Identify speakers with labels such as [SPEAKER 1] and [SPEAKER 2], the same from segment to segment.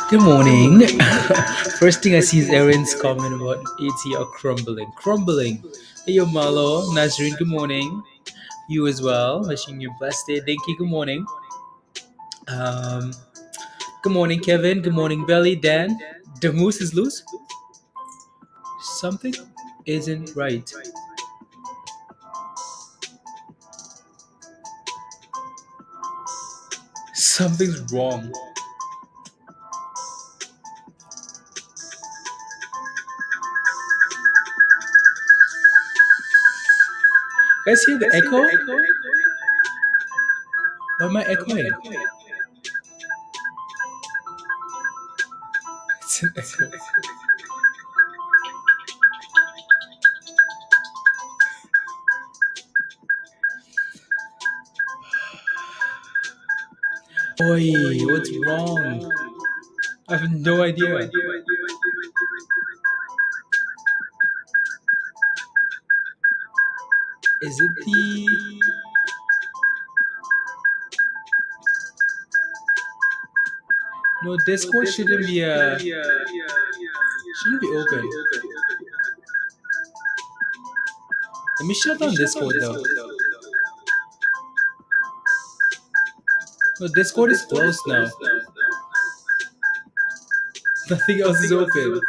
[SPEAKER 1] Good morning. First thing I see is Aaron's comment about ATR crumbling. Crumbling. Hey, yo, Malo. Nazreen, good morning. You as well. Wishing you a blessed day. Dinky, good morning. Um, Good morning, Kevin. Good morning, Belly. Dan. The moose is loose. Something isn't right. Something's wrong. Guys, hear the echo? Why am I echoing? It's an echo. Oi, what's wrong? I have no idea. Is it the... No, Discord shouldn't be shouldn't be open. Let me shut down Discord though. No, Discord is closed now. Nothing else is open.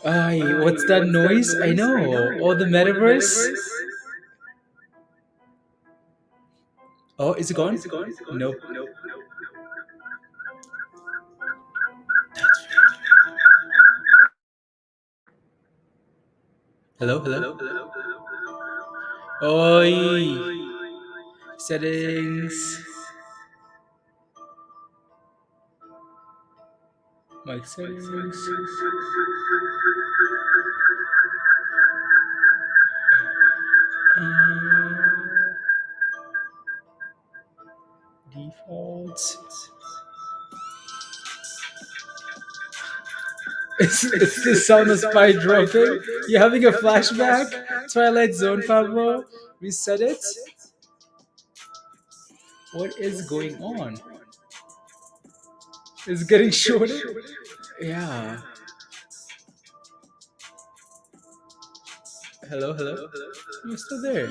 [SPEAKER 1] Ay, what's that noise? I know. Oh, the metaverse? Oh, is it gone? Nope. Hello, hello. Oi. Settings. Mic settings. Defaults. It's the sound of spy dropping. You're having a flashback? Twilight Zone, Pablo? Reset it? What is going on? It's getting shorter? Yeah. Hello, hello? You're still there.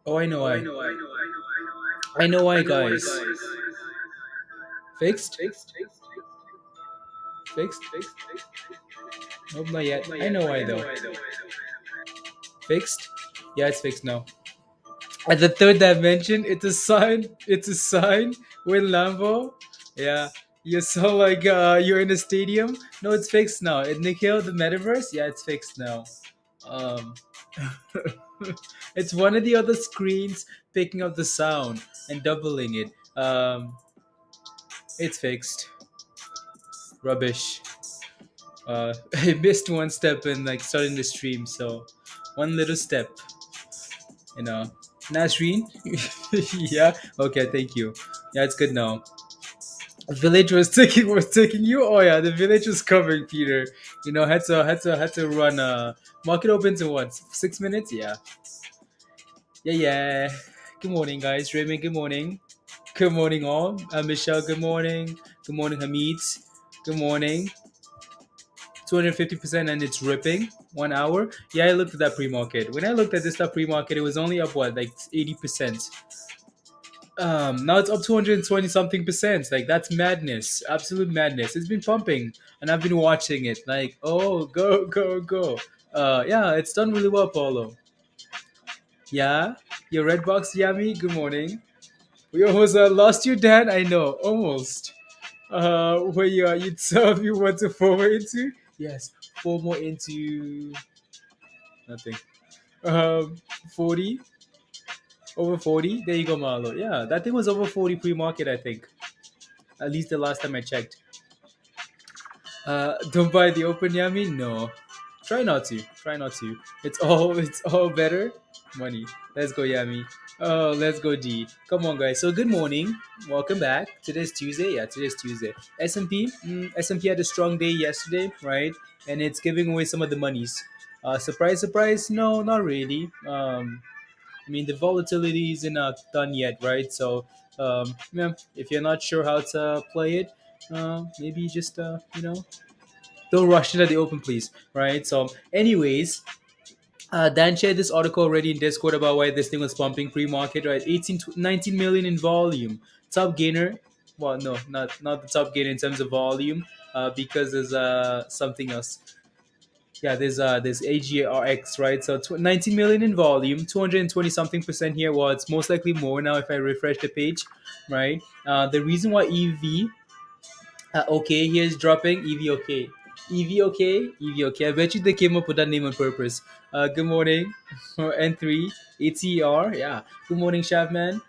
[SPEAKER 1] Oh, I know why. I know why, guys. Fixed? Fixed? Nope, not yet. I know why though. Fixed? Yeah, it's fixed now. At the third dimension, it's a sign. It's a sign. With Lambo. Yeah. You saw like you're in a stadium. No, it's fixed now. In Nikhil, the metaverse. Yeah, it's fixed now. Um, it's one of the other screens picking up the sound and doubling it. It's fixed. Rubbish. I missed one step in like starting the stream, so one little step. You know, Nasreen. Yeah. Okay. Thank you. Yeah, it's good now. Village was taking you. Oh yeah, the village was covering Peter. You know, had to run. Market opens in what 6 minutes? Yeah. Yeah. Good morning, guys. Raymond. Good morning. Good morning, all. Michelle. Good morning. Good morning, Hamid. Good morning. 250% and it's ripping 1 hour. Yeah, I looked at that pre-market. When I looked at this stuff pre-market, it was only up what, like 80%. Now it's up 220 something percent. Like that's madness, absolute madness. It's been pumping, and I've been watching it. Like, oh, go. Yeah, it's done really well, Paulo. Yeah, your red box, Yami. Good morning. We almost lost you, Dan. I know, almost. Where you tell me what to forward into? Yes, four more into nothing. 40 over 40. There you go, Marlo. Yeah, that thing was over 40 pre-market, I think. At least the last time I checked. Don't buy the open Yami. No, try not to. Try not to. It's all better money. Let's go Yami. Oh, let's go D. Come on, guys. So good morning. Welcome back. Today's Tuesday. Yeah, today's Tuesday. S&P. S&P had a strong day yesterday, right? And it's giving away some of the monies. Surprise, surprise. No, not really. I mean, the volatility isn't done yet, right? So, yeah, if you're not sure how to play it, maybe just don't rush into the open, please, right? So, anyways, Dan shared this article already in Discord about why this thing was pumping pre-market, right? 18 to 19 million in volume. Top gainer. Well, no, not the top gainer in terms of volume, because there's something else. Yeah, there's AGRX, right? So 19 million in volume, 220 something percent here. Well, it's most likely more now if I refresh the page, right? The reason why okay here is dropping EVOK. EVOK, EVOK. I bet you they came up with that name on purpose. Good morning, N3, ATR. Yeah, good morning, Shavman.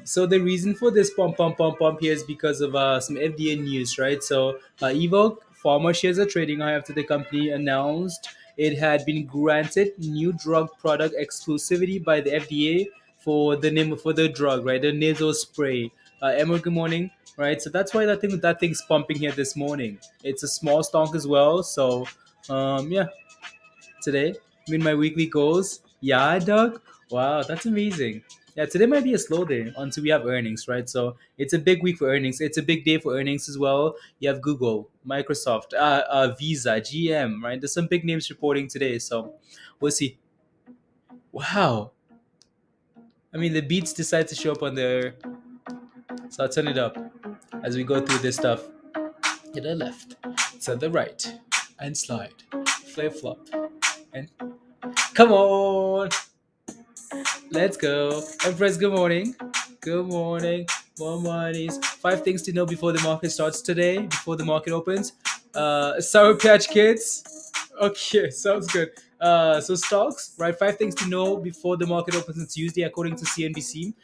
[SPEAKER 1] So the reason for this pump here is because of some FDA news, right? So EVOK pharma shares are trading high after the company announced it had been granted new drug product exclusivity by the FDA for the name for the drug, right? The nasal spray. Emma, good morning, right? So that's why that thing's pumping here this morning. It's a small stock as well, so yeah, today. I mean, my weekly goals. Yeah, Doug. Wow, that's amazing. Yeah, today might be a slow day until we have earnings, right? So it's a big week for earnings. It's a big day for earnings as well. You have Google, Microsoft, Visa, GM, right? There's some big names reporting today, so we'll see. Wow. I mean, the beats decide to show up on there, so I'll turn it up as we go through this stuff. To the left, to the right, and slide, flip flop, and come on. Let's go. Empress, good morning. Good morning. More monies. Five things to know before the market starts today, before the market opens. Sour Patch Kids. Okay, sounds good. So stocks, right? Five things to know before the market opens on Tuesday, according to CNBC.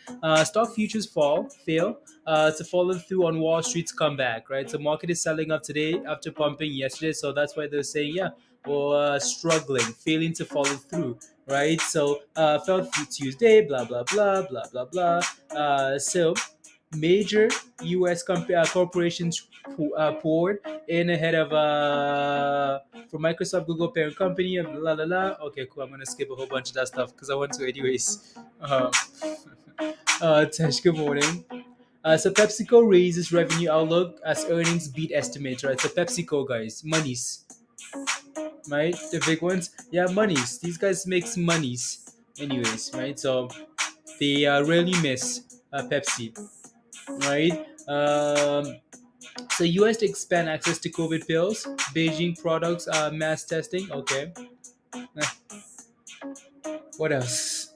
[SPEAKER 1] Stock futures fail to follow through on Wall Street's comeback, right? So market is selling up today after pumping yesterday, so that's why they're saying, yeah, well, struggling, failing to follow through, right? So fell through Tuesday, blah blah blah blah blah blah. So major U.S. corporations poured in ahead of for Microsoft, Google parent company, and la la la. Okay, cool. I'm gonna skip a whole bunch of that stuff because I want to anyways. Tesh, good morning. So PepsiCo raises revenue outlook as earnings beat estimates, right? So PepsiCo guys, monies, right? The big ones, yeah, monies. These guys makes monies, anyways, right? So they really miss Pepsi, right? So US to expand access to COVID pills. Beijing products mass testing. Okay. Eh, what else?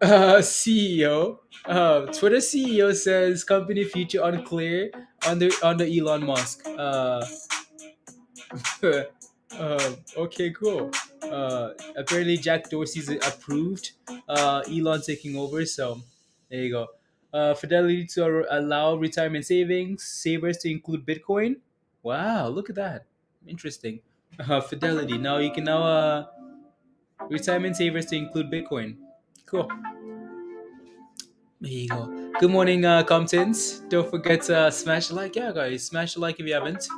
[SPEAKER 1] CEO. Twitter CEO says company future unclear under Elon Musk. Okay, cool. Apparently Jack Dorsey's approved. Elon taking over. So there you go. Fidelity to allow retirement savers to include Bitcoin. Wow, look at that. Interesting. Fidelity. Now you can now retirement savers to include Bitcoin. Cool. There you go. Good morning, Comptons. Don't forget to smash the like. Yeah, guys, smash the like if you haven't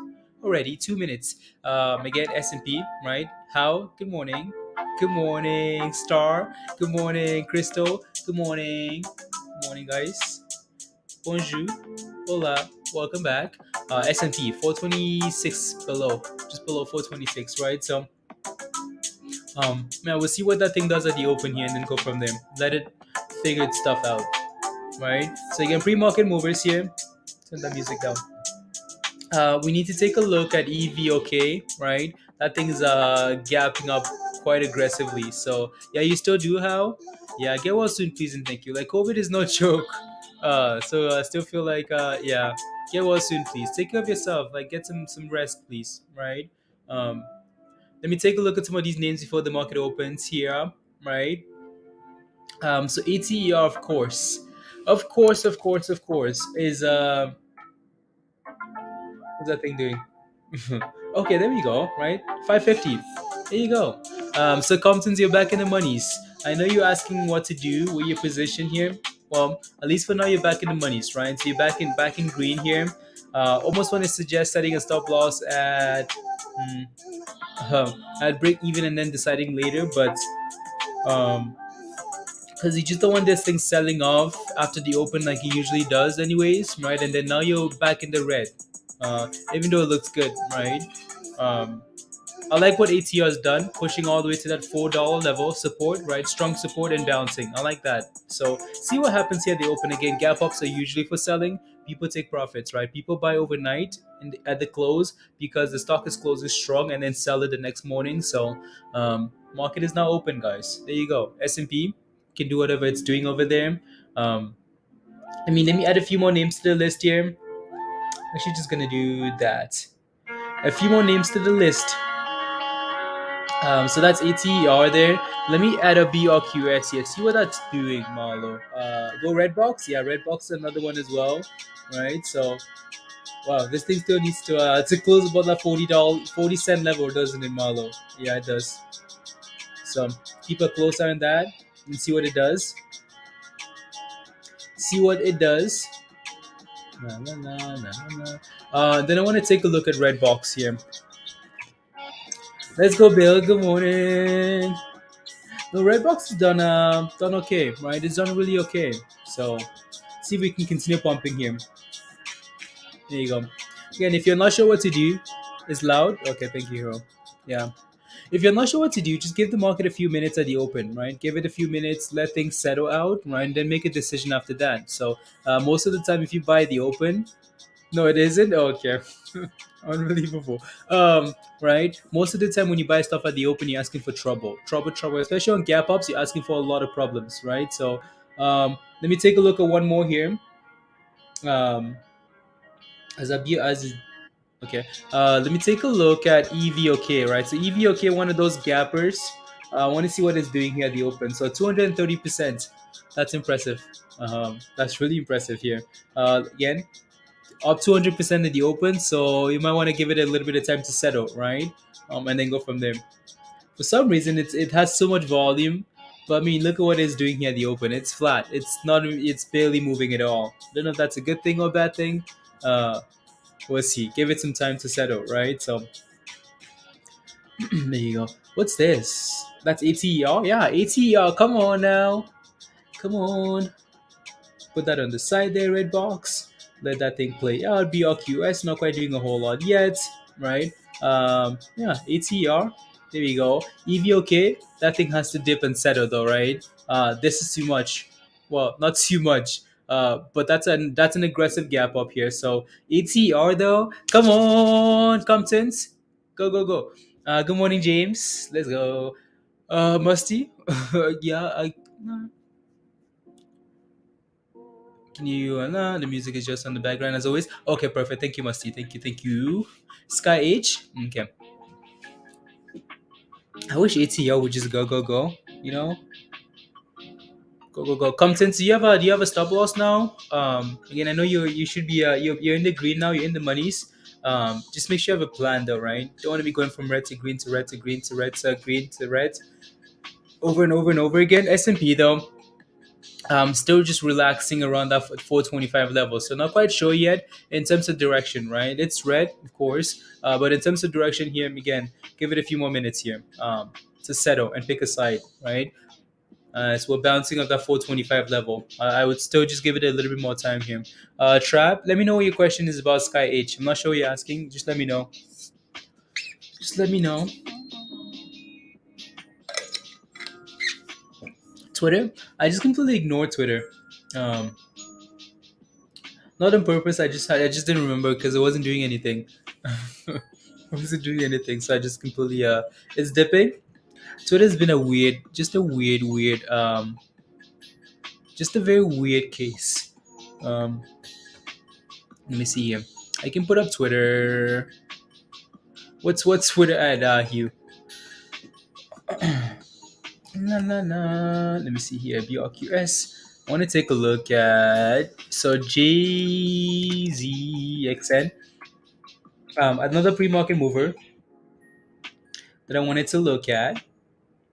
[SPEAKER 1] already. 2 minutes. Again, S&P, right? How? Good morning. Good morning, Star. Good morning, Crystal. Good morning. Good morning, guys. Bonjour. Hola. Welcome back. S&P 426 below, just below 426, right? So, man, we'll see what that thing does at the open here, and then go from there. Let it figure its stuff out, right? So again, pre-market movers here. Turn the music down. We need to take a look at EVOK, right? That thing is gapping up quite aggressively. So yeah, you still do how? Yeah, get well soon, please and thank you. Like COVID is no joke. So I still feel like yeah, get well soon, please. Take care of yourself. Like get some rest, please. Right? Um, Let me take a look at some of these names before the market opens here. Right? So ATER, of course, is what's that thing doing? Okay, there we go. Right, 550. There you go. So Comptons, you're back in the monies. I know you're asking what to do with your position here. Well, at least for now, you're back in the monies, right? So you're back in green here. Almost want to suggest setting a stop loss at break even and then deciding later, but um, because you just don't want this thing selling off after the open like he usually does, anyways, right? And then now you're back in the red, even though it looks good, right? Um, I like what ATR has done, pushing all the way to that $4 level support, right? Strong support and bouncing. I like that. So see what happens here. They open again. Gap ups are usually for selling. People take profits, right? People buy overnight at the close because the stock is closing strong and then sell it the next morning. So market is now open, guys. There you go. S&P can do whatever it's doing over there. Um, let me add a few more names to the list here. Actually, just gonna do that. A few more names to the list. So that's ATER there. Let me add a BRQS here. See what that's doing, Marlo. Go Redbox. Yeah, Redbox is another one as well. Right. So wow, this thing still needs to close about that $40, 40 cent level, doesn't it, Marlo? Yeah, it does. So keep a close eye on that and see what it does. See what it does. Na, na, na, na, na, na. Then I want to take a look at Redbox here. Let's go, Bill. Good morning. The Redbox is done okay, right? It's done really okay. So see if we can continue pumping here. There you go. Again, if you're not sure what to do, it's loud. Okay, thank you, Hero. Yeah. If you're not sure what to do, just give the market a few minutes at the open, right? Give it a few minutes, let things settle out, right? And then make a decision after that. So most of the time, if you buy the open, no, it isn't. Okay. Unbelievable. Right? Most of the time when you buy stuff at the open, you're asking for trouble. Trouble. Especially on gap ups, you're asking for a lot of problems, right? So let me take a look at one more here. As a as okay. Let me take a look at EVOK, right? So EVOK, one of those gappers. I want to see what it's doing here at the open. So 230%. That's impressive. That's really impressive here. Again, up 200% in the open, so you might want to give it a little bit of time to settle, right? And then go from there. For some reason, it has so much volume, but I mean, look at what it's doing here at the open. It's flat. It's not. It's barely moving at all. Don't know if that's a good thing or a bad thing. Uh, we'll see. Give it some time to settle, right? So there you go. What's this? That's ATER. Yeah, ATER. Come on now. Come on. Put that on the side there, red box. Let that thing play out. BRQS, not quite doing a whole lot yet, right? Yeah, ATR. There we go. EVOK, that thing has to dip and settle though, right? This is too much. Well, not too much. But that's an aggressive gap up here. So ATR though, come on, Comptons. Go. Good morning, James. Let's go. Musty. Yeah, can you? The music is just on the background as always. Okay, perfect. Thank you, Musty. Thank you. Sky H. Okay. I wish ATO would just go. You know, go. Content. Do you have a stop loss now? Again, I know you should be you're in the green now. You're in the monies. Just make sure you have a plan though, right? Don't want to be going from red to green to red to green to red to green to red over and over and over again. S&P though, still just relaxing around that 425 level. So not quite sure yet in terms of direction, right? It's red, of course, but in terms of direction here, again, give it a few more minutes here to settle and pick a side, right? So we're bouncing off that 425 level. I would still just give it a little bit more time here. Trap, let me know what your question is about Sky H. I'm not sure what you're asking. Just let me know. Just let me know. Twitter, I just completely ignored Twitter. Um, Not on purpose. I just didn't remember because it wasn't doing anything. I wasn't doing anything, so I just completely it's dipping. Twitter's been a weird, just a very weird case. Let me see here. I can put up Twitter. What's Twitter at Hugh? Let me see here. BRQS. I want to take a look at JZXN. Another pre-market mover that I wanted to look at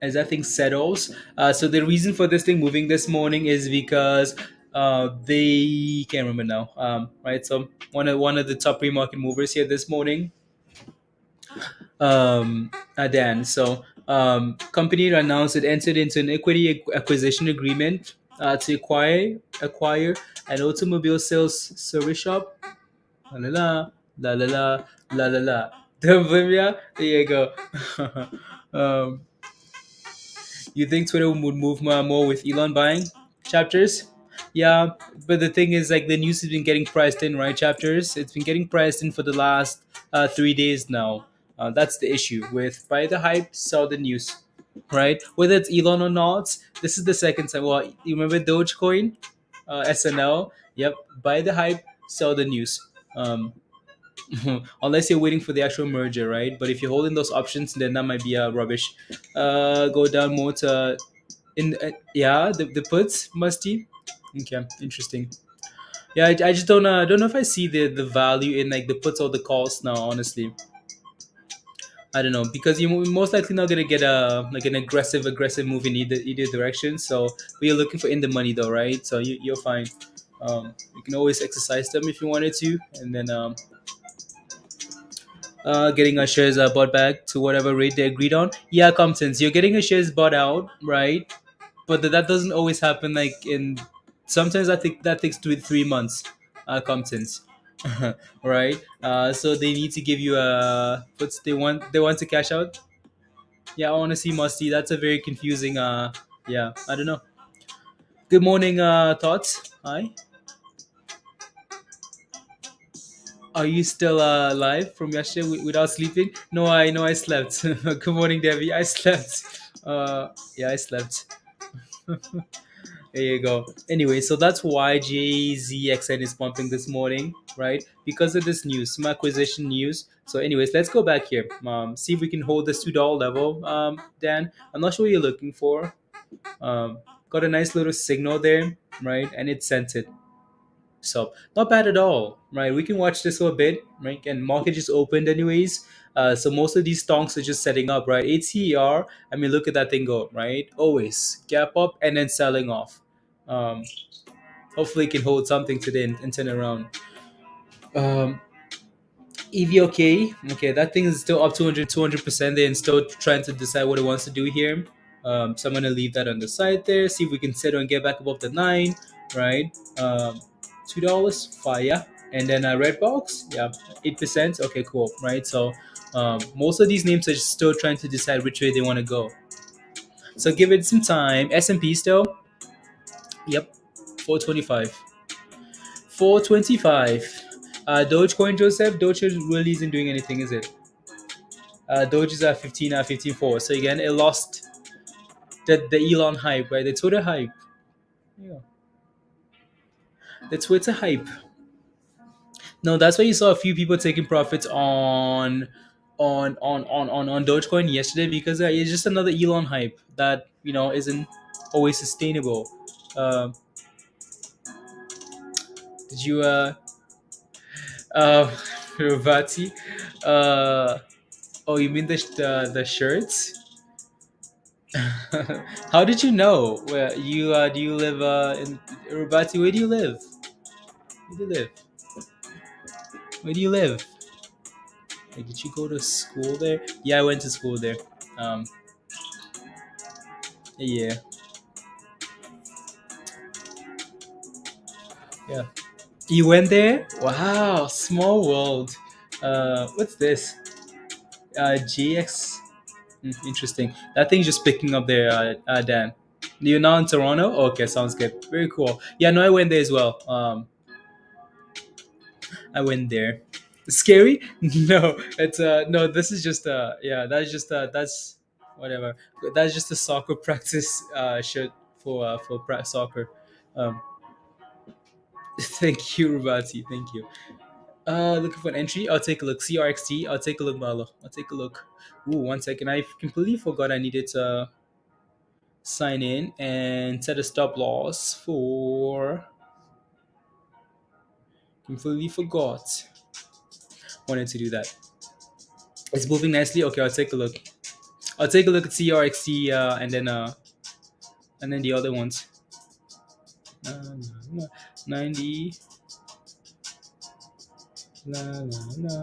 [SPEAKER 1] as that thing settles. So the reason for this thing moving this morning is because they can't remember now. Right. So one of the top pre-market movers here this morning. Dan. So Company announced it entered into an equity acquisition agreement to acquire an automobile sales service shop. La la la la la la la la. Bolivia, there you go. um, you think Twitter would move more with Elon buying chapters? Yeah, but the thing is, like, the news has been getting priced in, right? Chapters, it's been getting priced in for the last 3 days now. That's the issue with buy the hype, sell the news, right? Whether it's Elon or not, this is the second time. Well, you remember Dogecoin, SNL? Yep, buy the hype, sell the news. Unless you're waiting for the actual merger, right? But if you're holding those options, then that might be rubbish. Go down more to in yeah, the puts musty. Okay, interesting. Yeah, I just don't know if I see the value in like the puts or the calls now. Honestly, I don't know because you're most likely not gonna get a like an aggressive move in either direction. So, but you're looking for in the money though, right? So you're fine. You can always exercise them if you wanted to, and then getting our shares bought back to whatever rate they agreed on. Yeah, Comptons, you're getting your shares bought out, right? But that doesn't always happen. Like in sometimes I think that takes 3 months. Comptons, right? So they need to give you a what's they want to cash out. Yeah, I want to see musty. That's a very confusing. Yeah, I don't know. Good morning, thoughts. Hi. Are you still alive from yesterday without sleeping? No, I know I slept. Good morning, Debbie. I slept. Yeah, I slept. There you go. Anyway, so that's why JZXN is pumping this morning, right? Because of this news, some acquisition news. So, anyways, let's go back here. See if we can hold this $2 level. Dan, I'm not sure what you're looking for. Um, got a nice little signal there, right? And it sent it. So not bad at all, right? We can watch this for a bit, right? And market just opened anyways. So most of these stonks are just setting up, right? ATR, I mean, look at that thing go, right? Always gap up and then selling off. Um, hopefully, it can hold something today and turn around. Um, EVOK, okay, that thing is still up 200% there and still trying to decide what it wants to do here. So I'm gonna leave that on the side there. See if we can settle and get back above the 9, right? $2, fire, and then a red box, yeah, 8%. Okay, cool, right? So most of these names are still trying to decide which way they want to go. So give it some time. S&P still, yep, 425. 425. Dogecoin, Joseph. Doge really isn't doing anything, is it? Doge is at 15, 15.4. So again, it lost the Elon hype, right? The Twitter hype. Yeah. The Twitter hype. No, that's why you saw a few people taking profits on Dogecoin yesterday because it's just another Elon hype that isn't always sustainable. Uh, did you uh Ravati? Oh, you mean the shirts? How did you know? Where you do you live in Ravati? Where do you live? Where do you live? Where do you live? Like, did you go to school there? Yeah, I went to school there. Um, yeah, yeah. You went there? Wow, small world. What's this? GX. Interesting. That thing's just picking up there, Dan. You're now in Toronto? Okay, sounds good. Very cool. Yeah, no, I went there as well. I went there. Scary? No, it's no. This is just yeah. That's just that's whatever. That's just a soccer practice shirt for soccer. Um, thank you, Rubati. Thank you. Looking for an entry. I'll take a look. CRXT. I'll take a look, Malo. I'll take a look. Ooh, 1 second. I completely forgot I needed to sign in and set a stop loss for. Completely forgot. Wanted to do that. It's moving nicely. Okay, I'll take a look. I'll take a look at CRXT and then the other ones. 90. La, la, la,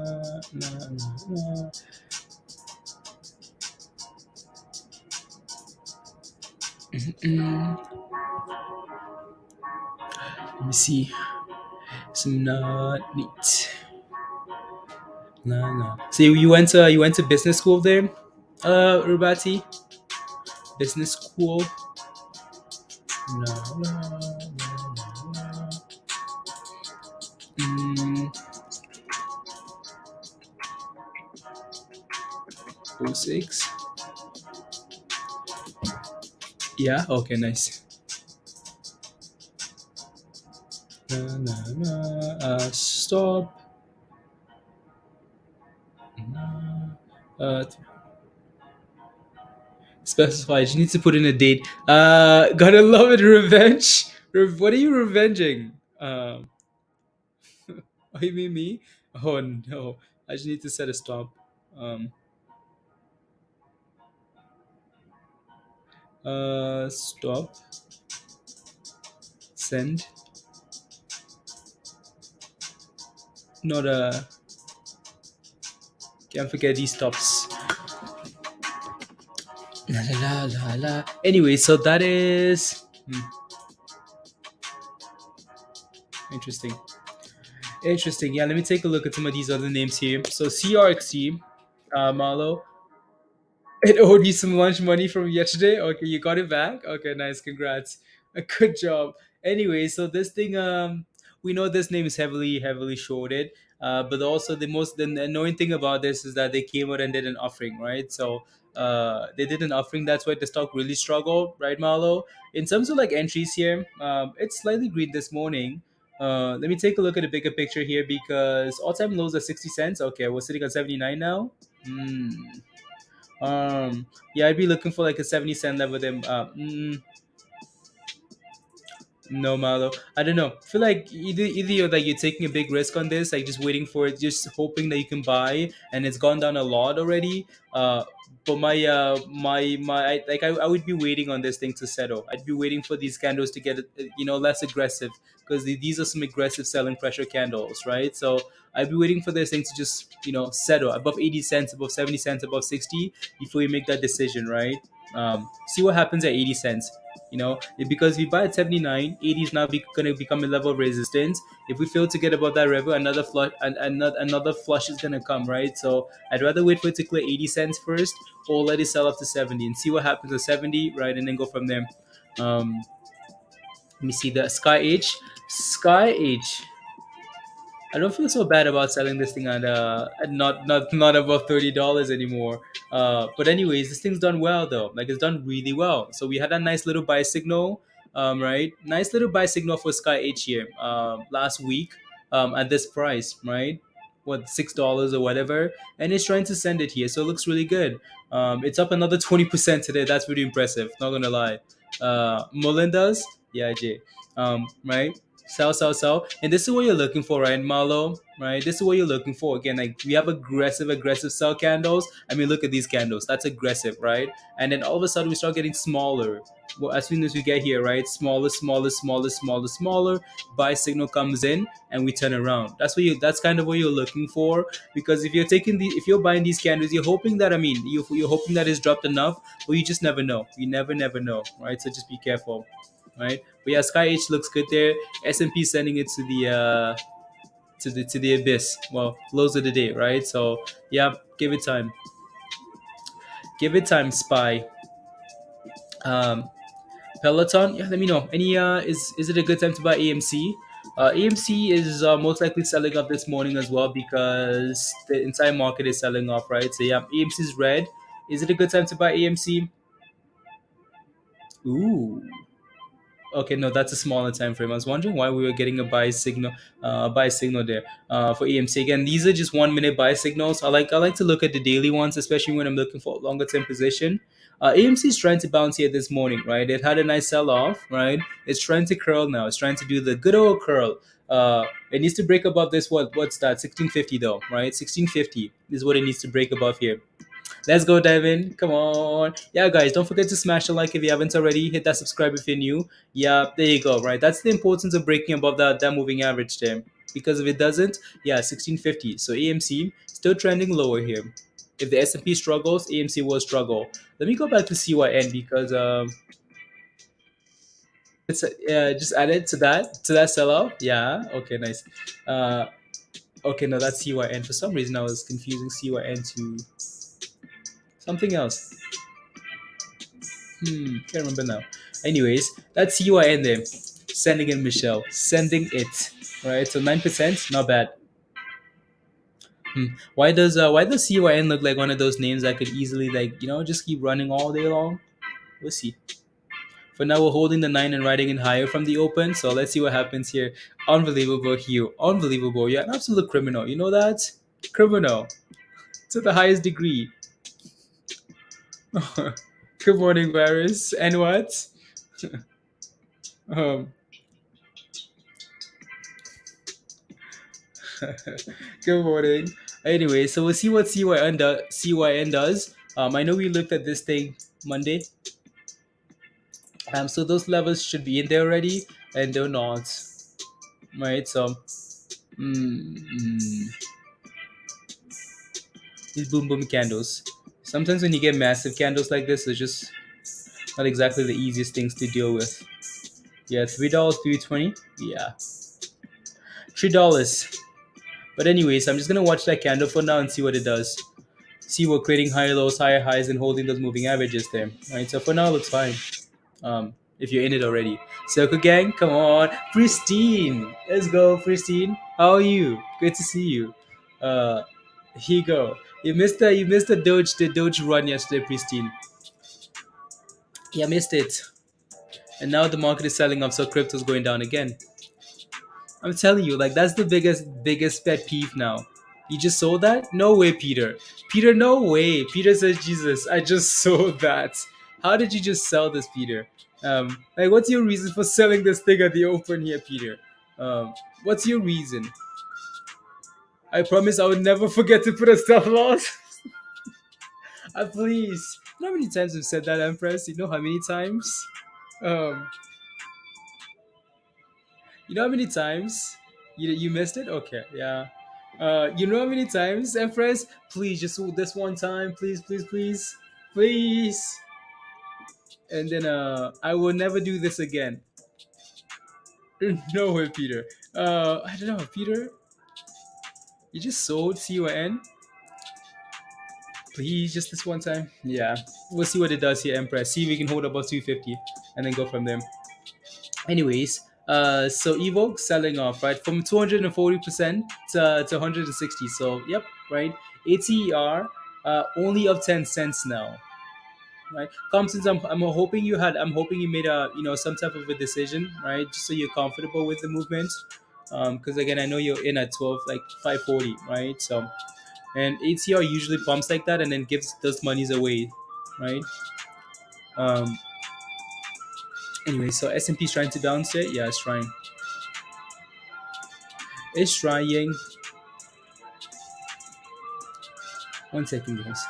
[SPEAKER 1] la, la, la. Let me see. Some not neat. No. So you went to business school there, Rubati? Business school. No. Mm, 06. Yeah. Okay. Nice. Stop. Uh, Specified. You need to put in a date. Gotta love it. Revenge. What are you revenging? Oh, you mean me? Oh no. I just need to set a stop. Um. Stop. Send. Not a. Can't forget these stops. La la la la la. Anyway, so that is interesting. Interesting. Yeah, let me take a look at some of these other names here. So CRXT, Marlo, it owed you some lunch money from yesterday. Okay, you got it back. Okay, nice. Congrats. A good job. Anyway, so this thing, we know this name is heavily shorted. But also the annoying thing about this is that they came out and did an offering, right? So they did an offering. That's why the stock really struggled, right, Marlo? In terms of like entries here, it's slightly green this morning. Let me take a look at the bigger picture here because all-time lows are 60 cents. Okay, we're sitting at 79 now. Hmm. Yeah, I'd be looking for like a 70 cent level. Then, no, Malo. I don't know. I feel like either you're like you're taking a big risk on this, like just waiting for it, just hoping that you can buy, and it's gone down a lot already. But I would be waiting on this thing to settle. I'd be waiting for these candles to get less aggressive because these are some aggressive selling pressure candles, right? So I'd be waiting for this thing to just settle above 80 cents, above 70 cents, above 60 before you make that decision, right? See what happens at 80 cents. Because if we buy at 79, 80 is now going to become a level of resistance. If we fail to get above that level, another flush and another flush is going to come, right? So I'd rather wait for it to clear 80 cents first, or let it sell up to 70 and see what happens at 70, right? And then go from there. Let me see the Sky H. I don't feel so bad about selling this thing at not above $30 anymore. But anyways, this thing's done well though. Like it's done really well. So we had a nice little buy signal, right? Nice little buy signal for Sky H here last week at this price, right? What $6 or whatever, and it's trying to send it here, so it looks really good. It's up another 20% today. That's pretty impressive. Not gonna lie. Mullen does, yeah, Jay. Right? Sell. And this is what you're looking for, right, Marlo? Right? This is what you're looking for. Again, like we have aggressive sell candles. I mean, look at these candles. That's aggressive, right? And then all of a sudden we start getting smaller. Well, as soon as we get here, right? Smaller. Buy signal comes in and we turn around. That's kind of what you're looking for. Because if you're buying these candles, you're hoping that you're hoping that it's dropped enough, but you just never know. You never know, right? So just be careful, right? But yeah, Sky H looks good there. S&P sending it to the abyss. Well, close of the day, right? So yeah, give it time. Give it time, Spy. Um, Peloton, yeah, let me know. Any is it a good time to buy AMC? AMC is most likely selling up this morning as well because the entire market is selling off, right? So yeah, AMC is red. Is it a good time to buy AMC? Ooh. Okay, no, that's a smaller time frame. I was wondering why we were getting a buy signal there for EMC. Again, these are just 1 minute buy signals. I like to look at the daily ones, especially when I'm looking for a longer term position. AMC is trying to bounce here this morning, right? It had a nice sell off, right? It's trying to curl now. It's trying to do the good old curl. It needs to break above this. What's that? 1650 though, right? 1650 is what it needs to break above here. Let's go, Devin. Come on. Yeah, guys, don't forget to smash the like if you haven't already. Hit that subscribe if you're new. Yeah, there you go, right? That's the importance of breaking above that moving average there. Because if it doesn't, yeah, 1650. So AMC still trending lower here. If the S&P struggles, AMC will struggle. Let me go back to CYN because It's just add it to that sell-off. Yeah. Okay. Nice. Uh, okay. No, that's CYN. For some reason, I was confusing CYN to something else. Can't remember now. Anyways, that's CYN there. Sending in Michelle. Sending it. Right. So 9%. Not bad. Why does CYN look like one of those names that could easily just keep running all day long? We'll see. For now, we're holding the 9 and riding in higher from the open. So let's see what happens here. Unbelievable, Hugh. Unbelievable. You're an absolute criminal. You know that? Criminal. To the highest degree. Good morning, Varys. And what? Um, good morning. Anyway, so we'll see what CYN does. I know we looked at this thing Monday. So those levels should be in there already, and they're not. Right? So, mm, mm, these boom boom candles. Sometimes when you get massive candles like this, it's just not exactly the easiest things to deal with. Yeah, $3, 320. Yeah, $3. But anyways, I'm just gonna watch that candle for now and see what it does. See what creating higher lows, higher highs, and holding those moving averages there. Right. So for now, it looks fine. If you're in it already, Circle Gang, come on, Pristine. Let's go, Pristine. How are you? Good to see you. Uh, here you go. You missed the Doge run yesterday, Pristine. Yeah, missed it. And now the market is selling off, so crypto's going down again. I'm telling you, like that's the biggest pet peeve now. You just sold that? No way, Peter. Peter, no way. Peter says, Jesus, I just sold that. How did you just sell this, Peter? Like, what's your reason for selling this thing at the open here, Peter? What's your reason? I promise I would never forget to put a stop loss. Please. You know how many times I've said that, Empress? You know how many times? Um, You know how many times you missed it? Okay, yeah. You know how many times, Empress? Please, just this one time, please, please, please, please. And then I will never do this again. No way, Peter. I don't know, Peter. You just sold CYN. Please, just this one time. Yeah, we'll see what it does here, Empress. See if we can hold above 250, and then go from there. Anyways, so EVOK selling off right from 240% to 160. So yep, right. ATER only up 10 cents now. Right, Compton's. I'm hoping you made a some type of a decision, right? Just so you're comfortable with the movement. Because again, I know you're in at 12, like 540, right? So and ATR usually pumps like that and then gives those monies away, right? Um, anyway, so S&P's trying to bounce it. Yeah, it's trying. It's trying. One second, guys.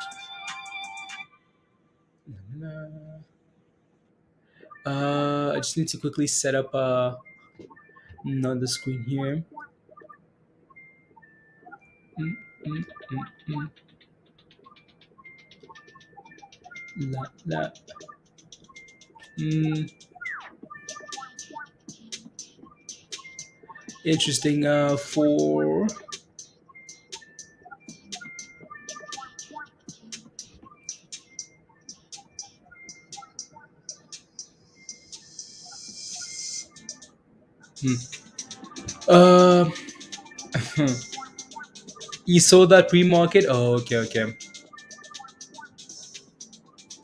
[SPEAKER 1] I just need to quickly set up another screen here. Mm, mm, mm, mm. La, la. Mm, interesting. For uh, you saw that pre-market? Oh, okay, okay.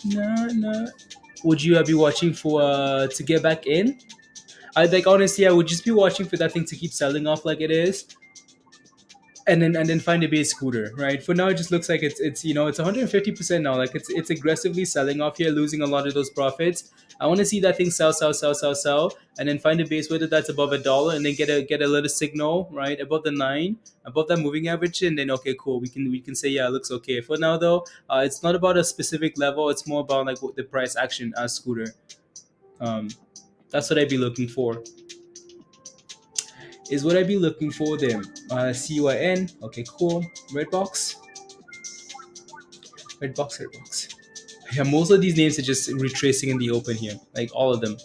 [SPEAKER 1] No, no. Would you be watching for to get back in? I like honestly, I would just be watching for that thing to keep selling off like it is, and then find a base scooter. Right. For now, it just looks like it's 150% now. Like it's aggressively selling off here, losing a lot of those profits. I want to see that thing sell, and then find a base whether that's above $1, and then get a little signal right above the 9, above that moving average, and then okay, cool. We can say yeah, it looks okay. For now though, it's not about a specific level. It's more about like what the price action as scooter. Um, that's what I'd be looking for. Is what I'd be looking for them. CYN. Okay, cool. Red box. Red box. Red box. Yeah, most of these names are just retracing in the open here. Like all of them.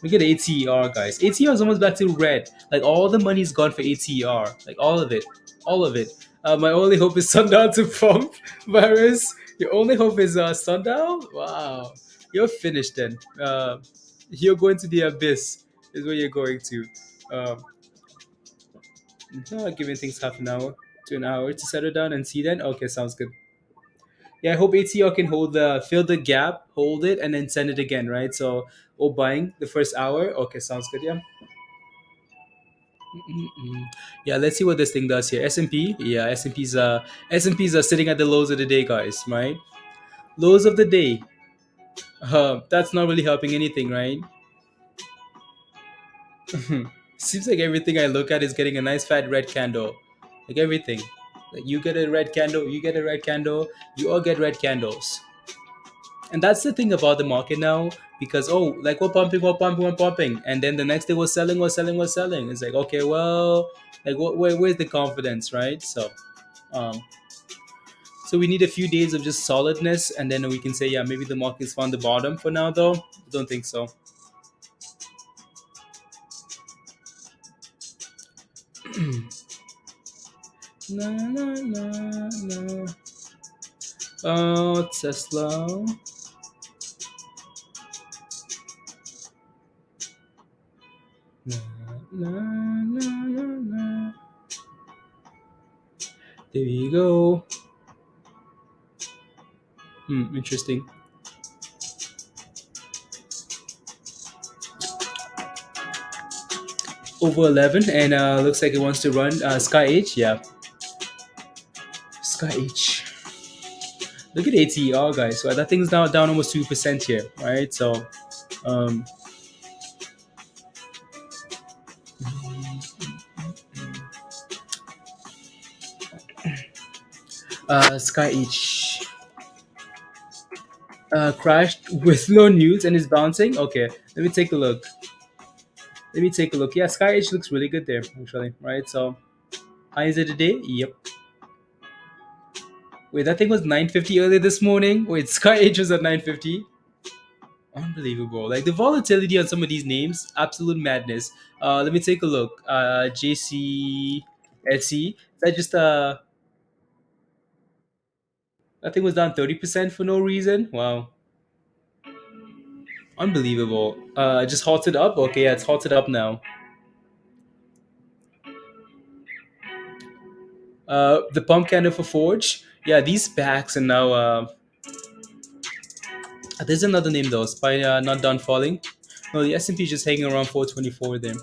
[SPEAKER 1] Look at ATR, guys. ATR is almost back to red. Like all the money's gone for ATR. Like all of it, all of it. My only hope is sundial to pump. Virus. Your only hope is sundial. Wow, you're finished then. You're going to the abyss. Is where you're going to. Um, giving things half an hour to an hour to settle down and see then. Okay, sounds good. Yeah, I hope ATR can hold the fill the gap, hold it, and then send it again, right? So, buying the first hour. Okay, sounds good. Yeah. Mm-mm. Yeah, let's see what this thing does here. S&P. Yeah, S&P's sitting at the lows of the day, guys. Right? Lows of the day. That's not really helping anything, right? Seems like everything I look at is getting a nice fat red candle. Like everything. Like you get a red candle, you get a red candle, you all get red candles. And that's the thing about the market now, because like we're pumping, and then the next day we're selling, we're selling, we're selling. It's like okay, well, like where's the confidence, right? Um, so we need a few days of just solidness, and then we can say, yeah, maybe the market's found the bottom for now, though. Don't think so. Na, na, na, na. Oh, Tesla. Na, na, na, na, na. There we go. Interesting. Over 11, and looks like it wants to run Sky H. Yeah, Sky H. Look at ATR, guys. So that thing's now down almost 2% here, right? So, um, Sky H crashed with no news and is bouncing. Okay, let me take a look. Let me take a look. Yeah, Sky H looks really good there, actually, right? So, highs of the day. Yep. Wait, that thing was 950 earlier this morning. Wait, Sky H was at 950. Unbelievable. Like the volatility on some of these names, absolute madness. Let me take a look. JCSE. Is that just that thing was down 30% for no reason? Wow. Unbelievable. Just halted up. Okay, yeah, it's halted up now. The pump candle for Forge. Yeah, these backs are now there's another name though. Spy not done falling. No, the S&P is just hanging around 424 there.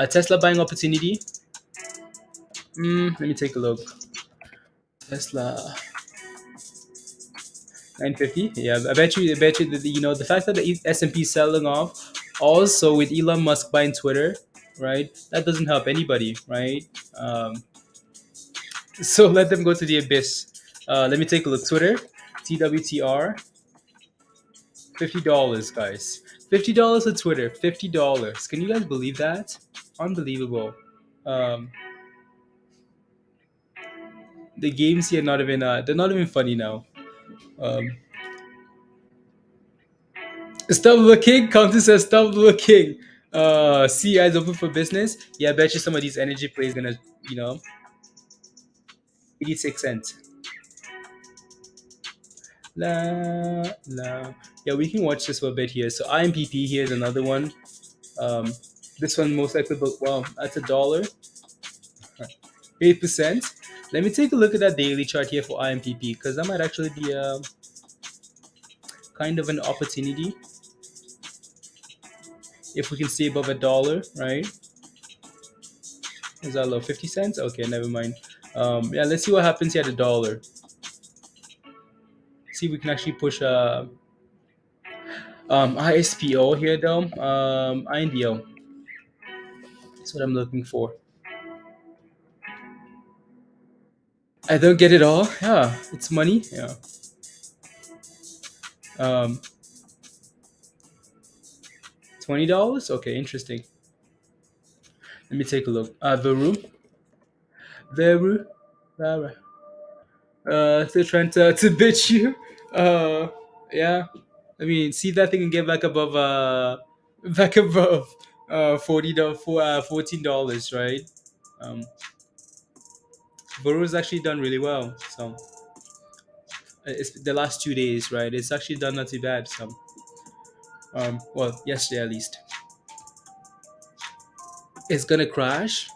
[SPEAKER 1] Tesla buying opportunity. Let me take a look. Tesla 950. Yeah, I bet you that the fact that the S&P is selling off, also with Elon Musk buying Twitter, right? That doesn't help anybody, right? So let them go to the abyss. Let me take a look. Twitter, TWTR, $50, guys. $50 for Twitter. $50. Can you guys believe that? Unbelievable. Um, the games here not even they're not even funny now. Um, Stop looking. Counter says stop looking. See eyes open for business. Yeah, I bet you some of these energy plays gonna, you know, 86 cents. La la. Yeah, we can watch this for a bit here. So IMPP here is another one. Um, this one most likely, but wow, that's $1. 8%. Let me take a look at that daily chart here for IMPP because that might actually be a kind of an opportunity if we can stay above $1, right? Is that low? 50 cents? Okay, never mind. Yeah, let's see what happens here at $1. See if we can actually push ISPO here though. INDO. That's what I'm looking for. I don't get it all. Yeah, it's money. Yeah. Um, $20. Okay, interesting. Let me take a look. Veru, Veru, Veru. Still trying to bitch you. Yeah. I mean, see if that thing can get back above back above $14, right? Um, Veru's actually done really well. So it's the last 2 days, right? It's actually done not too bad. So well, yesterday at least. It's gonna crash.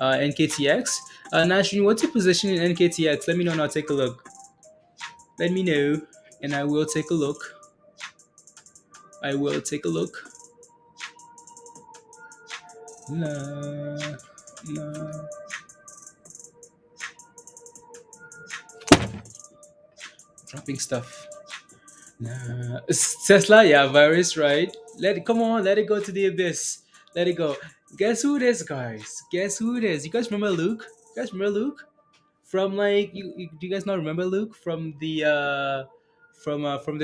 [SPEAKER 1] NKTX. Nashvin, what's your position in NKTX? Let me know and I'll take a look. Let me know, and I will take a look. I will take a look. La, la. Dropping stuff. Nah. Tesla, yeah, virus, right? Come on, let it go to the abyss. Let it go. Guess who it is, guys? Guess who it is? You guys remember Luke? You guys remember Luke? From like do you guys not remember Luke from the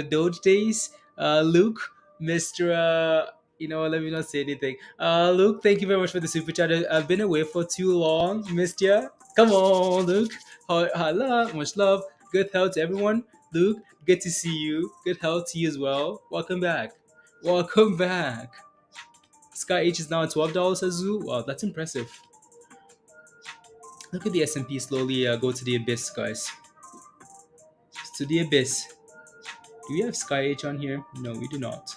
[SPEAKER 1] Doge days? Luke, Mr. Let me not say anything. Luke, thank you very much for the super chat. I've been away for too long, missed ya. Come on, Luke. Holla, much love. Good health to everyone. Luke, good to see you. Good health to you as well. Welcome back. Welcome back. Sky H is now at $12 a zoo. Wow, that's impressive. Look at the S&P slowly go to the abyss, guys. To the abyss. Do we have Sky H on here? No, we do not.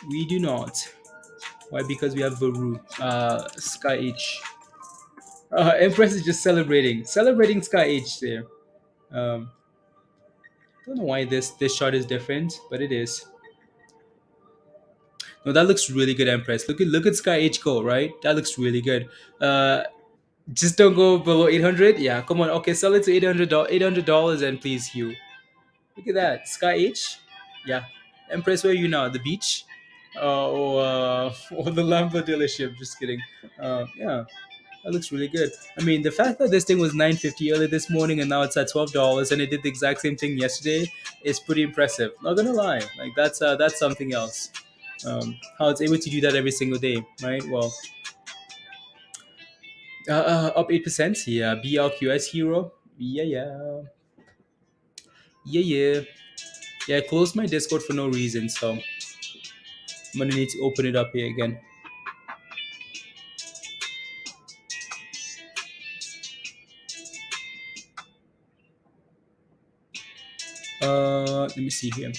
[SPEAKER 1] We do not. Why? Because we have Veru. Sky H. Empress is just celebrating. Celebrating Sky H there. Um, don't know why this chart is different, but it is. No, that looks really good, Empress. Look at Sky H go, right? That looks really good. Just don't go below 800. Yeah, come on. Okay, sell it to $800 and please, Hugh. Look at that. Sky H. Yeah. Empress, where are you now? The beach? Or the Lambo dealership. Just kidding. Yeah. That looks really good. I mean, the fact that this thing was 9.50 earlier this morning and now it's at $12 and it did the exact same thing yesterday is pretty impressive. Not gonna lie. Like that's something else. How it's able to do that every single day, right? Well, up 8%. Yeah. BRQS hero. Yeah, yeah. Yeah, yeah. Yeah, I closed my Discord for no reason, so I'm gonna need to open it up here again. Let me see here.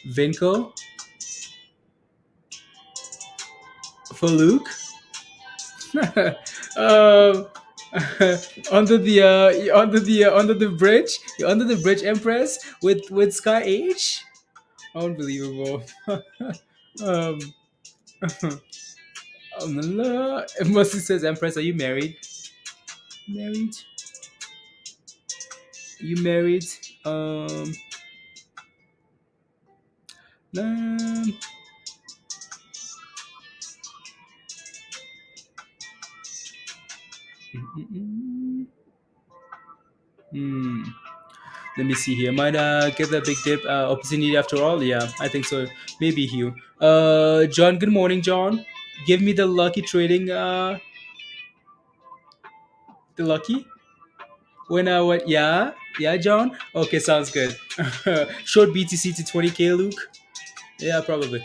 [SPEAKER 1] Vinco for Luke. um, under the bridge, under the bridge, Empress with Sky H. Unbelievable. um, Mercy says, Empress, are you married? Married? You married? Um, hmm. Let me see here. Might get that big dip opportunity after all. Yeah, I think so. Maybe Hugh. John. Good morning, John. Give me the lucky trading. The lucky. When what? Yeah, yeah, John. Okay, sounds good. Short BTC to 20K, Luke. Yeah, probably.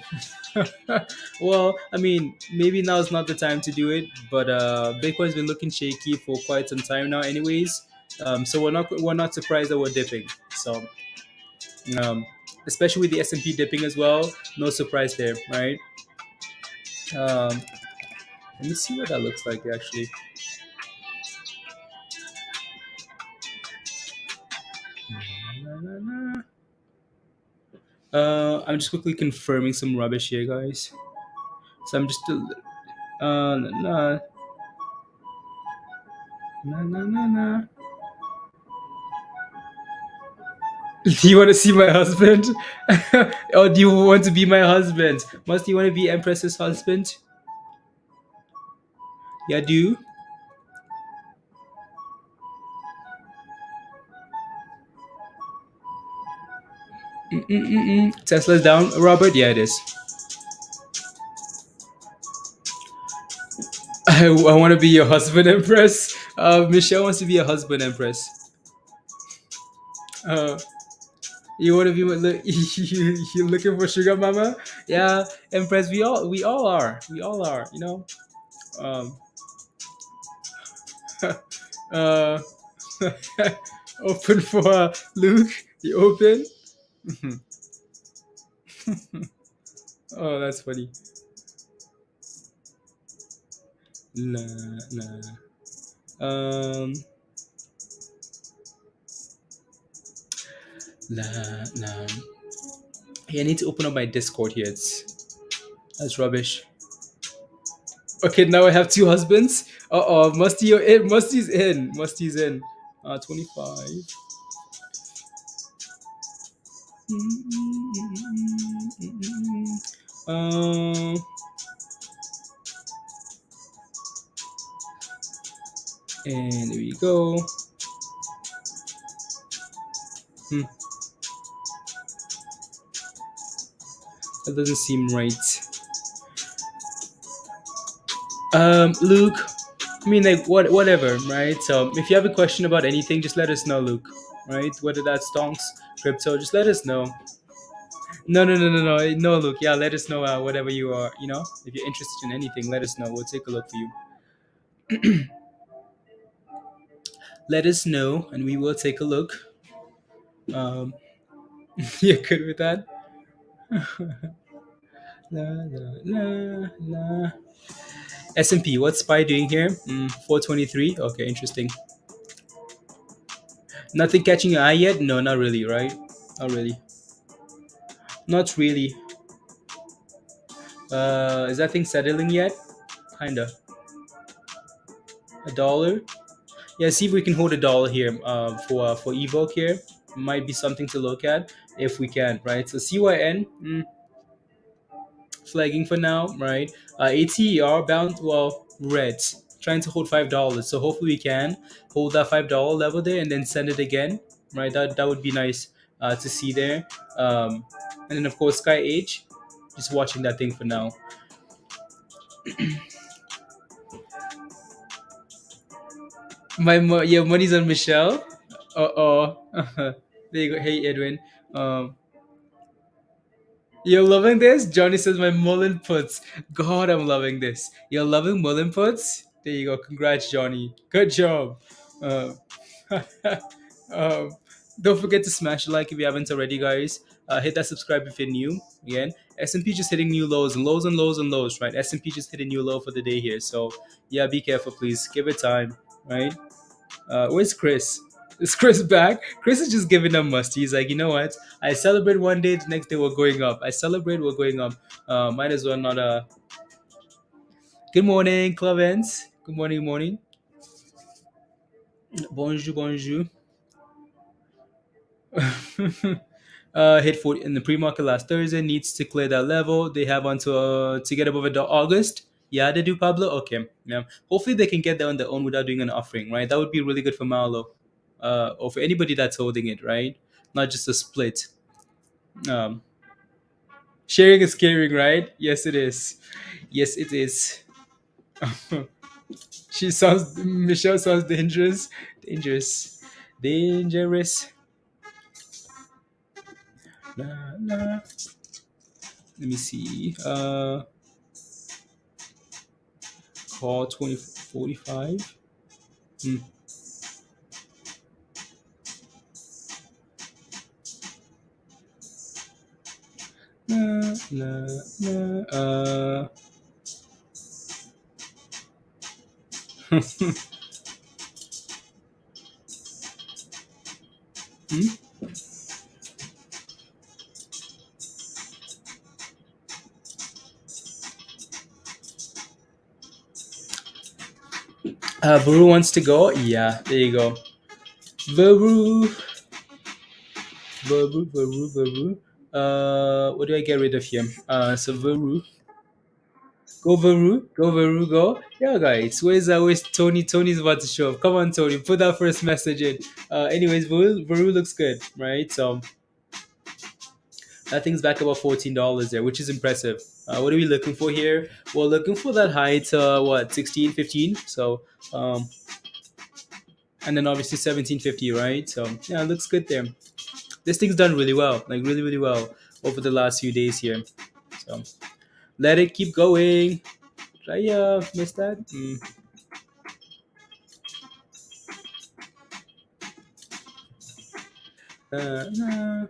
[SPEAKER 1] Well, I mean, maybe now is not the time to do it, but Bitcoin's been looking shaky for quite some time now, anyways. So we're not surprised that we're dipping. So, um, especially with the S&P dipping as well, no surprise there, right? Um, let me see what that looks like actually. I'm just quickly confirming some rubbish here, guys. So I'm just nah, nah, nah, nah, nah. Do you want to see my husband? Or do you want to be my husband? Must you want to be Empress's husband? Yeah, do you? Tesla's down, Robert. Yeah, it is. I want to be your husband, Empress. Michelle wants to be a husband, Empress. Uh, You want to be you looking for sugar mama? Yeah, Empress. We all are. We all are. Um, uh, open for Luke. You open? Oh, that's funny. Nah, nah. Um, nah, nah. Hey, I need to open up my Discord here. That's rubbish. Okay, now I have two husbands. Musty, you're in. Musty's in. Musty's in. 25. Um, and there we go. Hmm, that doesn't seem right. Luke. I mean, like, whatever, right? So, if you have a question about anything, just let us know, Luke. Right? Whether that's stonks, crypto, just let us know. No, no, no, no, no, no, Luke. Yeah, let us know whatever you are. If you're interested in anything, let us know. We'll take a look for you. Let us know, and we will take a look. Um, you're good with that? La, la, la, la. S&P, what's SPY doing here? 423. Okay, interesting. Nothing catching your eye yet? No, not really, right? Not really. Not really. Is that thing settling yet? Kinda. A dollar? Yeah, see if we can hold a dollar here. For EVOK here, might be something to look at if we can, right? So CYN, flagging for now, right? ATER bound, well, red, trying to hold $5. So hopefully we can hold that $5 level there and then send it again, right? That would be nice to see there. And then of course Sky H, just watching that thing for now. Your money's on Michelle. Oh. There you go. Hey Edwin. Um, you're loving this? Johnny says my mullen puts. God, I'm loving this. You're loving mullen puts? There you go. Congrats, Johnny. Good job. Uh, um, don't forget to smash the like if you haven't already, guys. Hit that subscribe if you're new. Again, S&P just hitting new lows and lows and lows and lows, right? S&P just hit a new low for the day here. So, yeah, be careful, please. Give it time, right? Where's Chris? Is Chris back? Chris is just giving them musty. He's like, you know what? I celebrate one day, the next day we're going up. I celebrate, we're going up. Might as well not. Good morning, Clemens. Good morning, morning. Bonjour, bonjour. Hit 40 in the pre-market last Thursday. Needs to clear that level. They have until to get above August. Yeah, they do, Pablo. Okay, yeah. Hopefully they can get there on their own without doing an offering, right? That would be really good for Marlo, or for anybody that's holding it, right? Not just a split. Um, Sharing is caring, right? Yes, it is. Yes, it is. Michelle sounds dangerous. Dangerous. Dangerous. La, la. Let me see. Call 2045. Hmm. La, la, la. Hmm? Veru wants to go. Yeah, there you go. Veru. Veru. What do I get rid of here? So Veru. Go Veru, go Veru, go. Yeah, guys, where's Tony? Tony's about to show up. Come on, Tony, put that first message in. Anyways, Veru looks good, right? So that thing's back about $14 there, which is impressive. What are we looking for here? We're looking for that high to what 16, 15. So um, and then obviously 1750, right? So yeah, it looks good there. This thing's done really well, like really really well over the last few days here. So let it keep going. Raya, missed that. Uh,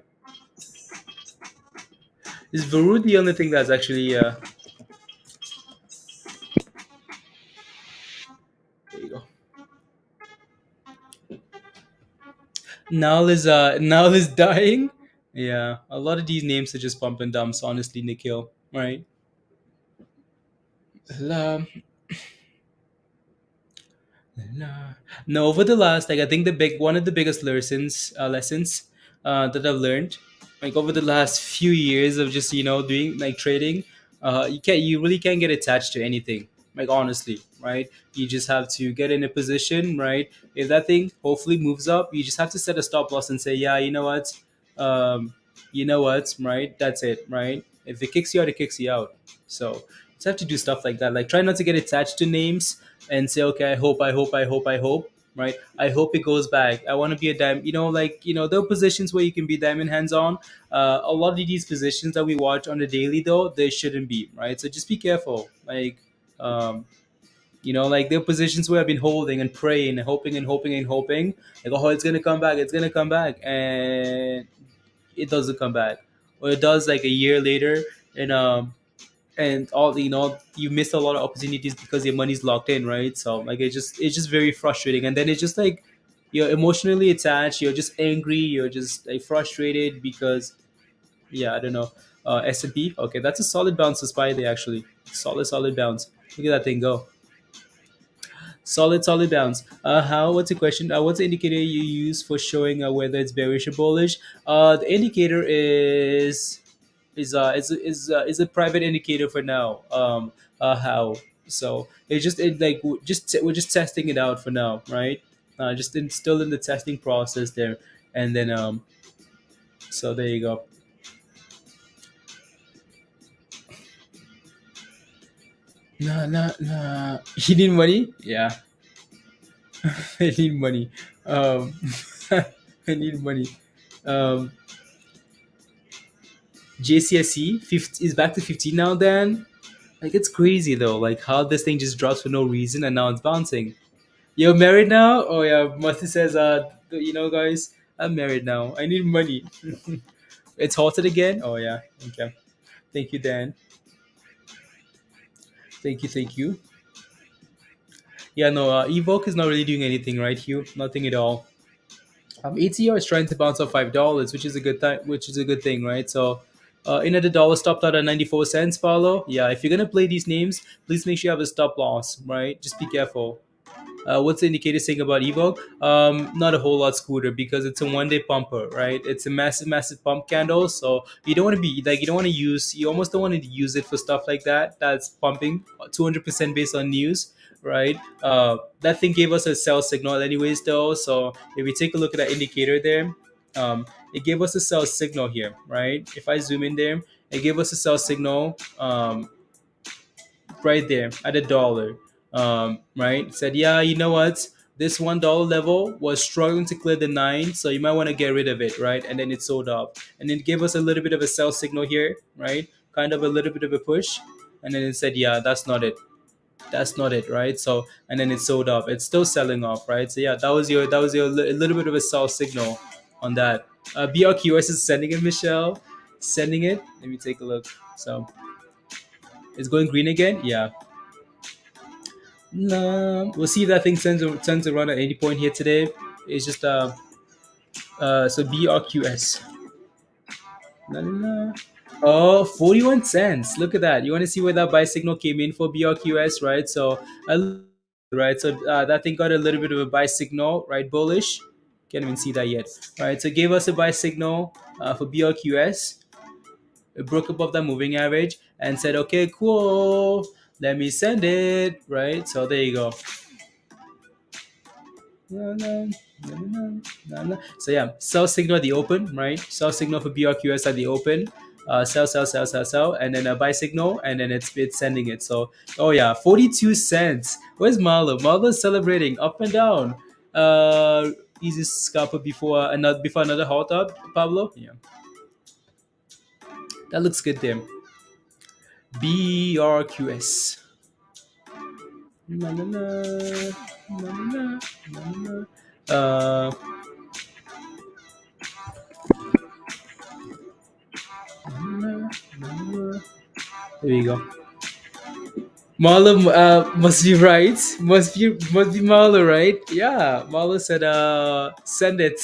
[SPEAKER 1] is veru the only thing that's actually there you go. Nile is dying. Yeah, a lot of these names are just pump and dumps. Honestly, Nikhil, right? Um, no, over the last, like I think the big one of the biggest lessons that I've learned, like over the last few years of just doing like trading, you really can't get attached to anything. Like honestly, right? You just have to get in a position, right? If that thing hopefully moves up, you just have to set a stop loss and say, yeah, um, right? That's it, right? If it kicks you out, it kicks you out. So you just have to do stuff like that. Like try not to get attached to names and say, okay, I hope, right? I hope it goes back. I want to be a diamond. There are positions where you can be diamond hands on. A lot of these positions that we watch on the daily, though, they shouldn't be, right? So just be careful. Um, like there are positions where I've been holding and praying and hoping and hoping and hoping, like, oh, it's gonna come back, and it doesn't come back, or it does like a year later, and all you miss a lot of opportunities because your money's locked in, right? So like it's just very frustrating, and then it's just like you're emotionally attached, you're just angry, you're just like frustrated because yeah, I don't know. S&P, okay, that's a solid bounce to spy there, actually. Solid bounce. Look at that thing go. Solid bounce. How? What's the question? What's the indicator you use for showing whether it's bearish or bullish? The indicator is a private indicator for now. How? So we're just testing it out for now, right? Still in the testing process there, and then so there you go. Nah. You need money? Yeah, I need money. Um, I need money. Um, JCSE 50, is back to 15 now. Then like it's crazy though, like how this thing just drops for no reason and now it's bouncing. You're married now? Oh yeah, Masti says, guys, I'm married now. I need money. It's halted again. Oh yeah. Okay. Thank you, Dan. Thank you. Yeah, no, EVOK is not really doing anything, right, Hugh? Nothing at all. ATR is trying to bounce up $5, which is a good time, which is a good thing, right? So, the dollar stopped out at 94 cents. Follow, yeah. If you're gonna play these names, please make sure you have a stop loss, right? Just be careful. What's the indicator saying about EVOK? Not a whole lot, Scooter, because it's a 1 day pumper, right? It's a massive pump candle. So you don't want to be like, you almost don't want to use it for stuff like that. That's pumping 200% based on news, right? That thing gave us a sell signal, anyways, though. So if we take a look at that indicator there, it gave us a sell signal here, right? If I zoom in there, it gave us a sell signal. Right there at a dollar. Right? Said, yeah, you know what? This $1 level was struggling to clear the nine, so you might want to get rid of it, right? And then it sold off. And then it gave us a little bit of a sell signal here, right? Kind of a little bit of a push. And then it said, yeah, that's not it. That's not it, right? So and then it sold off. It's still selling off, right? So yeah, a little bit of a sell signal on that. BRQS is sending it, Michelle. Sending it. Let me take a look. So it's going green again. Yeah, no, we'll see if that thing sends a run at any point here today. It's just so BRQS. La, la, la. Oh, 41 cents. Look at that. You want to see where that buy signal came in for BRQS, right? So right, so that thing got a little bit of a buy signal, right? Bullish. Can't even see that yet. Right, so gave us a buy signal for BRQS. It broke above that moving average and said, okay, cool. Let me send it, right? So there you go. Na, na, na, na, So yeah, sell signal at the open, right? Sell signal for BRQS at the open. Sell, and then a buy signal, and then it's sending it. So oh yeah, 42 cents. Where's Marlo? Marlo's celebrating up and down. Easy scalper before another halt up, Pablo. Yeah, that looks good there. BRQS. Na, na, na, na, na, na, na. Uh, na, na, na. There you go. Marlo must be right. Must be Marlo, right? Yeah. Marlo said send it.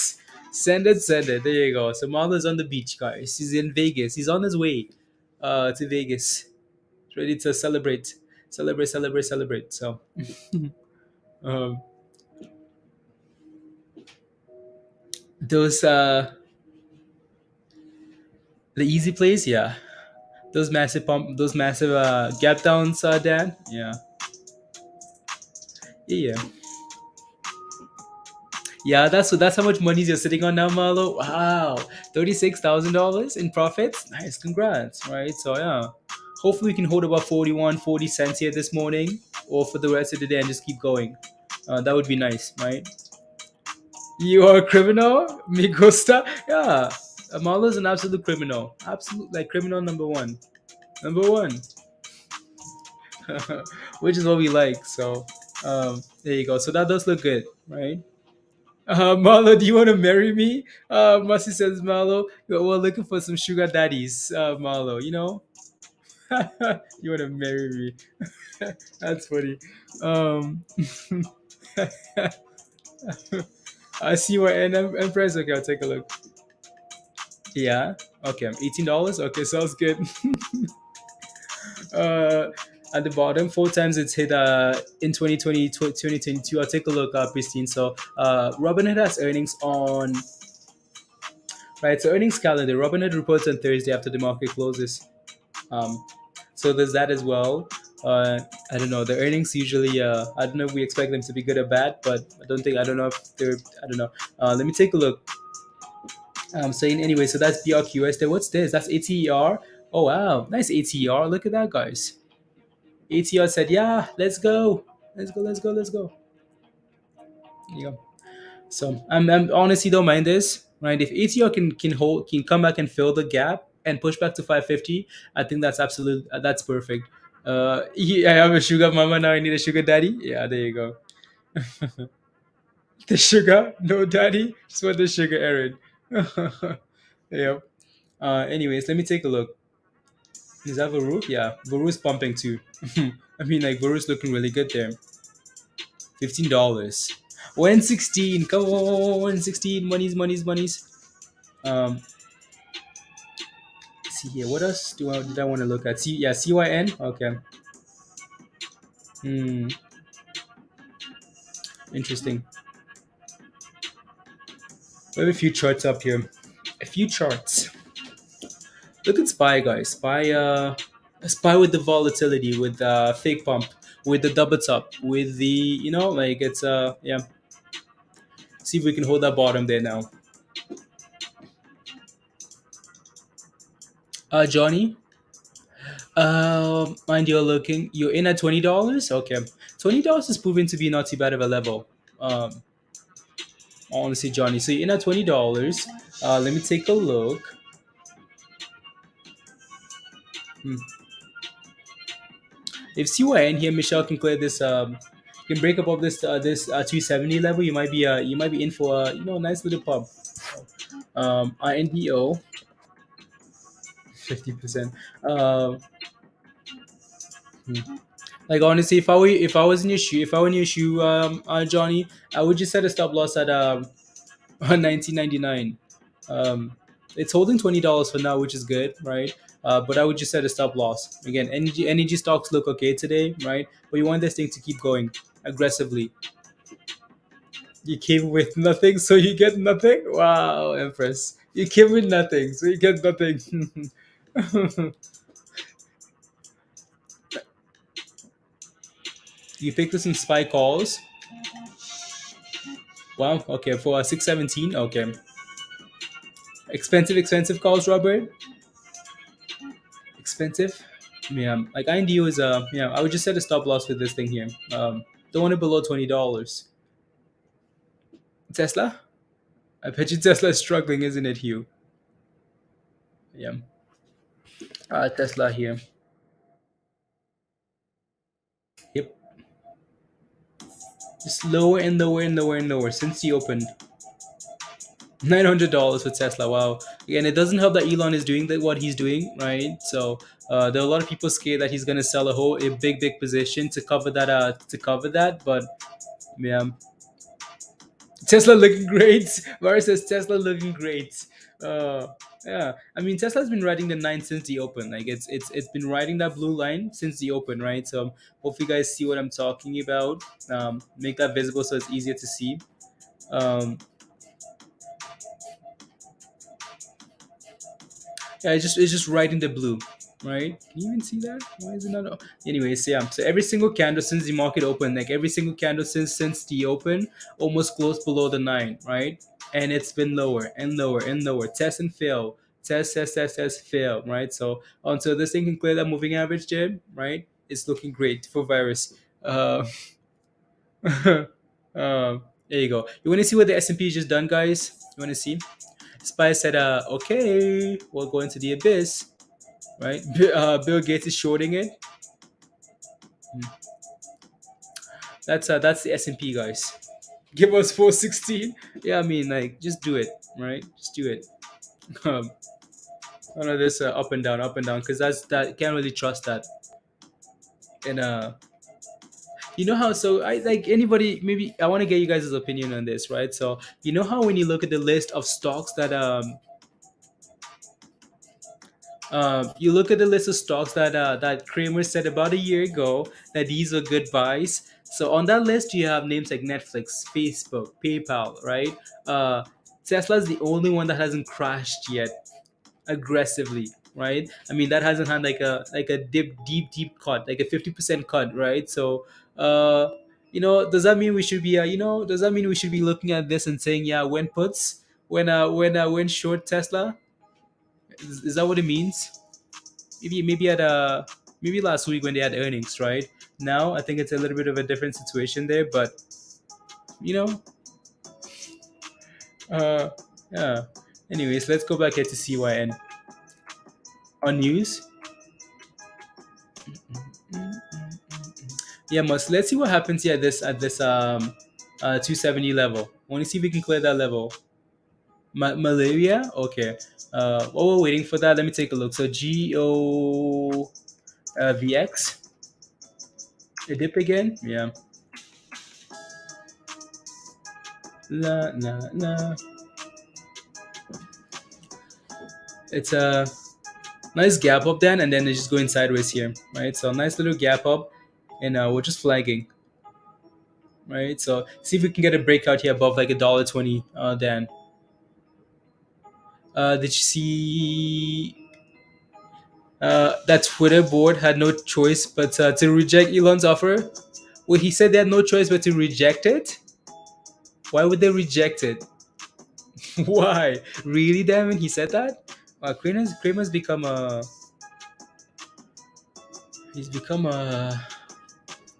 [SPEAKER 1] Send it, send it. There you go. So Marlo's on the beach, guys. He's in Vegas. He's on his way to Vegas. Ready to celebrate. Celebrate, celebrate, celebrate. So um those the easy plays, yeah. Those massive gap downs, Dan. Yeah. Yeah, yeah. Yeah, that's how much money you're sitting on now, Marlo. Wow, $36,000 in profits. Nice, congrats. Right, so yeah, hopefully we can hold about 41, 40 cents here this morning, or for the rest of the day, and just keep going. That would be nice, right? You are a criminal, me gusta. Yeah, Marlo's an absolute criminal, absolute like criminal number one, which is what we like. So there you go. So that does look good, right? Marlo, do you want to marry me? Mercy says, Marlo, we're looking for some sugar daddies, Marlo, you know? You want to marry me? That's funny. Um, I see what Empress. Okay, I'll take a look. Yeah. Okay, $18. Okay, sounds good. uh, at the bottom, four times it's hit in 2020, 2022. I'll take a look, Pristine. So, Robinhood has earnings on. Right, so earnings calendar. Robinhood reports on Thursday after the market closes. Um, so there's that as well. I don't know. The earnings usually, I don't know if we expect them to be good or bad, but I don't know if they're, I don't know. Let me take a look. Saying anyway, so that's BRQS there. What's this? That's ATER. Oh, wow. Nice ATER. Look at that, guys. ATER said, yeah, let's go. Let's go, let's go, let's go. There you go. So I'm honestly don't mind this, right? If ATR can come back and fill the gap and push back to 550, I think that's absolute. That's perfect. Yeah, I have a sugar mama now. I need a sugar daddy. Yeah, there you go. The sugar, no daddy. Just want the sugar, Aaron. Yep. Anyways, let me take a look. Is that Veru? Yeah, Veru's pumping too. I mean, like Veru's looking really good there. $15. 116. Come on, 116. Monies, monies, monies. Um, see here. What else did I want to look at? CYN. Okay. Hmm. Interesting. We have a few charts up here. A few charts. Look at Spy, guys. Spy with the volatility, with fake pump, with the double top, with the like it's yeah. See if we can hold that bottom there now. Johnny. Mind you're in at $20. Okay, $20 is proving to be not too bad of a level. Um, Honestly, Johnny. So you're in at $20. Let me take a look. Hmm. If CYN here, Michelle can clear this. Can break above this 270 level. You might be in for a nice little pump. INDO 50%. Um, hmm. Like honestly, if I was in your shoe, if I were in your shoe, Johnny, I would just set a stop loss at on 1999. It's holding $20 for now, which is good, right? But I would just set a stop loss. Again, energy stocks look okay today, right? But you want this thing to keep going aggressively. You came with nothing, so you get nothing. Wow, Empress, you came with nothing, so you get nothing. You picked us some spy calls. Wow. Okay, for 617. Okay, expensive calls, Robert. Expensive. Yeah, like INDU is yeah. I would just set a stop loss with this thing here. Don't want it below $20. Tesla. I bet you Tesla is struggling, isn't it, Hugh? Yeah. Tesla here. Yep. Just lower and lower and lower and lower since he opened. $900 for Tesla. Wow. Again, it doesn't help that Elon is doing what he's doing, right? So there are a lot of people scared that he's gonna sell a big position to cover that. But yeah, Tesla looking great. Mara says Tesla looking great. Uh, yeah, I mean Tesla's been riding the nine since the open. Like it's been riding that blue line since the open, right? So hope you guys see what I'm talking about. Make that visible so it's easier to see. Um, Yeah, it's just right in the blue, right? Can you even see that? Why is it not? Anyways, yeah. So every single candle since the market opened, like every single candle since the open, almost close below the nine, right? And it's been lower and lower and lower. Test and fail. Test, fail, right? So until this thing can clear that moving average, Jim, right? It's looking great for virus. There you go. You want to see what the S&P just done, guys? You want to see? Spy said, okay, we'll go into the abyss, right? Bill Gates is shorting it. That's the S&P, guys. Give us 416. Yeah, I mean, like, just do it, right? Just do it. Um, I know this up and down, because that can't really trust that. And you know how? So I like anybody. Maybe I want to get you guys' opinion on this, right? So you know how when you look at the list of stocks that you look at the list of stocks that Kramer said about a year ago that these are good buys. So on that list, you have names like Netflix, Facebook, PayPal, right? Uh, Tesla's the only one that hasn't crashed yet aggressively, right? I mean, that hasn't had like a deep cut, like a 50% cut, right? So, does that mean we should be, does that mean we should be looking at this and saying, yeah, when puts, when short Tesla? Is that what it means? Maybe at maybe last week when they had earnings, right? Now I think it's a little bit of a different situation there, but you know, uh, yeah. Anyways, let's go back here to CYN on news. Yeah, must let's see what happens here at this 270 level. Want to see if we can clear that level. Malaria, okay. While we're waiting for that, let me take a look. So GOVX, a dip again, yeah. La la la. It's a nice gap up then, and then it's just going sideways here, right? So nice little gap up, and we're just flagging, right? So see if we can get a breakout here above like $1.20. Dan, did you see that Twitter board had no choice but to reject Elon's offer? Well, he said they had no choice but to reject it. Why would they reject it? Why? Really, Damon? He said that? Kramer's become a. He's become a.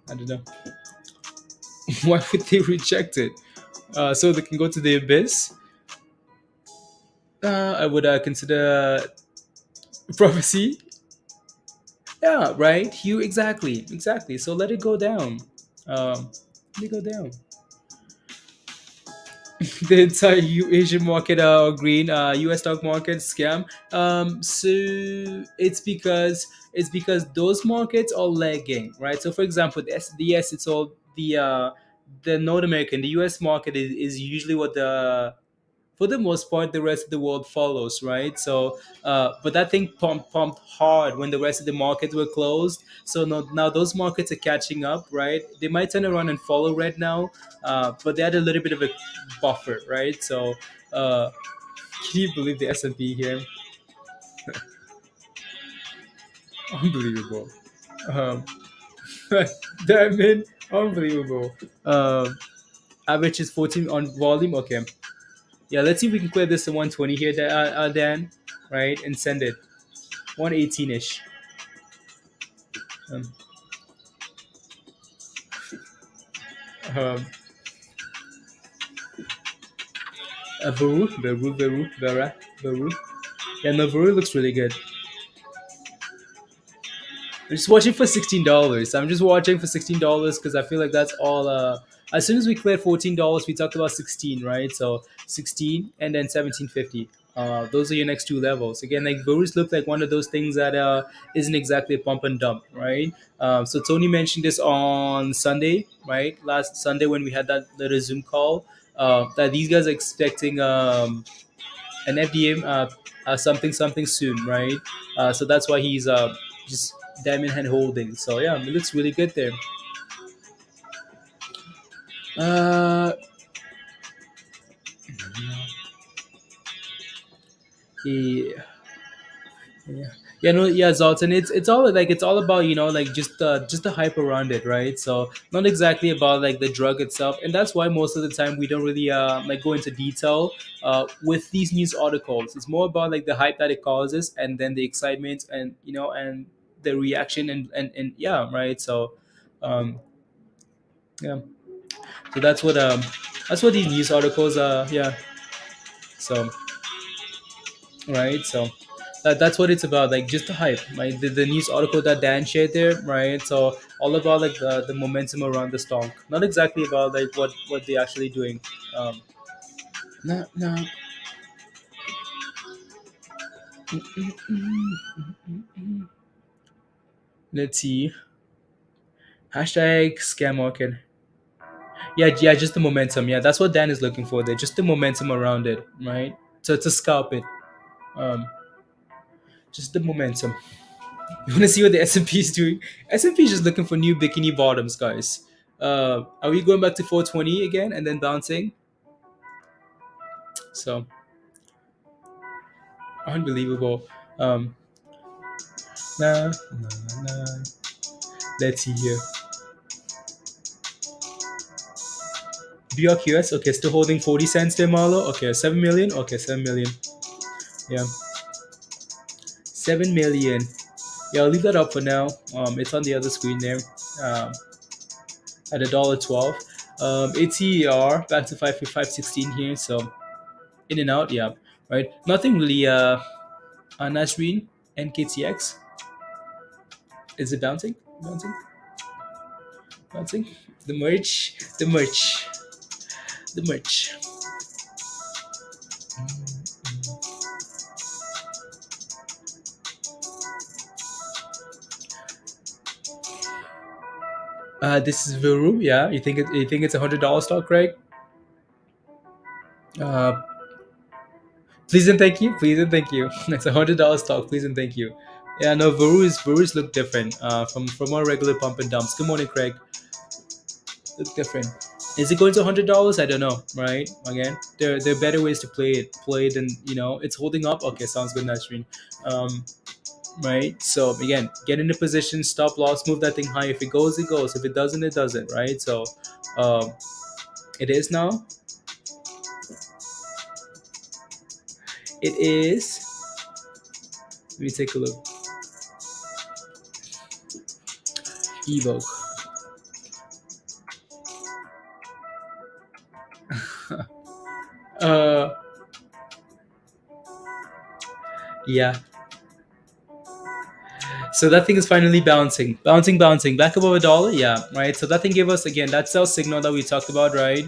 [SPEAKER 1] I don't know. Why would they reject it? So they can go to the abyss. I would consider prophecy. Yeah, right. Hugh, exactly. So let it go down. Let it go down. The entire Asian market green US stock market scam. So it's because those markets are lagging, right? So for example, the S it's all the North American, the US market is usually what the for the most part the rest of the world follows, right? So but that thing pumped hard when the rest of the markets were closed. So now those markets are catching up, right? They might turn around and follow right now, but they had a little bit of a buffer, right? So can you believe the S&P here? Unbelievable. um, that mean unbelievable. Average is 14 on volume. Okay, yeah, let's see if we can clear this to 120 here, Dan, right? And send it 118-ish. Um, um, Veru. Yeah, no, Veru looks really good. I'm just watching for $16. I'm just watching for $16 because I feel like that's all. As soon as we cleared $14, we talked about 16, right? So 16 and then 17.50. Those are your next two levels. Again, like Verus look like one of those things that isn't exactly a pump and dump, right? So Tony mentioned this on Sunday, right? Last Sunday when we had that little Zoom call, that these guys are expecting an FDM something something soon, right? So that's why he's just diamond hand holding. So yeah, it looks really good there. Uh, yeah, yeah, yeah, no, yeah, Zoltan. It's all like it's all about like just the hype around it, right? So not exactly about like the drug itself, and that's why most of the time we don't really like go into detail with these news articles. It's more about like the hype that it causes, and then the excitement, and and the reaction, and yeah, right. So um, yeah, so that's what these news articles yeah. So right, so that's what it's about, like just the hype, right? The news article that Dan shared there, right? So all about like the momentum around the stock, not exactly about like what they're actually doing. No, no. Let's see. Hashtag scam market. Yeah, yeah, just the momentum. Yeah, that's what Dan is looking for there, just the momentum around it, right? So to scalp it, um just the momentum. You want to see what the S&P is doing? S&P is just looking for new bikini bottoms, guys. Are we going back to 420 again and then bouncing? So unbelievable. Um, nah, nah, nah. Let's see here. BRQS, okay, still holding 40 cents there, Marlo. Okay, 7 million. Okay, 7 million. Yeah, 7 million. Yeah, I'll leave that up for now. It's on the other screen there. Um, at $1.12. ATR back to 516 here. So in and out, yeah, right. Nothing really. Nasreen NKTX. Is it bouncing? Bouncing? Bouncing? The merch. The merch. The merch. This is Veru. Yeah, you think it's $100 stock, right? Uh, please and thank you. Please and thank you. It's $100 stock. Please and thank you. Yeah, no, Veru's look different from our regular pump and dumps. Good morning, Craig. Look different. Is it going to $100? I don't know. Right? Again, there are better ways to play it. Play it, and it's holding up. Okay, sounds good, Nasreen. Um, right? So again, get in a position, stop loss, move that thing high. If it goes, it goes. If it doesn't, it doesn't. Right? So um, it is now. It is. Let me take a look. EVOK. uh, yeah. So that thing is finally bouncing back above $1. Yeah, right. So that thing gave us again that sell signal that we talked about, right?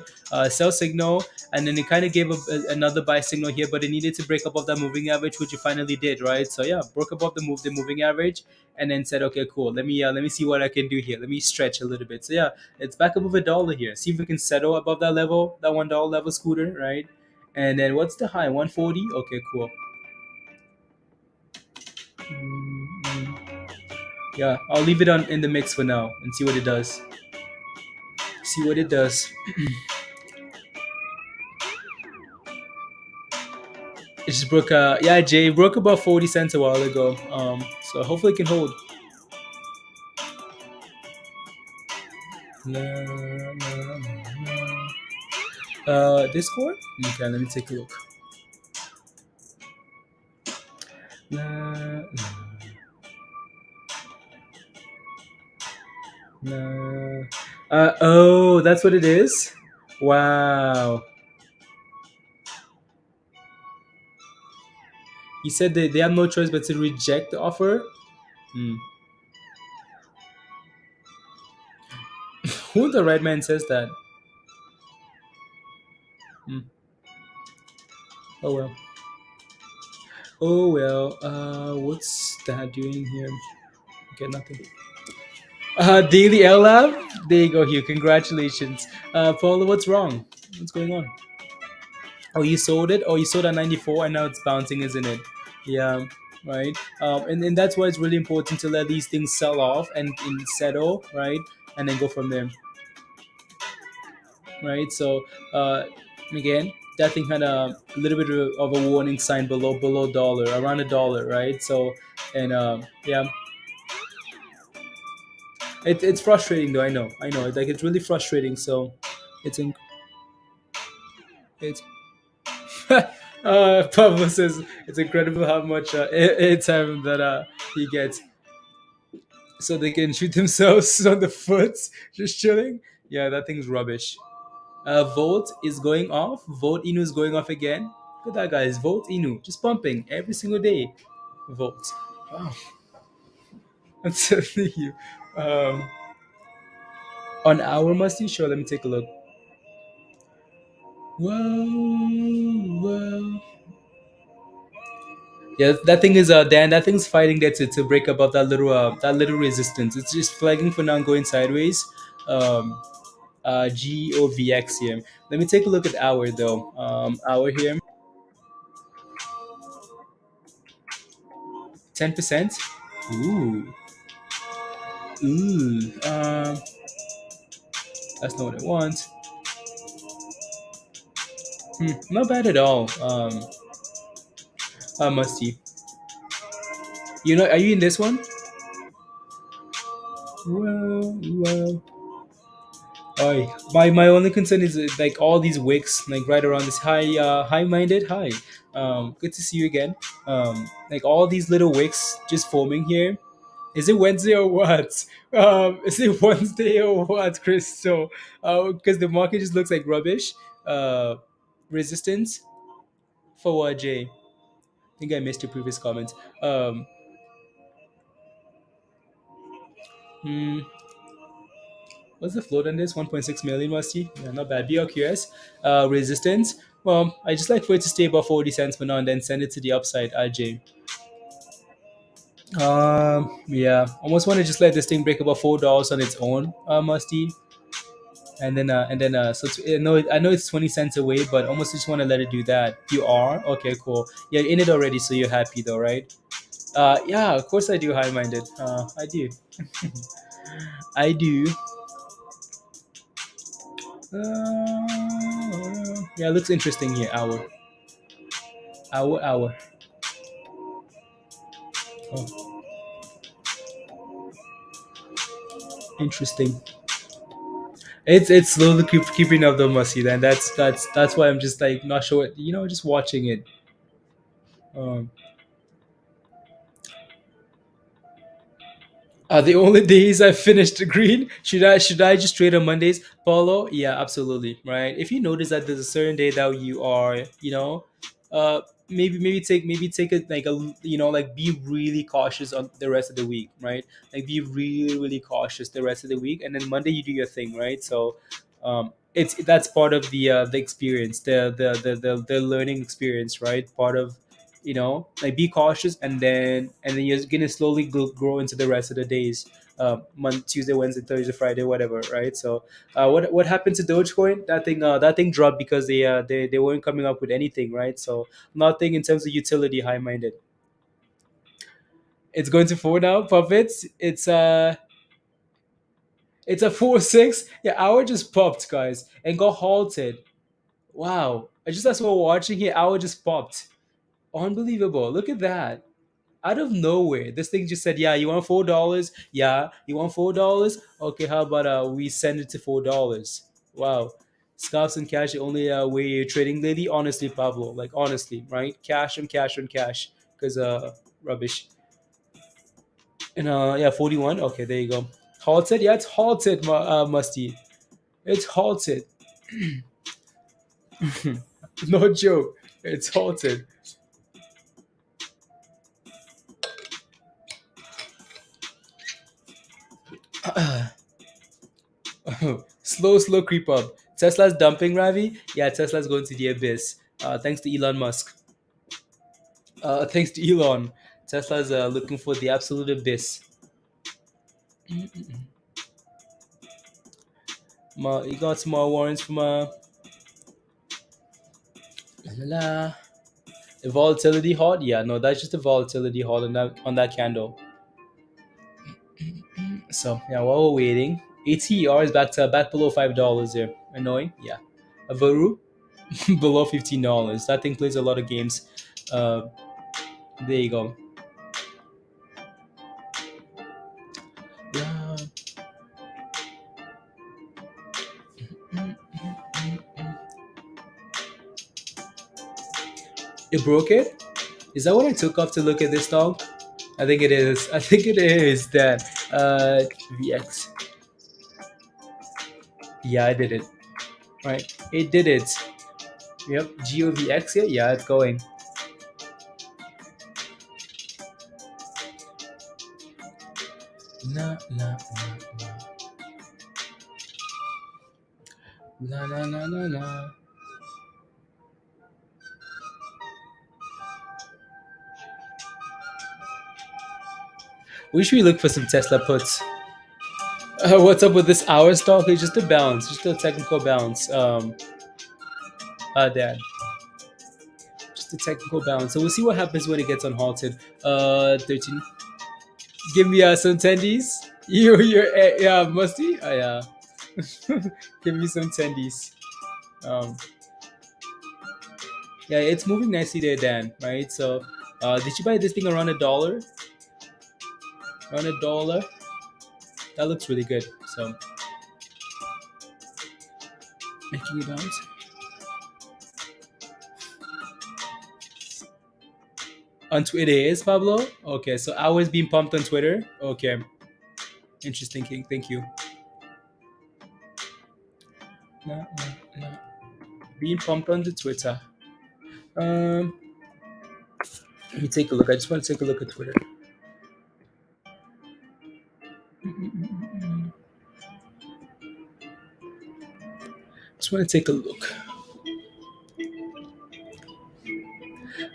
[SPEAKER 1] Sell signal, and then it kind of gave another buy signal here, but it needed to break above that moving average, which it finally did, right? So yeah, broke above the moving average, and then said, okay, cool. Let me see what I can do here. Let me stretch a little bit. So yeah, it's back above $1 here. See if we can settle above that level, that $1 level, scooter, right? And then what's the high? 140. Okay, cool. Yeah, I'll leave it on in the mix for now and see what it does. See what it does. It just broke. Yeah, Jay broke about 40 cents a while ago. So hopefully it can hold. Discord. Okay, let me take a look. La, la. Oh, that's what it is. Wow. He said they have no choice but to reject the offer. Hmm. Who the right man says that? Hmm. Oh well. Oh well. What's that doing here? Okay, nothing. Daily llap. There you go, Hugh. Congratulations. Paula, what's wrong? What's going on? Oh, you sold it? Oh, you sold at 94 and now it's bouncing, isn't it? Yeah, right. And that's why it's really important to let these things sell off and settle, right? And then go from there, right? So, again, that thing had a little bit of a warning sign below dollar, around a dollar, right? So, and yeah, it's frustrating though. I know. Like it's really frustrating. So, it's in, it's Pablo says it's incredible how much airtime that he gets, so they can shoot themselves on the foot, just chilling. Yeah, that thing's rubbish. Vote is going off. Vote Inu is going off again. Look at that, guys. Vote Inu, just pumping every single day. Vote. Wow, I'm telling you. Um, on our musty show, let me take a look. Whoa, whoa. Yeah, that thing is Dan. That thing's fighting there to break above that little resistance. It's just flagging for now, going sideways. Um, GOVX here. Let me take a look at hour though. Hour here, 10%. Ooh, ooh. That's not what I want. Not bad at all. Musty. You know, are you in this one? Well. My only concern is like all these wicks like right around this high minded high. Good to see you again. Like all these little wicks just forming here. Is it Wednesday or what? Is it Wednesday or what, Chris? So, because the market just looks like rubbish. Resistance for what, Jay? I think I missed your previous comment. Hmm, what's the float on this? 1.6 million, musty. Yeah, not bad. BRQS, resistance. Well, I just like for it to stay above 40 cents for now and then send it to the upside, RJ. Yeah, almost want to just let this thing break above $4 on its own, musty. So I know it's 20 cents away, but almost just want to let it do that. You are okay, cool. You're in it already, so you're happy though, right? Yeah, of course I do. High minded. I do. I do. Yeah, looks interesting here. Hour. Oh, interesting. It's slowly keeping up the musty. Then that's why I'm just like not sure. Just watching it. Um, the only days I finished the green. Should I just trade on Mondays, Paulo? Yeah, absolutely. Right. If you notice that there's a certain day that you are, maybe take it like like be really cautious on the rest of the week, right? Like be really really cautious the rest of the week, and then Monday you do your thing, right? So, it's that's part of the experience, the learning experience, right? Part of like be cautious, and then you're gonna slowly grow into the rest of the days, Tuesday, Wednesday, Thursday, Friday, whatever, right? So, what happened to Dogecoin? That thing dropped because they weren't coming up with anything, right? So nothing in terms of utility. High minded. It's going to four now, puppets. It's a 4-6. Yeah, hour just popped, guys, and got halted. Wow, I just as we're watching here, hour just popped. Unbelievable. Look at that. Out of nowhere, this thing just said, "Yeah, you want $4? Yeah, you want $4? Okay, how about we send it to $4?" Wow, scalps and cash the only way you're trading lately. Honestly, Pablo, like honestly, right? Cash and cash and cash, because rubbish. And yeah, 41. Okay, there you go. Halted. Yeah, it's halted, Musty. It's halted. No joke. It's halted. Slow creep up. Tesla's dumping, Ravi. Yeah, Tesla's going to the abyss. Thanks to Elon Musk. Thanks to Elon. Tesla's looking for the absolute abyss. You got some more warrants from la, la, la. The volatility hot. Yeah, no, that's just the volatility hot on that candle. So yeah, while we're waiting, ATR is back below $5 here. Annoying. Yeah, a veru below $15. That thing plays a lot of games. Uh, there you go. Yeah. It broke it. Is that what I took off to look at this dog? I think it is. I think it is that VX. Yeah, I did it. Right, it did it. Yep, GOVX. Yeah, yeah, it's going. La la la la la la la. We should look for some Tesla puts. What's up with this hour stock? It's just a bounce, just a technical bounce. Dad, just a technical bounce. So we'll see what happens when it gets unhalted. 13. Give me some tendies. You're yeah, musty. Yeah. Give me some tendies. Um, yeah, it's moving nicely there, Dan. Right. So, did you buy this thing around $1? Around $1. That looks really good. So, making it bounce. On Twitter is Pablo. Okay, so hours being pumped on Twitter. Okay, interesting, King. Thank you. No, no, no. Being pumped on the Twitter. Let me take a look. I just want to take a look at Twitter. Just want to take a look.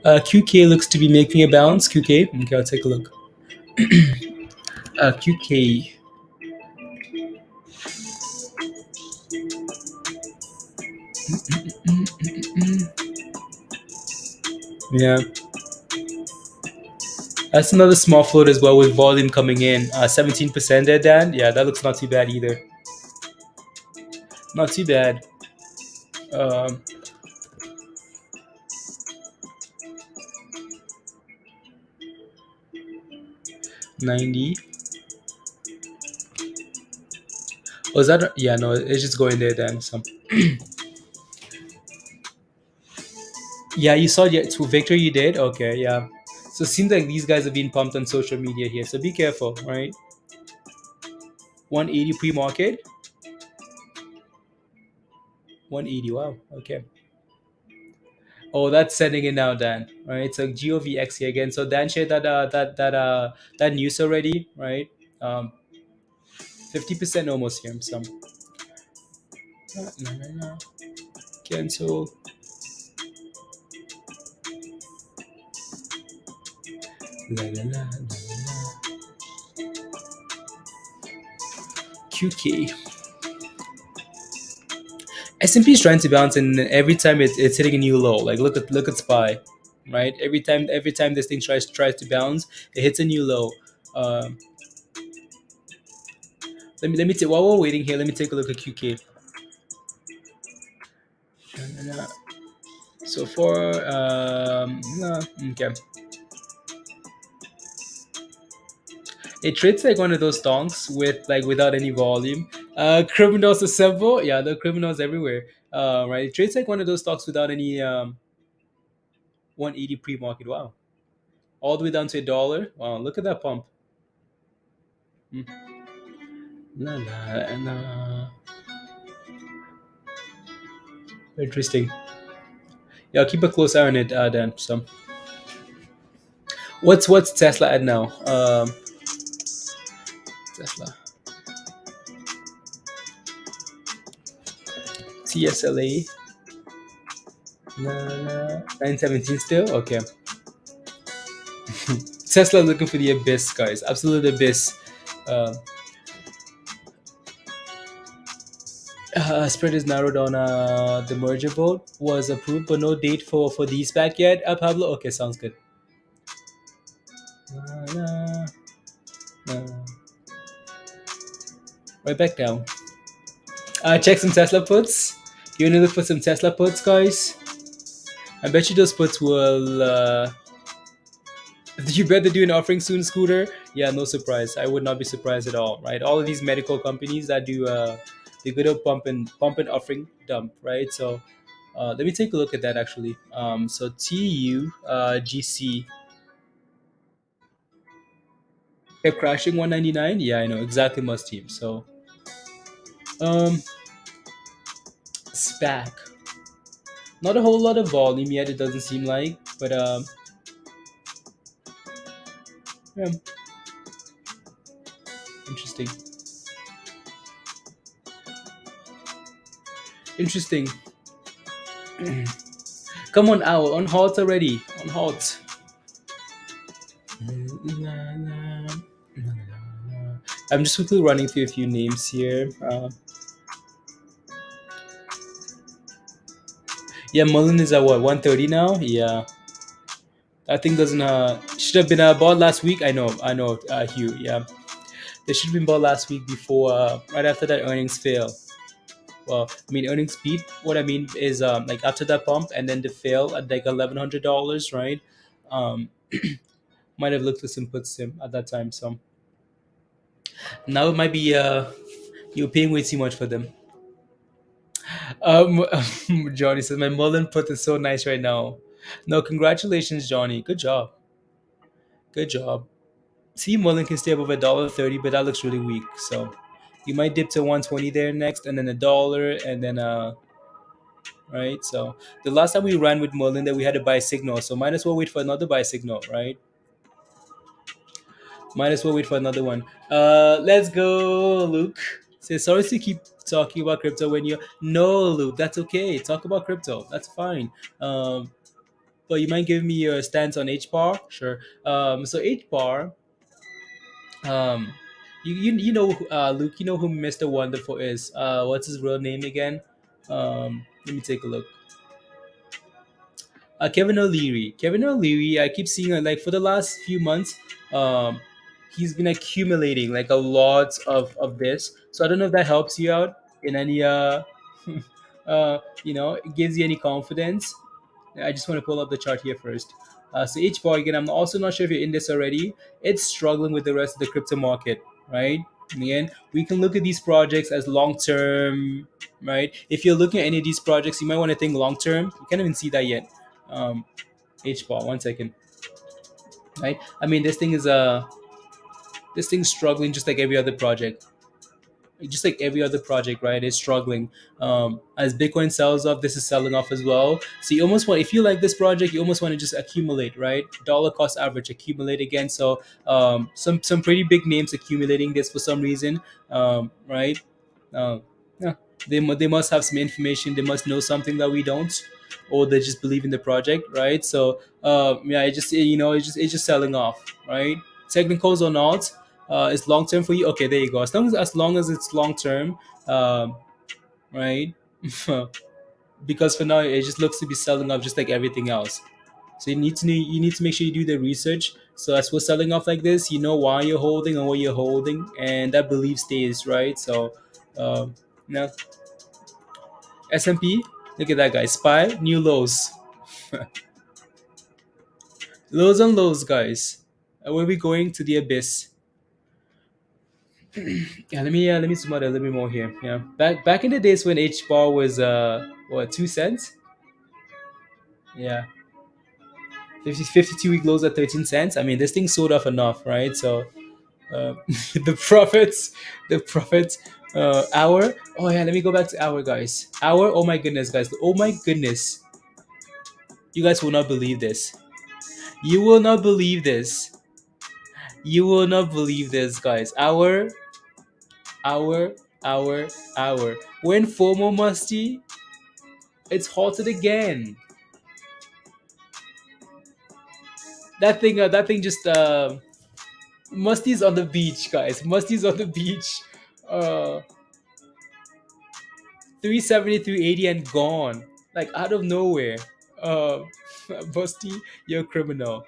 [SPEAKER 1] QK looks to be making a bounce. QK. Okay, I'll take a look. QK. Yeah. That's another small float as well with volume coming in. 17% there, Dan. Yeah, that looks not too bad either. Not too bad. 90. Was that? Yeah, no, it's just going there then. So. Yeah, you saw it to Victor. You did. Okay, yeah. So it seems like these guys are being pumped on social media here. So be careful, right? 180 pre-market. 180. Wow. Okay. Oh, that's sending it now, Dan. Right. So GOVX here again. So Dan shared that news already, right? 50% almost here. So no. Cancel. La, la, la, la, la. QK. S&P is trying to bounce, and every time it's hitting a new low. Like look at SPY, right? Every time this thing tries to bounce, it hits a new low. Let me take while we're waiting here. Let me take a look at QK. So far, no, okay. It trades like one of those stonks without any volume. Criminals assemble. Yeah, there are criminals everywhere. Right. It trades like one of those stocks without any 180 pre-market. Wow. All the way down to $1. Wow, look at that pump. La, la, la. Interesting. Yeah, I'll keep a close eye on it then. So, what's Tesla at now? Tesla. CSLA. 917 still? Okay. Tesla looking for the abyss, guys. Absolute abyss. Uh, Spread is narrowed on the merger vote was approved, but no date for these back yet. Pablo? Okay, sounds good. Na, na, right back down. Check some Tesla puts. You want to look for some Tesla puts, guys? I bet you those puts will. You better do an offering soon, Scooter. Yeah, no surprise. I would not be surprised at all, right? All of these medical companies that do they go to pump and offering dump, right? So let me take a look at that actually. So TUGC kept crashing 199. Yeah, I know exactly my team. So um, SPAC. Not a whole lot of volume yet. It doesn't seem like, but yeah, interesting. Interesting. Come on, Owl, on halt already. On halt. I'm just quickly running through a few names here. Yeah, Mullen is at what, 130 now? Yeah, that thing doesn't. Should have been bought last week. I know. Hugh. Yeah, they should have been bought last week before, right after that earnings fail. Well, I mean earnings beat. What I mean is like after that pump and then the fail at like $1,100, right? Um, might have looked for some puts him at that time. So now it might be you're paying way too much for them. Um, Johnny says my Mullen put is so nice right now. No, congratulations, Johnny. Good job. Good job. See, Mullen can stay above $1.30, but that looks really weak. So you might dip to 120 there next, and then $1, and then right. So the last time we ran with Mullen, that we had a buy signal. So might as well wait for another buy signal, right? Might as well wait for another one. Let's go, Luke. Say sorry to keep talking about crypto when you. No, Luke, that's okay. Talk about crypto. That's fine. But you mind giving me your stance on HBAR? Sure. So HBAR, um, you know, Luke, you know who Mr. Wonderful is. What's his real name again? Let me take a look. Kevin O'Leary. Kevin O'Leary, I keep seeing like for the last few months, um, he's been accumulating like a lot of this. So I don't know if that helps you out in any it gives you any confidence. I just want to pull up the chart here first. So each bar again, I'm also not sure if you're in this already. It's struggling with the rest of the crypto market, right? And again, we can look at these projects as long term, right? If you're looking at any of these projects, you might want to think long term. You can't even see that yet. Um, H bar, 1 second, right? I mean, this thing's struggling just like every other project, right? It's struggling. As Bitcoin sells off, this is selling off as well. So you almost want, if you like this project, you almost want to just accumulate, right? Dollar cost average, accumulate again. So some pretty big names accumulating this for some reason, right? Yeah, they must have some information. They must know something that we don't, or they just believe in the project, right? So yeah, it's just selling off, right? Technicals or not, it's long term for you. Okay, there you go. As long as it's long term, um, right? Because for now it just looks to be selling off just like everything else. So you need to make sure you do the research. So as we're selling off like this, you know why you're holding and what you're holding, and that belief stays, right. So now S&P, look at that guy. SPY, new lows, lows on lows, guys. Where we going to the abyss? Yeah, let me zoom out a little bit more here. Yeah, back in the days when H bar was what, 2 cents? Yeah, 52 week lows at 13 cents. I mean, this thing sold off enough, right? So the profits, hour. Oh yeah, let me go back to hour, guys. Hour. Oh my goodness, guys. Oh my goodness, you guys will not believe this. You will not believe this. You will not believe this, guys. Hour, hour, hour. We're in FOMO musty. It's halted again. That thing just Musty's on the beach, guys. Musty's on the beach. Uh, 370, 380 and gone. Like out of nowhere. Uh, Musty, you're a criminal.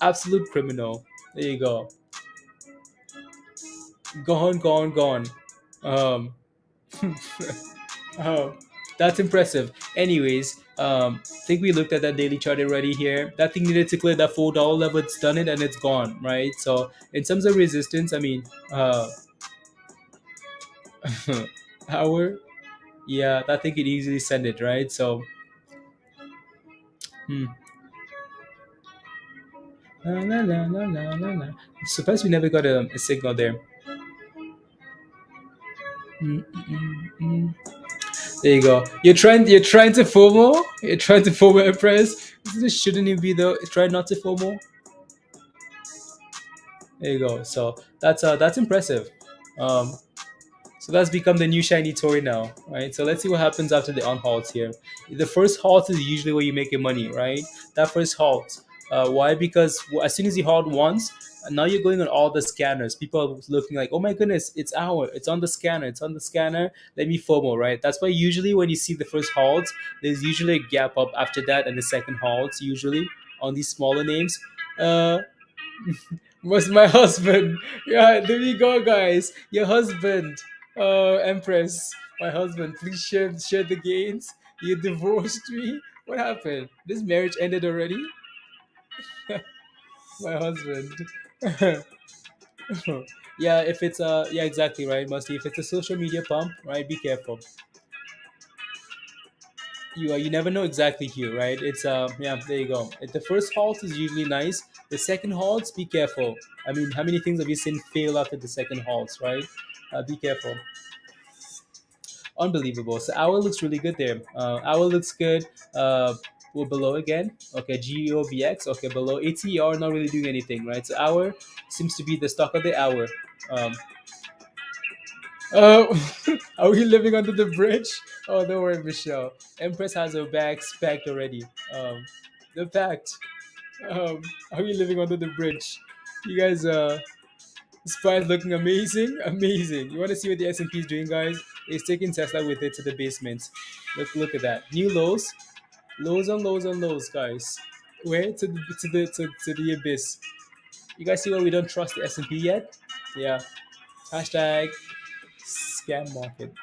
[SPEAKER 1] Absolute criminal. There you go. Gone, gone, gone. Um, oh, that's impressive. Anyways, think we looked at that daily chart already here. That thing needed to clear that $4 level. It's done it and it's gone, right? So in terms of resistance, I mean, hour, yeah, that thing could easily send it, right? So, hmm. La, la, la, la, la, la, la. Surprised we never got a signal there. Mm, mm, mm, mm. There you go. You're trying to FOMO. You're trying to FOMO impress. This shouldn't it be though? Try not to FOMO. There you go. So that's impressive. Um, so that's become the new shiny toy now, right? So let's see what happens after the on halt here. The first halt is usually where you make your money, right? That first halt. Why? Because as soon as you halt once, now you're going on all the scanners. People are looking like, oh my goodness, it's on the scanner, it's on the scanner. Let me FOMO, right? That's why usually when you see the first halt, there's usually a gap up after that, and the second halt usually on these smaller names. Uh, was my husband. Yeah, there you go, guys. Your husband, Empress. My husband. Please share the gains. You divorced me. What happened? This marriage ended already. My husband. Yeah, if it's yeah, exactly right, Musty. If it's a social media pump, right, be careful. You never know exactly here, right? It's yeah, there you go. The first halt is usually nice. The second halts, be careful. I mean, how many things have you seen fail after the second halts, right? Be careful. Unbelievable. So our looks really good there. Our looks good. We're below again. Okay, GEOVX. Okay, below ATR, not really doing anything, right? So our seems to be the stock of the hour. Um, uh, are we living under the bridge? Oh, don't worry, Michelle. Empress has her bags packed already. They're packed. Are we living under the bridge? You guys, Spice looking amazing, amazing. You want to see what the S&P is doing, guys? It's taking Tesla with it to the basement. Look at that. New lows, lows on lows on lows, guys. Where to the abyss. You guys see why we don't trust the S&P yet? Yeah. Hashtag scam market.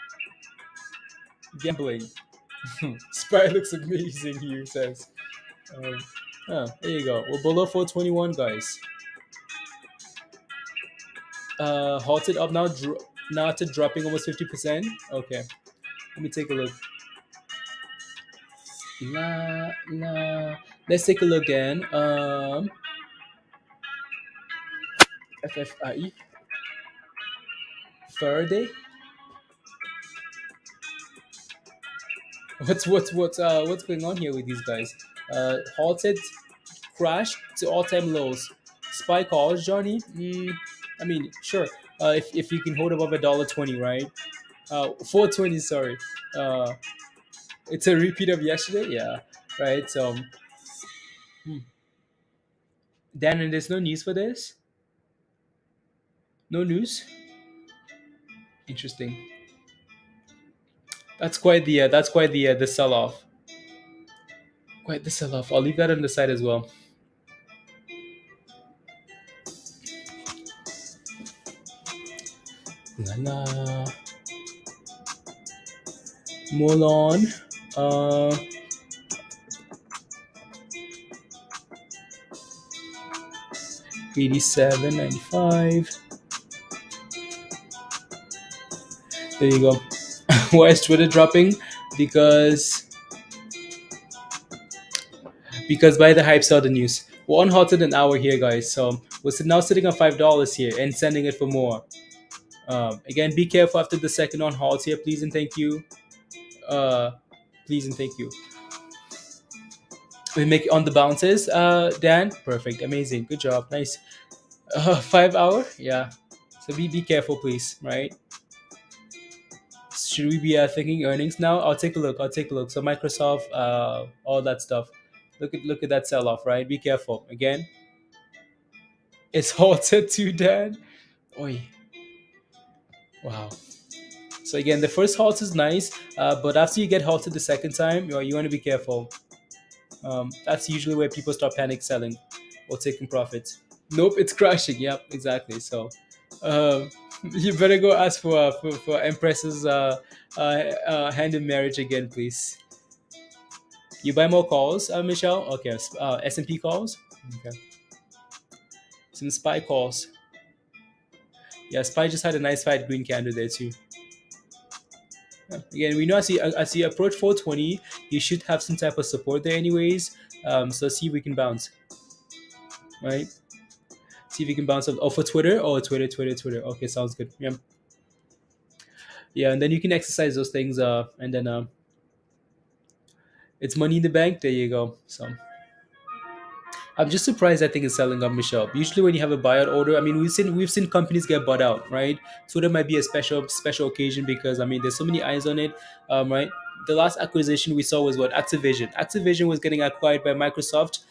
[SPEAKER 1] Gambling. Spy looks amazing here, says. Um, there you go. We're below 421, guys. Halted up now. Now to dropping almost 50%. Okay. Let me take a look. La la. Let's take a look again. FFIE. Faraday. What's going on here with these guys? Halted, crash to all-time lows. Spy calls, Johnny. I mean, sure. If you can hold above $1.20, right? 420. Sorry. Uh, it's a repeat of yesterday. Yeah. Right. So, hmm. Dan, and there's no news for this. No news. Interesting. That's quite the sell off. Quite the sell off. I'll leave that on the side as well. La la. Muln. Uh, 87.95. There you go. Why is Twitter dropping? Because because by the hype sell the news. We're unhalted an hour here, guys. So we're now sitting on $5 here and sending it for more. Again, be careful after the second on halt here, please and thank you. Uh, please and thank you. We make it on the bounces, Dan. Perfect, amazing, good job, nice. 5 hour, yeah. So be careful, please. Right. Should we be thinking earnings now? I'll take a look. I'll take a look. So Microsoft, all that stuff. Look at that sell off, right? Be careful. Again, it's halted too, Dan. Oi, wow. So again, the first halt is nice, but after you get halted the second time, you want to be careful. That's usually where people start panic selling or taking profits. Nope, it's crashing. Yep, exactly. So, um, you better go ask for Empress's hand in marriage again, please. You buy more calls, Michelle? Okay, S&P calls. Okay, some spy calls. Yeah, spy just had a nice fight green candle there too. Yeah. Again, we know as you approach 420, you should have some type of support there, anyways. So see if we can bounce, right? See if you can bounce up. Oh, for Twitter? Oh, Twitter. Okay, sounds good. Yeah. Yeah, and then you can exercise those things, and then it's money in the bank. There you go. So I'm just surprised that thing is selling up, Michelle. Usually, when you have a buyout order, I mean, we've seen companies get bought out, right? Twitter might be a special occasion because I mean, there's so many eyes on it, right? The last acquisition we saw was what Activision. Activision was getting acquired by Microsoft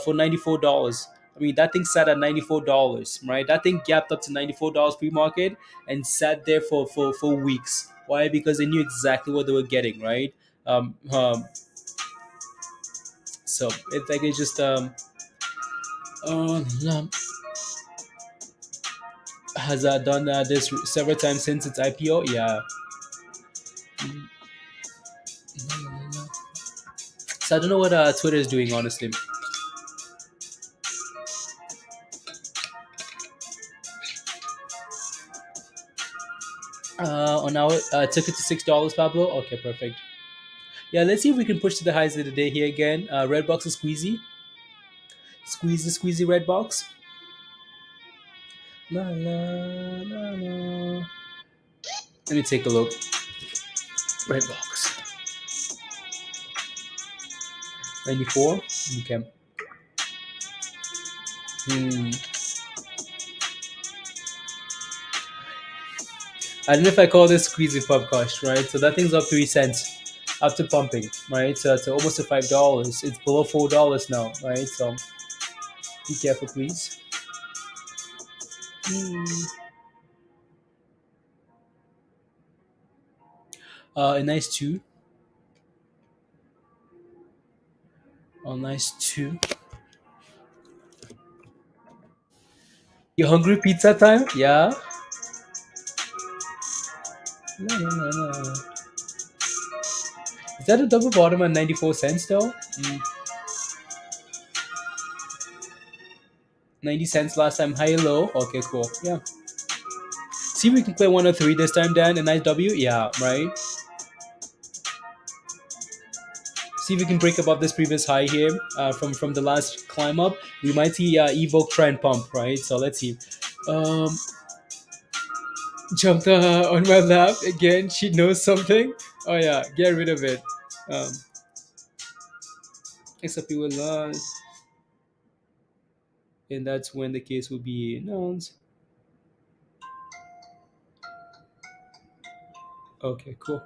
[SPEAKER 1] for $94. I mean, that thing sat at $94, right? That thing gapped up to $94 pre-market and sat there for weeks. Why? Because they knew exactly what they were getting, right? Um, um, so it's like it's just no, has done this several times since its IPO. Yeah. Mm, So I don't know what Twitter is doing, honestly. On our took it to $6, Pablo. Okay, perfect. Yeah, let's see if we can push to the highs of the day here again. Red box is squeezy red box. La, la, la, la. Let me take a look. Red box 94. Okay. Hmm. I don't know if I call this squeezy pub cost, right? So that thing's up 3 cents after pumping, right? So it's almost to $5. It's below $4 now, right? So be careful, please. Hmm. A nice two. A nice two. You hungry pizza time? Yeah. No, no, no, no. Is that a double bottom at 94 cents though? 90 cents last time, high and low. Okay, cool. Yeah. See if we can play 103 this time, Dan. A nice W? Yeah, right? See if we can break above this previous high here from the last climb up. We might see EVOK try and pump, right? So let's see. Um, Jumped on my lap again. She knows something. Oh yeah, get rid of it. Um, except we will lose, and that's when the case will be announced. Okay, cool.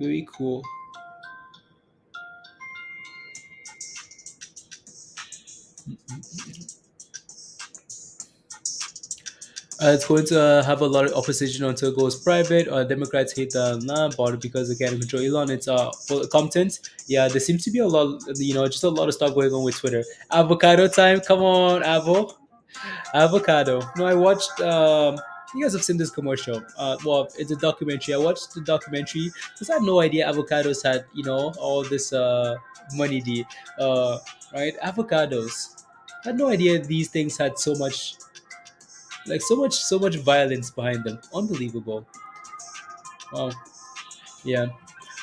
[SPEAKER 1] Very cool. It's going to have a lot of opposition until it goes private. Democrats hate the board because they can't control Elon. It's content. Yeah, there seems to be a lot, just a lot of stuff going on with Twitter. Avocado time. Come on, avocado. No, I watched. You guys have seen this commercial. Well, it's a documentary. I watched the documentary because I had no idea avocados had all this money. Right, avocados. I had no idea these things had so much, like so much violence behind them. Unbelievable. Wow. Yeah.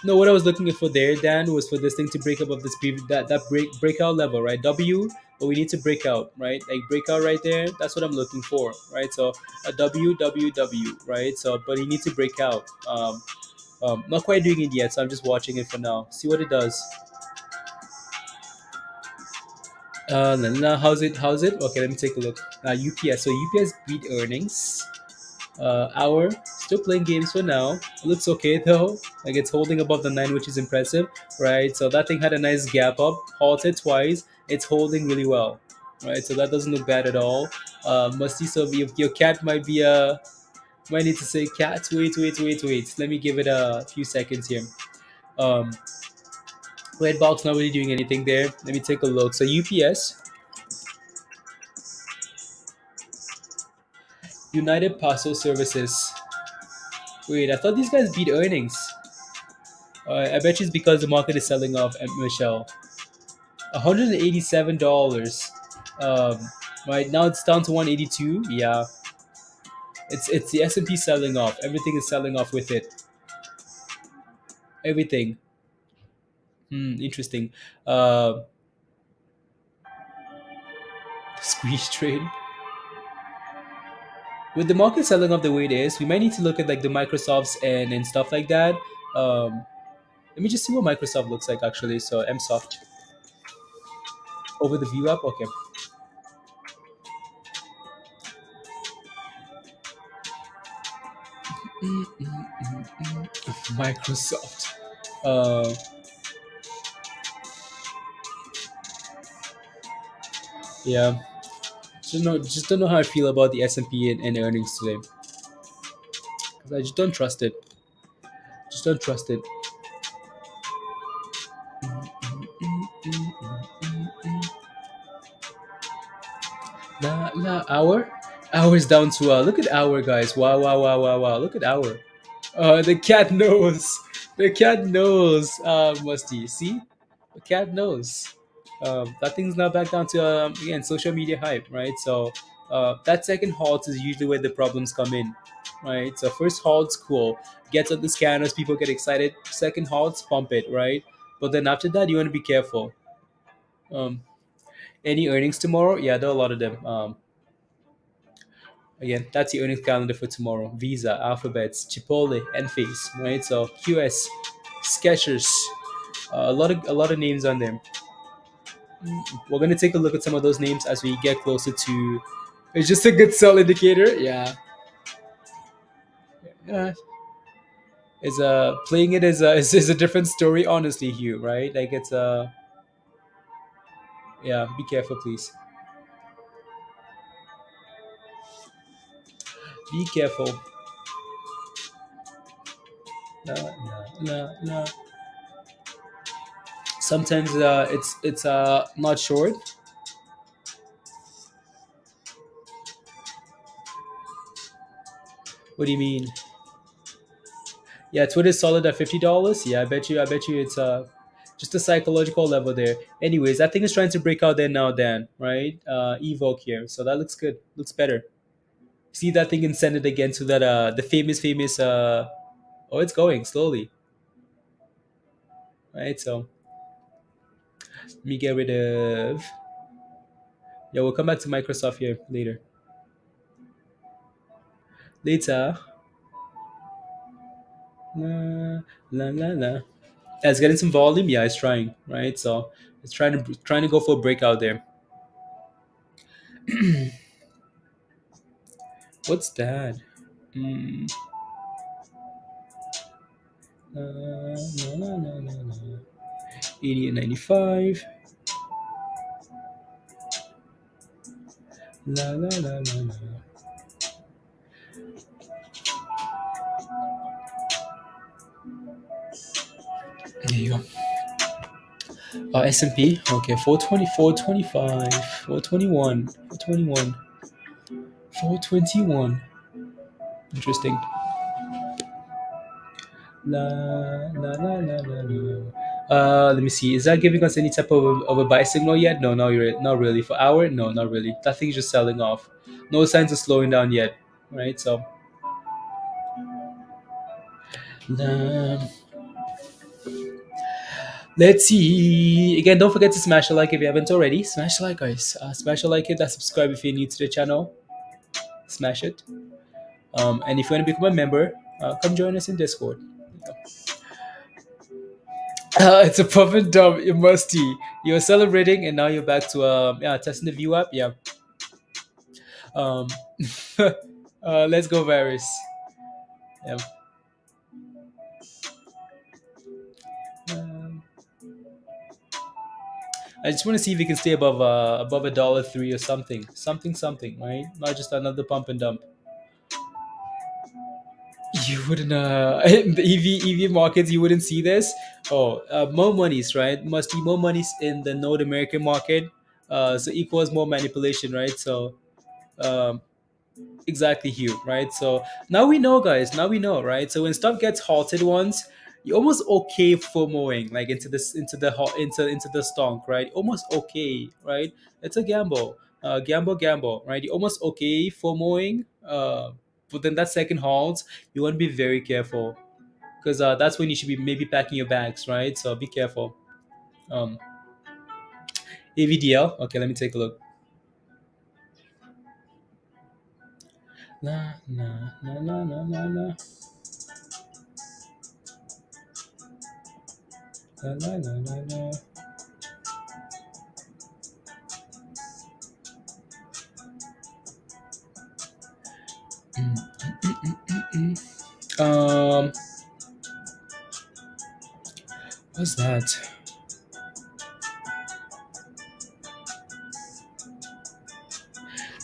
[SPEAKER 1] No, what I was looking for there, Dan, was for this thing to break above this that breakout level, right? W, but we need to break out, right? Like breakout right there. That's what I'm looking for, right? So a W, right? So, but you need to break out. Not quite doing it yet, so I'm just watching it for now. See what it does. How's it? How's it? Okay, let me take a look. UPS. So UPS beat earnings. Hour Still playing games for now. It looks okay though. Like it's holding above the 9, which is impressive, right? So that thing had a nice gap up, halted twice. It's holding really well, right? So that doesn't look bad at all. Musty, so your cat might be might need to say cat. Wait. Let me give it a few seconds here. Um, Red box not really doing anything there. Let me take a look. So UPS, United Parcel Services. Wait, I thought these guys beat earnings. I bet you it's because the market is selling off. Michelle, $187. Um, right now it's down to 182. Yeah, it's the S&P selling off. Everything is selling off with it. Everything. Interesting. Uh, Squeeze trade. With the market selling off the way it is, we might need to look at like the Microsofts and stuff like that. Um, Let me just see what Microsoft looks like actually. So MSoft over the view app. Okay. Microsoft. Uh, yeah. Just don't know how I feel about the S&P and earnings today. 'Cause I just don't trust it. Just don't trust it. Hour. Hour's down to look at hour guys. Wow. Look at hour. The cat knows. The cat knows. Musty. See, the cat knows. That thing's now back down to again social media hype, right? So that second halt is usually where the problems come in, right? So first halt's cool, gets up the scanners, people get excited. Second halt's pump it, right? But then after that, you want to be careful. Um, any earnings tomorrow? Yeah, there are a lot of them. Again, that's the earnings calendar for tomorrow. Visa, Alphabets, Chipotle, Enphase, right? So QS, Skechers, a lot of names on there. We're gonna take a look at some of those names as we get closer to. It's just a good sell indicator. Yeah, yeah. Is playing it is a different story, honestly, Hugh. Right? Like it's yeah. Be careful, please. Be careful. No. Sometimes it's not short. What do you mean? Yeah, Twitter's solid at $50. Yeah, I bet you it's just a psychological level there. Anyways, that thing is trying to break out there now, Dan, right? EVOK here. So that looks good. Looks better. See that thing and send it again to that the famous oh, it's going slowly. Right? So let me get rid of. Yeah, we'll come back to Microsoft here later. Later. La. Yeah, it's getting some volume. Yeah, it's trying, right? So it's trying to go for a breakout there. What's that? Mm. No. 80 and 95. La. There you go. S&P. Okay, 420, 425, 421, 421, 421. Interesting. La. Let me see. Is that giving us any type of a buy signal yet? No, not really. For hour, no, not really. That thing's just selling off. No signs of slowing down yet, right? So, la. Let's see. Again, don't forget to smash a like if you haven't already. Smash a like, guys. Smash a like, hit that subscribe if you're new to the channel. Smash it. And if you want to become a member, come join us in Discord. It's a perfect dump. You musty. You're celebrating, and now you're back to testing the view app. Yeah. Um, let's go, Varys. Yeah. Um, I just want to see if we can stay above $1.03 or something, something, right? Not just another pump and dump. You wouldn't in the EV markets you wouldn't see this. Oh, more monies, right? Must be more monies in the North American market. So equals more manipulation, right? So um, exactly, Hugh, right? So now we know, guys. Now we know, right? So when stuff gets halted once, you're almost okay for mowing, like into the stonk, right? Almost okay, right? It's a gamble, gamble, right? You're almost okay for mowing, but then that second halt, you want to be very careful because that's when you should be maybe packing your bags, right? So be careful. Um, AVDL. Okay, let me take a look. La, la, la, la, la, la, la. La, la, la, la, la. Mm, Um, what's that?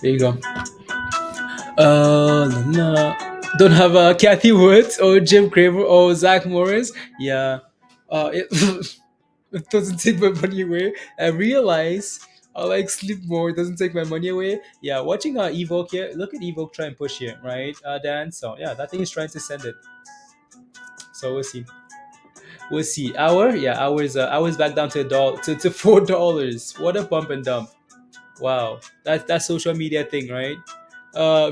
[SPEAKER 1] There you go. No. Don't have Kathy Woods or Jim Craver or Zach Morris. Yeah. It, it doesn't take my money away. I realize I like sleep more. It doesn't take my money away. Yeah, watching EVOK here. Look at EVOK try and push here, right, Dan? So yeah, that thing is trying to send it. So we'll see. We'll see. Hours back down to to $4. What a bump and dump. Wow, that's social media thing, right?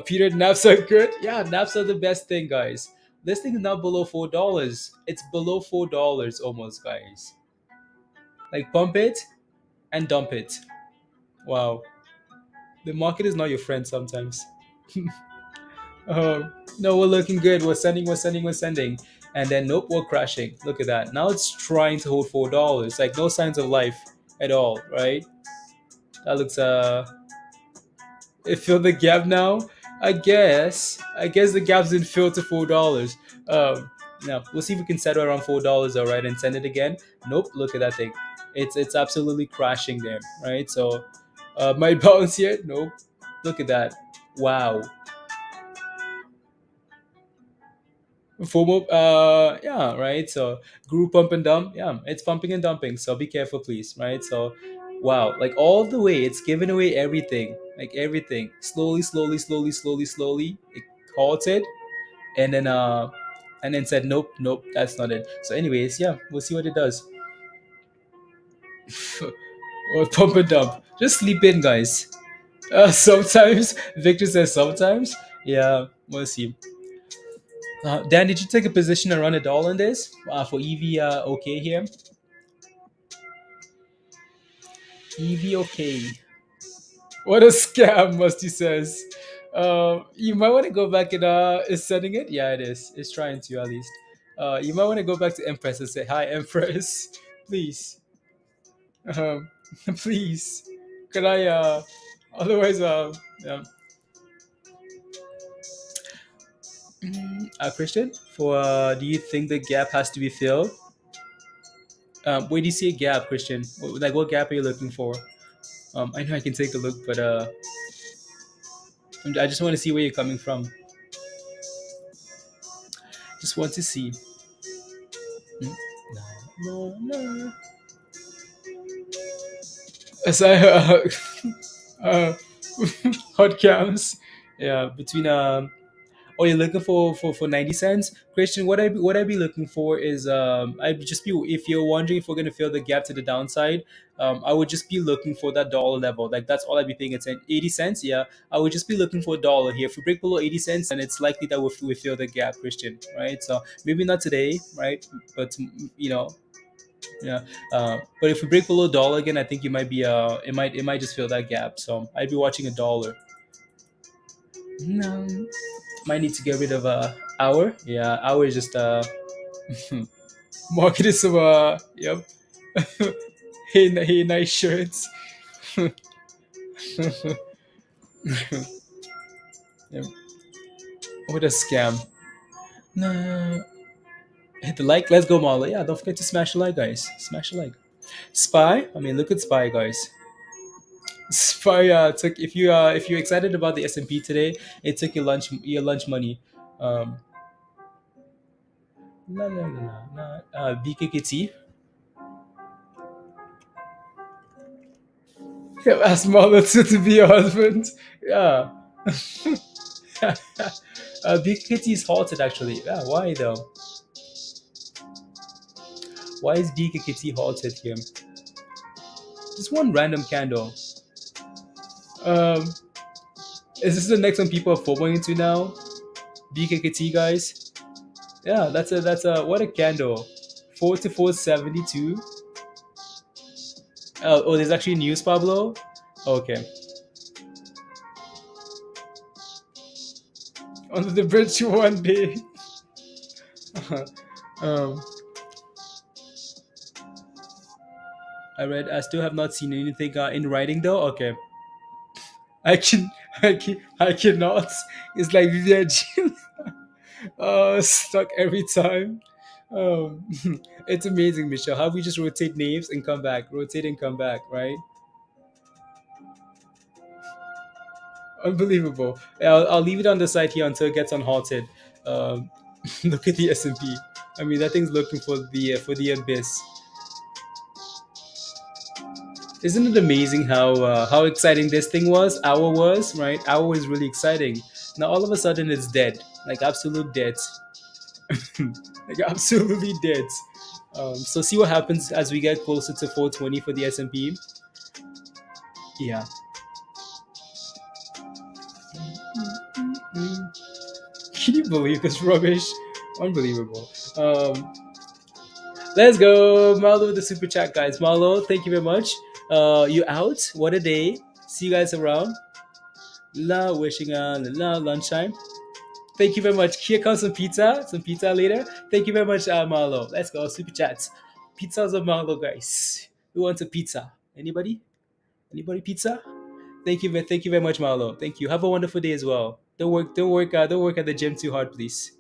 [SPEAKER 1] Peter, naps are good. Yeah, naps are the best thing, guys. This thing is now below $4. It's below $4 almost, guys. Like pump it and dump it. Wow, the market is not your friend sometimes. No, we're looking good. We're sending, and then nope, we're crashing. Look at that. Now it's trying to hold $4. Like no signs of life at all, right? That looks it filled the gap now. I guess the gap's been filled to $4. Now we'll see if we can settle around $4, all right, and send it again. Nope, look at that thing. It's absolutely crashing there, right? So might bounce here. Nope. Look at that. Wow. FOMO, yeah, right. So group pump and dump, yeah, it's pumping and dumping. So be careful, please, right? So, wow, like all the way, it's giving away everything, like everything. Slowly, it halted, and then said, nope, that's not it. So, anyways, yeah, we'll see what it does. Or pump and dump. Just sleep in, guys. Sometimes Victor says sometimes. Yeah, we'll see. Dan, did you take a position and run a doll on this for EV? Okay here. EV okay. What a scam, Musty says. You might want to go back and is sending it. Yeah, it is. It's trying to at least. You might want to go back to Empress and say hi, Empress, please. Um, please. Could I? Otherwise, yeah. Christian, for do you think the gap has to be filled? Where do you see a gap, Christian? Like, what gap are you looking for? I know I can take a look, but I just want to see where you're coming from. Just want to see. Mm. No, no. As I uh, hot cams, yeah, between oh, you're looking for 90 cents, Christian. What I be looking for is I'd just be, if you're wondering if we're gonna fill the gap to the downside, I would just be looking for that dollar level. Like that's all I'd be paying attention. 80 cents, yeah. I would just be looking for a dollar here. If we break below 80 cents, then it's likely that we fill the gap, Christian, right? So maybe not today, right? But you know, yeah. But if we break below dollar again, I think you might be it might just fill that gap. So I'd be watching a dollar. No. Might need to get rid of hour. Yeah, hour is just market is some yep. Hey, nice shirts. Yep. What a scam. Nah. Hit the like. Let's go, Marla. Yeah, don't forget to smash the like, guys. Smash the like. Spy. I mean, look at Spy, guys. Spy took if you're excited about the S&P today, it took your lunch money. Um, no, no, no, no, no. BKKT. Yeah, ask Marla to be your husband. Yeah. BKKT is halted actually. Yeah, why though? Why is BKKT halted here? Just one random candle. Um, is this the next one people are following into now? BKKT guys. Yeah, that's a what a candle. 4 to 472. Oh, there's actually news, Pablo. Okay, under the bridge one day. um, I still have not seen anything in writing though. Okay, I can, I cannot. It's like VG, stuck every time. Um, it's amazing, Michelle. How we just rotate names and come back, rotate and come back, right? Unbelievable. Yeah, I'll leave it on the side here until it gets unhalted. Um, look at the S&P. I mean, that thing's looking for the abyss. Isn't it amazing how exciting this thing was? Hour was right. Hour was really exciting. Now all of a sudden it's dead, like absolute dead, like absolutely dead. So see what happens as we get closer to 420 for the S&P. Yeah. Can you believe this rubbish? Unbelievable. Let's go, Marlo with the super chat, guys. Marlo, thank you very much. You out? What a day. See you guys around. La, wishing la lunchtime. Thank you very much. Here comes some pizza later. Thank you very much, Marlo. Let's go, super chats. Pizzas of Marlo, guys. Who wants a pizza? Anybody? Anybody pizza? Thank you very much, Marlo. Thank you. Have a wonderful day as well. Don't work at the gym too hard, please.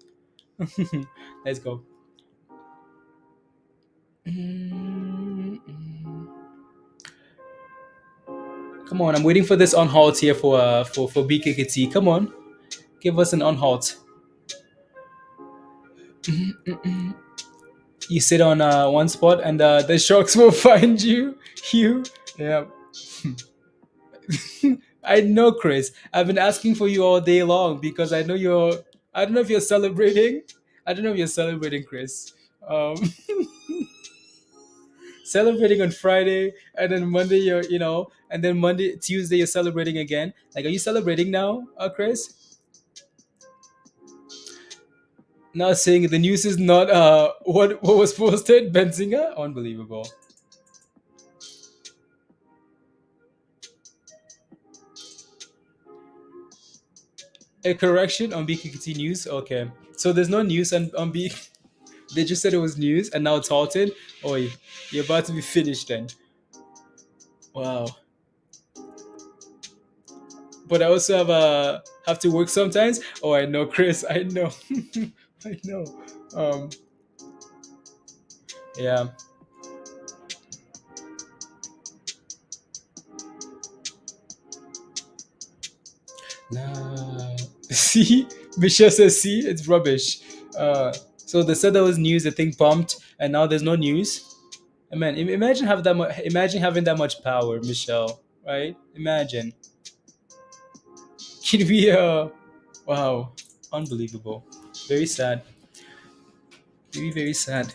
[SPEAKER 1] Let's go. Come on, I'm waiting for this on halt here for BKKT. Come on, give us an on halt. You sit on one spot, and the sharks will find you. You, yeah. I know, Chris. I've been asking for you all day long because I know you're. I don't know if you're celebrating. I don't know if you're celebrating, Chris. Um, celebrating on Friday, and then Monday and then Tuesday you're celebrating again. Like, are you celebrating now, Chris? Now saying the news is not what was posted, Benzinga? Unbelievable. A correction on BKT news. Okay, so there's no news on B. They just said it was news, and now it's halted. Oh, you're about to be finished then. Wow. But I also have to work sometimes. Oh, I know, Chris. I know. I know. Um, yeah. Nah. See, Michelle says, see, it's rubbish. So they said there was news. The thing pumped, and now there's no news. Man, imagine imagine having that much power, Michelle. Right? Imagine. Can we? Wow, unbelievable. Very sad. Very very sad.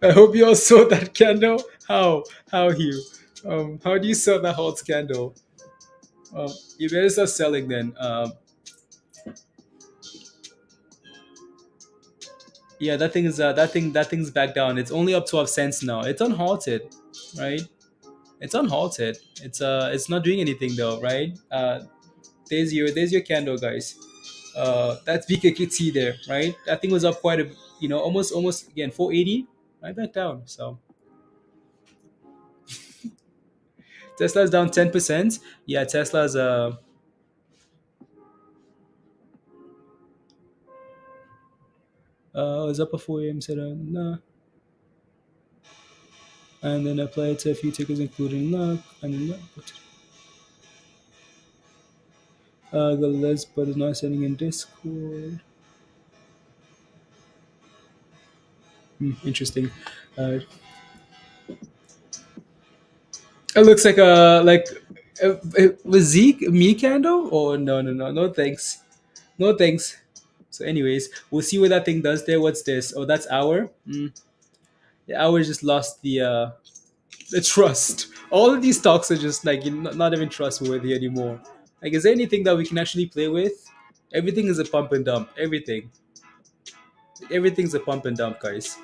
[SPEAKER 1] I hope you all saw that candle. How? How you? How do you sell that hot candle? You better start selling then. Yeah, that thing's back down. It's only up 12 cents now. It's unhalted, right? It's unhalted. It's not doing anything though, right? There's your candle, guys. That's BKKT there, right? That thing was up quite a, almost again 480, right back down. So Tesla's down 10%. Yeah, Tesla's I was up at 4 a.m. Said nah, and then apply it to a few tickets, including luck. And then got less, but it's not sending in Discord. Interesting. Uh, it looks like was Zeke me candle? Oh no thanks, no thanks. So anyways, we'll see what that thing does there. What's this? Oh, that's our. The hour just lost the trust. All of these stocks are just like not even trustworthy anymore. Like, is there anything that we can actually play with? Everything is a pump and dump. Everything's a pump and dump, guys.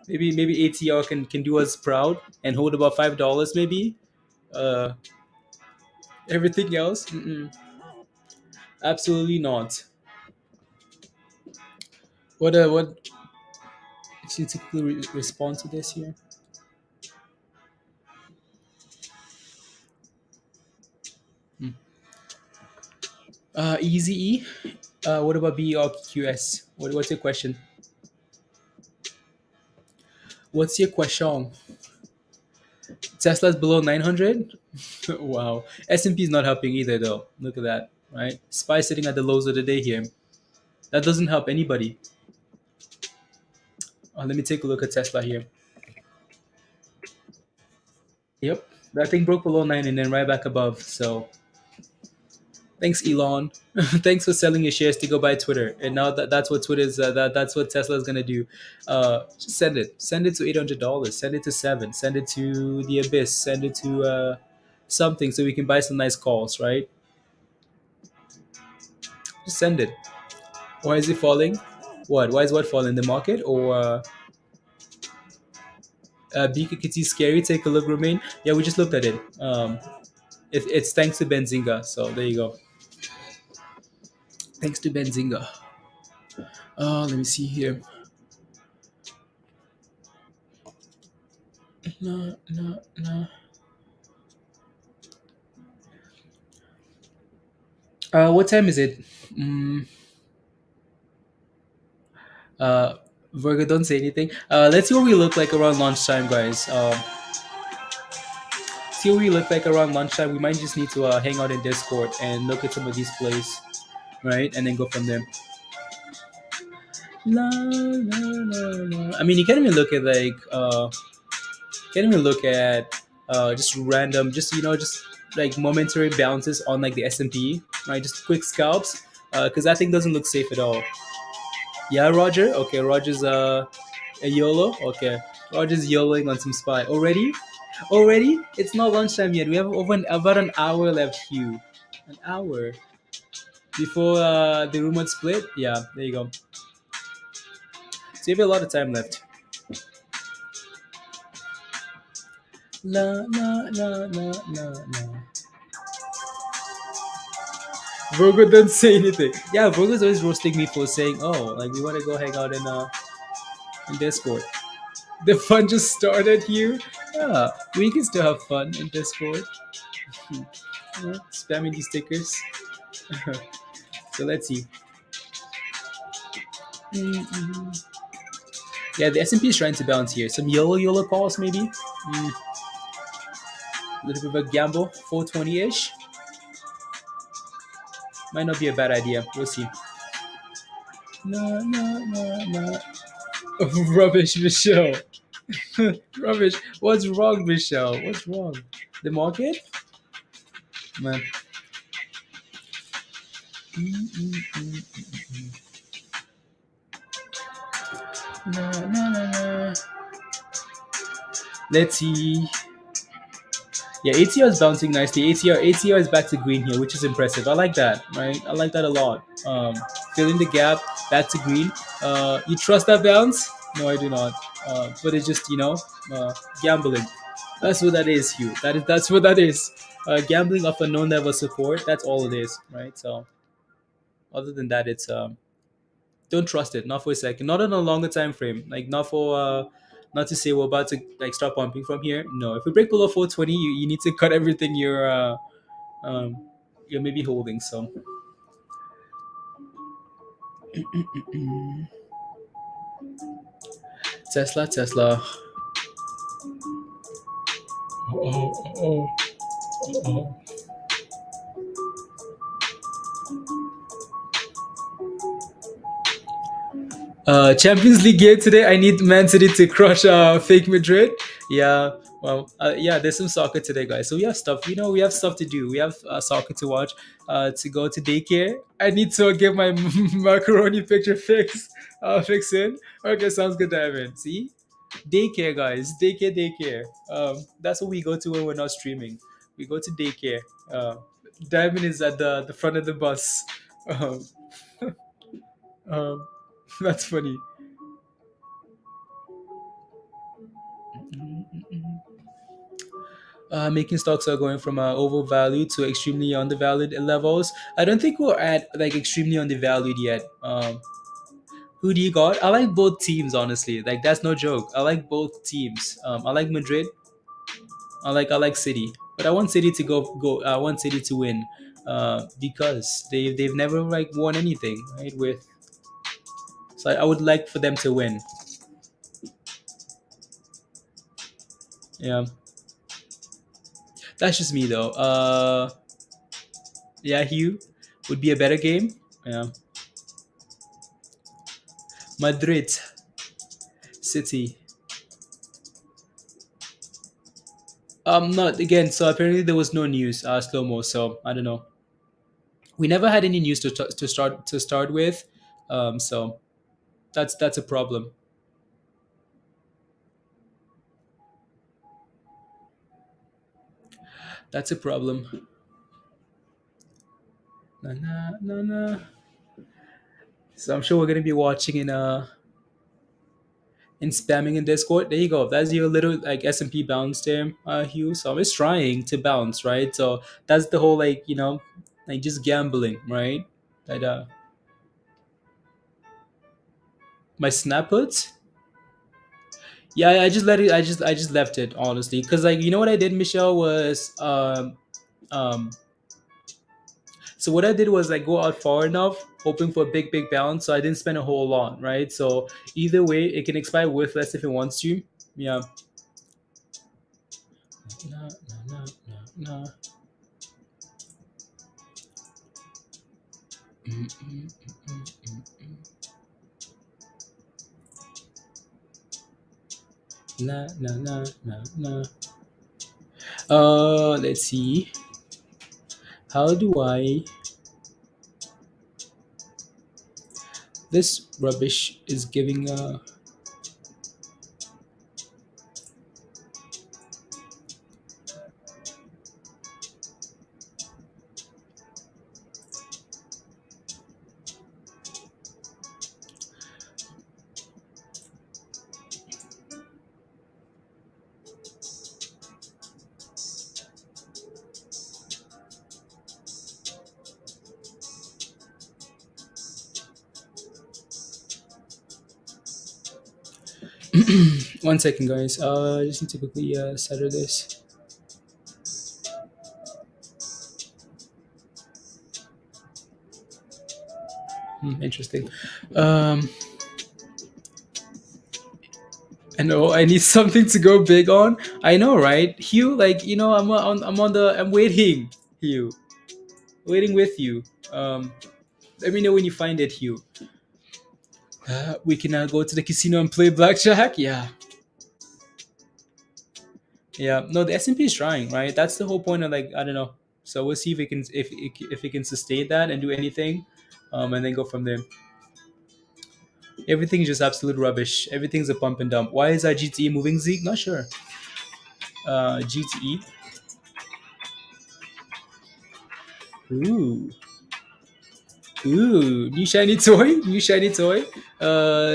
[SPEAKER 1] Maybe ATR can do us proud and hold about $5 maybe. Uh, Everything else, absolutely not. What should typically respond to this here? Easy E. What about BRQS? What's your question? What's your question? Tesla's below 900. Wow. S&P is not helping either, though. Look at that, right? SPY sitting at the lows of the day here. That doesn't help anybody. Let me take a look at Tesla here. Yep, that thing broke below 9 and then right back above. So thanks, Elon. Thanks for selling your shares to go buy Twitter. And now that's what Twitter's that's what Tesla's gonna do. Just send it to $800. Send it to seven. Send it to the abyss. Send it to something so we can buy some nice calls, right? Just send it. Why is it falling? What? Why is what falling? The market or BKKT scary? Take a look, remain. Yeah, we just looked at it. It's thanks to Benzinga. So there you go. Thanks to Benzinga. Let me see here. No, no, no. What time is it? Mm, uh, Virgo, don't say anything. Let's see what we look like around lunchtime, guys. See what we look like around lunchtime. We might just need to hang out in Discord and look at some of these plays, right? And then go from there. La, la, la, la. I mean, you can't even look at can't even look at just random, just like momentary bounces on like the S&P, right? Just quick scalps, because that thing doesn't look safe at all. Yeah, Roger. Okay, Roger's a YOLO. Okay, Roger's YOLOing on some spy already. Already, it's not lunchtime yet. We have about an hour left, Hugh. An hour before the room would split. Yeah, there you go. So you have a lot of time left. La la la la la la. Virgo doesn't say anything. Yeah, Virgo's always roasting me for saying, "Oh, like we want to go hang out in Discord." The fun just started here. Yeah, we can still have fun in Discord. Spamming these stickers. So let's see. Mm-hmm. Yeah, the S&P is trying to bounce here. Some YOLO calls maybe. A little bit of a gamble. 420-ish. Might not be a bad idea. We'll see. No, no, no, no. Rubbish, Michelle. Rubbish. What's wrong, Michelle? What's wrong? The market? Man. No, no, no, no. Let's see. Yeah, ATR is bouncing nicely. ATR is back to green here, which is impressive. I like that, right? I like that a lot. Filling the gap, back to green. You trust that bounce? No, I do not. But it's just gambling. That's what that is, Hugh. That's what that is. Gambling off a known level support. That's all it is, right? So other than that, it's don't trust it, not for a second, not on a longer time frame, like not to say we're about to like start pumping from here. No, if we break below 420, you need to cut everything um you're maybe holding. So Tesla, Tesla. Oh, oh, oh. Champions League game today. I need Man City to crush fake Madrid. Yeah, well, yeah. There's some soccer today, guys. So we have stuff. We have stuff to do. We have soccer to watch. To go to daycare. I need to get my macaroni picture fixed. Fix it. Okay, sounds good, Diamond. See, daycare, guys. Daycare, daycare. That's what we go to when we're not streaming. We go to daycare. Diamond is at the front of the bus. Um, um, that's funny. Making stocks are going from overvalued to extremely undervalued levels. I don't think we're at like extremely undervalued yet. Who do you got? I like both teams, honestly. Like that's no joke. I like both teams. I like Madrid. I like City, but I want City to go. I want City to win, because they've never like won anything right with. So I would like for them to win. Yeah, that's just me though. Yeah, Hugh would be a better game. Yeah, Madrid City. Not again. So apparently there was no news. Slow mo. So I don't know. We never had any news to start with. So that's a problem. That's a problem. Na na na na. So I'm sure we're gonna be watching in spamming in Discord. There you go. That's your little like S&P bounce there, Hugh. So I'm just trying to bounce, right? So that's the whole like like just gambling, right? That my snap puts. Yeah, I just let it. I just left it honestly, because like what I did, Michelle, was um. So what I did was like go out far enough, hoping for a big bounce. So I didn't spend a whole lot, right? So either way, it can expire worthless if it wants to. Yeah. No, no, no, no, no, no, no, no, no. Let's see. How do I? This rubbish is giving a. One second, guys. I just need to quickly settle this. Interesting. Um, I know I need something to go big on. I know, right? Hugh, like I'm waiting. Hugh, waiting with you. Let me know when you find it, Hugh. We can go to the casino and play blackjack. Yeah, yeah. No, the S&P is trying, right? That's the whole point of like I don't know. So we'll see if it can if it can sustain that and do anything, and then go from there. Everything is just absolute rubbish. Everything's a pump and dump. Why is that GTE moving, Zeke? Not sure. GTE. Ooh. Ooh, new shiny toy, new shiny toy.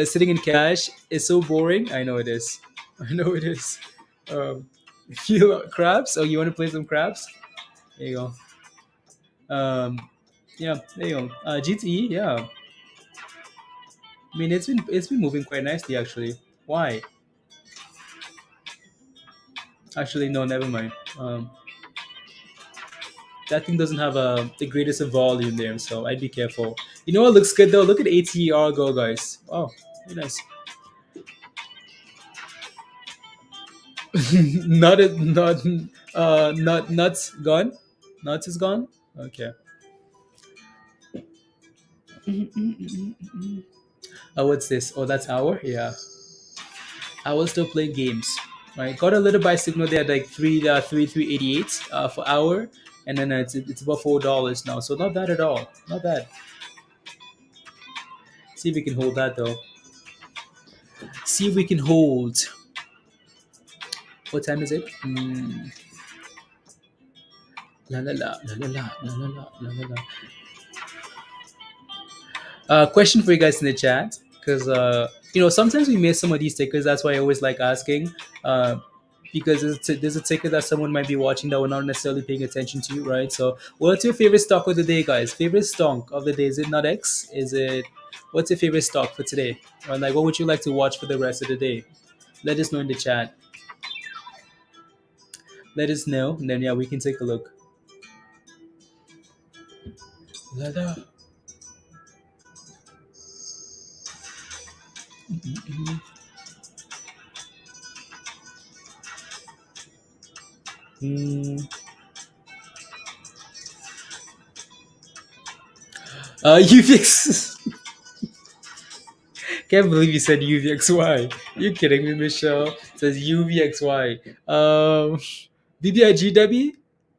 [SPEAKER 1] Sitting in cash is so boring. I know it is. I know it is. You crabs? Oh, you want to play some crabs? There you go. Yeah, there you go. GTE, yeah. I mean, it's been moving quite nicely actually. Why? Actually, no, never mind. That thing doesn't have the greatest of volume there, so I'd be careful. You know what looks good though? Look at ATR go, guys. Oh, very nice. Not nuts gone. Nuts is gone. Okay. What's this? Oh, that's hour. Yeah, I was still playing games. Right, got a little buy signal there, like 3,388 for hour, and then it's about $4 now. So not bad at all. Not bad. See if we can hold that though. See if we can hold. What time is it? La la la la la la la la la la la. Question for you guys in the chat, because sometimes we miss some of these tickers. That's why I always like asking, because there's a ticker that someone might be watching that we're not necessarily paying attention to, right? So, what's your favorite stock of the day, guys? Favorite stock of the day? Is it NUTX? Is it What's your favorite stock for today? Or like, what would you like to watch for the rest of the day? Let us know in the chat. Let us know, and then yeah, we can take a look. La, la. Mm. UVX. Can't believe you said UVXY. You kidding me, Michelle? It says UVXY. BBIG, Debbie?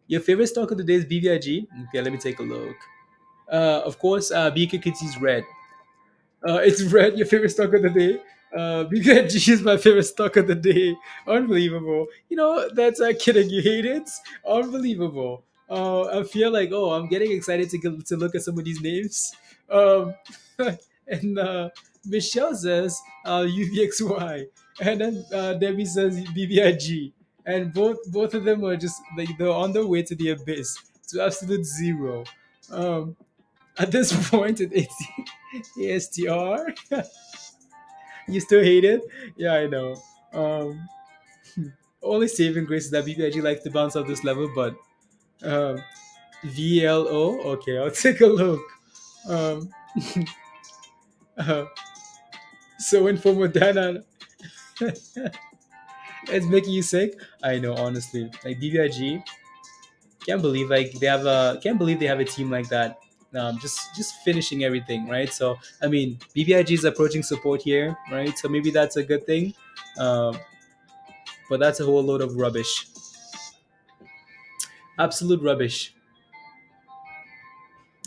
[SPEAKER 1] Your favorite stock of the day is BBIG? Okay, let me take a look. Of course, BKKT is red. It's red, your favorite stock of the day. BBIG is my favorite stock of the day. Unbelievable. That's kidding. You hate it? Unbelievable. I feel like, I'm getting excited to look at some of these names. Um, and Michelle says UVXY. And then Debbie says BBIG. And both of them are just like they're on their way to the abyss, to absolute zero. Um, at this point, it's ASTR. You still hate it? Yeah, I know. Um, Only saving grace is that BBIG likes to bounce off this level, but um, VLO. Okay, I'll take a look. Um, uh, so info Moderna, it's making you sick. I know, honestly. Like BBIG, can't believe they have a team like that. Just finishing everything, right? So I mean, BBIG is approaching support here, right? So maybe that's a good thing. Um, but that's a whole load of rubbish. Absolute rubbish.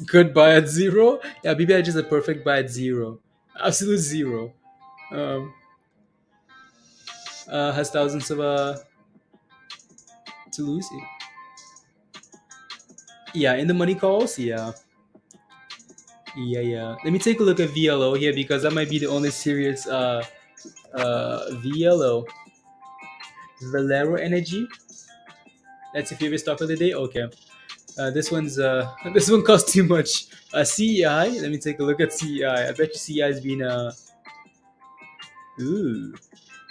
[SPEAKER 1] Good buy at zero. Yeah, BBIG is a perfect buy at zero. Absolute zero. Um, has thousands of to lose. Yeah, in the money calls. Yeah, yeah. Let me take a look at VLO here because that might be the only serious VLO. Valero Energy. That's your favorite stock of the day. Okay. This one costs too much. CEI. Let me take a look at CEI. I bet you CEI has been ooh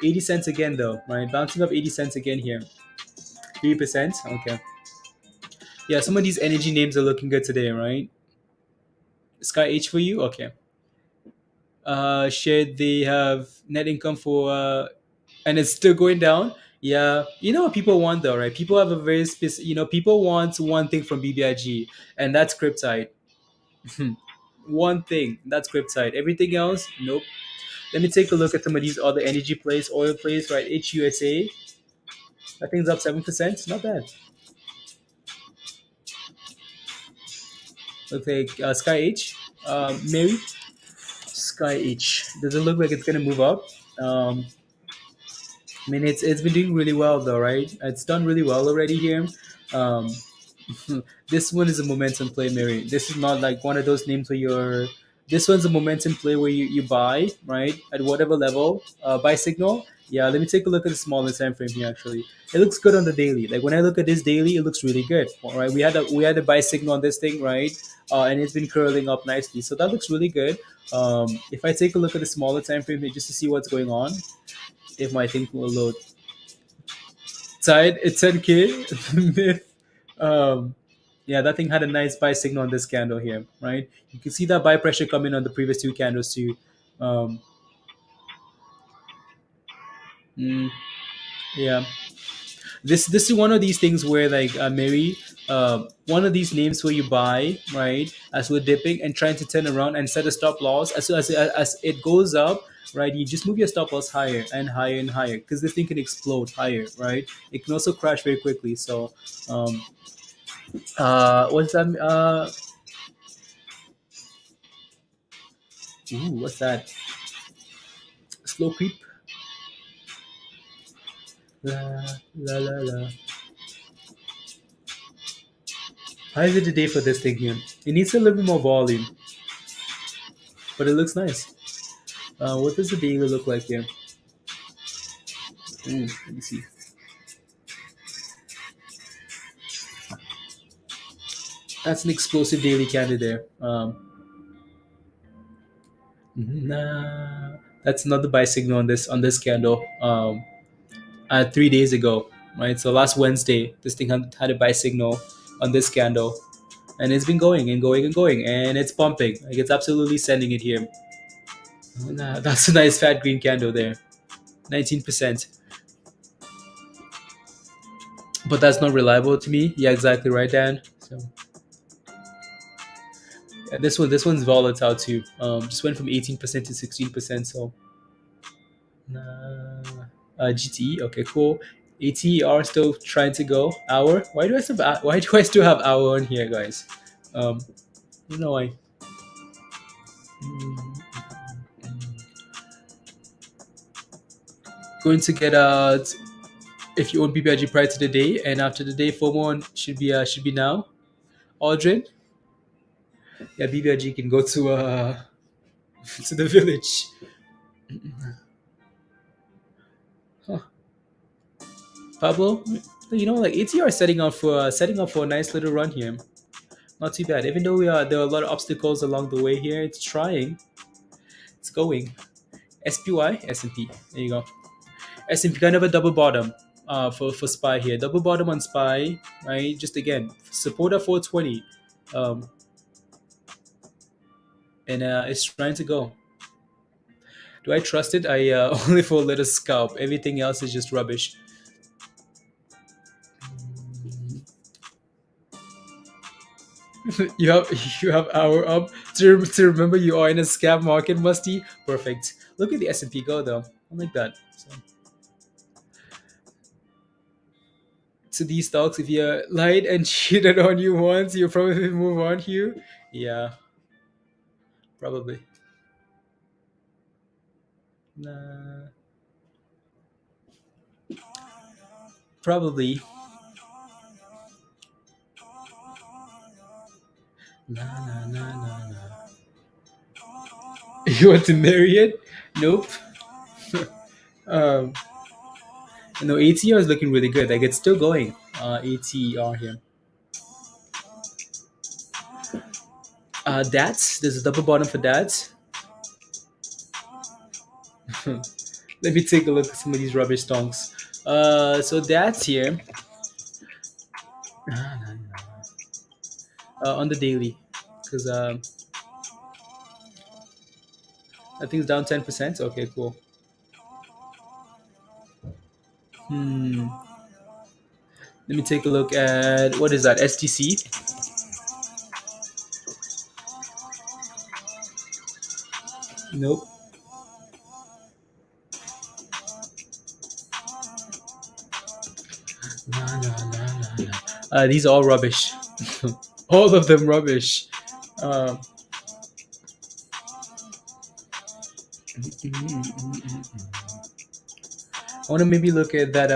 [SPEAKER 1] 80 cents again though. Right, bouncing up 80 cents again here. 3%. Okay. Yeah, some of these energy names are looking good today, right? Sky H for you. Okay. Shared they have net income for and it's still going down. Yeah, you know what people want though, right? People have a very specific. People want one thing from BBIG, and that's Cryptide. One thing, that's Cryptide. Everything else, nope. Let me take a look at some of these other energy plays, oil plays, right? HUSA, I think it's up 7%. Not bad. Looks like Sky H, Mary, Sky H. Does it look like it's gonna move up? I mean, it's been doing really well though, right? It's done really well already here. Um, this one is a momentum play, Mary. This is not like one of those names where you're. This one's a momentum play where you buy right at whatever level. Buy signal. Yeah, let me take a look at the smaller time frame here. Actually, it looks good on the daily. Like when I look at this daily, it looks really good. All right, we had a buy signal on this thing, right? And it's been curling up nicely, so that looks really good. If I take a look at the smaller time frame here, just to see what's going on, if my thing will load. Tide, it's 10K. Myth. Um, yeah, that thing had a nice buy signal on this candle here, right? You can see that buy pressure coming on the previous two candles too. Um, mm, yeah. This is one of these things where like Mary, one of these names where you buy right as we're dipping and trying to turn around and set a stop loss as it goes up, right? You just move your stop loss higher and higher and higher because this thing can explode higher, right? It can also crash very quickly. So um, what's that? What's that? Slow creep. La la la la. How is it today for this thing here? It needs a little bit more volume, but it looks nice. What does the daily look like here? Let me see. That's an explosive daily candle there. Nah, that's another buy signal on this candle. 3 days ago, right? So last Wednesday, this thing had a buy signal on this candle, and it's been going and going and going, and it's pumping. Like it's absolutely sending it here. Nah, that's a nice fat green candle there, 19%. But that's not reliable to me. Yeah, exactly right, Dan. So yeah, this one's volatile too. Just went from 18% to 16%. So GTE, okay, cool. ATR still trying to go. Hour. Why do I still have hour on here, guys? I don't know why. Mm, Going to get if you own BBRG prior to the day and after the day, FOMO on should be now. Aldrin, yeah, BBRG can go to to the village. Huh. Pablo, you know, like ATR is setting up for a nice little run here. Not too bad. Even though there are a lot of obstacles along the way here, it's trying. It's going. SPY, S&P. There you go. S&P kind of a double bottom for SPY here. Double bottom on SPY, right? Just again, support at 420. Um, and it's trying to go. Do I trust it? I only for a little scalp. Everything else is just rubbish. You have hour up to remember you are in a scam market, Musty. Perfect. Look at the S&P go though. I like that. So, to these stocks, if you lied and cheated on you once, you'll probably move on here. Yeah, probably. Nah, probably. Nah, nah, nah, nah, nah. You want to marry it? Nope. um, no, ATR is looking really good. Like it's still going. ATR here. DATS. There's a double bottom for DATS. Let me take a look at some of these rubbish stonks. So that's here on the daily, because I think it's down 10%. Okay, cool. Hmm. Let me take a look at what is that STC. Nope. Nah, nah, nah, nah, nah. These are all rubbish. All of them rubbish. Um, I want to maybe look at that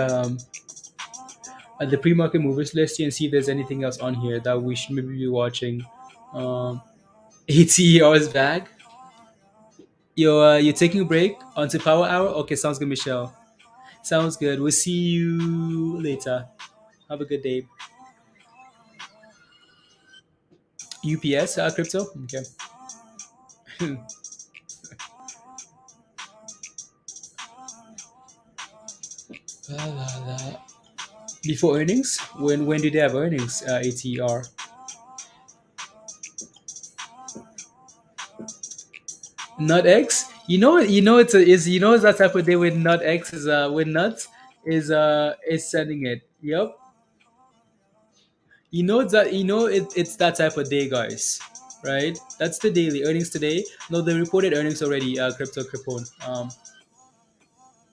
[SPEAKER 1] at the pre-market movers list here and see if there's anything else on here that we should maybe be watching. Um, ATER's back. You're taking a break onto Power Hour. Okay, sounds good, Michelle. Sounds good. We'll see you later. Have a good day. UPS crypto. Okay. La, la, la. Before earnings, when did they have earnings? ATR. NUTX. It's that type of day when NUTX is when Nuts is sending it. Yep. It's that type of day, guys. Right? That's the daily earnings today. No, they reported earnings already. Crypto Cripone.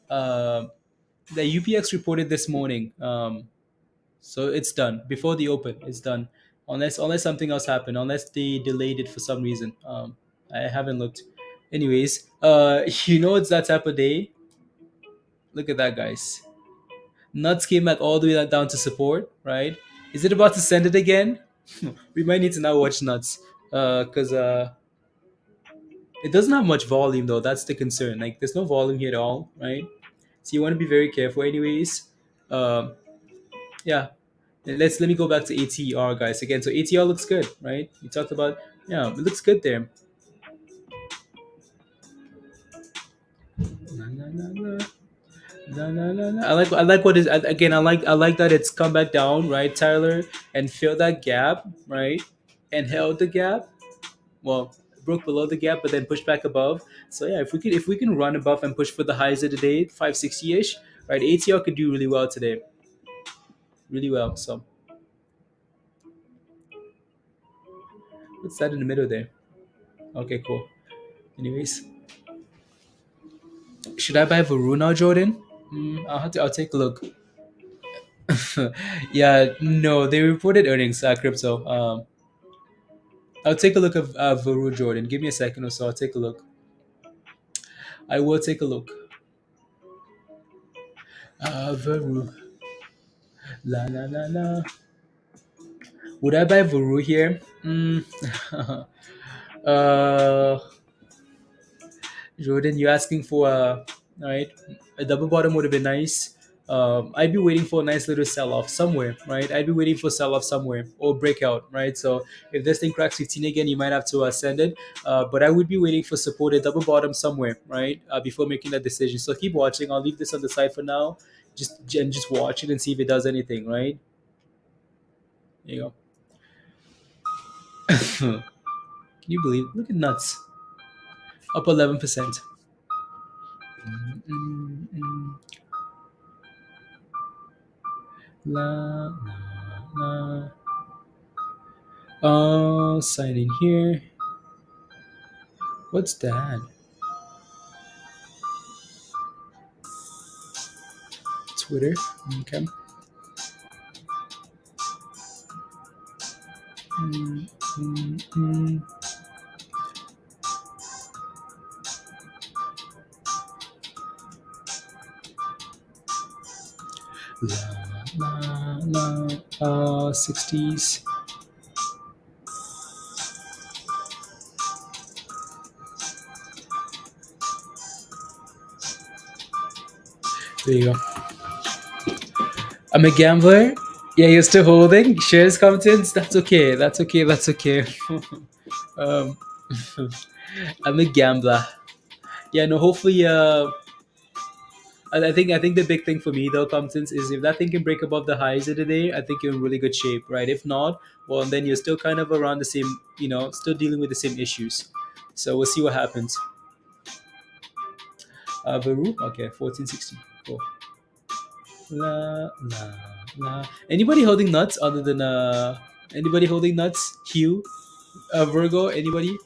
[SPEAKER 1] Uh, the UPX reported this morning. So it's done before the open. It's done, unless something else happened. Unless they delayed it for some reason. I haven't looked. Anyways, it's that type of day. Look at that, guys. Nuts came back all the way down to support. Right? Is it about to send it again? We might need to now watch nuts. Because it doesn't have much volume though. That's the concern. Like there's no volume here at all. Right? So you want to be very careful. Anyways. Um, yeah. Let me go back to ATR, guys, again. So ATR looks good, right? We talked about, yeah, it looks good there. La, la, la, la. La, la, la, la. I like what is again. I like that it's come back down, right, Tyler, and filled that gap, right, and held the gap. Well, broke below the gap, but then pushed back above. So yeah, if we can run above and push for the highs of the day, 560 ish, right? ATR could do really well today, really well. So what's that in the middle there? Okay, cool. Anyways, should I buy Veru now, Jordan? I'll take a look. Yeah, no, they reported earnings, crypto. I'll take a look at Veru, Jordan. Give me a second or so. I'll take a look. I will take a look. Veru. La la la la. Would I buy Veru here? uh, Jordan, you're asking for right? A double bottom would have been nice. I'd be waiting for a nice little sell off somewhere, right? I'd be waiting for sell off somewhere or breakout, right? So if this thing cracks 15 again, you might have to send it. But I would be waiting for support at double bottom somewhere, right? Before making that decision. So keep watching. I'll leave this on the side for now. Just watch it and see if it does anything, right? There you go. Can you believe? Look at nuts, up 11%. Mm-mm-mm. La la la. Sign in here. What's that? Twitter. Okay. Mm, mm, mm. La la la. 60s. There you go. I'm a gambler. Yeah, you're still holding shares, contents. That's okay. That's okay. That's okay. um, I'm a gambler. Yeah, no. Hopefully, I think the big thing for me though, Comptons, is if that thing can break above the highs of the day, I think you're in really good shape, right? If not, well, then you're still kind of around the same, still dealing with the same issues. So we'll see what happens. Veru, okay, 1460. Cool. La la la. Anybody holding nuts other than anybody holding nuts? Hugh, Virgo, anybody?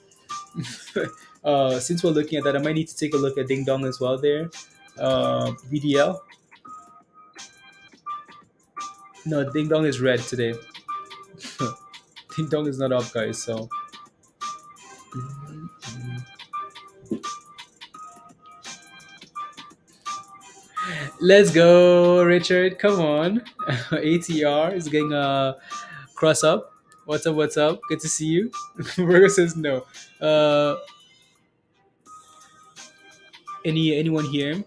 [SPEAKER 1] Since we're looking at that, I might need to take a look at Ding Dong as well there. VDL. No, Ding Dong is red today. Ding Dong is not up, guys. So let's go, Richard. Come on. ATR is getting a cross up. What's up? What's up? Good to see you. Virgo says no. Uh, anyone here?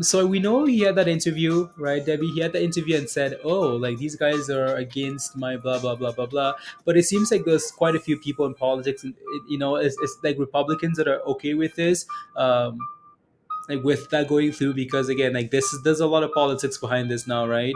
[SPEAKER 1] So we know he had that interview, right, Debbie? He had that interview and said, "Oh, like these guys are against my blah blah blah blah blah." But it seems like there's quite a few people in politics, and it's like Republicans that are okay with this. like with that going through, because again, like there's a lot of politics behind this now, right?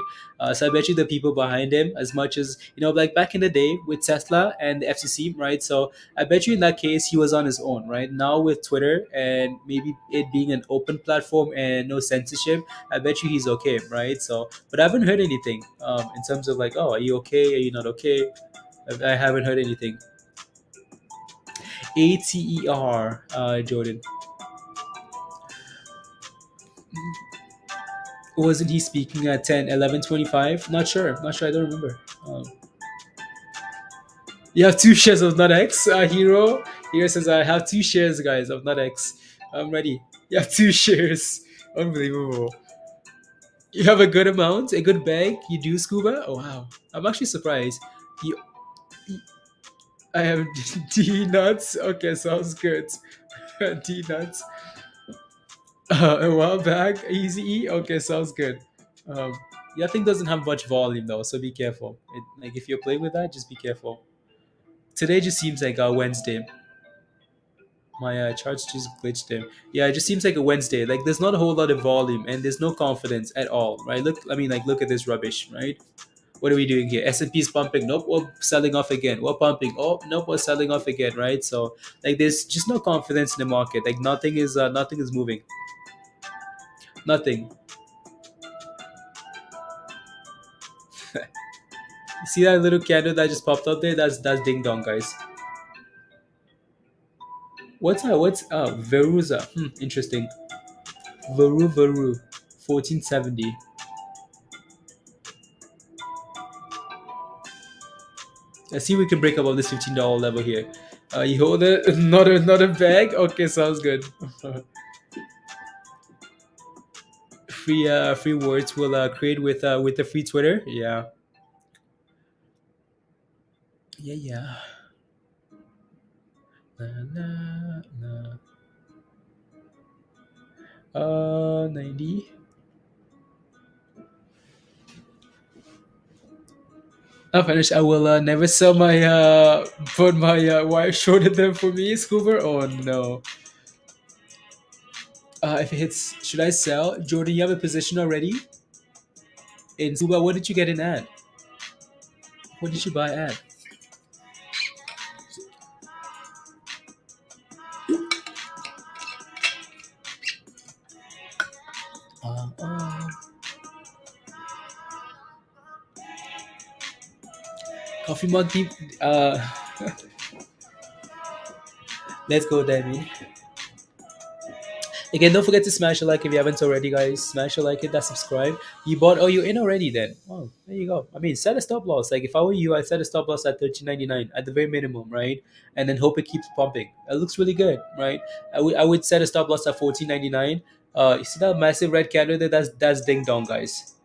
[SPEAKER 1] So I bet you the people behind him, as much as like back in the day with Tesla and the FCC, right? So I bet you in that case he was on his own, right? Now with Twitter and maybe it being an open platform and no censorship, I bet you he's okay, right? So, but I haven't heard anything in terms of like, oh, are you okay? Are you not okay? I haven't heard anything. Ater, Jordan. Wasn't he speaking at 10, 11:25? Not sure. Not sure. I don't remember. You have two shares of NUTX, Hero. Hero says, I have two shares, guys, of NUTX. I'm ready. You have two shares. Unbelievable. You have a good amount, a good bag. You do, Scuba? Oh, wow. I'm actually surprised. You, I have D nuts. Okay, sounds good. D nuts. A while back, Easy E. Okay, sounds good. Um, yeah, thing doesn't have much volume though, so be careful. Like if you're playing with that, just be careful. Today just seems like a Wednesday. My charts just glitched there. Yeah, it just seems like a Wednesday. Like there's not a whole lot of volume and there's no confidence at all, right? Look, I mean, like look at this rubbish, right? What are we doing here? S&P is pumping. Nope, we're selling off again. We're pumping. Oh, nope, we're selling off again, right? So like there's just no confidence in the market. Like nothing is moving. Nothing. See that little candle that just popped up there? That's ding dong, guys. What's Veruza? Interesting. Veru 1470. Let's see if we can break above this $15 level here. You hold it, not a bag. Okay, sounds good. Free words will create with the free Twitter. Yeah, yeah. Na, na, na. 90. I'll finish. I will never sell my but my wife shorted them for me, Scuba. Oh no. If it hits, should I sell? Jordan, you have a position already in Scuba. What did you get in ad? What did you buy at? Uh, uh, Coffee mug deep. Let's go, Demi. Again, don't forget to smash a like if you haven't already, guys. Smash a like, hit that subscribe. You bought? Oh, you're in already then. Oh, there you go. I mean, set a stop loss. Like if I were you, I'd set a stop loss at 13.99 at the very minimum, right? And then hope it keeps pumping. It looks really good, right? I would set a stop loss at 14.99. You see that massive red candle there? That's ding dong, guys.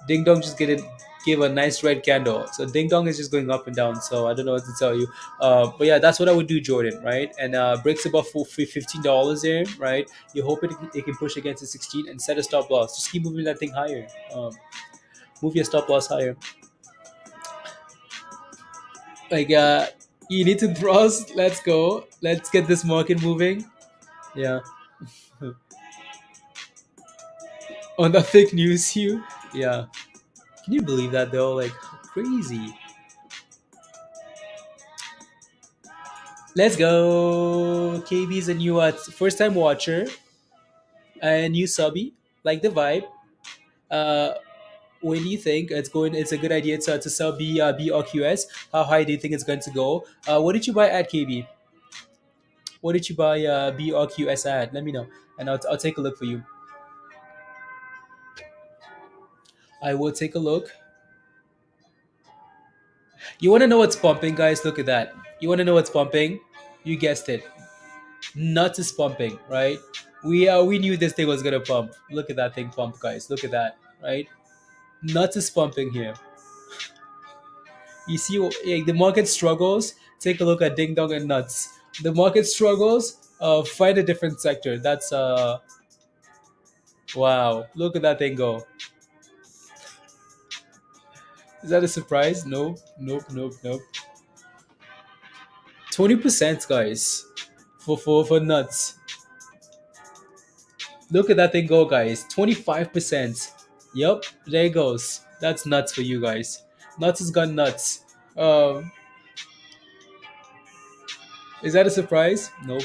[SPEAKER 1] Ding dong just gave a nice red candle. So ding dong is just going up and down. So I don't know what to tell you. But yeah, that's what I would do, Jordan, right? And breaks above $15 there, right? You hope it can push against the 16 and set a stop loss. Just keep moving that thing higher. Move your stop loss higher. Like you need to thrust. Let's go. Let's get this market moving. Yeah. On the fake news, you. Yeah. Can you believe that though? Like crazy. Let's go. KB's a new first time watcher, a new subby. Like the vibe. Uh, when do you think it's going? It's a good idea to sell BRQS. How high do you think it's going to go? What did you buy at KB? What did you buy BRQS at? Let me know, and I'll take a look for you. I will take a look. You want to know what's pumping, guys? Look at that. You want to know what's pumping? You guessed it. Nuts is pumping, right? We knew this thing was gonna pump. Look at that thing pump, guys. Look at that, right? Nuts is pumping here. You see, the market struggles. Take a look at Ding Dong and Nuts. The market struggles. Find a different sector. That's wow. Look at that thing go. Is that a surprise? Nope. Nope. Nope. Nope. 20%, guys, for nuts. Look at that thing go, guys. 25%. Yep, there it goes. That's nuts for you guys. Nuts has gone nuts. Um, is that a surprise? Nope.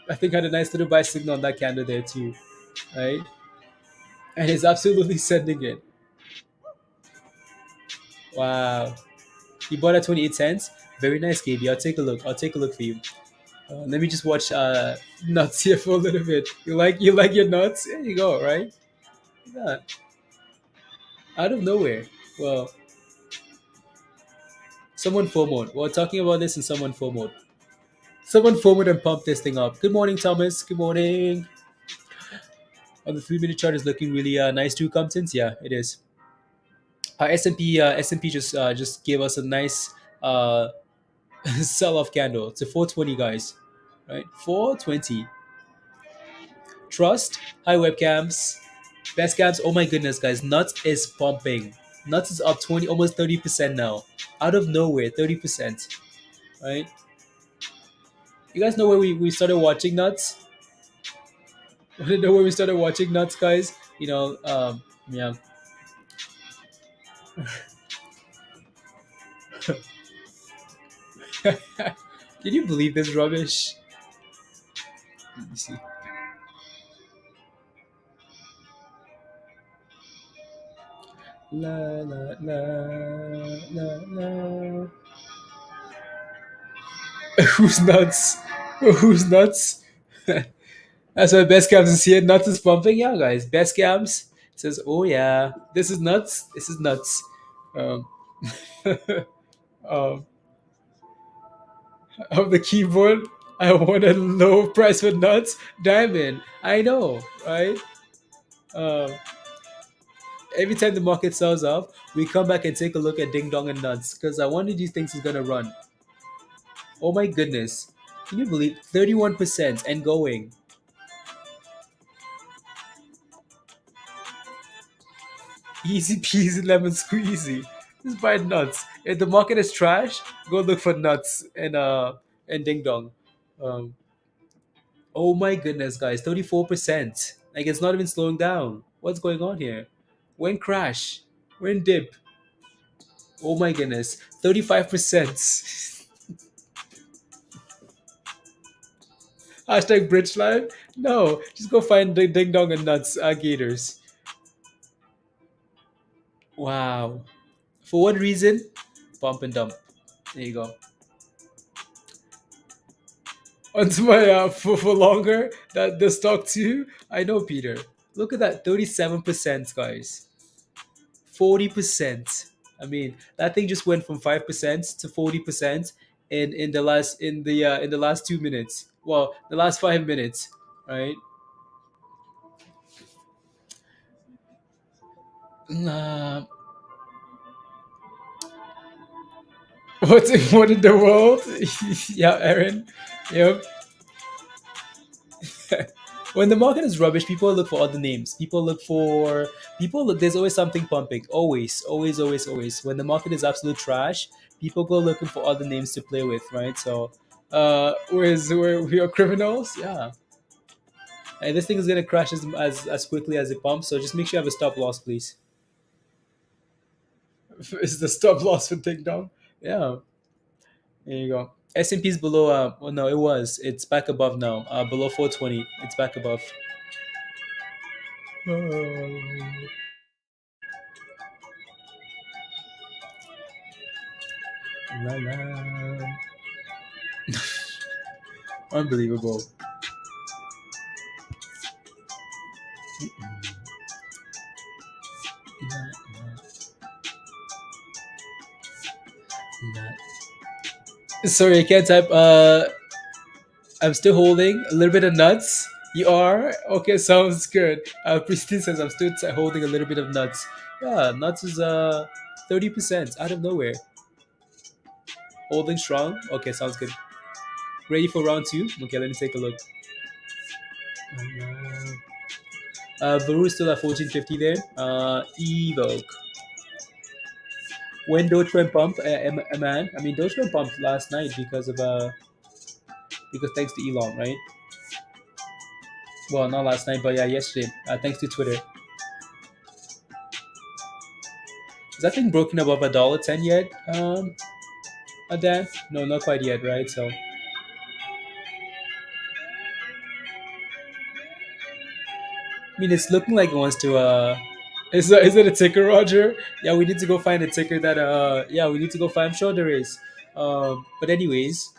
[SPEAKER 1] I think I had a nice little buy signal on that candle there too, right? And it's absolutely sending it. Wow. You bought at 28 cents? Very nice, KB. I'll take a look. I'll take a look for you. Let me just watch nuts here for a little bit. You like your nuts? There you go, right? Yeah. Out of nowhere. Well, someone FOMO'd. We're talking about this and someone FOMO'd. Someone FOMO'd and pumped this thing up. Good morning, Thomas. Good morning. On the 3 minute chart is looking really nice too, Comptons. Yeah, it is. S&P just gave us a nice uh, sell-off candle. It's a 420, guys. Right? 420. Trust. Hi, webcams. Best cams. Oh my goodness, guys. Nuts is pumping. Nuts is up 20, almost 30% now. Out of nowhere, 30%. Right? You guys know where we started watching Nuts? Want to know where we started watching Nuts, guys? Yeah. Can you believe this rubbish? Let me see. La la la la la. Who's nuts? Who's nuts? That's why best cams is here. Nuts is pumping. Yeah, guys. Best cams says, "Oh yeah, this is nuts. This is nuts." Um, um, of the keyboard, I want a low price for nuts. Diamond. I know, right? Um, every time the market sells off, we come back and take a look at Ding Dong and Nuts because one of these things is gonna run. Oh my goodness! Can you believe 31% and going? Easy peasy lemon squeezy. Just buy nuts. If the market is trash, go look for nuts and ding dong. Um, oh my goodness, guys, 34%. Like it's not even slowing down. What's going on here? When crash? When dip? Oh my goodness, 35%. Hashtag bridge live? No, just go find ding dong and nuts gators. Wow. For what reason? Pump and dump. There you go. Onto my for longer that the stock too. I know, Peter. Look at that, 37%, guys. 40%. I mean, that thing just went from 5% to 40% in the last 2 minutes. Well, the last 5 minutes, right? Uh, what in the world? Yeah, Aaron. Yep. When the market is rubbish, people look for other names. People look. There's always something pumping. Always, always, always, always. When the market is absolute trash, people go looking for other names to play with, right? So, where we are criminals, yeah. And this thing is gonna crash as quickly as it pumps. So just make sure you have a stop loss, please. Is the stop loss for takedown? Yeah. There you go. S&P is below. Well, no, it was. It's back above now. Below 420. It's back above. Oh. La, la. Unbelievable. Sorry, I can't type. I'm still holding a little bit of nuts. You are? Okay, sounds good. Pristine says I'm still holding a little bit of nuts. Yeah, nuts is 30% out of nowhere. Holding strong. Okay, sounds good. Ready for round two? Okay, let me take a look. Veru is still at 1450 there. EVOK. When Doge went pump, man. I mean, Doge went pump last night because thanks to Elon, right? Well, not last night, but yeah, yesterday. Thanks to Twitter. Is that thing broken above $1.10 yet? Dan? No, not quite yet, right? So, I mean, it's looking like it wants to. Is it a ticker, Roger? Yeah, we need to go find a ticker that. Yeah, we need to go find. I'm sure there is. But anyways,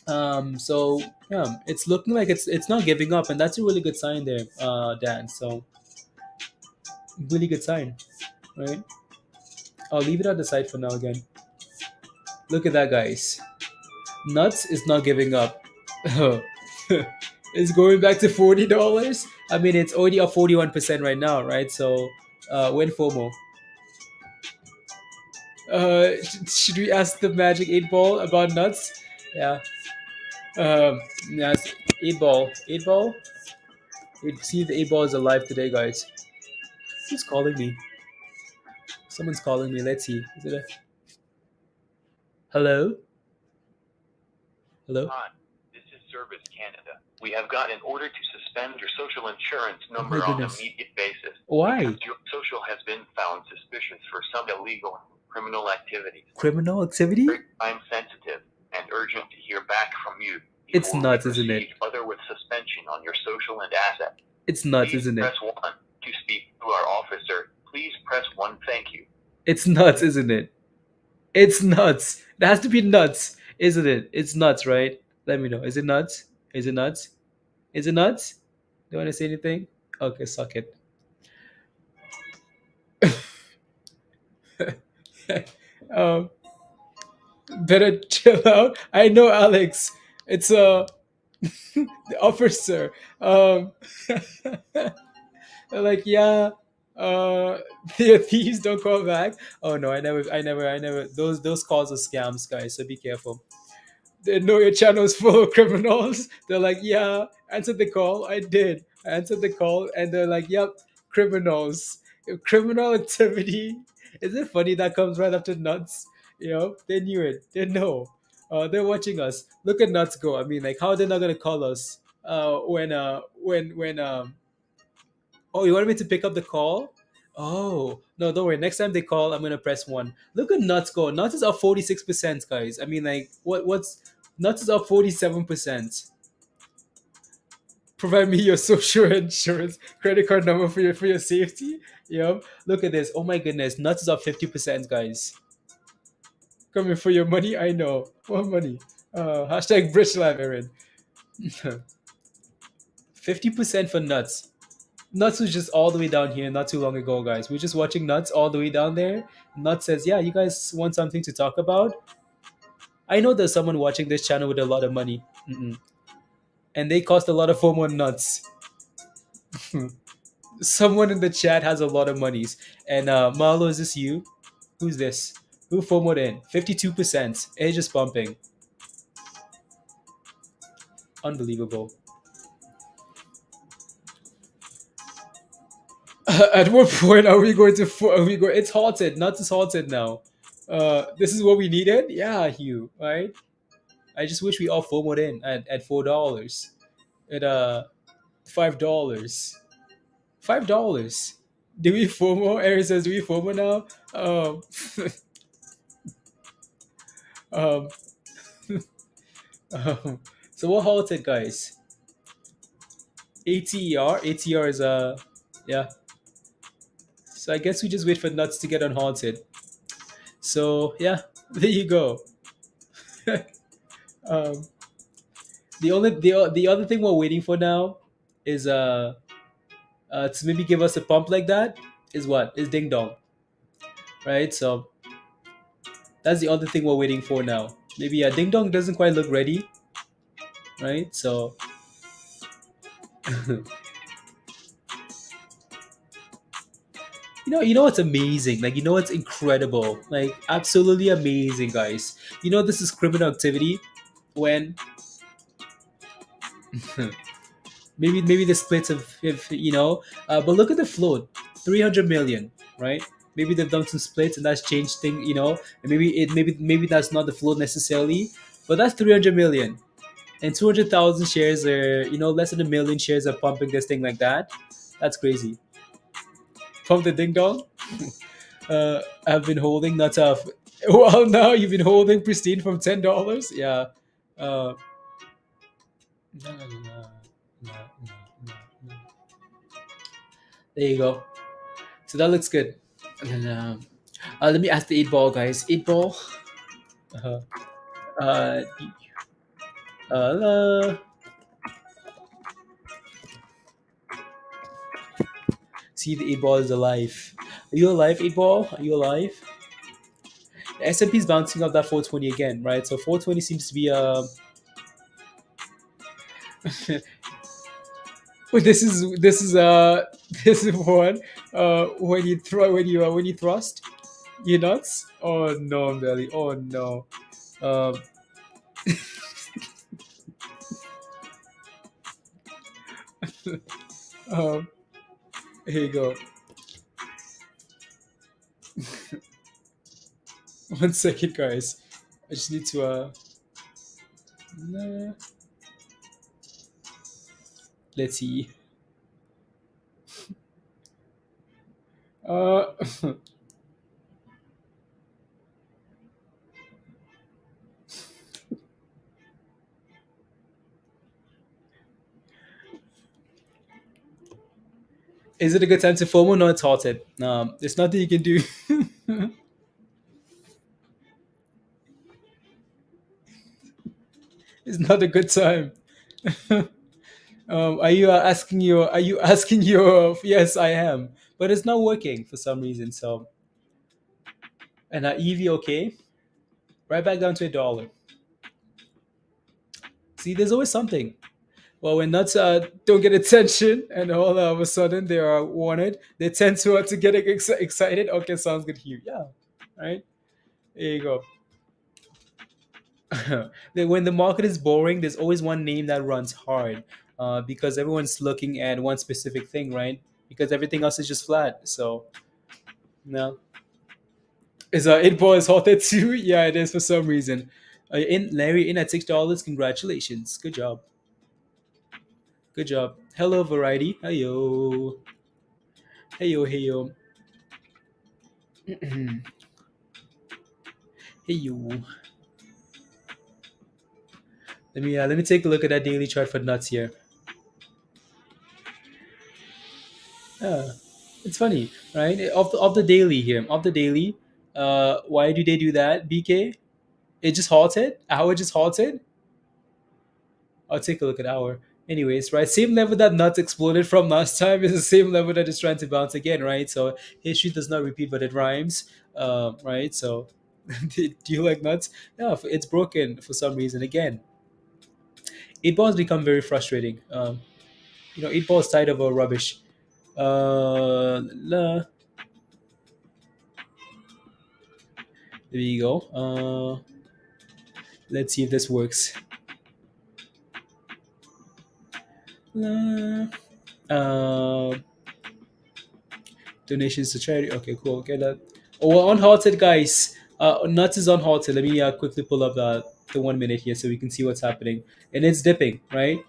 [SPEAKER 1] so yeah, it's looking like it's not giving up, and that's a really good sign there, Dan. So, really good sign, right? I'll leave it on the side for now. Again, look at that, guys. Nuts is not giving up. It's going back to $40. I mean, it's already up 41% right now, right? So, when FOMO. Should we ask the Magic 8 Ball about nuts? Yeah. Yes, 8 Ball. 8 Ball. See if the 8 Ball is alive today, guys. Who's calling me? Someone's calling me. Let's see. Is it a hello? Hello?
[SPEAKER 2] Hi, this is Service Canada. We have got an order to suspend your social insurance
[SPEAKER 1] Oh
[SPEAKER 2] number
[SPEAKER 1] my
[SPEAKER 2] on an
[SPEAKER 1] goodness.
[SPEAKER 2] immediate basis.
[SPEAKER 1] Why?
[SPEAKER 2] Because your social has been found suspicious for some illegal criminal activities.
[SPEAKER 1] Criminal activity?
[SPEAKER 2] Very time sensitive and urgent to hear back from you.
[SPEAKER 1] It's
[SPEAKER 2] before
[SPEAKER 1] nuts,
[SPEAKER 2] we
[SPEAKER 1] isn't it?
[SPEAKER 2] proceed Further with suspension on your social and asset.
[SPEAKER 1] It's nuts,
[SPEAKER 2] Please
[SPEAKER 1] isn't it?
[SPEAKER 2] press 1 to speak to our officer. Please press 1. Thank you.
[SPEAKER 1] It's nuts, isn't it? It's nuts. It has to be nuts, isn't it? It's nuts, right? Let me know. Is it nuts? Is it nuts? Is it nuts? Do you want to say anything? Okay, suck it. um, better chill out. I know, Alex. It's the officer. Like yeah. The thieves don't call back. Oh no, I never. Those calls are scams, guys. So be careful. They know your channel is full of criminals. They're like, yeah, answered the call. I did. I answered the call, and they're like, yep, criminals, criminal activity. Is it funny that comes right after nuts? You know, they knew it. They know. They're watching us. Look at nuts go. I mean, like, how are they not gonna call us? When. Oh, you wanted me to pick up the call? Oh no, don't worry. Next time they call, I'm gonna press one. Look at Nuts go. Nuts is up 46%, guys. I mean, like, what's Nuts is up 47%. Provide me your social insurance credit card number for your safety. Yep. Look at this. Oh my goodness. Nuts is up 50%, guys. Coming for your money. I know. What money? Hashtag Bridge Live, Aaron. 50% for Nuts. Nuts was just all the way down here not too long ago, guys. We are just watching Nuts all the way down there. Nuts says, "Yeah, you guys want something to talk about?" I know there's someone watching this channel with a lot of money, and they cost a lot of FOMO Nuts. Someone in the chat has a lot of monies, and Marlo, is this you? Who's this? Who FOMO'd in? 52%. It's just bumping. Unbelievable. At what point are we going to? Are we go? It's halted. Nuts is halted now. This is what we needed. Yeah, Hugh. Right. I just wish we all FOMOed in at $4. At $5. $5. Do we FOMO? Aaron says, "Do we FOMO now?" Um, so what halted, guys? ATER. ATER is yeah. So I guess we just wait for nuts to get unhalted. So yeah, there you go. um, the other thing we're waiting for now is to maybe give us a pump like that is what is ding dong, right? So that's the other thing we're waiting for now. Maybe ding dong doesn't quite look ready, right? So you know what's amazing? Like what's incredible? Like absolutely amazing, guys. This is criminal activity when maybe the splits of if but look at the float, 300 million, right? Maybe they've done some splits and that's changed thing, and maybe that's not the float necessarily, but that's 300 million. and 200,000 shares are, less than a million shares are pumping this thing like that. That's crazy. Pump the ding dong. I've been holding nuts off. Well, now you've been holding pristine from $10. Yeah. Uh, no, no, no, no, no, no, no, no. There you go. So that looks good. And then, let me ask the eight ball guys. Eight ball. Uh, uh, uh, see the eight ball is alive. Are you alive, eight ball? Are you alive? The S&P is bouncing off that 420 again, right? So 420 seems to be But this is one when you thrust, you nuts. Oh no, belly. Oh no. Um, um, here you go. 1 second, guys. I just need to nah. Let's see. Uh, is it a good time to FOMO? No, it's halted. There's nothing you can do. It's not a good time. Are you asking your? Are you asking your? Yes, I am, but it's not working for some reason. So, and EVOK right back down to $1. See, there's always something. Well, when nuts don't get attention, and all of a sudden they are wanted, they tend to get excited. Okay, sounds good here. Yeah, right. There you go. When the market is boring, there's always one name that runs hard, because everyone's looking at one specific thing, right? Because everything else is just flat. So no, is 8 ball is halted too? Yeah, it is for some reason. In Larry in at $6. Congratulations, good job, good job. Hello, variety. Heyo, heyo, heyo, heyo. Let me take a look at that daily chart for nuts here. Yeah, it's funny, right? Of the daily here, of the daily. Why do they do that, BK? It just halted. Hour just halted. I'll take a look at hour. Anyways, right? Same level that nuts exploded from last time is the same level that is trying to bounce again, right? So history does not repeat, but it rhymes, right? So, do you like nuts? Yeah, it's broken for some reason again. Eight ball has become very frustrating. 8 ball is tired of a rubbish. There you go. Let's see if this works. La, uh, donations to charity. Okay, cool. Get that. Oh, we're unhalted, guys. Nuts is unhalted. Let me quickly pull up the 1 minute here so we can see what's happening. And it's dipping, right?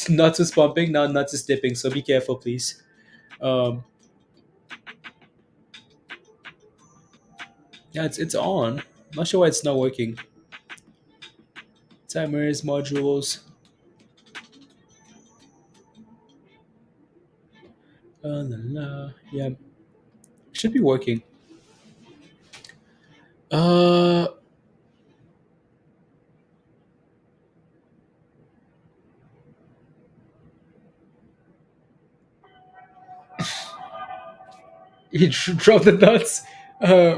[SPEAKER 1] Nuts is pumping. Now nuts is dipping. So be careful, please. Um, yeah, it's on. Not sure why it's not working. Timers, modules. La, la. Yeah, should be working. Uh, you drop the nuts.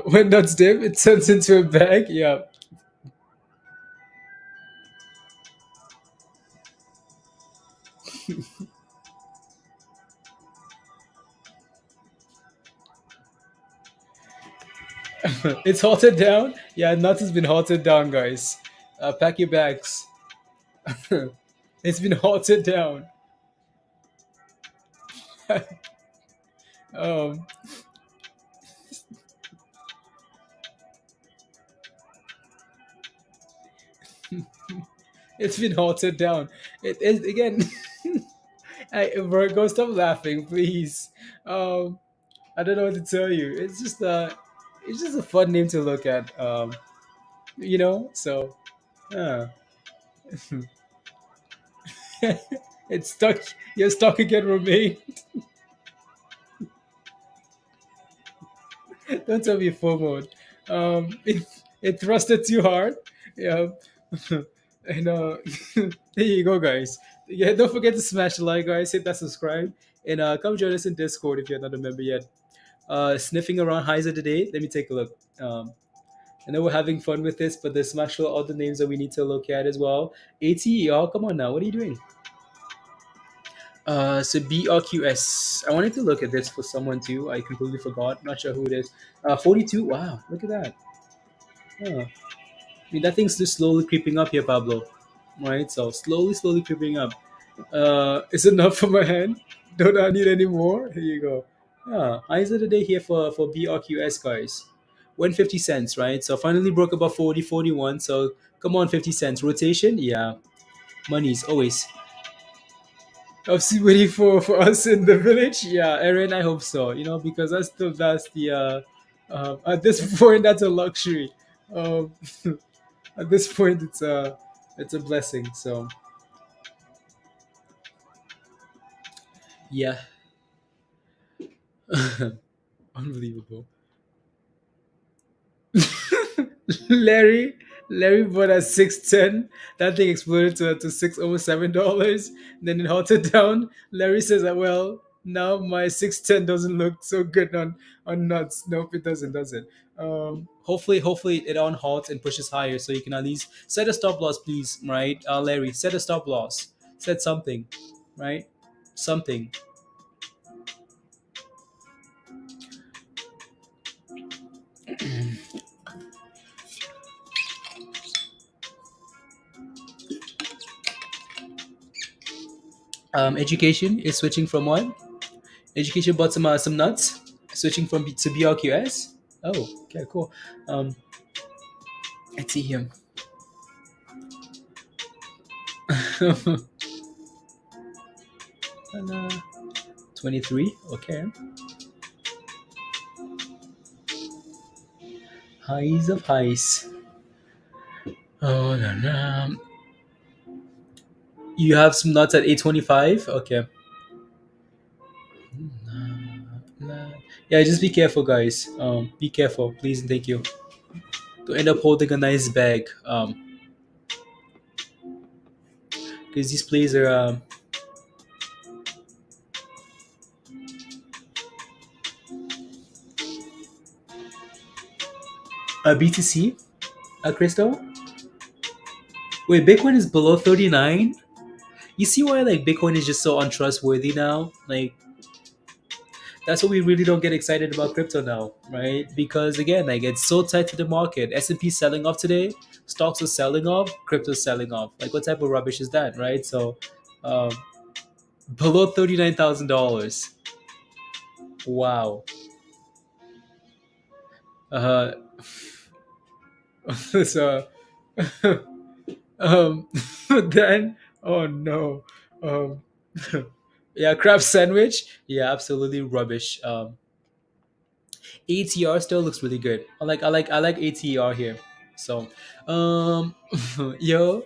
[SPEAKER 1] When nuts dip, it turns into a bag. Yeah. It's halted down. Yeah, nuts has been halted down, guys. Pack your bags. It's been halted down. um, It's been halted down. It again. Virgo, stop laughing, please. Um, I don't know what to tell you. It's just a fun name to look at. So uh, it's stuck. You're stuck again, Romain. Don't tell me full mode. It thrusted too hard. Yeah. and there you go, guys. Yeah, don't forget to smash the like, guys. Hit that subscribe, and come join us in Discord if you're not a member yet. Sniffing around highs of the day. Let me take a look. I know we're having fun with this, but there's actual other names that we need to look at as well. ATER, come on now, what are you doing? So BRQS. I wanted to look at this for someone too. I completely forgot. Not sure who it is. 42. Wow, look at that. Huh. I mean, that thing's just slowly creeping up here, Pablo. Right, so slowly creeping up. Is it enough for my hand? Don't I need any more? Here you go. Highs of the day here for BRQS, guys. 150 cents, right? So finally broke about 40, 41. So come on, 50 cents. Rotation? Yeah. Money's always. Waiting for us in the village? Yeah, Aaron, I hope so. Because that's the at this point that's a luxury. Um, at this point it's a blessing. So yeah. Unbelievable. Larry, Larry bought at 610. That thing exploded to six almost $7. Then it halted down. Larry says that now my 610 doesn't look so good on nuts. Nope, it doesn't. Hopefully it on halts and pushes higher so you can at least set a stop loss, please, right? Larry, set a stop loss. Set something, right? Something. Education is switching from what? Education bought some nuts, switching from to BRQS. Oh, okay, cool. Um, let's see him. 23. Okay. Highs of highs. Oh no no. You have some nuts at 825. Okay. Yeah, just be careful, guys. Be careful, please and thank you. To end up holding a nice bag. Because these plays are BTC. Crystal. Wait, Bitcoin is below 39. You see why like Bitcoin is just so untrustworthy now? Like that's why we really don't get excited about crypto now, right? Because again, like it's so tight to the market. S&P selling off today, stocks are selling off, crypto's selling off. Like what type of rubbish is that, right? So um, below $39,000. Wow. Uh, so um, then oh no, um, yeah, crab sandwich. Yeah, absolutely rubbish. ATR still looks really good. I like ATR here. So, um, yo,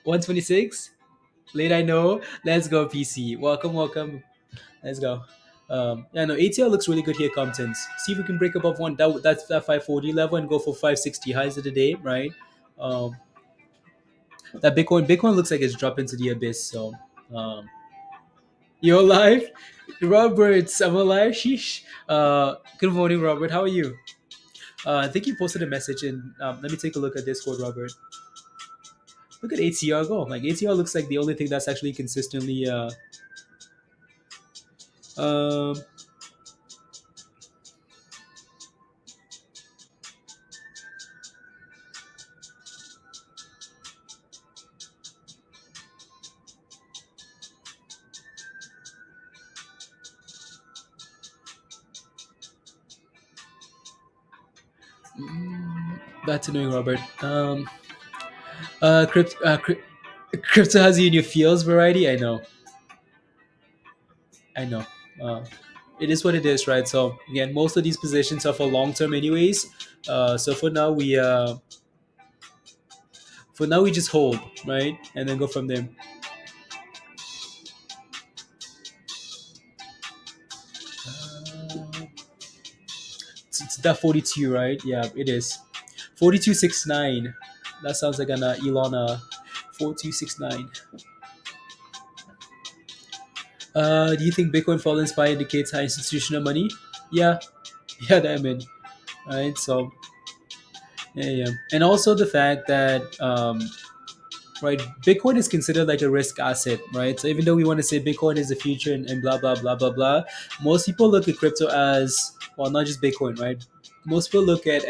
[SPEAKER 1] 126. Late I know. Let's go PC. Welcome. Let's go. Yeah, no, ATR looks really good here, Comptons. See if we can break above one. That's that 540 level and go for 560 highs of the day, right? Um, that Bitcoin looks like it's dropped into the abyss. So, um, you're alive, Robert. I'm alive. Sheesh. Good morning, Robert. How are you? I think you posted a message and let me take a look at Discord, Robert. Look at ATR go. Like ATR looks like the only thing that's actually consistently. Um, that's annoying, Robert. Crypt. Crypto has you in your feels variety. I know. Uh, it is what it is, right? So again, most of these positions are for long term, anyways. So for now we just hold, right, and then go from there. It's that 42, right? Yeah, it is 4269. That sounds like an Ilana 4269. Do you think Bitcoin falling SPY indicates high institutional money? Yeah, yeah, that I mean, right? So yeah, yeah, and also the fact that right, Bitcoin is considered like a risk asset, right? So even though we want to say Bitcoin is the future and blah blah blah blah blah, most people look at crypto as, well, not just Bitcoin, right? Most people look at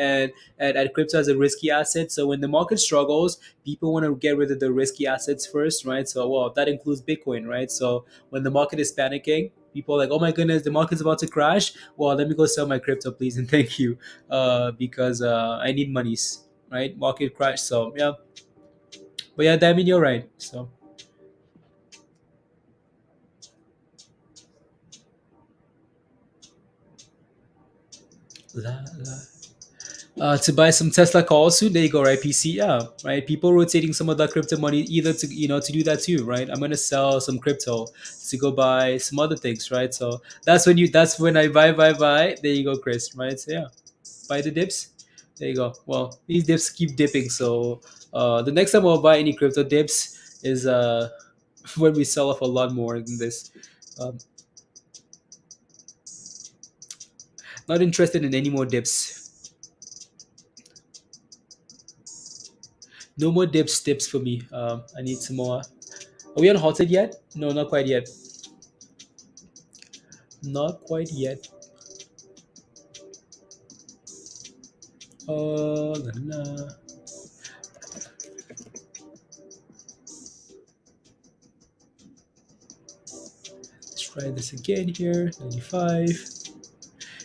[SPEAKER 1] crypto as a risky asset. So when the market struggles, people want to get rid of the risky assets first, right? So well, that includes Bitcoin, right? So when the market is panicking, people are like, oh my goodness, the market's about to crash. Well, let me go sell my crypto, please, and thank you, because I need monies, right? Market crash. So yeah, but yeah, I mean, you're right. So la, la. To buy some Tesla calls soon. There you go, right? PC, yeah, right. People rotating some of that crypto money either to to do that too, right? I'm gonna sell some crypto to go buy some other things, right? So that's when I buy. There you go, Chris, right? So yeah, buy the dips. There you go. Well, these dips keep dipping, so the next time I'll buy any crypto dips is when we sell off a lot more than this. Um, not interested in any more dips. No more dips for me. I need some more. Are we on halted yet? No, not quite yet. Not quite yet. La, la. Let's try this again here. 95.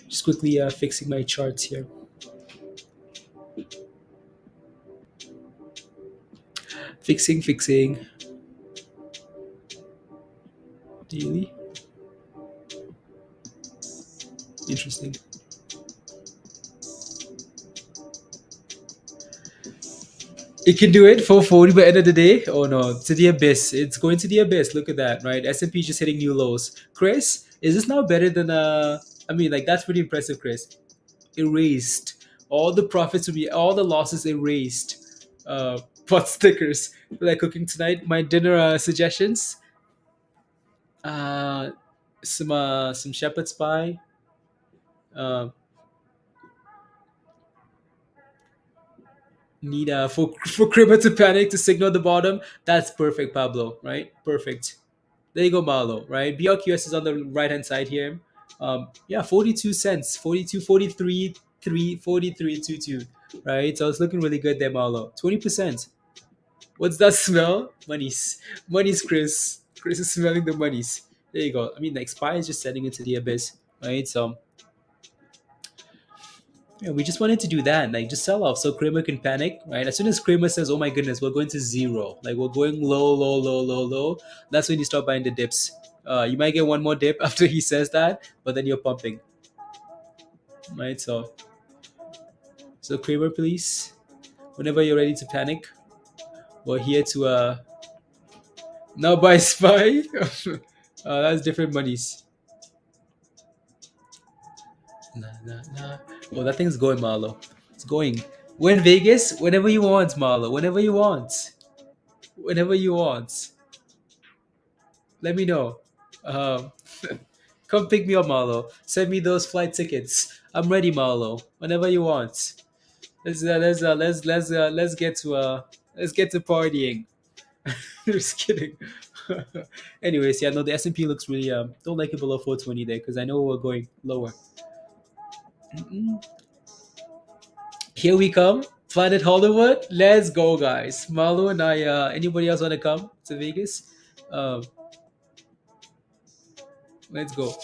[SPEAKER 1] Just quickly fixing my charts here. Fixing. Daily. Interesting. It can do it 440 by the end of the day. Oh no, to the abyss. It's going to the abyss. Look at that, right? S&P just hitting new lows. Chris, is this now better than I mean, like, that's pretty impressive, Chris. Erased all the profits will be all the losses erased. Pot stickers. Feel like cooking tonight? My dinner suggestions. Uh, some shepherd's pie. Uh, need for Cribber to panic to signal the bottom. That's perfect, Pablo. Right? Perfect. There you go, Marlo. Right? BRQS is on the right hand side here. Yeah, 42 cents, 42, 43, 3, 43, 22. Right? So it's looking really good there, Marlo. 20%. What's that smell? Monies. Monies, Chris. Chris is smelling the monies. There you go. I mean, like, Spy is just setting into the abyss, right? So yeah, we just wanted to do that, like, just sell off so Kramer can panic, right? As soon as Kramer says, "Oh my goodness, we're going to zero," like we're going low, low, low, low, low, that's when you start buying the dips. You might get one more dip after he says that, but then you're pumping, right? So Kramer, please, whenever you're ready to panic, we're here to now buy Spy. That's different monies. Nah, nah, nah. Oh, that thing's going, Marlo. It's going. We're in Vegas whenever you want, Marlo. Whenever you want. Whenever you want. Let me know. Um, come pick me up, Marlo. Send me those flight tickets. I'm ready, Marlo. Whenever you want. Let's get to partying. Just kidding. Anyways, yeah, no, the S&P looks really don't like it below 420 there because I know we're going lower. Mm-mm. Here we come, Planet Hollywood. Let's go, guys. Marlo and I. Anybody else want to come to Vegas? Um, let's go.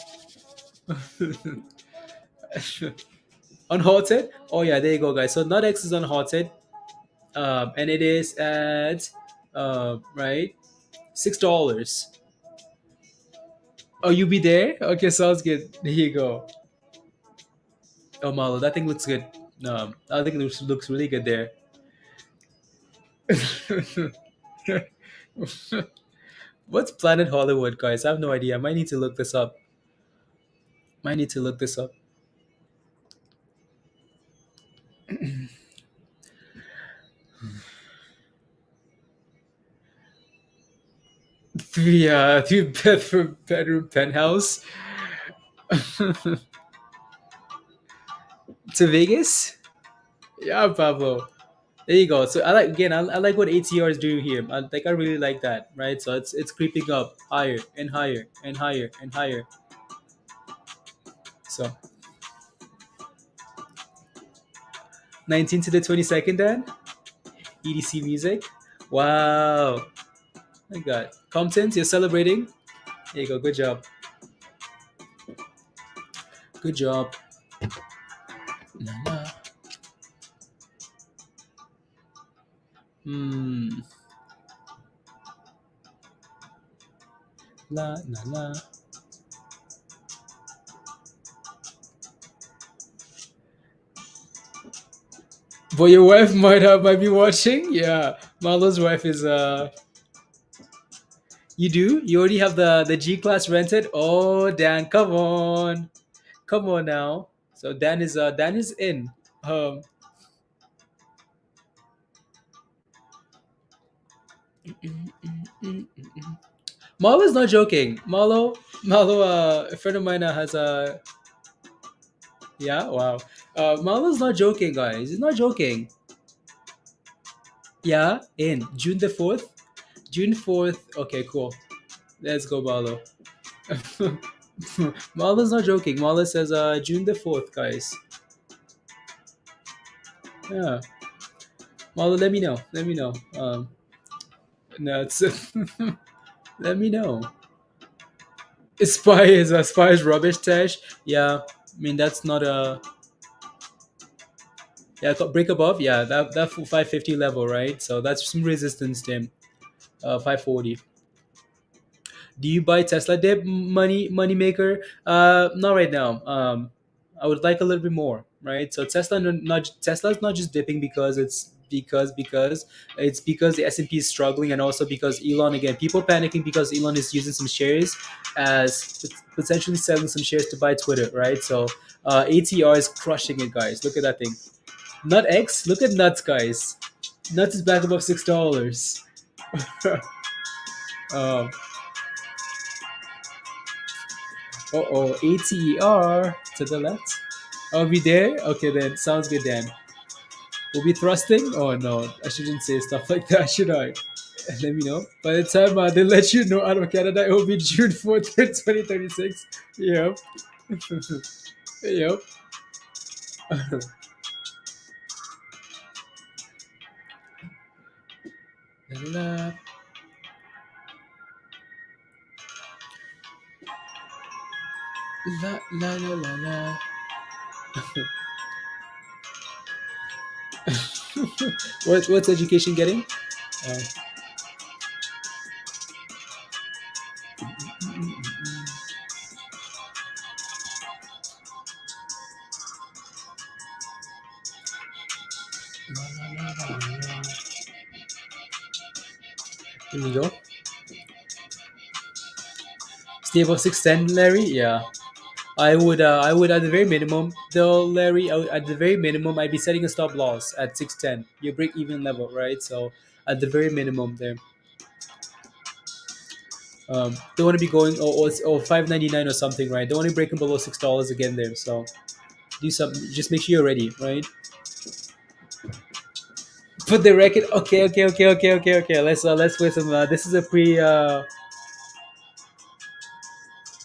[SPEAKER 1] Unhalted. Oh yeah, there you go, guys. So NUTX is unhalted, and it is at Right, $6. Oh, you be there? Okay, sounds good. There you go. Oh, Malo, that thing looks good. I think it looks really good there. What's Planet Hollywood, guys? I have no idea. I might need to look this up. Might need to look this up. Three bedroom penthouse to Vegas. Yeah, Pablo. There you go. So I like again. I like what ATR is doing here. I really like that. Right. So it's creeping up higher and higher and higher and higher. So 19 to the 22nd. Then EDC music. Wow. My God. Comptons, you're celebrating. There you go. Good job. Good job. La, la. Hmm. La la la. But your wife might be watching. Yeah, Marlo's wife is. You do? You already have the G class rented? Oh, Dan, come on now. So Dan is in. Um, Marlo's not joking. Marlo, a friend of mine has a yeah. Wow. Marlo's not joking, guys. He's not joking. Yeah, in June 4th. June 4th. Okay, cool. Let's go, Marlo. Marlo's not joking. Marlo says June 4th, guys. Yeah. Marlo, let me know. Let me know. No, it's let me know. Spy is rubbish, Tash. Yeah, I mean that's not a yeah break above. Yeah, that 550 level, right? So that's some resistance, Tim. 540. Do you buy Tesla dip money maker? Not right now. I would like a little bit more, right? So Tesla's not just dipping because it's because the S&P is struggling, and also because Elon, again, people panicking because Elon is using some shares as potentially selling some shares to buy Twitter, right? So ATR is crushing it, guys. Look at that thing. Nut X, look at Nuts, guys. Nuts is back above $6. um, oh, ATER to the left. Are we there? Okay, then sounds good. Then we'll be thrusting. Oh no, I shouldn't say stuff like that, should I? Let me know. By the time they let you know out of Canada, it will be June 4th, 2036. Yep. Yep. La, la, la, la, la, la. What's education getting? Uh, Here we go. Stay above 610, Larry. Yeah. I would at the very minimum, though, Larry. At the very minimum, I'd be setting a stop loss at 610. Your break even level, right? So at the very minimum, there. Don't want to be going or 599 or something, right? Don't want to be breaking below $6 again there. So do something. Just make sure you're ready, right? Put the record. Okay. Let's play some. This is a pre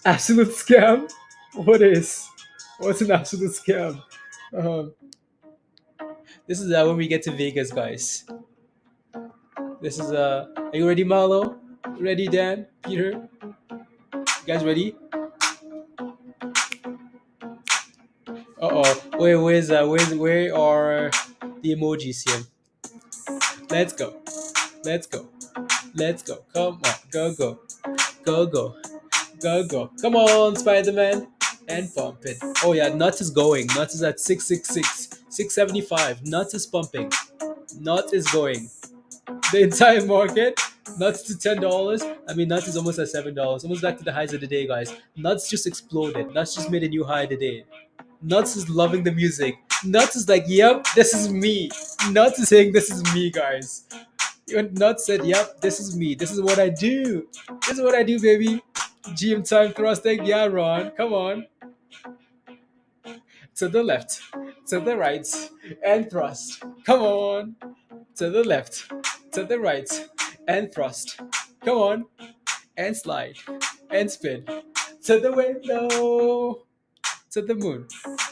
[SPEAKER 1] absolute scam. What is? What's an absolute scam? Um, this is when we get to Vegas, guys. This is Are you ready, Marlo? Ready, Dan? Peter? You guys ready? Wait, where are the emojis here? Let's go. Let's go. Let's go. Come on. Go, go. Go, go. Go, go. Come on, Spider-Man. And pump it. Oh, yeah. Nuts is going. Nuts is at 666. 675. Nuts is pumping. Nuts is going. The entire market. Nuts to $10. I mean, Nuts is almost at $7. Almost back to the highs of the day, guys. Nuts just exploded. Nuts just made a new high today. Nuts is loving the music. Nuts is like, yep, this is me. Nuts is saying, this is me, guys. Even Nuts said, yep, this is me. This is what I do. This is what I do, baby. GM time thrusting. Yeah, Ron. Come on. To the left. To the right. And thrust. Come on. To the left. To the right. And thrust. Come on. And slide. And spin. To the window. To the moon.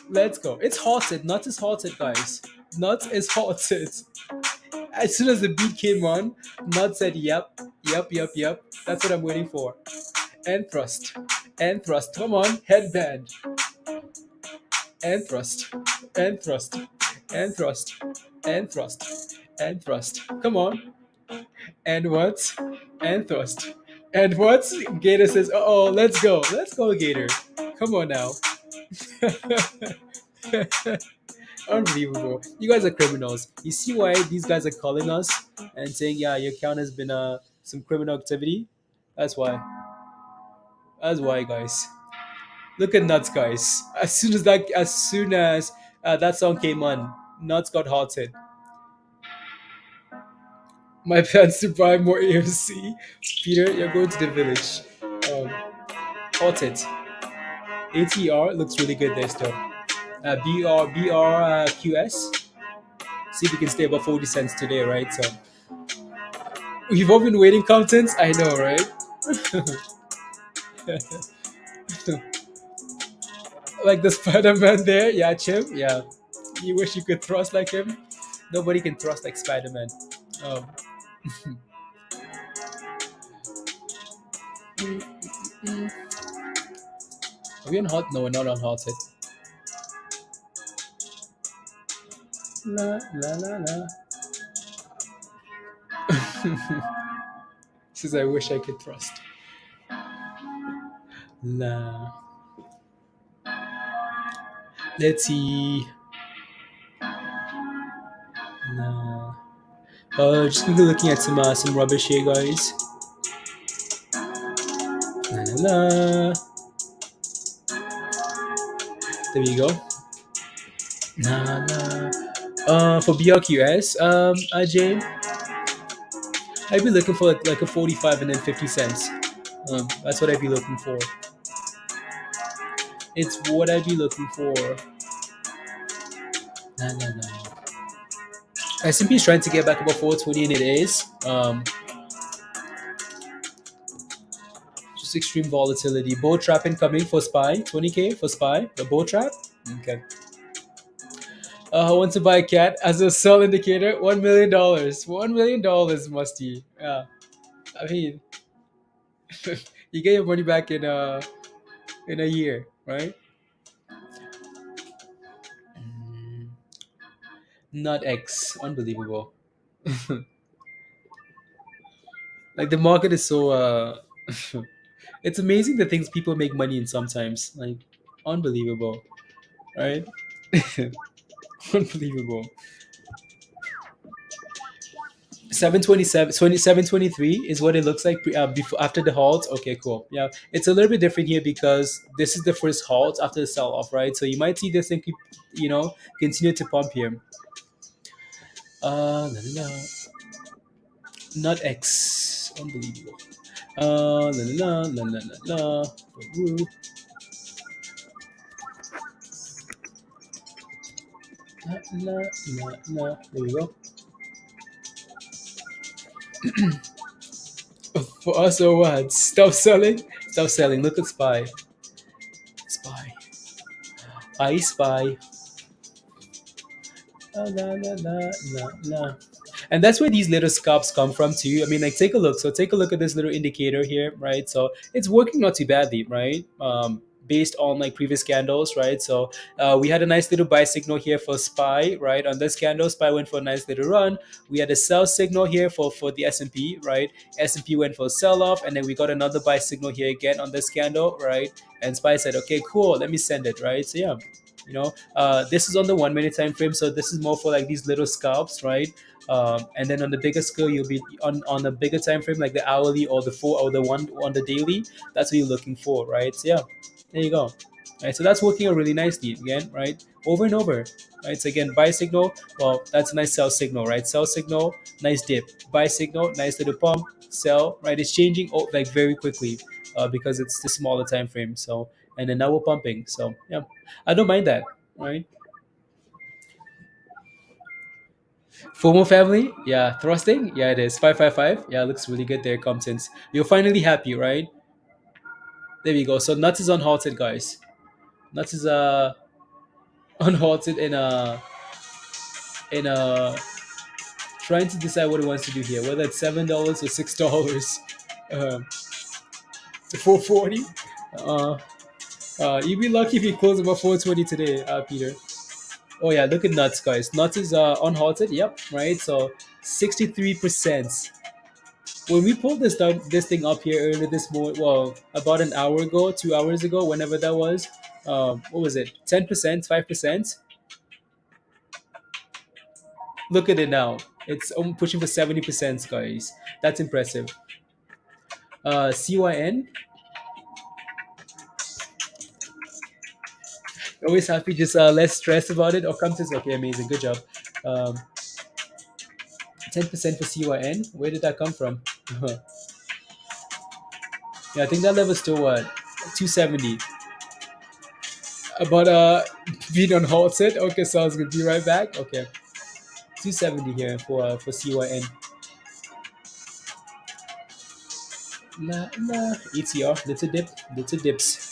[SPEAKER 1] Let's go. It's halted. Nuts is halted, guys. Nuts is halted. As soon as the beat came on, Nuts said, yep, yep, yep, yep. That's what I'm waiting for. And thrust. And thrust. Come on. Headband. And thrust. And thrust. And thrust. And thrust. And thrust. Come on. And what? And thrust. And what? Gator says, oh, let's go. Let's go, Gator. Come on now. Unbelievable. You guys are criminals. You see why these guys are calling us and saying, yeah, your account has been some criminal activity? That's why. That's why, guys. Look at Nuts, guys. As soon as that song came on, Nuts got halted. My plans to buy more AFC. Peter, you're going to the village. Halted. ATR looks really good there still. BRQS. See if we can stay above 40 cents today, right? So we've all been waiting, contents. I know, right? Like the Spider-Man there, yeah, Chim, yeah. You wish you could thrust like him. Nobody can thrust like Spider-Man. Um, are we on hot? No, we're not on hot hit. La la la la. Says I wish I could thrust. La. Let's see. La. Just gonna be looking at some rubbish here, guys. La la la. There you go. La la. For BRQS, Ajay, I'd be looking for like a 45 and then 50 cents. That's what I'd be looking for. It's what I'd be looking for. No. S&P is trying to get back above 420 and it is. Just extreme volatility. Bull trap incoming for SPY. 20K for SPY. The bull trap. Okay. I want to buy a cat as a sell indicator. $1 million. $1 million, Musty. Yeah. I mean, you get your money back in a year, right? NUTX. Unbelievable. Like the market is so it's amazing the things people make money in sometimes. Like unbelievable. Right? Unbelievable. 727 2723 is what it looks like before after the halt. Okay, cool. Yeah, it's a little bit different here because this is the first halt after the sell off, right? So you might see this thing keep, continue to pump here. La, la, la. Not X. Unbelievable. La la la la la la. Veru. La la la la. There we go. For us or what? Stop selling? Stop selling. Look at SPY. SPY. I spy. La la la la la la. And that's where these little scalps come from too. I mean, like take a look. So take a look at this little indicator here, right? So it's working not too badly, right? based on like previous candles, right? So we had a nice little buy signal here for SPY, right? On this candle, SPY went for a nice little run. We had a sell signal here for the S&P, right? S&P went for a sell off, and then we got another buy signal here again on this candle, right? And SPY said, okay, cool, let me send it, right? So yeah, this is on the 1 minute time frame, so this is more for like these little scalps, right? And then on the bigger scale, you'll be on a bigger time frame, like the hourly or the full or the one on the daily. That's what you're looking for, right? So yeah, there you go. Right, so that's working out really nicely again, right? Over and over, right? So again, buy signal, well, that's a nice sell signal, right? Sell signal, nice dip. Buy signal, nice little pump. Sell, right? It's changing like very quickly because it's the smaller time frame. So and then now we're pumping. So yeah, I don't mind that, right? FOMO family, yeah. Thrusting, yeah, it is 555. Yeah, it looks really good there, Comptons. You're finally happy, right? There we go. So nuts is unhalted, guys. Nuts is unhalted in trying to decide what it wants to do here, whether it's $7 or $6 to 440. Uh, you'd be lucky if you close about 420 today, Peter. Oh yeah, look at nuts, guys. Nuts is unhalted. Yep, right. So 63%. When we pulled this thing up here earlier this morning, well, about an hour ago, 2 hours ago, whenever that was, what was it? 10%, 5%. Look at it now. It's pushing for 70%, guys. That's impressive. CYN, always happy, just less stressed about it. Or comes to okay, amazing, good job. 10% for CYN. Where did that come from? Yeah, I think that level's still what? 270. But being on hold set. Okay, so I was gonna be right back. Okay, 270 here for CYN. La ETR, little dips.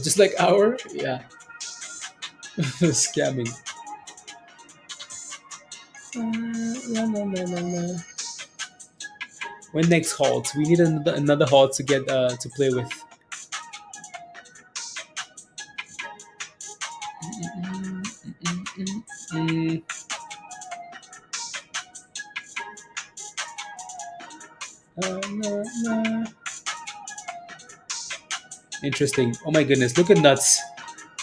[SPEAKER 1] Just like our yeah, scamming. La. When next halt? We need another halt to get to play with. Mm, la. Interesting. Oh my goodness, look at nuts.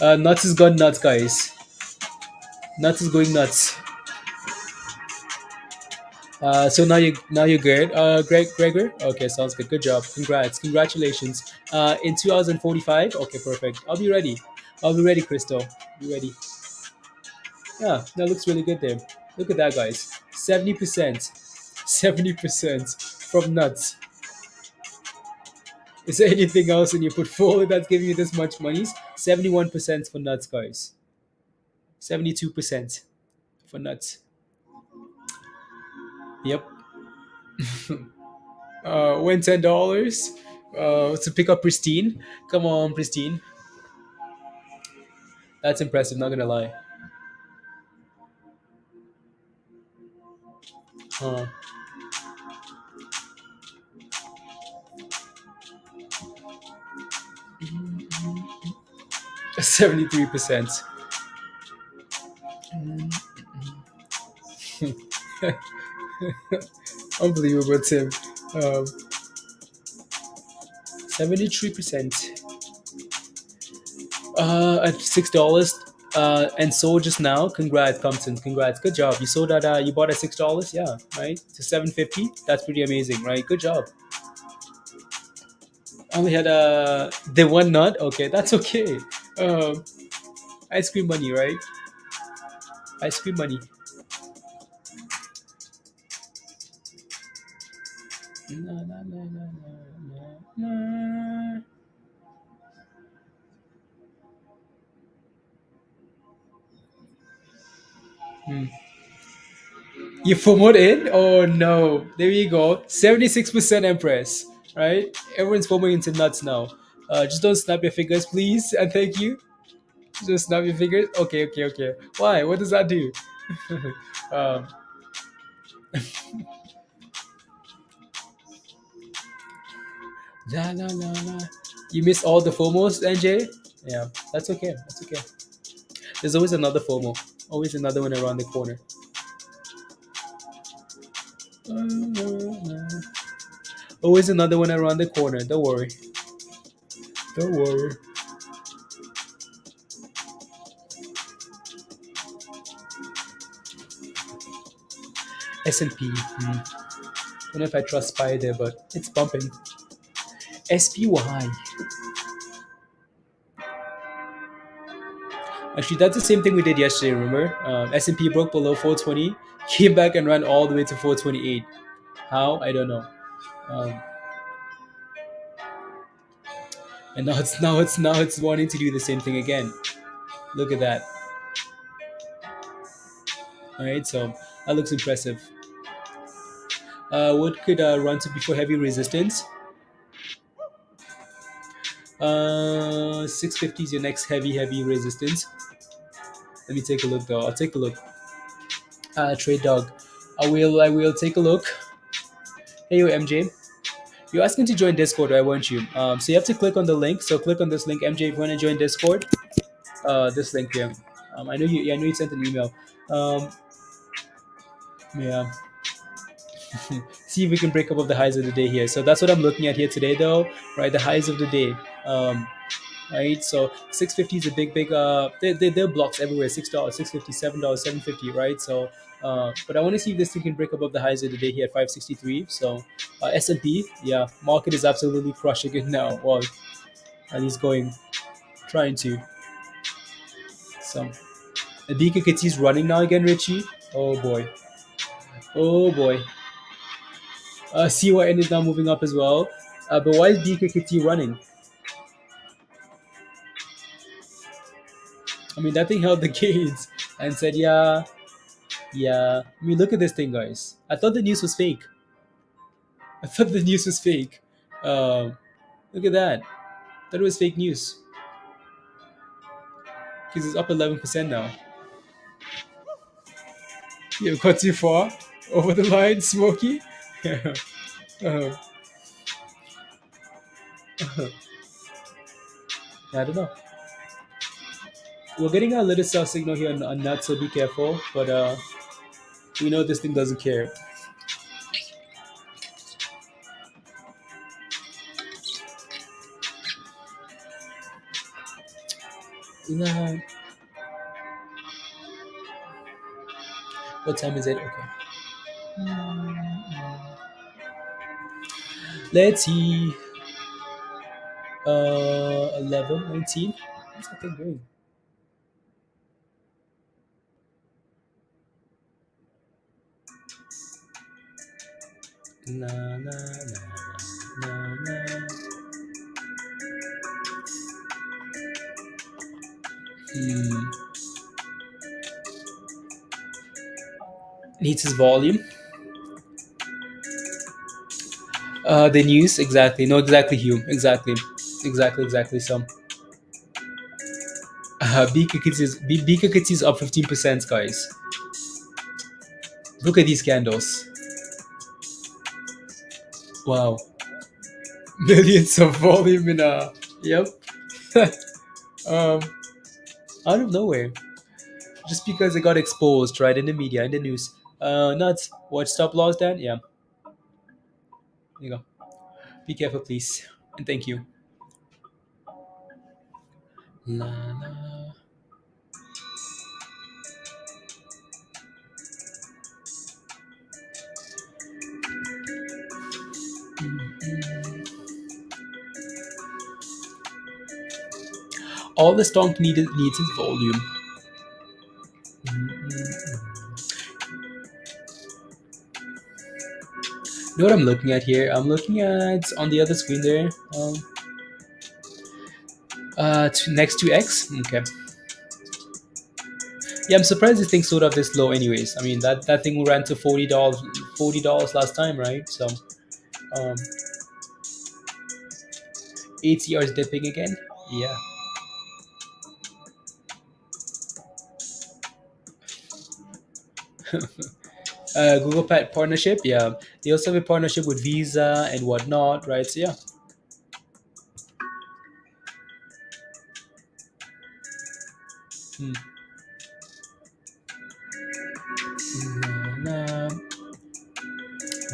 [SPEAKER 1] Nuts has gone nuts, guys. Nuts is going nuts. So now you're good, Gregor. Okay, sounds good. Good job. Congratulations. In 2045. Okay, perfect. I'll be ready. Crystal. Be ready. Yeah, that looks really good there. Look at that, guys. 70%. 70% from nuts. Is there anything else in your portfolio that's giving you this much money? 71% for nuts, guys. 72% for nuts. Yep. Win $10 to pick up Pristine. Come on, Pristine. That's impressive, not gonna lie. 73%. Unbelievable, Tim. 73%. At $6. And sold just now. Congrats, Compton. Congrats. Good job. You sold at you bought at $6, yeah, right? To 750. That's pretty amazing, right? Good job. Only had the one nut. Okay, that's okay. Um, ice cream money, right? Ice cream money. Na, na, na, na, na, na. Hmm. You FOMO'd in? Oh no. There you go. 76% Empress. Right? Everyone's FOMOing into nuts now. Just don't snap your fingers, please. And thank you. Just snap your fingers. Okay. Why? What does that do? um, la la la la. You missed all the FOMOs, NJ. Yeah, that's okay. That's okay. There's always another FOMO. Always another one around the corner. Always another one around the corner. Don't worry. Don't worry. S&P. Don't know if I trust SPY there, but it's bumping. SPY. Actually, that's the same thing we did yesterday. Remember, S&P broke below 420, came back and ran all the way to 428. How? I don't know. Um, and now it's wanting to do the same thing again. Look at that. All right, so that looks impressive. What could run to before heavy resistance? 650 is your next heavy resistance. Let me take a look though. I'll take a look. Trade dog. I will take a look. Hey yo MJ. You're asking to join Discord, right? Weren't you? So you have to click on the link. So click on this link, MJ, if you want to join Discord. This link here. I know you. Yeah, I know you sent an email. Um, yeah. See if we can break up of the highs of the day here. So that's what I'm looking at here today, though. Right, the highs of the day. Right, so 650 is a big. There are blocks everywhere. $6, 650, $7, 750. Right, so. But I want to see if this thing can break above the highs of the day here at 563. So S&P, yeah, market is absolutely crushing it now. Well, and he's trying to. So BKKT is running now again, Richie. Oh boy. Oh boy. CYN is now moving up as well. But why is BKKT running? I mean, that thing held the gates and said, yeah, yeah. I mean, look at this thing, guys. I thought the news was fake. I thought the news was fake. Look at that. I thought it was fake news. Because it's up 11% now. You've got too far over the line, Smokey. uh, I don't know. We're getting a little sell signal here on NUT, so be careful. But we know this thing doesn't care. Nah. What time is it? Okay. Let's see. 11, 19. What's that thing doing? Na na na na na. Needs his volume. The news, exactly. No, exactly, Hugh. Exactly. So, BKKT is up 15%, guys. Look at these candles. Wow. Millions of volume in a. Yep. Out of nowhere. Just because it got exposed, right, in the media, in the news. Nuts. What stop loss, Dan? Yeah. There you go. Be careful, please. And thank you. La, la. All the stonk needs is volume. You know what I'm looking at here? I'm looking at on the other screen there. Next to X. Okay. Yeah, I'm surprised this thing sold up this low. Anyways, I mean that thing ran to $40 last time, right? So, ATR is dipping again. Yeah. Google partnership, yeah. They also have a partnership with Visa and whatnot, right? So yeah. Hmm. Nah,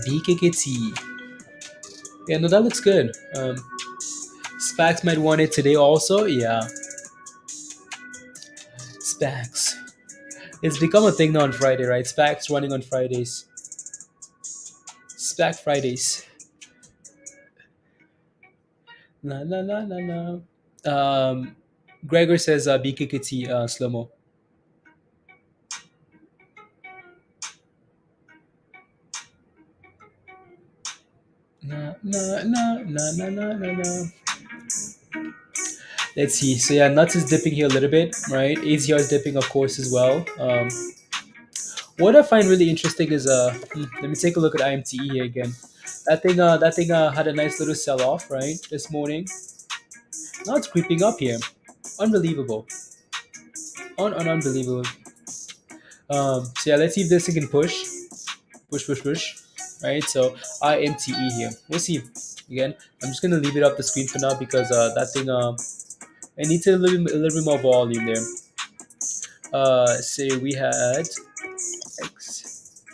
[SPEAKER 1] BKKT. Yeah, no, that looks good. Spax might want it today also. Yeah, Spax. It's become a thing now on Friday, right? Spax running on Fridays. Spac Fridays. La la la la la. Gregor says BKKT slow mo. Na na na na na na na na. Let's see. So yeah, nuts is dipping here a little bit, right? AZR is dipping, of course, as well. What I find really interesting is let me take a look at IMTE here again. That thing had a nice little sell off, right, this morning. Now it's creeping up here. Unbelievable. Unbelievable. So yeah, let's see if this thing can push, right? So IMTE here. We'll see. Again, I'm just gonna leave it up the screen for now because that thing it needs a little bit more volume there. Say we had X.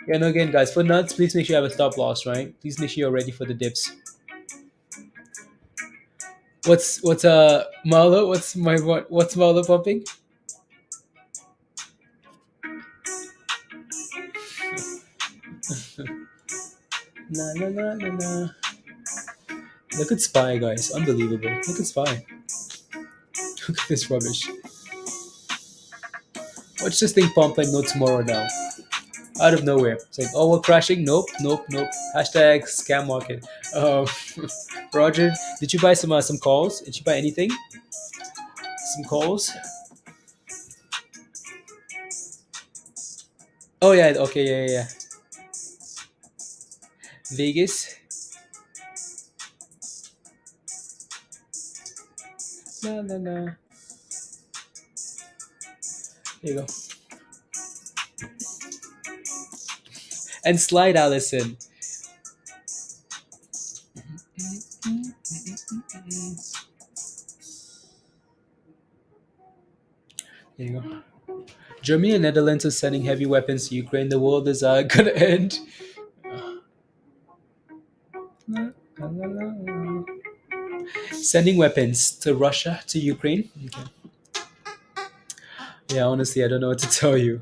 [SPEAKER 1] Yeah, no, again, guys, for nuts, please make sure you have a stop loss, right? Please make sure you're ready for the dips. What's Marlo? What's Marlo pumping? Na na na na na. Look at Spy, guys. Unbelievable. Look at Spy. Look at this rubbish. Watch this thing pump like no tomorrow now. Out of nowhere. It's like, oh, we're crashing. Nope, nope, nope. Hashtag scam market. Um, Roger, did you buy some calls? Did you buy anything? Some calls? Oh yeah. Okay. Yeah. Yeah. Yeah. Vegas. No. No. No. There you go. And slide, Allison. There you go. Germany and Netherlands are sending heavy weapons to Ukraine. The world is gonna end. Sending weapons to Russia, to Ukraine. Okay. Yeah, honestly, I don't know what to tell you.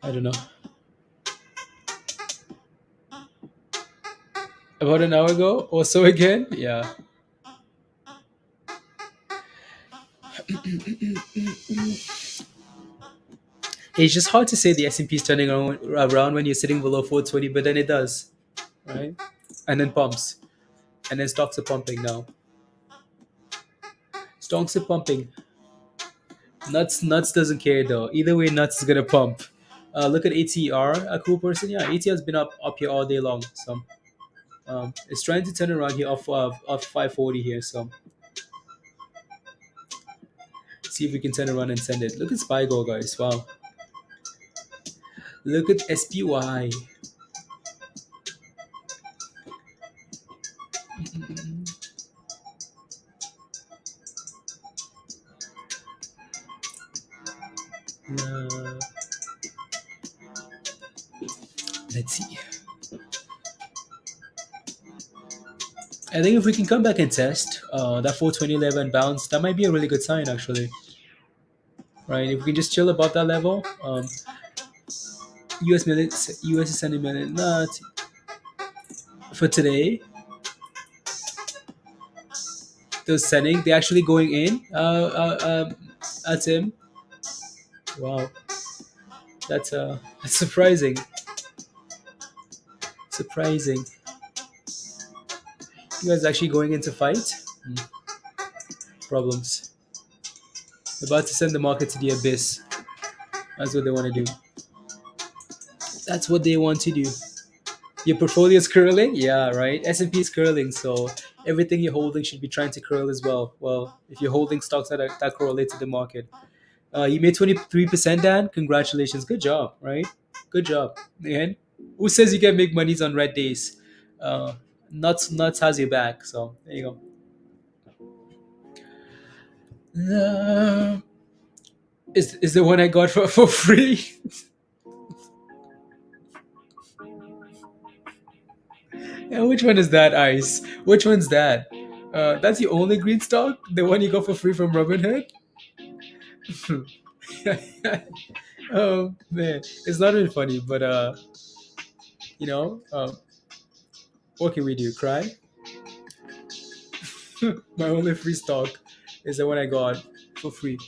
[SPEAKER 1] I don't know. About an hour ago or so again. Yeah. It's just hard to say the S&P is turning around when you're sitting below 420, but then it does, right? And then pumps, and then stocks are pumping now. Stocks are pumping. Nuts doesn't care though. Either way, nuts is gonna pump. Look at ATR, a cool person. Yeah, ATR has been up here all day long. So it's trying to turn around here off 540 here. So see if we can turn around and send it. Look at SpyGo, guys. Wow. Look at SPY. Uh, let's see. I think if we can come back and test that 420 level and bounce, that might be a really good sign, actually. Right? If we can just chill above that level, US is sending million. Not for today. They're sending. They're actually going in. At him. Wow, that's surprising. Surprising. You guys actually going into fight? Hmm. Problems. About to send the market to the abyss. That's what they want to do. That's what they want to do. Your portfolio is curling? Yeah, right. S&P is curling, so everything you're holding should be trying to curl as well. Well, if you're holding stocks that correlate to the market. You made 23%, Dan. Congratulations. Good job, right? Good job. Man, who says you can make monies on red days? Nuts has your back. So there you go. Uh, is the one I got for free? Yeah, which one is that, Ice? Which one's that? That's the only green stock? The one you got for free from Robinhood? Oh man, it's not really funny, but you know, what can we do? Cry? My only free stock is the one I got for free.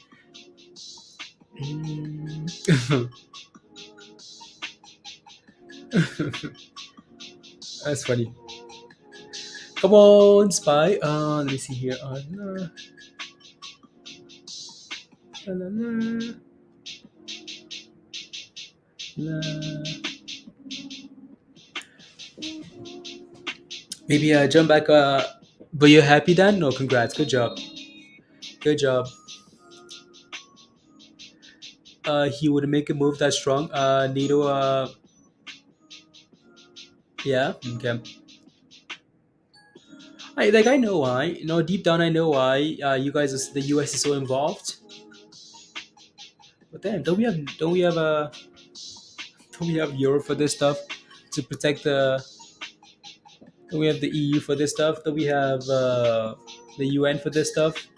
[SPEAKER 1] That's funny. Come on, spy. Let me see here. La, la, la, la. Maybe jump back. But you're happy, Dan? No, congrats. Good job. Good job. He would make a move that strong. Need to. Yeah. Okay. I know why. You know, deep down, I know why. You guys, the U.S. is so involved. But then, don't we have Europe for this stuff to protect the? Don't we have the EU for this stuff? Don't we have the UN for this stuff?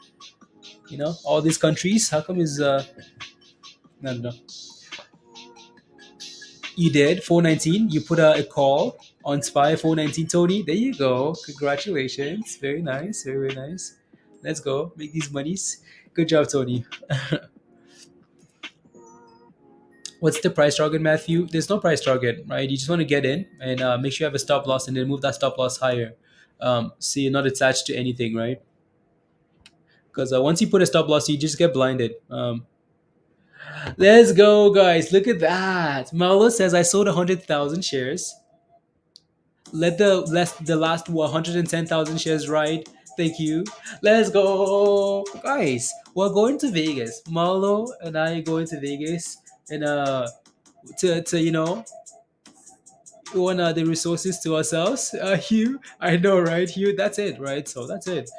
[SPEAKER 1] You know, all these countries. How come is I don't know. You did 419. You put a call on Spy 419, Tony. There you go. Congratulations. Very nice. Very, very nice. Let's go. Make these monies. Good job, Tony. What's the price target, Matthew? There's no price target, right? You just want to get in and make sure you have a stop loss and then move that stop loss higher. So you're not attached to anything, right? Because once you put a stop loss, you just get blinded. Let's go, guys. Look at that. Marlo says I sold 100,000 shares. Let the last 110,000 shares ride. Thank you. Let's go, guys. We're going to Vegas. Marlo and I are going to Vegas, and to we want the resources to ourselves. Hugh, I know, right? Hugh, that's it, right? So that's it.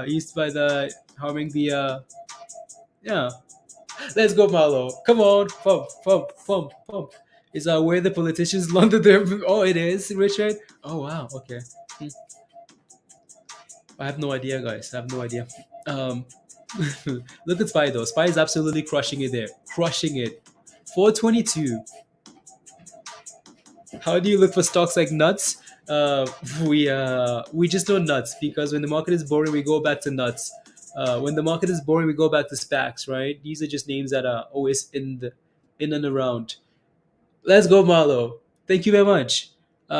[SPEAKER 1] East by the harming the yeah. Let's go, Marlo. Come on, pump, pump, pump, pump. Is where the politicians launder their? Oh, it is, Richard. Oh wow. Okay. Hmm. I have no idea, guys. I have no idea. Um, look at Spy though. Spy is absolutely crushing it there. Crushing it. 422. How do you look for stocks like nuts? Uh, we just know nuts because when the market is boring, we go back to nuts. When the market is boring, we go back to SPACs, right? These are just names that are always in and around. Let's go, Marlo. Thank you very much.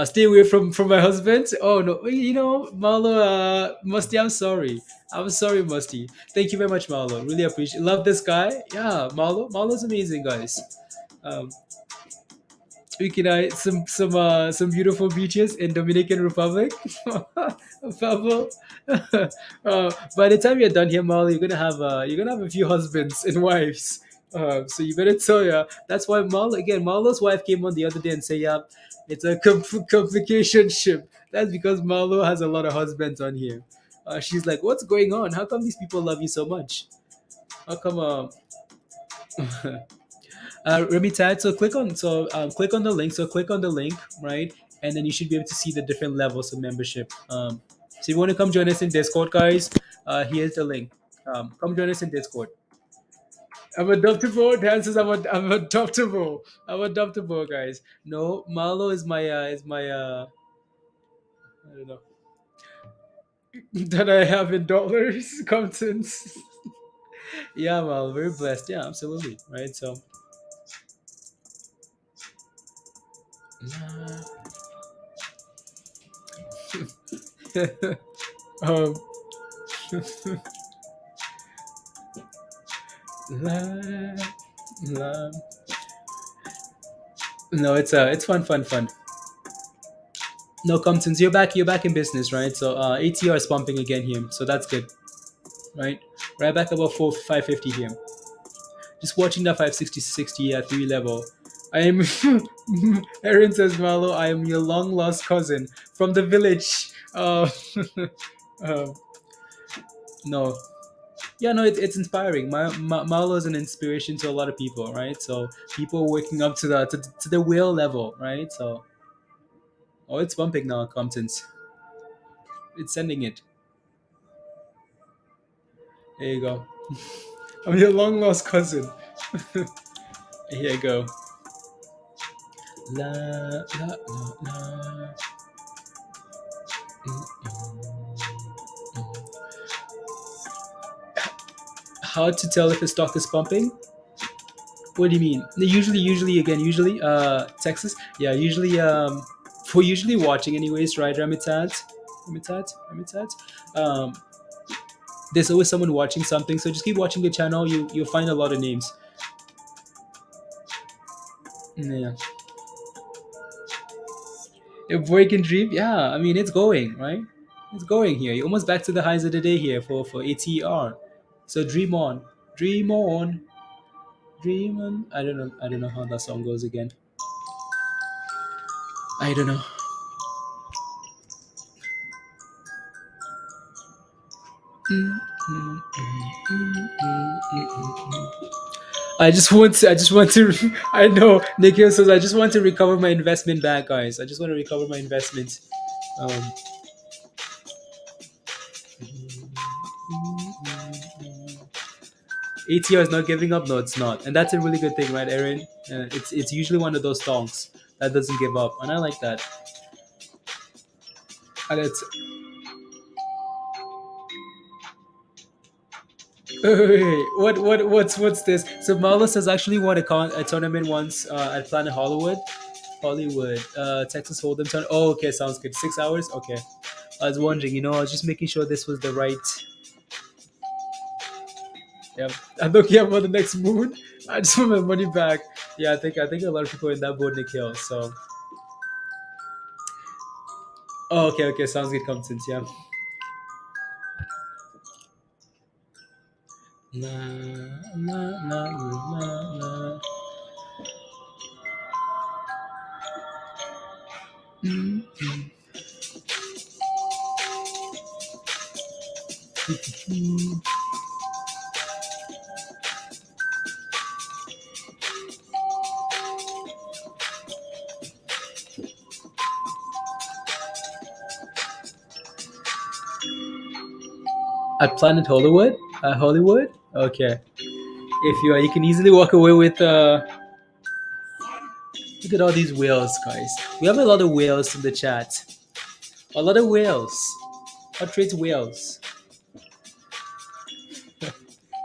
[SPEAKER 1] Stay away from my husband. Oh no, Marlo, Musty, I'm sorry. I'm sorry, Musty. Thank you very much, Marlo. Really appreciate. Love this guy. Yeah, Marlo's amazing, guys. Um, we can some beautiful beaches in Dominican Republic. Pablo. By the time you're done here, Marlo, you're gonna have a few husbands and wives. So you better tell ya. That's why Marlo's wife came on the other day and say, "Yeah, it's a complication ship." That's because Marlo has a lot of husbands on here. She's like, "What's going on? How come these people love you so much? How come?" Remitad. Click on the link. So click on the link, right? And then you should be able to see the different levels of membership. So if you want to come join us in Discord, guys, here's the link. Come join us in Discord. I'm adoptable. Dan says I'm adoptable. I'm adoptable, guys. No, Marlo is my I don't know that I have in dollars contents. Yeah, well, very blessed. Yeah, absolutely. Right. So. um, la, la. No, it's fun, fun, fun. No, Comptons, you're back in business, right? So ATR is pumping again here, so that's good, right? Right back above 550 here. Just watching that 560 at 3 level. I am Aaron says, Malo, I am your long lost cousin from the village. Uh, no. Yeah, no, it's inspiring. Malo is an inspiration to a lot of people, right? So people are waking up to the whale level, right? So oh, it's bumping now, Compton's. It's sending it. There you go. I'm your long lost cousin. Here you go. La la la la. Mm, mm. How to tell if a stock is pumping? What do you mean? Usually, Texas. Yeah, usually, for usually watching anyways, right? Remitat. Um, there's always someone watching something, so just keep watching the channel. You'll find a lot of names. Yeah, a breaking dream. Yeah, I mean it's going right. It's going here. You're almost back to the highs of the day here for ATR. So dream on, dream on, dream on. I don't know. I don't know how that song goes again. I don't know. I just want to. I know Nikhil says I just want to recover my investment back, guys. I just want to recover my investment. Um, ATR is not giving up. No, it's not, and that's a really good thing, right, Aaron? It's usually one of those songs that doesn't give up, and I like that. And it's wait, what's this? So Marlos has actually won a tournament once at Planet Hollywood. Texas Hold'em tournament. Oh, okay, sounds good. 6 hours. Okay, I was wondering. I was just making sure this was the right. Yeah, I'm looking at for the next moon. I just want my money back. Yeah, I think a lot of people are in that boat, Nikhil. So, oh, okay, sounds good, Compton. Yeah. Na, na, na, na, na. Mm, mm. At Planet Hollywood? Hollywood? Okay. If you can easily walk away with look at all these whales, guys. We have a lot of whales in the chat. A lot of whales. What trades whales?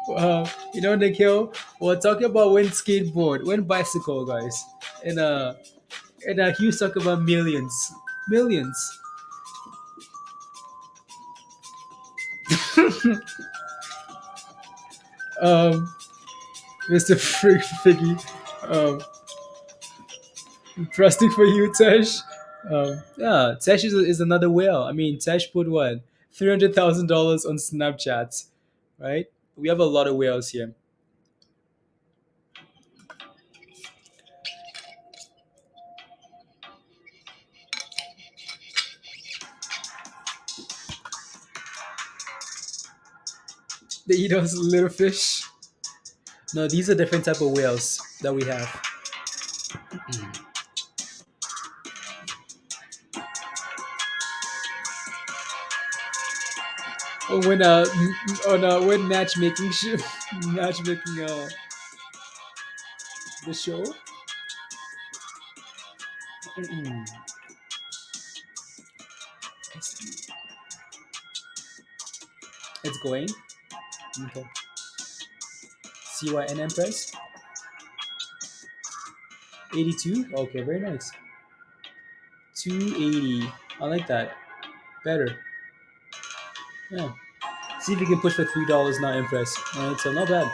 [SPEAKER 1] Nikhil, we're talking about when skateboard, when bicycle, guys. And Hughes talk about millions. Millions. um Mr. Figgy. Um Trusting for you, Tesh. Yeah, Tesh is another whale. I mean, Tesh put what $300,000 on Snapchat, right? We have a lot of whales here. They eat us little fish. No, these are different type of whales that we have. When when matchmaking matchmaking the show. It's going. Okay. CYN Empress. 82. Okay, very nice. 280. I like that. Better. Yeah. See if you can push for $3 now, Empress. Alright, so not bad.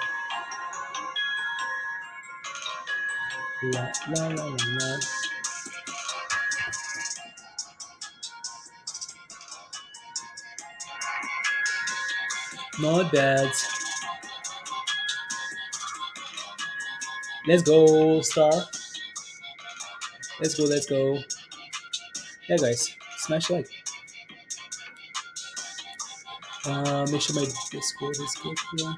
[SPEAKER 1] La, la, la, la, la. Not bad. Let's go, Star. Let's go. Yeah, guys. Smash like. Make sure my Discord is good here.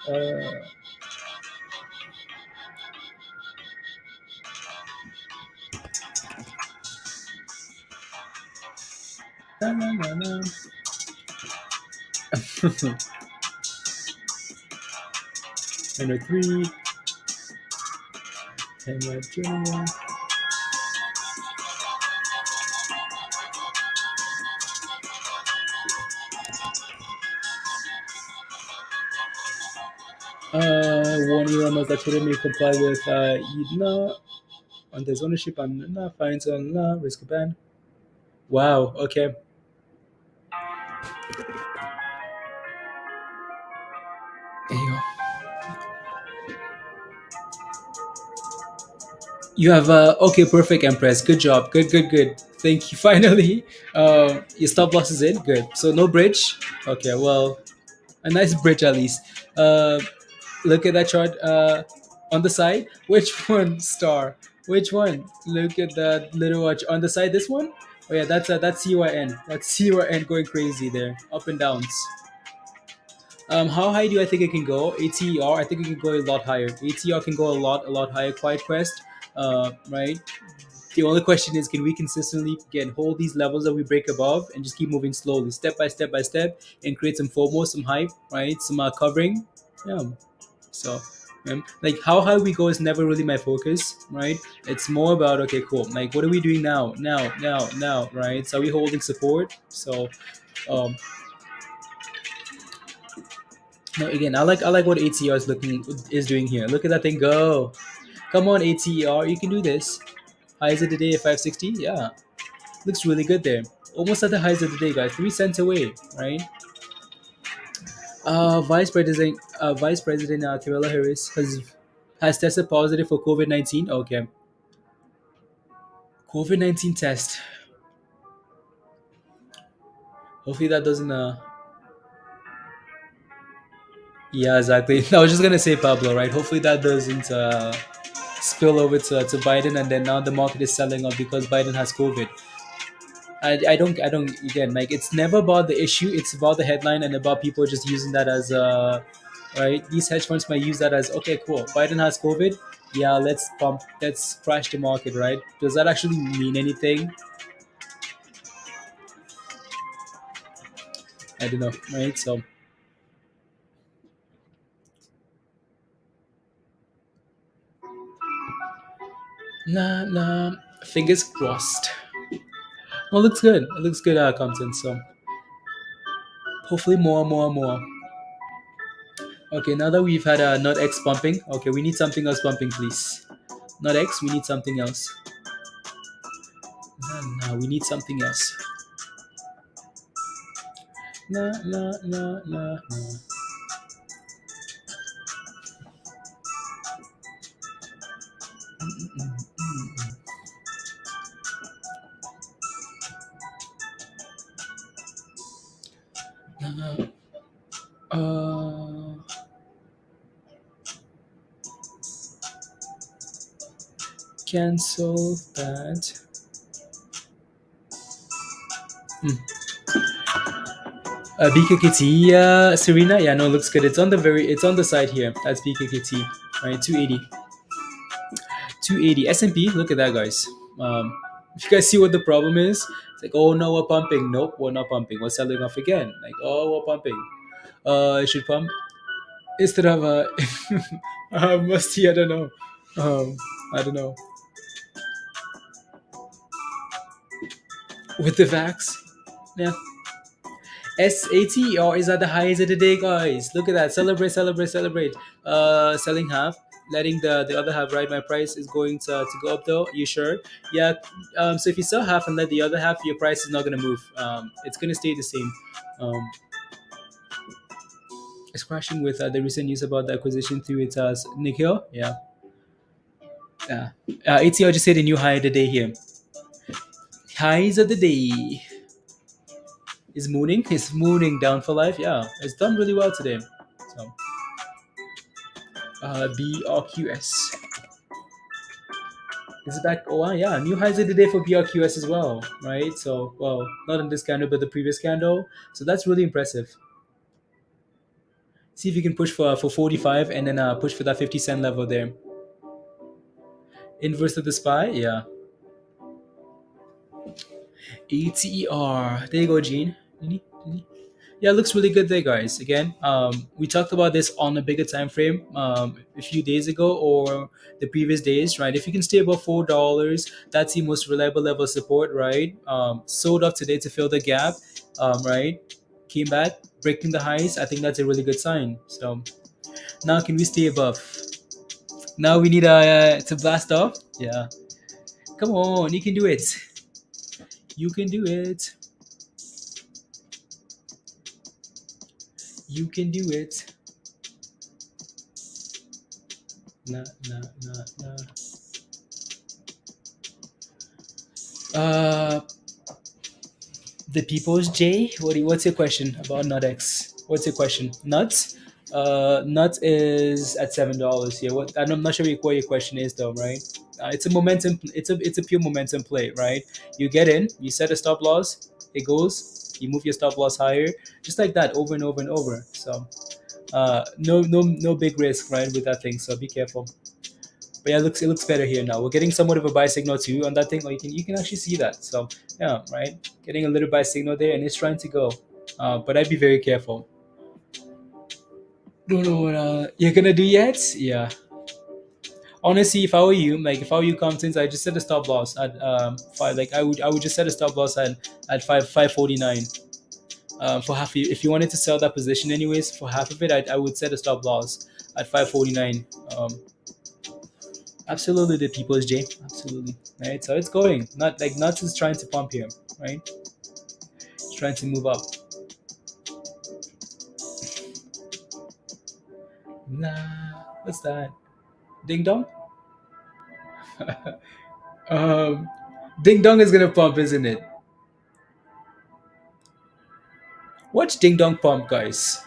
[SPEAKER 1] Uh, na, na, na, na. 103, and Julian. One year almost that told me comply with Yidna on this ownership and fines on risk ban. Wow, okay. There you go. You have okay, perfect, Empress. Good job. Good, good, good. Thank you. Finally, your stop loss is in. Good. So no bridge. Okay, well, a nice bridge at least. Look at that chart on the side. Which one star? Which one? Look at that little watch on the side. This one? Oh yeah, that's CYN. That's CYN going crazy there, up and downs. How high do I think it can go? ATR, I think it can go a lot higher. ATR can go a lot higher. Quiet Quest, right? The only question is, can we consistently again hold these levels that we break above and just keep moving slowly, step by step, and create some FOMO, some hype, right? Some covering. Yeah. So, like how high we go is never really my focus, right? It's more about okay, cool. Like what are we doing now, right? So are we holding support? So, um, no, again, I like what ATR is doing here. Look at that thing go. Come on, ATR, you can do this. Highs of the day at 560. Yeah, looks really good there. Almost at the highs of the day, guys. 3 cents away, right? Vice President Kamala Harris has tested positive for COVID-19. Okay, COVID-19 test. Hopefully that doesn't. Yeah, exactly. I was just gonna say Pablo, right? Hopefully that doesn't spill over to Biden, and then now the market is selling off because Biden has COVID. I don't again like it's never about the issue, it's about the headline and about people just using that as right, these hedge funds might use that as okay, cool, Biden has COVID, yeah, let's crash the market, right? Does that actually mean anything? I don't know, right? So nah, fingers crossed. Well, it looks good content, so hopefully more. Okay, now that we've had a NUTX pumping, okay, we need something else pumping, please. NUTX, we need something else. No, we need something else. No. Uh, cancel that. BKKT, Serena, yeah, no, looks good. It's on the side here. That's BKKT, right? 280, 280. S&P, look at that, guys. If you guys see what the problem is, it's like, oh no, we're pumping. Nope, we're not pumping. We're selling off again. Like, oh, we're pumping. I should pump instead of musty. I don't know. I don't know. With the vax, yeah. SATR is at the highs of the day, guys. Look at that. Celebrate. Selling half, letting the other half ride. My price is going to go up though. You sure? Yeah. So if you sell half and let the other half, your price is not gonna move. It's gonna stay the same. It's crashing with the recent news about the acquisition through its Nikhil. Yeah. Yeah. ATR just hit a new high of the day here. Highs of the day. Is mooning. It's mooning down for life. Yeah, it's done really well today. So, BRQS. Is it back? Oh wow, yeah, new highs of the day for BRQS as well, right? So, well, not in this candle, but the previous candle. So that's really impressive. See if you can push for 45 and then push for that 50 cent level there. Inverse of the SPY, yeah. ATR. There you go, Gene. Yeah, it looks really good there, guys. Again, we talked about this on a bigger time frame a few days ago or the previous days, right? If you can stay above $4, that's the most reliable level of support, right? Sold off today to fill the gap, right? Came back, breaking the highs. I think that's a really good sign. So now, can we stay above? Now we need to blast off. Yeah, come on, you can do it. You can do it. You can do it. Nah, nah, nah, nah. Uh, the People's J. What's your question about NUTX? What's your question? Nuts. Nuts is at $7 here. What? I'm not sure what your question is though, right? It's a momentum. It's a pure momentum play, right? You get in, you set a stop loss, it goes, you move your stop loss higher, just like that, over and over and over. So, no big risk, right, with that thing. So be careful. But yeah, it looks better here now. We're getting somewhat of a buy signal too on that thing. Or you can actually see that. So yeah, right. Getting a little buy signal there, and it's trying to go. But I'd be very careful. Don't know what you're gonna do yet. Yeah. Honestly, if I were you, Comptons, I just set a stop loss at five. Like I would just set a stop loss at 549. For half. If you wanted to sell that position anyways, for half of it, I would set a stop loss at 549. Absolutely, the people's J. Absolutely, right? So it's going. Not like Nuts is trying to pump here, right? It's trying to move up. Nah, what's that? Ding dong. um, Ding dong is gonna pump, isn't it? Watch Ding dong pump, guys.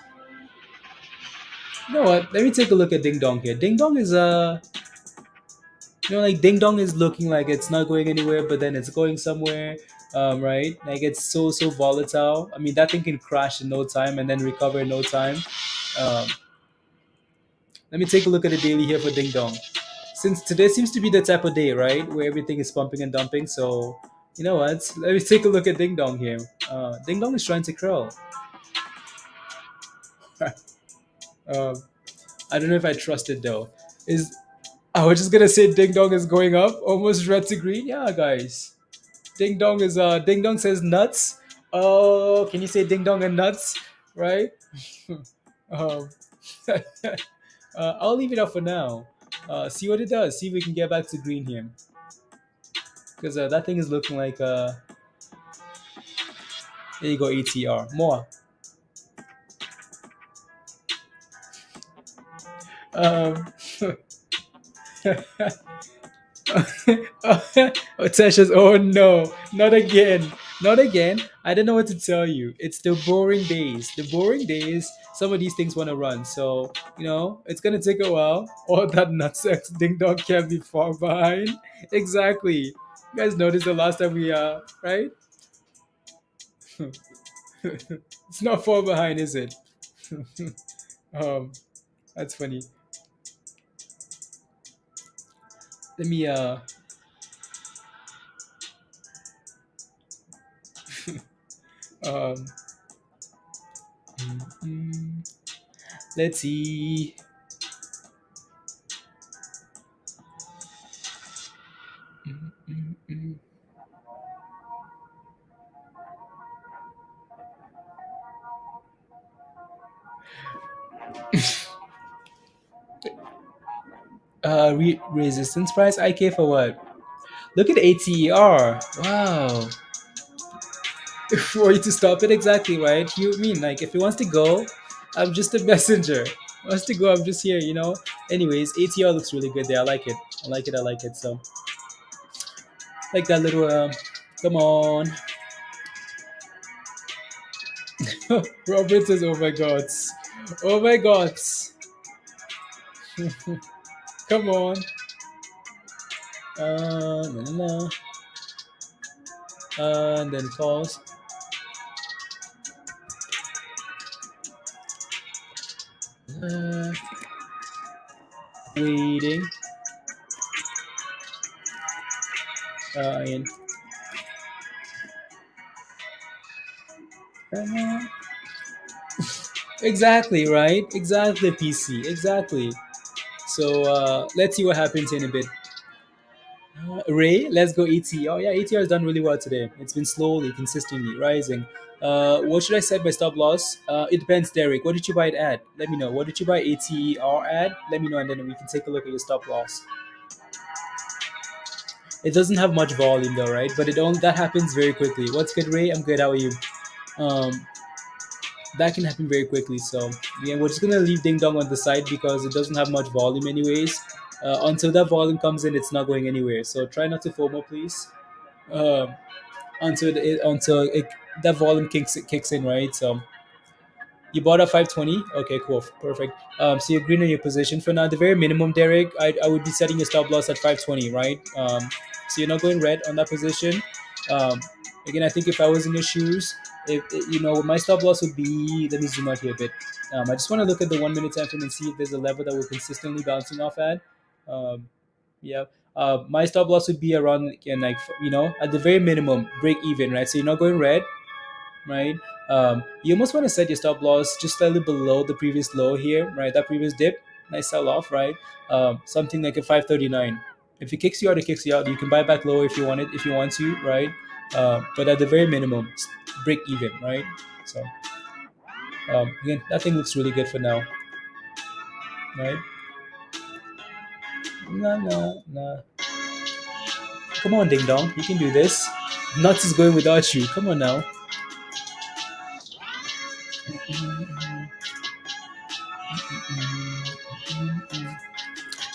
[SPEAKER 1] You know what? Let me take a look at Ding dong here. Ding dong is like Ding dong is looking like it's not going anywhere, but then it's going somewhere. Right? Like it's so volatile. I mean, that thing can crash in no time and then recover in no time. Um, Let me take a look at the daily here for Ding Dong. Since today seems to be the type of day, right, where everything is pumping and dumping. So, you know what? Let me take a look at Ding Dong here. Ding Dong is trying to curl. um, I don't know if I trust it though. Is I was just gonna say Ding Dong is going up, almost red to green. Yeah, guys. Ding Dong says nuts. Oh, can you say Ding Dong and nuts? Right? um, I'll leave it up for now. See what it does. See if we can get back to green here. Because that thing is looking like there you go, ATR more. um Tasha's, oh no, not again, not again. I don't know what to tell you. It's the boring days, some of these things want to run. So it's gonna take a while. All that nutsack ding dong can't be far behind. Exactly. You guys noticed the last time we right. It's not far behind, is it? um that's funny. Let me um mm, let's see. Mm, mm, mm. Resistance price IK for what? Look at ATER. Wow. For you to stop it, exactly, right? You mean like if it wants to go, I'm just a messenger. Wants to go, I'm just here. Anyways, ATR looks really good there. I like it. I like it. I like it. So like that little come on. Robert says, oh my god. Oh my god. Come on. No, no, no. And then false. Uh, Waiting. And uh, exactly right. Exactly, PC. Exactly. So let's see what happens in a bit. Ray, let's go AT. Oh yeah, ATR has done really well today. It's been slowly, consistently rising. What should I set my stop loss? It depends, Derek. What did you buy it at? Let me know. What did you buy ATR at? Let me know, and then we can take a look at your stop loss. It doesn't have much volume though, right? But it only that happens very quickly. What's good, Ray? I'm good. How are you? Um, that can happen very quickly. So yeah, we're just gonna leave Ding Dong on the side because it doesn't have much volume, anyways. Until that volume comes in, it's not going anywhere. So try not to FOMO, please. Um, until that volume kicks in, right? So you bought a 520. Okay, cool, perfect. So you're green in your position for now. The very minimum, Derek, I would be setting your stop loss at 520, right? So you're not going red on that position. Um, Again, I think if I was in your shoes, if my stop loss would be. Let me zoom out here a bit. I just want to look at the 1 minute time frame and see if there's a level that we're consistently bouncing off at. Um, yeah. My stop loss would be around again, like at the very minimum, break even, right? So you're not going red, right? You almost want to set your stop loss just slightly below the previous low here, right? That previous dip, nice sell off, right? Something like a 539. If it kicks you out, it kicks you out. You can buy back lower if you want it, if you want to, right? But at the very minimum, break even, right? So again, that thing looks really good for now, right? Nah, nah, nah. Come on, ding dong, you can do this. Nuts is going without you. Come on now.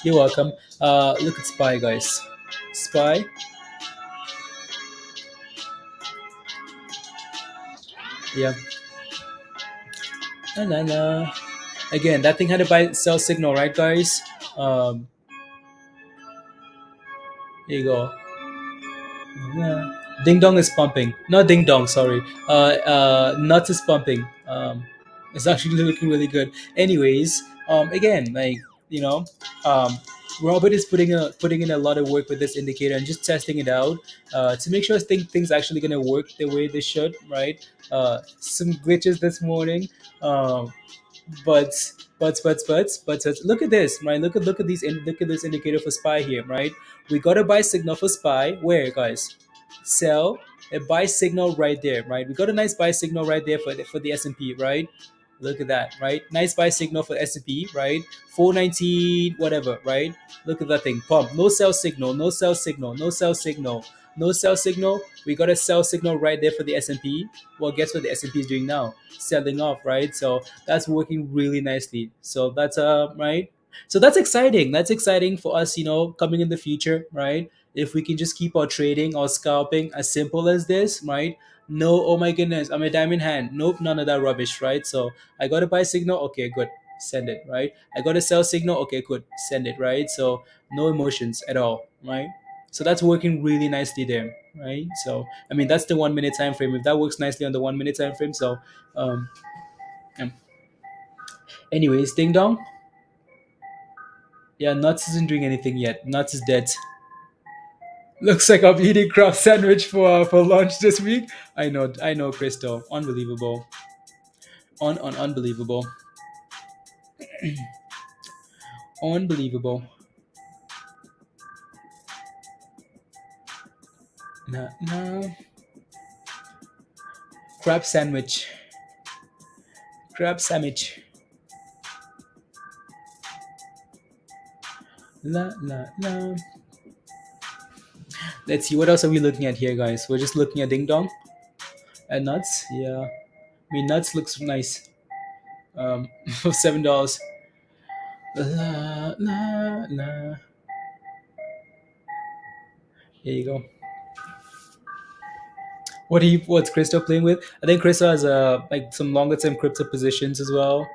[SPEAKER 1] You're welcome. Look at Spy, guys. Spy. Yeah. Na, na, na. Again, that thing had a buy sell signal, right, guys? Um, Here you go. Yeah. Ding dong is pumping. Not ding dong, sorry. Nuts is pumping. It's actually looking really good. Anyways, again, like you know, um, Robert is putting in a lot of work with this indicator and just testing it out to make sure things actually gonna work the way they should, right? Some glitches this morning. Um, but look at this, right? Look at this indicator for SPY here, right? We got a buy signal for SPY. Where, guys? Sell a buy signal right there, right? We got a nice buy signal right there for the S&P, right? Look at that, right? Nice buy signal for S&P, right? 419 whatever, right? Look at that thing. Pump. No sell signal, no sell signal, no sell signal, no sell signal. We got a sell signal right there for the S&P. Well, guess what the S&P is doing now? Selling off, right? So that's working really nicely. So that's right. So that's exciting. That's exciting for us, coming in the future, right? If we can just keep our trading or scalping as simple as this, right? No, oh my goodness, I'm a diamond hand. Nope, none of that rubbish, right? So I got a buy signal, okay, good, send it, right? I got a sell signal, okay, good, send it, right? So no emotions at all, right? So that's working really nicely there, right? So I mean that's the 1 minute time frame. If that works nicely on the 1 minute time frame, so um, um anyways, ding dong. Yeah, Nuts isn't doing anything yet. Nuts is dead. Looks like I'm eating crab sandwich for lunch this week. I know, Crystal. Unbelievable. Unbelievable. Unbelievable. Nah, nah. Crab sandwich. Crab sandwich. La la la. Let's see what else are we looking at here, guys. We're just looking at ding dong and nuts. Yeah, I mean nuts looks nice. For $7. La la la. Here you go. What's Crystal playing with? I think Crystal has like some longer term crypto positions as well.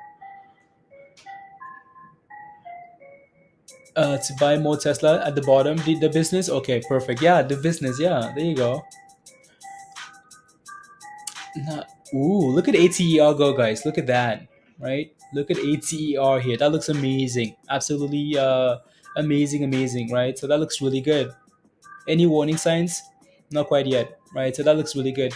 [SPEAKER 1] To buy more Tesla at the bottom, the business. Okay, perfect. Yeah, the business. Yeah, there you go. Nah, ooh, look at ATER go, guys. Look at that, right? Look at ATER here. That looks amazing. Absolutely amazing, amazing, right? So that looks really good. Any warning signs? Not quite yet, right? So that looks really good.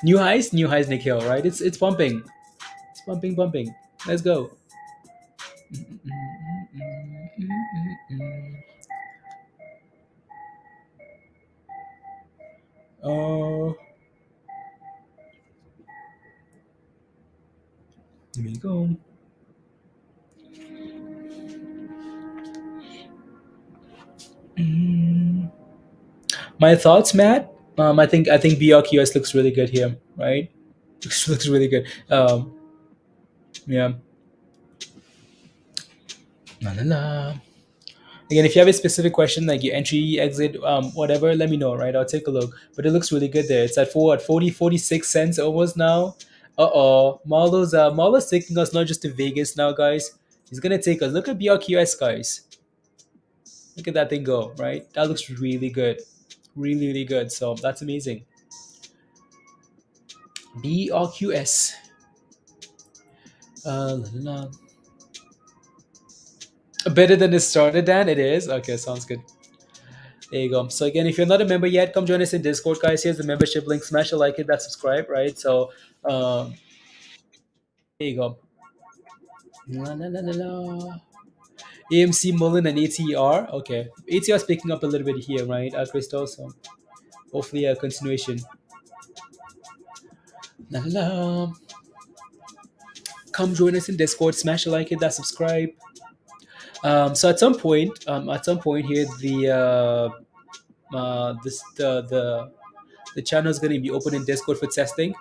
[SPEAKER 1] New highs, Nikhil, right? It's pumping. It's pumping, pumping. Let's go. Oh, here we go. My thoughts, Matt. I think BRQS looks really good here, right? Looks really good. Yeah. La la la. Again, if you have a specific question like your entry, exit, whatever, let me know, right? I'll take a look. But it looks really good there. It's at for what 46 cents almost now. Marlo's taking us not just to Vegas now, guys. He's gonna take us. Look at BRQS, guys. Look at that thing go, right? That looks really good. Really, really good. So that's amazing. BRQS. La, la, la. Better than it started, Dan? It is? Okay, sounds good. There you go. So again, if you're not a member yet, come join us in Discord, guys. Here's the membership link. Smash a like, hit that subscribe, right? So there you go. La, la, la, la, la. AMC, Mullen, and ATR. Okay. ATR is picking up a little bit here, right, Crystal? So hopefully a continuation. La, la, la. Come join us in Discord. Smash a like, hit that subscribe. So at some point here, the channel is going to be open in Discord for testing.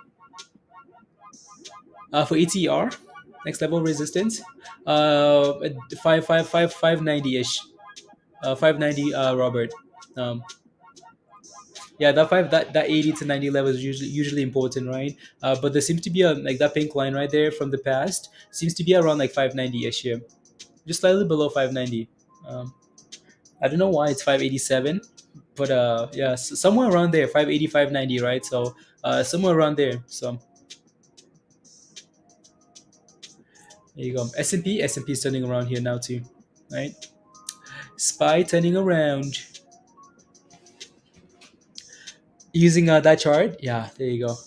[SPEAKER 1] For ETR, next level resistance, 590 ish, 590. Robert, um, yeah, that 80 to 90 level is usually important, right? But there seems to be a like that pink line right there from the past seems to be around like 590 ish here, just slightly below 590. Um, I don't know why it's 587, but yeah, somewhere around there, 580, 590, right? So somewhere around there. So there you go. S&P is turning around here now too, right? SPY turning around. Using that chart. Yeah, there you go.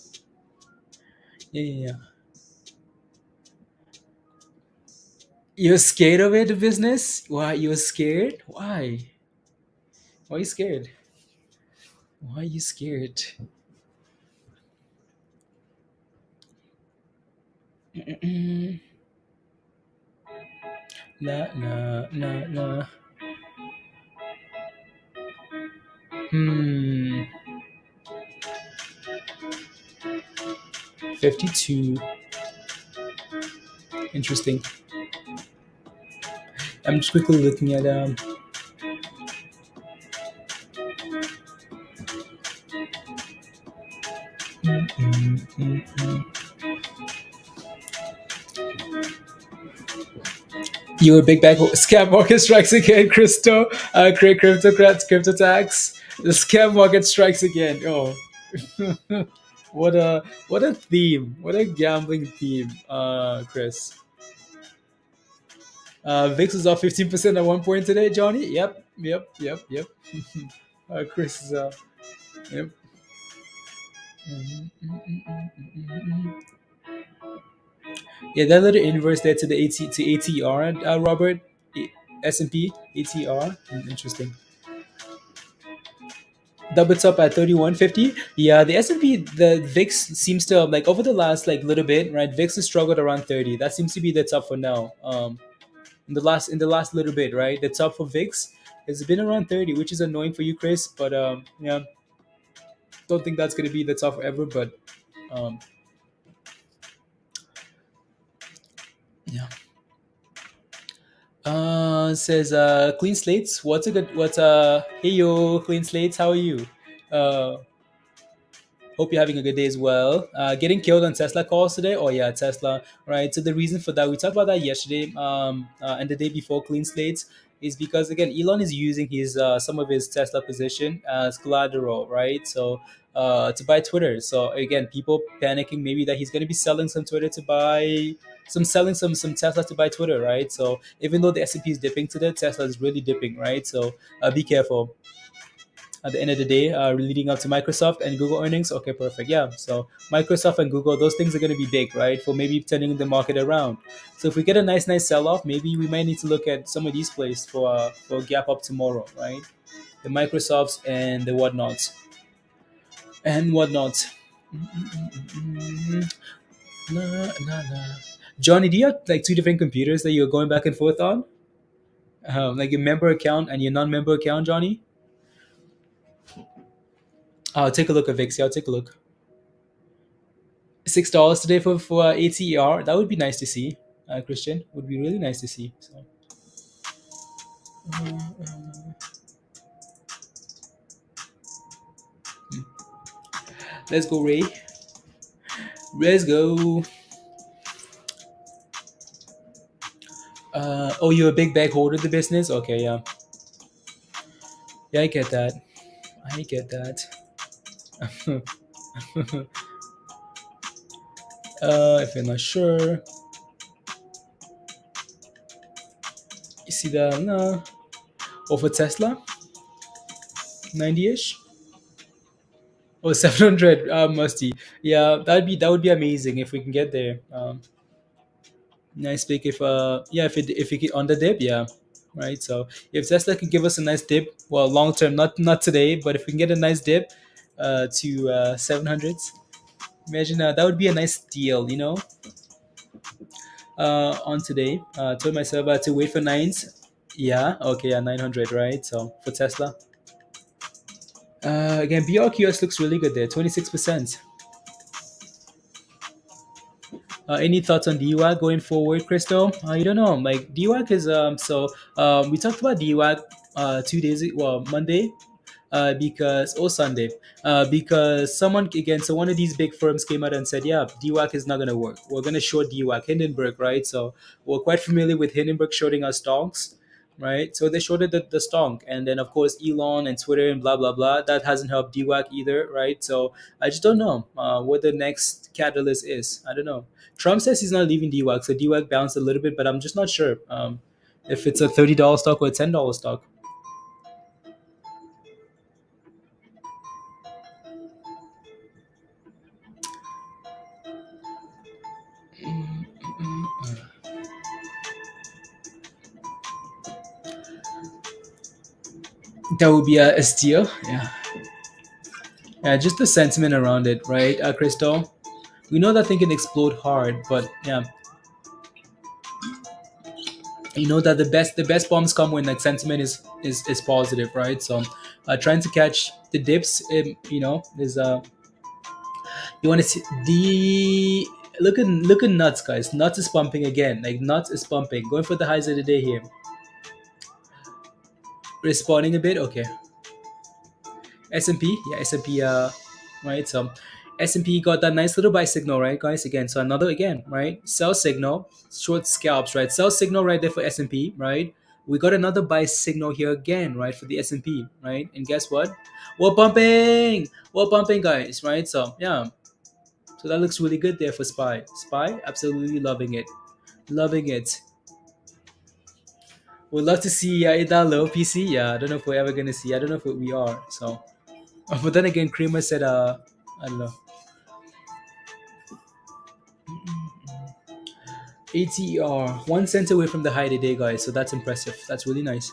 [SPEAKER 1] Yeah, yeah, yeah. You're scared of it, the business? Why? You're scared? Why? Why are you scared? Why are you scared? Mm-mm. La, la, la, la. 52. Interesting. I'm just quickly looking at You a big bag scam market strikes again, Christo. Crypto tax. The scam market strikes again. Oh, what a theme! What a gambling theme, Chris. Vix is up 15% at one point today, Johnny. Yep. Chris is yep. Yeah, that little inverse there to the ATR, Robert. S&P ATR. Interesting. Double top at 3150. Yeah, the S&P, the VIX seems to like over the last like little bit, right? VIX has struggled around 30. That seems to be the top for now. In the last little bit, right? The top for VIX has been around 30, which is annoying for you, Chris. But yeah, don't think that's gonna be the top forever. But um, yeah. Says clean slates. What's hey yo, clean slates. How are you? Uh, Hope you're having a good day as well. Getting killed on Tesla calls today. Oh yeah, Tesla. Right. So the reason for that, we talked about that yesterday, and the day before, clean slates, is because again, Elon is using his some of his Tesla position as collateral, right? So to buy Twitter. So again, people panicking maybe that he's going to be selling some Twitter to buy selling some Tesla to buy Twitter, right? So even though the S&P is dipping today, Tesla is really dipping, right? So be careful. At the end of the day, leading up to Microsoft and Google earnings. Okay, perfect. Yeah. So Microsoft and Google, those things are going to be big, right? For maybe turning the market around. So if we get a nice sell off, maybe we might need to look at some of these plays for a gap up tomorrow, right? The Microsofts and the whatnots and whatnots. Nah, nah, nah. Johnny, do you have like two different computers that you're going back and forth on? Like your member account and your non-member account, Johnny? I'll take a look at Vixie. I'll take a look. $6 today for ATR. That would be nice to see. Christian, would be really nice to see. So let's go, Ray. Let's go. Oh, you're a big bag holder of the business. Okay, yeah, yeah, I get that. I get that. If you're not sure, you see the no. Oh, for Tesla, 90ish. Oh, 700. Musty. Yeah, that would be amazing if we can get there. Nice pick if yeah, if it get on the dip, yeah, right. So if Tesla can give us a nice dip, well, long term, not today, but if we can get a nice dip to 700s, imagine that would be a nice deal, on today. Told myself to wait for nines. Yeah, okay, yeah, 900, right? So for Tesla, again, BRQS looks really good there, 26%. Any thoughts on DWAG going forward, Crystal? You don't know. Like DWAG is we talked about DWAG 2 days well Monday because or Sunday because someone again so one of these big firms came out and said yeah DWAG is not gonna work. We're gonna short DWAG Hindenburg, right? So we're quite familiar with Hindenburg shorting our stonks. Right, so they shorted the stonk, and then of course Elon and Twitter and blah blah blah. That hasn't helped DWAG either, right? So I just don't know what the next catalyst is. I don't know. Trump says he's not leaving DWAG, so DWAG bounced a little bit, but I'm just not sure if it's a $30 stock or a $10 stock. That would be a steal. Yeah, yeah, just the sentiment around it, right, Crystal? We know that thing can explode hard, but yeah, you know that the best bombs come when like sentiment is positive, right? So, trying to catch the dips, is you want to see the look at nuts, guys. Nuts is pumping again. Like nuts is pumping, going for the highs of the day here. Responding a bit, okay. S&P, yeah, S&P, right? So S&P got that nice little buy signal, right, guys? Again, so another again, right? Sell signal, short scalps, right? Sell signal right there for S&P, right? We got another buy signal here again, right, for the S&P, right? And guess what? We're pumping, guys, right? So yeah, so that looks really good there for Spy. Spy, absolutely loving it, loving it. Would love to see it down low, PC. Yeah, I don't know if we're ever gonna see. I don't know if we are. So but then again, Kramer said, I don't know. ATR, 1 cent away from the high today, guys. So that's impressive. That's really nice.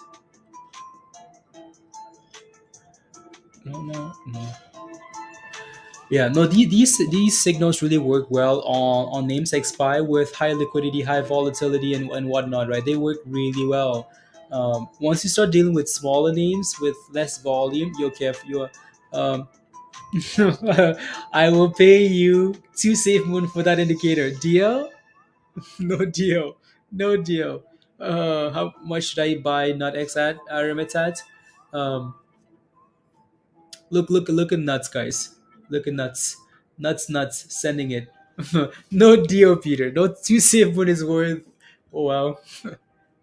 [SPEAKER 1] No, no, no. Yeah, no. These signals really work well on names like Spy with high liquidity, high volatility, and whatnot. Right? They work really well. Once you start dealing with smaller names with less volume, you're careful. You're I will pay you two safe moon for that indicator. Deal? No deal. No deal. How much should I buy NUTX at Remit at? Um, look at nuts, guys. Looking nuts. Nuts, nuts. Sending it. No deal, Peter. No two safe moon is worth. Oh, wow.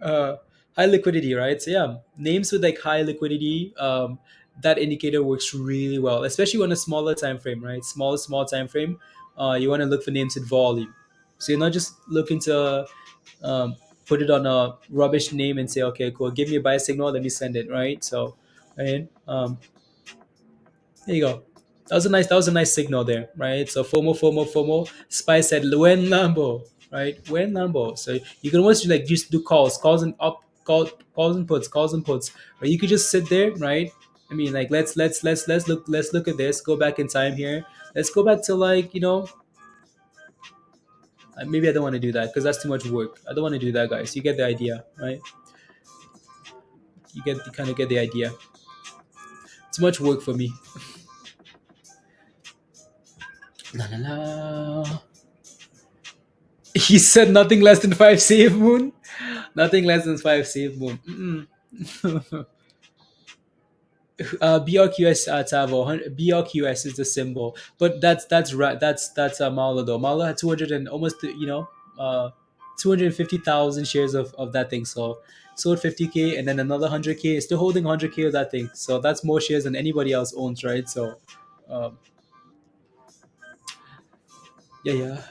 [SPEAKER 1] uh, High liquidity, right? So yeah, names with like high liquidity, that indicator works really well, especially on a smaller time frame, right? Small time frame. You want to look for names with volume. So you're not just looking to um, put it on a rubbish name and say, okay, cool, give me a buy signal, let me send it, right? So, right, there you go. That was a nice signal there, right? So FOMO. Spy said when Lambo, right? When Lambo. So you can almost like just do calls and calls and puts, or you could just sit there, right? I mean, like let's look at this. Go back in time here. Let's go back to like maybe I don't want to do that because that's too much work. I don't want to do that, guys. You get the idea, right? You kind of get the idea. Too much work for me. La la la. He said nothing less than five save moon. Nothing less than five save moon. Mm-mm. BRQS Tavo. BRQS is the symbol, but that's right. That's Marlo though. Marlo had 200 and almost 250,000 shares of that thing. So sold 50K and then another 100K. Still holding 100K of that thing. So that's more shares than anybody else owns, right? So um, yeah, yeah,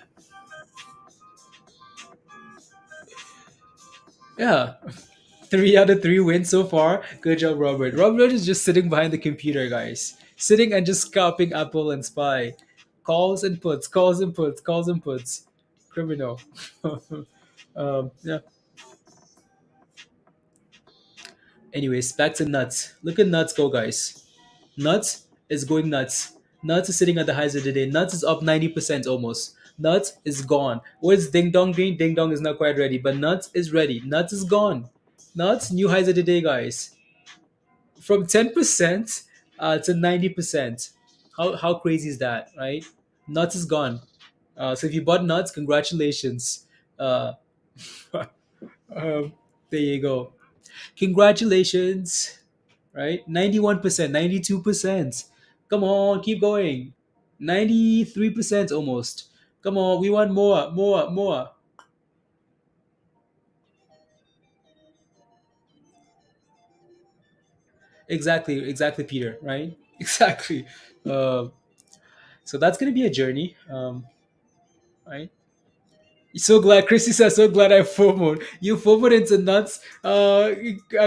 [SPEAKER 1] yeah. 3 out of 3 wins so far. Good job, Robert. Robert is just sitting behind the computer, guys. Sitting and just scalping Apple and Spy. Calls and puts, calls and puts, calls and puts. Criminal. Yeah. Anyways, back to nuts. Look at nuts go, guys. Nuts is going nuts. Nuts is sitting at the highs of the day. Nuts is up 90% almost. Nuts is gone. Where's Ding Dong Green? Ding Dong is not quite ready, but Nuts is ready. Nuts is gone. Nuts, new highs of the day, guys. From 10% to 90%. How crazy is that, right? Nuts is gone. So if you bought nuts, congratulations. Uh, there you go. Congratulations, right? 91%, 92%. Come on, keep going. 93% almost. Come on, we want more, more, more. Exactly, Peter, right? Exactly. Uh, so that's going to be a journey, right? So glad, Christy says, so glad I FOMO'd. You FOMO'd into nuts,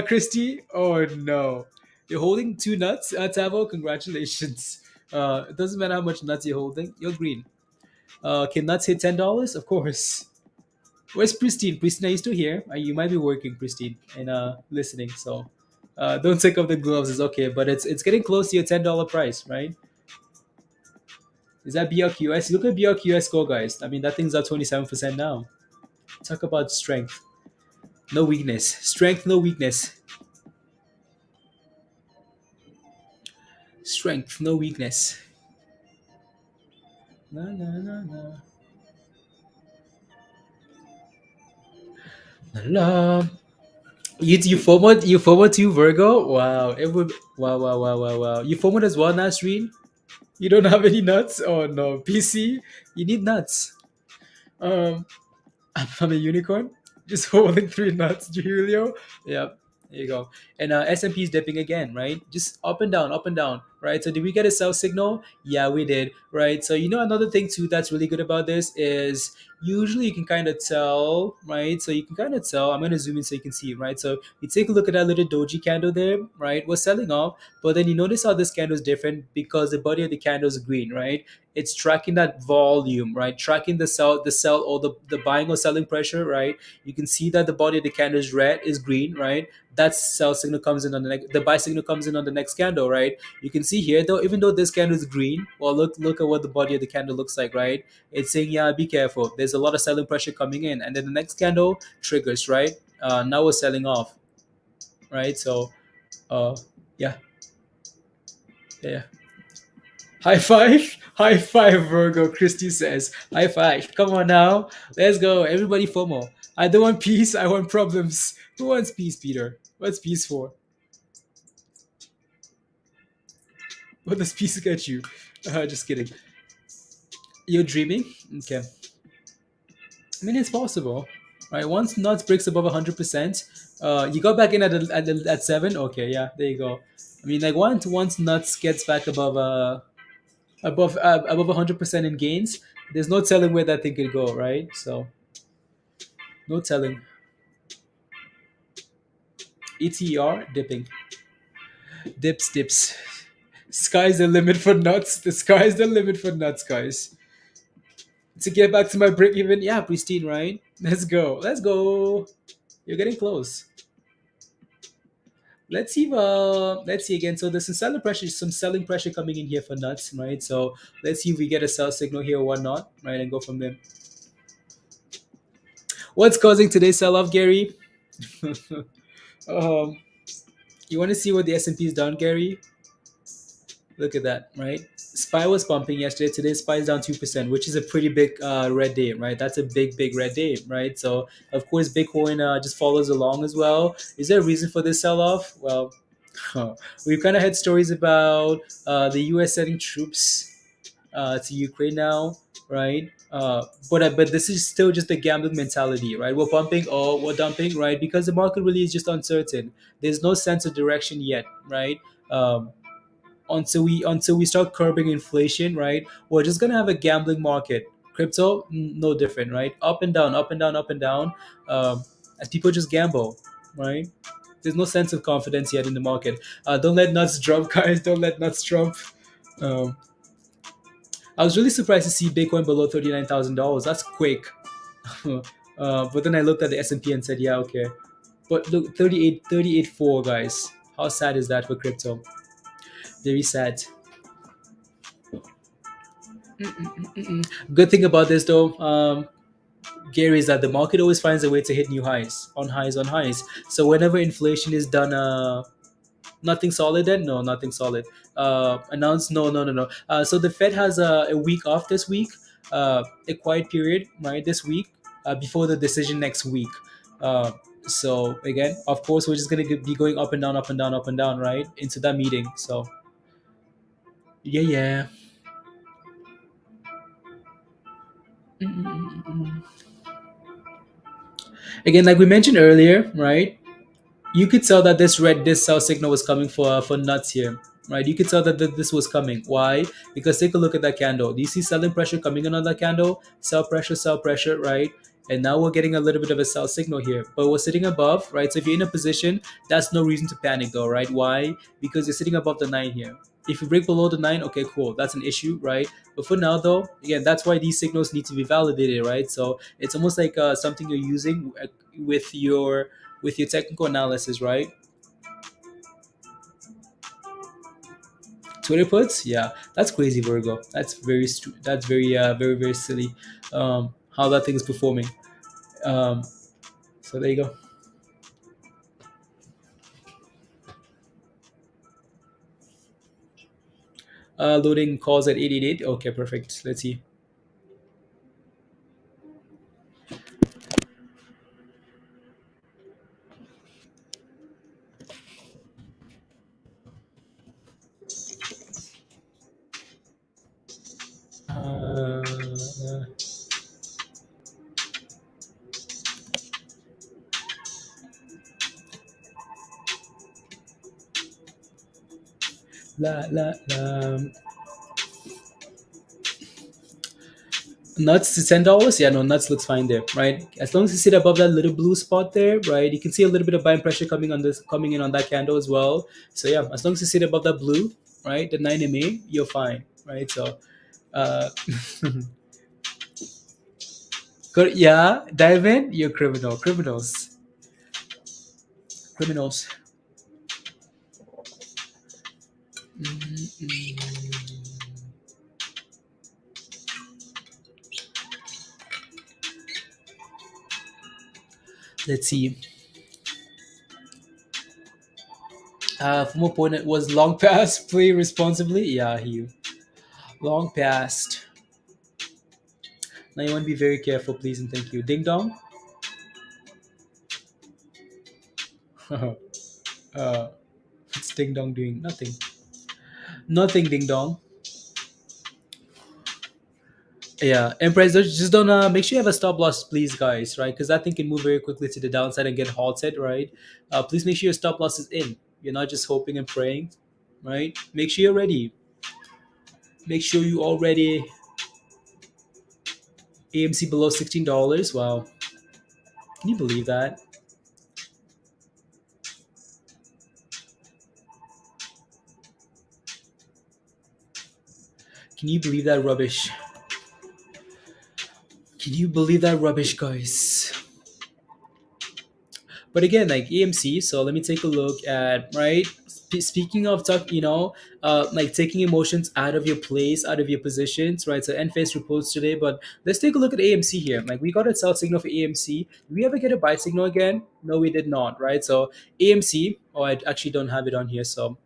[SPEAKER 1] Christy? Oh no. You're holding 2 nuts, Tavo? Congratulations. It doesn't matter how much nuts you're holding, you're green. Can nuts hit $10? Of course. Where's Pristine? Pristine, are you still here? You might be working, Pristine, and listening. So don't take off the gloves, it's okay. But it's getting close to your $10 price, right? Is that BRQS? Look at BRQS go, guys. I mean, that thing's up 27% now. Talk about strength. No weakness. Strength, no weakness. Strength, no weakness. Na, na, na, na. La, la. You forward to Virgo? Wow. It would wow. You forward as well, Nasreen? You don't have any nuts? Oh no. PC? You need nuts. Um I'm a unicorn. Just holding 3 nuts, Julio. Yep. There you go. And S&P is dipping again, right? Just up and down, right? So did we get a sell signal? Yeah, we did, right? So another thing too that's really good about this is usually you can kind of tell, right? So you can kind of tell. I'm gonna zoom in so you can see it, right? So you take a look at that little doji candle there, right? We're selling off, but then you notice how this candle is different because the body of the candle is green, right? It's tracking that volume, right? Tracking the sell or the buying or selling pressure, right? You can see that the body of the candle is green, right? That sell signal comes in on the buy signal comes in on the next candle, right? You can see here though, even though this candle is green, well, look at what the body of the candle looks like, right? It's saying, yeah, be careful. There's a lot of selling pressure coming in, and then the next candle triggers, right? Now we're selling off, right? So, uh, yeah, yeah. High five, Virgo. Christy says, high five. Come on now, let's go. Everybody, FOMO. I don't want peace. I want problems. Who wants peace, Peter? What's peace for? What does peace get you? Just kidding. You're dreaming? Okay. I mean, it's possible, right? Once nuts breaks above 100%, you go back in at 7. Okay, yeah, there you go. I mean, like once nuts gets back above 100% in gains, there's no telling where that thing could go, right? So no telling. ETR dipping, dips. Sky's the limit for nuts. The sky's the limit for nuts, guys. To get back to my break even, yeah, pristine, right? Let's go. Let's go. You're getting close. Let's see again. So there's some selling pressure coming in here for nuts, right? So let's see if we get a sell signal here or whatnot, right? And go from there. What's causing today's sell-off, Gary? um, you want to see what the S&P is done, Gary? Look at that, right? SPY was pumping yesterday. Today, SPY is down 2%, which is a pretty big red day, right? That's a big red day, right? So, of course, Bitcoin just follows along as well. Is there a reason for this sell off? Well, we've kind of had stories about the US sending troops to Ukraine now, right? But this is still just a gambling mentality, right? We're pumping or we're dumping, right? Because the market really is just uncertain. There's no sense of direction yet, right? Um, until we start curbing inflation, right? We're just gonna have a gambling market. Crypto, no different, right? Up and down, up and down, up and down, as people just gamble, right? There's no sense of confidence yet in the market. Don't let nuts drop, guys. Don't let nuts drop. Um, I was really surprised to see Bitcoin below $39,000. That's quick. But then I looked at the S&P and said, yeah, okay. But look, 38.4, guys. How sad is that for crypto? Very sad. Good thing about this though, Gary, is that the market always finds a way to hit new highs on highs on highs. So whenever inflation is done, nothing solid then? No, nothing solid. Announced? No, no, no, no. So the Fed has a week off this week, a quiet period, right, this week, before the decision next week. Uh, so again, of course, we're just going to be going up and down, up and down, up and down, right, into that meeting. So yeah, yeah. Mm-mm-mm-mm. Again, like we mentioned earlier, right? You could tell that this sell signal was coming for nuts here, right? You could tell that this was coming. Why? Because take a look at that candle. Do you see selling pressure coming in on that candle? Sell pressure, right? And now we're getting a little bit of a sell signal here, but we're sitting above, right? So if you're in a position, that's no reason to panic though, right? Why? Because you're sitting above the 9 here. If you break below the 9, okay, cool, that's an issue, right? But for now though, again, that's why these signals need to be validated, right? So it's almost like something you're using with your technical analysis, right? Twitter puts, yeah, that's crazy, Virgo. That's that's very silly. How that thing is performing. Um, so there you go. Loading calls at 888. Okay, perfect. Let's see. Uh, la. Nuts to $10. Yeah, no, nuts looks fine there, right? As long as you sit above that little blue spot there, right? You can see a little bit of buying pressure coming in on that candle as well. So yeah, as long as you sit above that blue, right, the 9 MA, you're fine, right? So uh good, yeah, dive in, you're criminals. Let's see. From opponent was long past, play responsibly. Yeah, he long past. Now you want to be very careful, please and thank you. Ding dong. What's ding dong doing? Nothing. Nothing, ding dong. Yeah, and price just don't make sure you have a stop loss, please, guys, right? Because that thing can move very quickly to the downside and get halted, right? Please make sure your stop loss is in. You're not just hoping and praying, right? Make sure you're ready. Make sure you already AMC below $16. Wow, can you believe that? Can you believe that rubbish? Can you believe that rubbish, guys? But again, like EMC, so let me take a look at, right. Speaking of talk, like taking emotions out of your place, out of your positions, right? So Enphase reports today, but let's take a look at AMC here. Like we got a sell signal for AMC. Did we ever get a buy signal again? No, we did not, right? So AMC, oh, I actually don't have it on here, so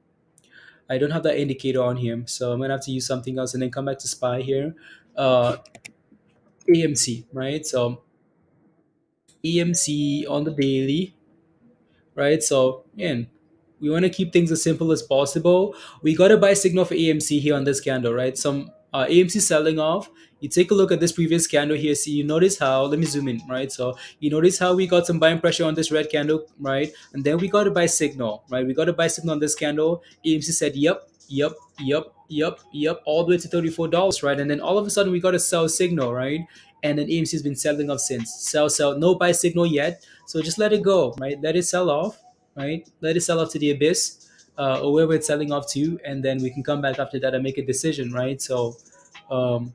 [SPEAKER 1] I don't have that indicator on here, so I'm gonna have to use something else and then come back to SPY here. Uh, AMC, right? So EMC on the daily, right? So again, we want to keep things as simple as possible. We got to buy signal for AMC here on this candle, right? Some AMC selling off. You take a look at this previous candle here. See, you notice how, let me zoom in, right? So you notice how we got some buying pressure on this red candle, right? And then we got to buy signal, right? We got to buy signal on this candle. AMC said, yep, all the way to $34, right? And then all of a sudden we got a sell signal, right? And then AMC has been selling off since. Sell, no buy signal yet. So just let it go, right? Let it sell off, right? Let it sell off to the abyss, or wherever it's selling off to, and then we can come back after that and make a decision, right? So, um,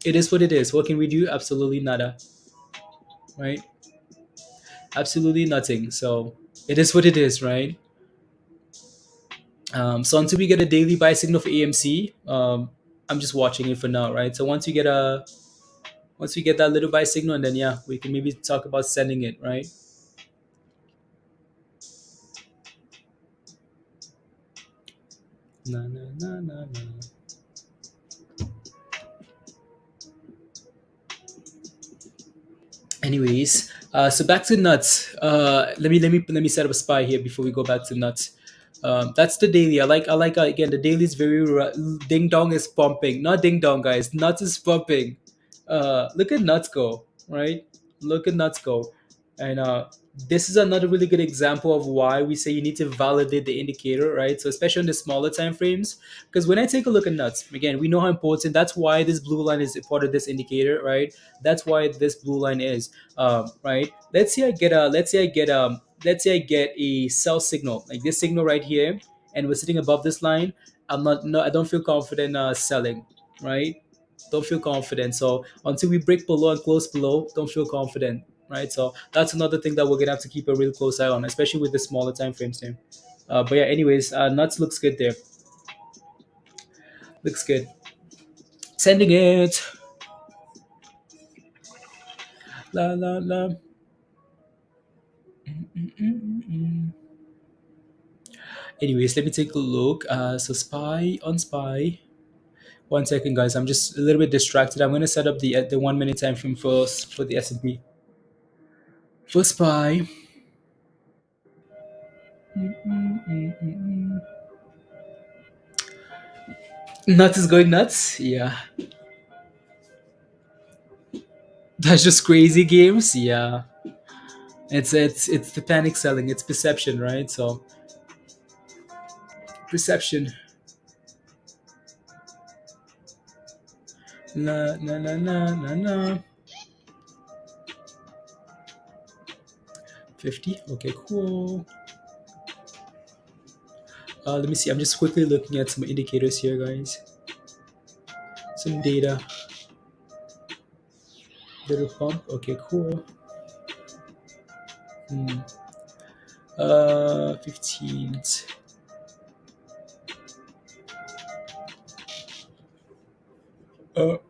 [SPEAKER 1] it is what it is. What can we do? Absolutely nada, right? Absolutely nothing. So it is what it is, right? So until we get a daily buy signal for AMC, I'm just watching it for now, right? So once we get that little buy signal, and then yeah, we can maybe talk about sending it, right? Na na na na na. Anyways, so back to nuts. Let me set up a spy here before we go back to nuts. That's the daily. I like again, the daily is very ding dong is pumping. Not ding dong, guys. Nuts is pumping. Look at nuts go, right? Look at nuts go, and this is another really good example of why we say you need to validate the indicator, right? So especially on the smaller time frames, because when I take a look at nuts, again, we know how important. That's why this blue line is a part of this indicator, right? That's why this blue line is, right. Let's say I get a sell signal like this signal right here, and we're sitting above this line. I'm not no I don't feel confident selling, right? Don't feel confident. So until we break below and close below, don't feel confident, right? So that's another thing that we're gonna have to keep a real close eye on, especially with the smaller time frames there. But yeah, anyways, nuts looks good there. Looks good. Sending it. La la la. Mm-mm-mm-mm. Anyways, let me take a look. So spy on spy. 1 second, guys. I'm just a little bit distracted. I'm gonna set up the 1 minute time frame first for the S&P. For spy. Mm-mm-mm-mm-mm. Nuts is going nuts. Yeah, that's just crazy games. Yeah, it's the panic selling. It's perception, right? So perception. Na na na na na na. 50. Okay, cool. Let me see. I'm just quickly looking at some indicators here, guys. Some data. Little pump. Okay, cool. 15th. Oh.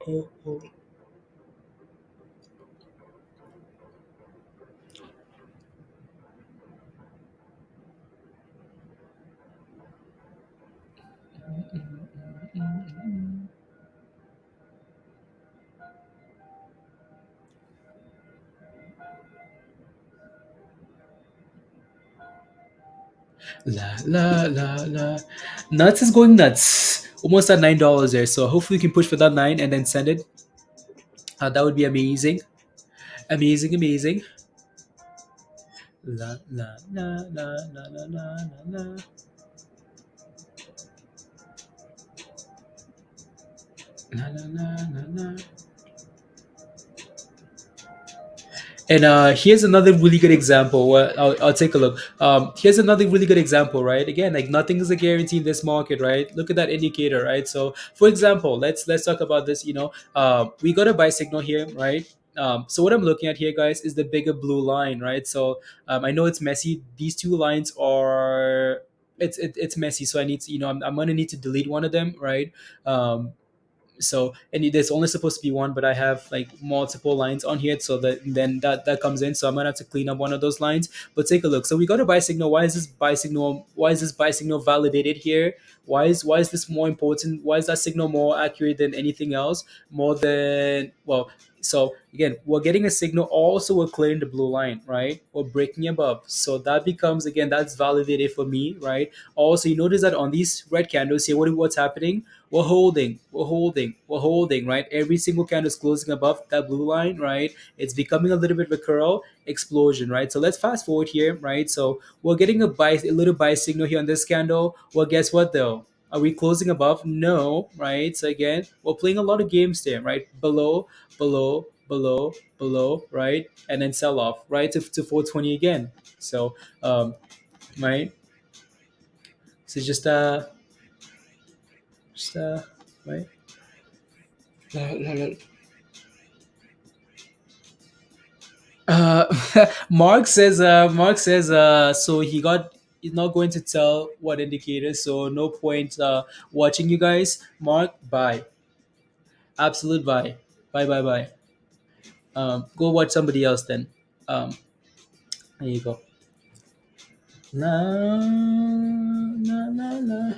[SPEAKER 1] La la la la. Nuts is going nuts. Almost at $9 there. So hopefully we can push for that 9 and then send it. That would be amazing, amazing, amazing. La la la la la la la la la la la la la. And here's another really good example. I'll take a look. Here's another really good example, right? Again, like nothing is a guarantee in this market, right? Look at that indicator, right? So, for example, let's talk about this. We got a buy signal here, right? So what I'm looking at here, guys, is the bigger blue line, right? So I know it's messy. These two lines are it's messy. So I need to, I'm gonna need to delete one of them, right? Um, so and there's only supposed to be one, but I have like multiple lines on here, so that then that comes in, so I'm gonna have to clean up one of those lines. But take a look. So we got a buy signal. Why is this buy signal validated here? Why is this more important? Why is that signal more accurate than anything else? More than, well, so again, we're getting a signal. Also, we're clearing the blue line, right? We're breaking above, so that becomes, again, that's validated for me, right? Also, you notice that on these red candles here, what's happening? We're holding, right? Every single candle is closing above that blue line, right? It's becoming a little bit of a curl explosion, right? So let's fast forward here, right? So we're getting a little buy signal here on this candle. Well, guess what though? Are we closing above? No, right? So again, we're playing a lot of games there, right? Below, right? And then sell off, right? To 420 again. So, right? So just right? Uh, Mark says so he's not going to tell what indicators, so no point watching you guys. Mark, bye. Absolute bye. Bye. Go watch somebody else then. There you go. La, la, la, la.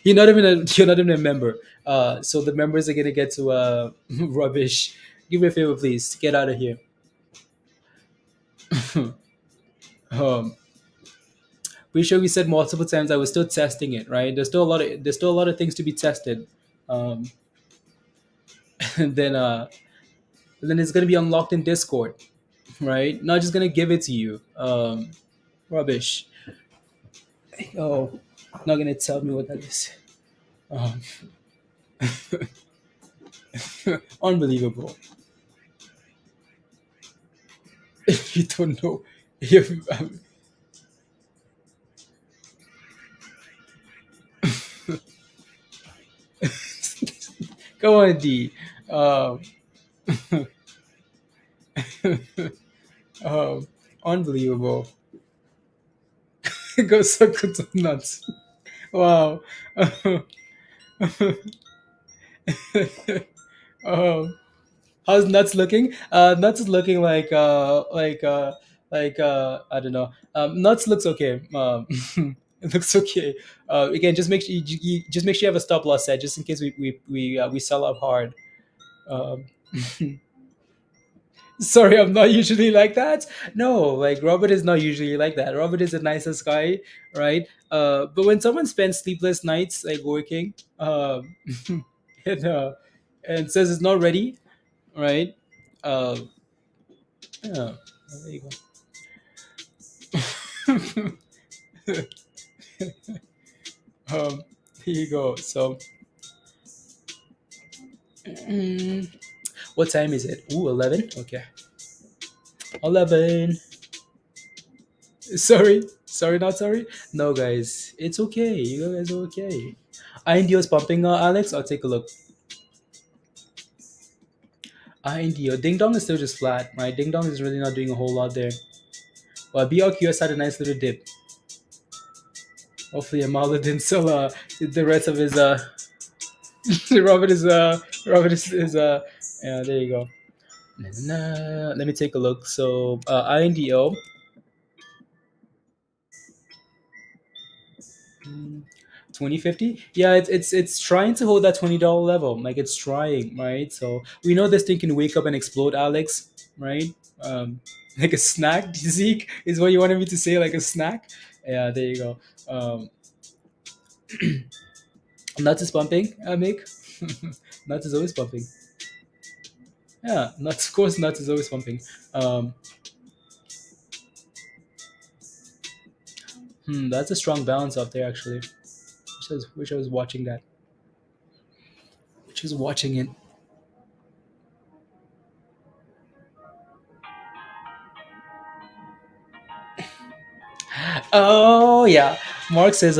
[SPEAKER 1] You're not even a member. So the members are gonna get to rubbish. Do me a favor, please. Get out of here. um, Pretty sure we said multiple times that we're still testing it, right? There's still a lot of things to be tested. Um, and then it's gonna be unlocked in Discord, right? Not just gonna give it to you. Rubbish. Oh, not gonna tell me what that is. Um, unbelievable. You don't know. You- Go on, D. Um, um, unbelievable. Go suck some nuts. Wow. um, how's nuts looking? Nuts is looking I don't know. Nuts looks okay. It looks okay. Again, just make sure just make sure you have a stop loss set, just in case we sell up hard. Um, Sorry, I'm not usually like that. No, like Robert is not usually like that. Robert is the nicest guy, right? But when someone spends sleepless nights like working, and and says it's not ready, right? Yeah, there you go. There you go. So, mm, what time is it? Ooh, 11. Okay, 11. Sorry, not sorry. No, guys, it's okay. You guys are okay. INDO is pumping, Alex. I'll take a look. INDO. Ding Dong is still just flat, right? Ding Dong is really not doing a whole lot there. Well, BRQS had a nice little dip. Hopefully, Amala didn't sell the rest of his. Robert is. Yeah, there you go. Let me take a look. So, INDO. 2050, yeah, it's trying to hold that $20 level, like it's trying, right? So we know this thing can wake up and explode, Alex, right? Like a snack. Zeke is what you wanted me to say, like a snack. Yeah, there you go. Nuts is pumping, Mick. Nuts is always pumping. Yeah, nuts. Of course, nuts is always pumping. Um, that's a strong balance out there actually. Wish I was watching that. Which was watching it. Oh yeah, Mark says,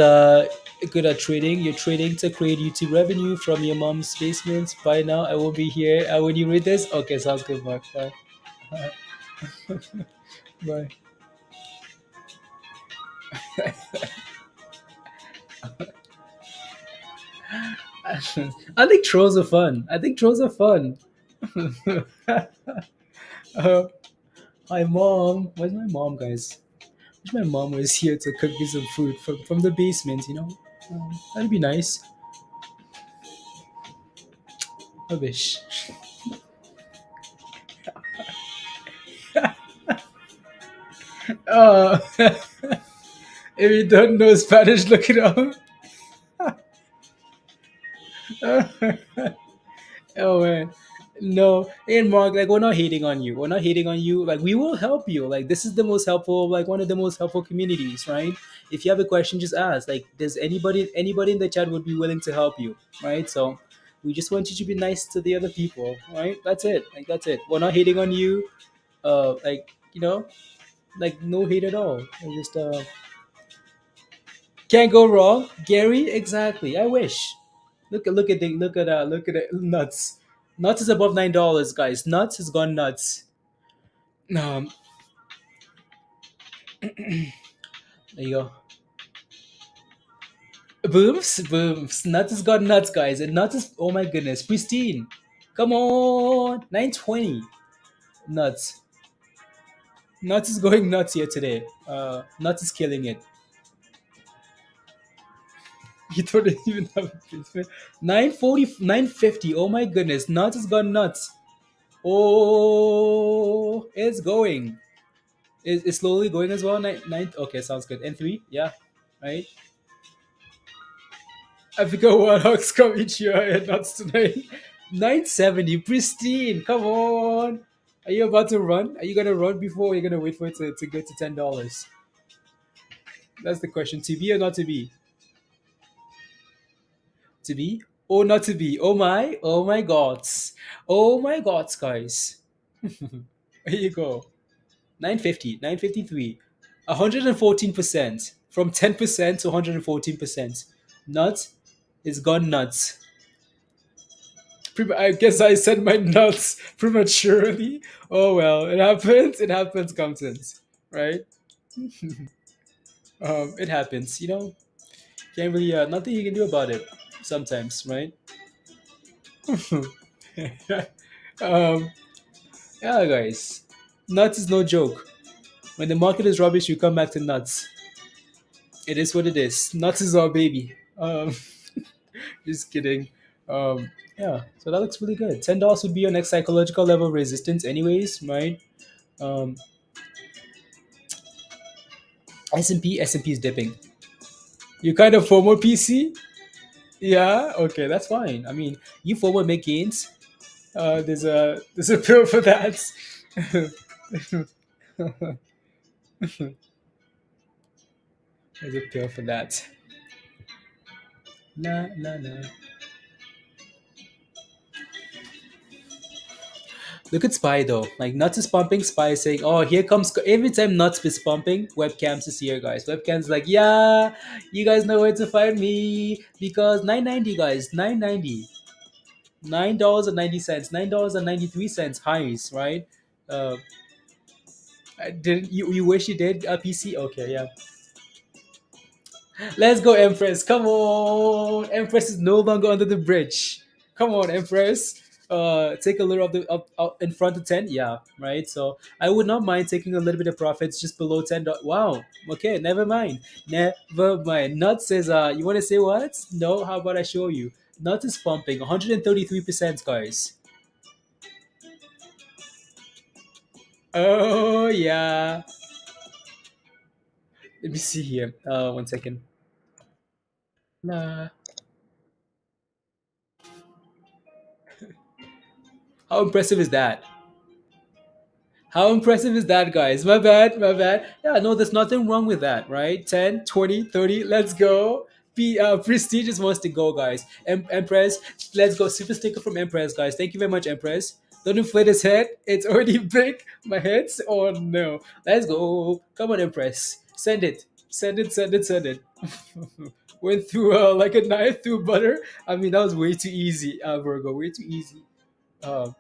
[SPEAKER 1] good at trading. You're trading to create YouTube revenue from your mom's basement. By now, I will be here. When you read this, okay, sounds good, Mark. Bye. Bye. I think trolls are fun. I think trolls are fun. uh, Hi, mom. Where's my mom, guys? Wish my mom was here to cook me some food from the basement. That'd be nice. I wish. Uh, if you don't know Spanish, look it up. Oh man. No, and Mark, like we're not hating on you. We're not hating on you. Like we will help you. Like this is the most helpful, like one of the most helpful communities, right? If you have a question, just ask. Like, does anybody in the chat would be willing to help you, right? So we just want you to be nice to the other people, right? That's it. Like that's it. We're not hating on you. Like like no hate at all. I just can't go wrong, Gary. Exactly. I wish. Look at nuts. Nuts is above $9, guys. Nuts has gone nuts. Um, there you go. Booms, booms. Nuts has gone nuts, guys. And nuts is, oh my goodness, pristine. Come on, 920. Nuts. Nuts is going nuts here today. Nuts is killing it. You don't even have a placement. 940, 950. Oh my goodness, nuts has gone nuts. Oh, it's going. It's slowly going as well. Nine. Okay, sounds good. And three, yeah, right. I forgot what Hawks come each year and nuts tonight. 970, pristine. Come on. Are you about to run? Are you gonna run before you're gonna wait for it to get to $10? That's the question. To be or not to be? To be or not to be? Oh my gods. Oh my gods, guys. There you go. 950, 953. 114%. From 10% to 114%. Nuts is gone nuts. I guess I said my nuts prematurely. Oh well, it happens. It happens, Comptons. Right? It happens. Can't really, nothing you can do about it sometimes, right? um, yeah, guys. Nuts is no joke. When the market is rubbish, you come back to nuts. It is what it is. Nuts is our baby. Just kidding. Yeah, so that looks really good. $10 would be your next psychological level of resistance, anyways, right? Um, S&P is dipping. You kind of FOMO PC? Yeah, okay, that's fine. I mean, you FOMO make gains. There's a pill for that. There's a pill for that. La la la. Look at Spy though. Like Nuts is pumping, Spy is saying, "Oh, here comes." Every time Nuts is pumping, webcams is here, guys. Webcams like, "Yeah, you guys know where to find me because 990, guys, 990, $9.90, $9.93 highs, right? Uh, I didn't you wish you did a PC? Okay, yeah. Let's go, Empress. Come on, Empress is no longer under the bridge. Come on, Empress. Take a little of the up in front of 10. Yeah, right. So I would not mind taking a little bit of profits just below 10. Wow. Okay, never mind. Never mind. Nut says, you want to say what? No. How about I show you? Nut is pumping 133%, guys. Oh yeah. Let me see here. One second. Nah. How impressive is that? How impressive is that, guys? My bad, my bad. Yeah, no, there's nothing wrong with that, right? 10, 20, 30, let's go. Prestige just wants to go, guys. Empress, let's go. Super sticker from Empress, guys. Thank you very much, Empress. Don't inflate his head. It's already big. My head's, oh no. Let's go. Come on, Empress. Send it. Send it, send it, send it. Went through like a knife through butter. I mean, that was way too easy, Virgo. Way too easy. Uh,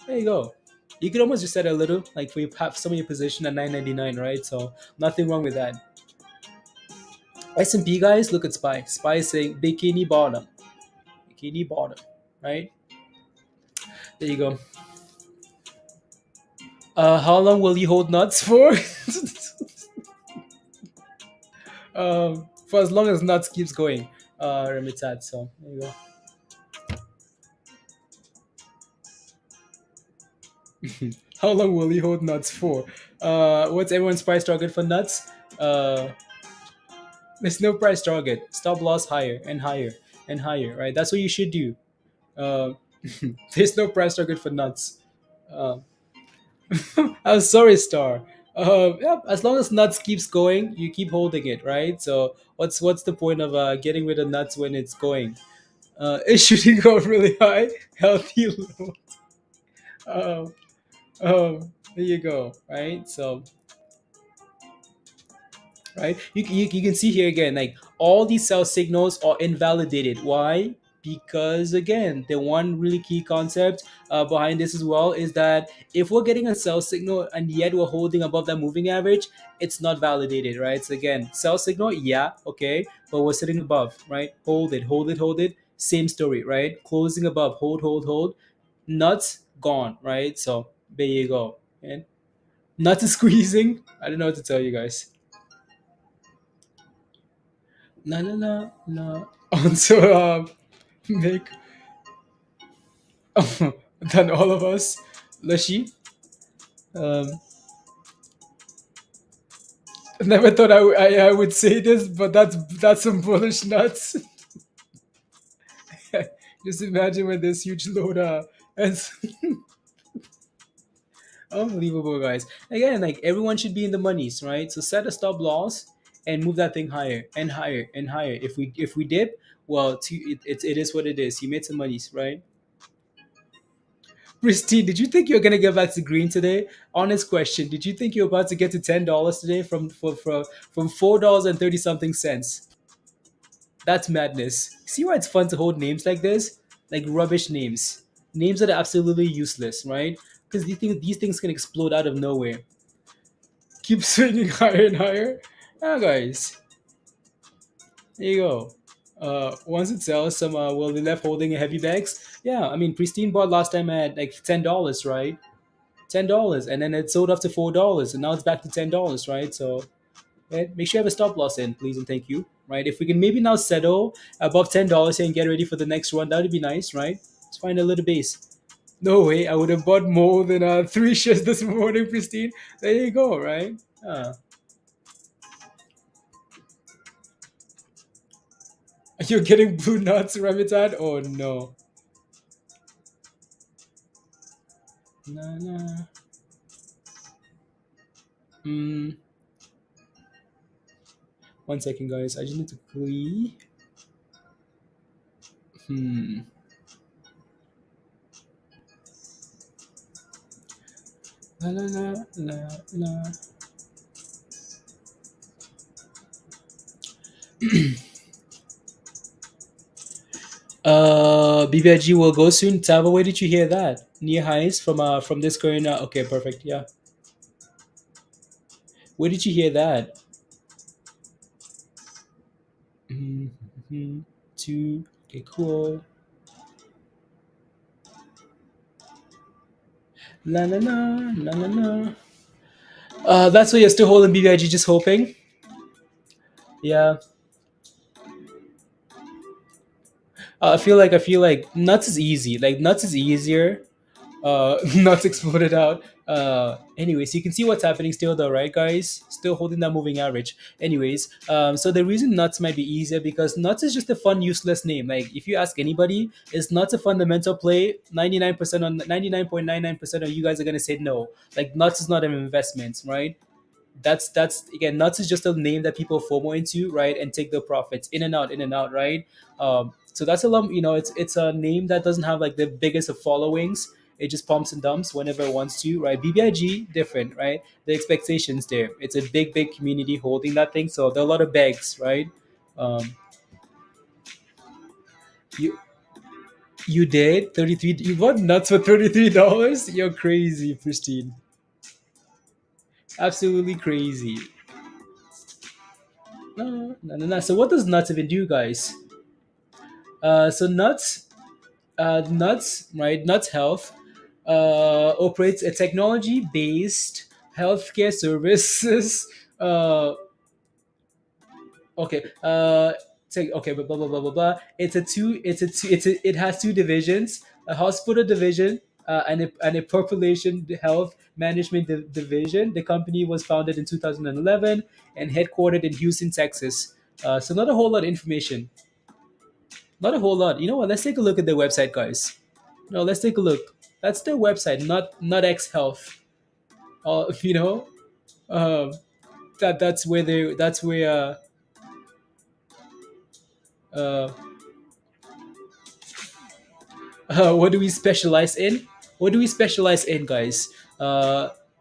[SPEAKER 1] there you go. You could almost just set a little, like for you have some of your position at 9.99, right? So nothing wrong with that. S&P guys, look at SPY. SPY is saying bikini bottom, right? There you go. How long will you hold nuts for? For as long as nuts keeps going. Remitat. So there you go. How long will you hold nuts for? What's everyone's price target for nuts? There's no price target. Stop loss higher and higher and higher, right? That's what you should do. Uh, there's no price target for nuts. Uh, I'm sorry, Star. Yeah, as long as nuts keeps going, you keep holding it, right? So what's the point of getting rid of nuts when it's going? It shouldn't go really high, healthy low. Um, there you go, right? So right? You can see here again, like all these cell signals are invalidated. Why? Because again, the one really key concept behind this as well is that if we're getting a cell signal and yet we're holding above that moving average, it's not validated, right? So again, cell signal, yeah, okay, but we're sitting above, right? Hold it, hold it, hold it. Same story, right? Closing above, hold, hold, hold. Nuts gone, right? So there you go. And nuts is squeezing. I don't know what to tell you guys. La la la la. Also, make than all of us. Lashi. Um, never thought I would say this, but that's some bullish nuts. Just imagine when this huge load and unbelievable, guys. Again, like everyone should be in the monies, right? So set a stop loss and move that thing higher and higher and higher. If we dip, well, it is what it is. You made some monies, right? Pristine, did you think you were gonna get back to green today? Honest question. Did you think you were about to get to $10 today from $4 and 30 something cents? That's madness. See why it's fun to hold names like this? Like rubbish names. Names that are absolutely useless, right? Because these things can explode out of nowhere. Keep swinging higher and higher. Ah, guys. There you go. Once it sells, some will be left holding a heavy bags. Yeah, I mean, Pristine bought last time at like $10, right? $10, and then it sold up to $4, and now it's back to $10, right? So right, make sure you have a stop loss in, please and thank you, right? If we can maybe now settle above $10 and get ready for the next one, that would be nice, right? Let's find a little base. No way, I would have bought more than three shares this morning, Pristine. There you go, right? You're getting blue nuts, Ramitan? Oh no. Nah, nah. Mm, 1 second, guys. I just need to quickly. Hmm. La la la la la. BBIG will go soon. Tava, where did you hear that? Near highs from this current. Okay, perfect. Yeah. Where did you hear that? Mm-hmm. Two. Okay, cool. La la la la la la. That's why you're still holding BBIG, just hoping. Yeah. I feel like nuts is easy. Like nuts is easier. Nuts exploded out. Anyways, you can see what's happening still though, right, guys? Still holding that moving average. Anyways, so the reason nuts might be easier because nuts is just a fun, useless name. Like if you ask anybody, is nuts a fundamental play? 99% on 99.99% of you guys are gonna say no. Like nuts is not an investment, right? That's again, nuts is just a name that people FOMO into, right, and take the profits in and out, right. So that's a lump, it's a name that doesn't have like the biggest of followings. It just pumps and dumps whenever it wants to, right. BBIG different, right. The expectations there, it's a big community holding that thing, so there are a lot of bags, right. um you you did 33, you bought nuts for $33, you're crazy, Pristine. Absolutely crazy. No. So what does nuts even do, guys? So nuts, right? Nuts Health operates a technology-based healthcare services. Okay. Okay. Blah blah blah blah blah. It has two divisions: a hospital division and a population health management division. The company was founded in 2011 and headquartered in Houston, Texas. So not a whole lot of information. Not a whole lot. You know what? Let's take a look at their website, guys. No, let's take a look. That's their website, not NUTX Health. You know, um, that's where they. That's where. Uh, what do we specialize in? What do we specialize in, guys?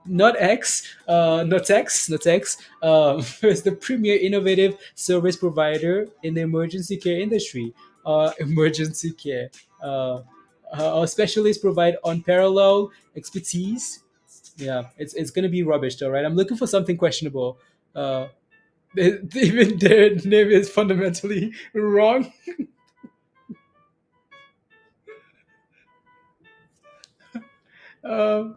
[SPEAKER 1] Not X, not X, is the premier innovative service provider in the emergency care industry. Emergency care. Uh, our specialists provide unparalleled expertise. Yeah, it's gonna be rubbish though, right? I'm looking for something questionable. Uh, even their name is fundamentally wrong. Um,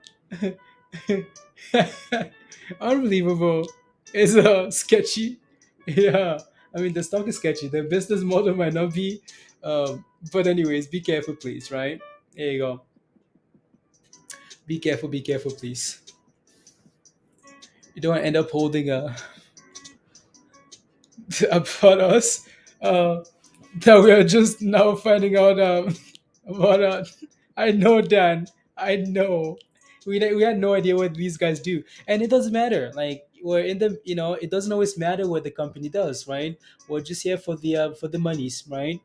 [SPEAKER 1] Unbelievable. It's sketchy. Yeah. I mean, the stock is sketchy. The business model might not be. But, anyways, be careful, please, right? There you go. Be careful, please. You don't want to end up holding about us. Uh, that we are just now finding out about. I know, Dan. I know. We had no idea what these guys do, and it doesn't matter. Like we're in the, it doesn't always matter what the company does, right? We're just here for the monies, right?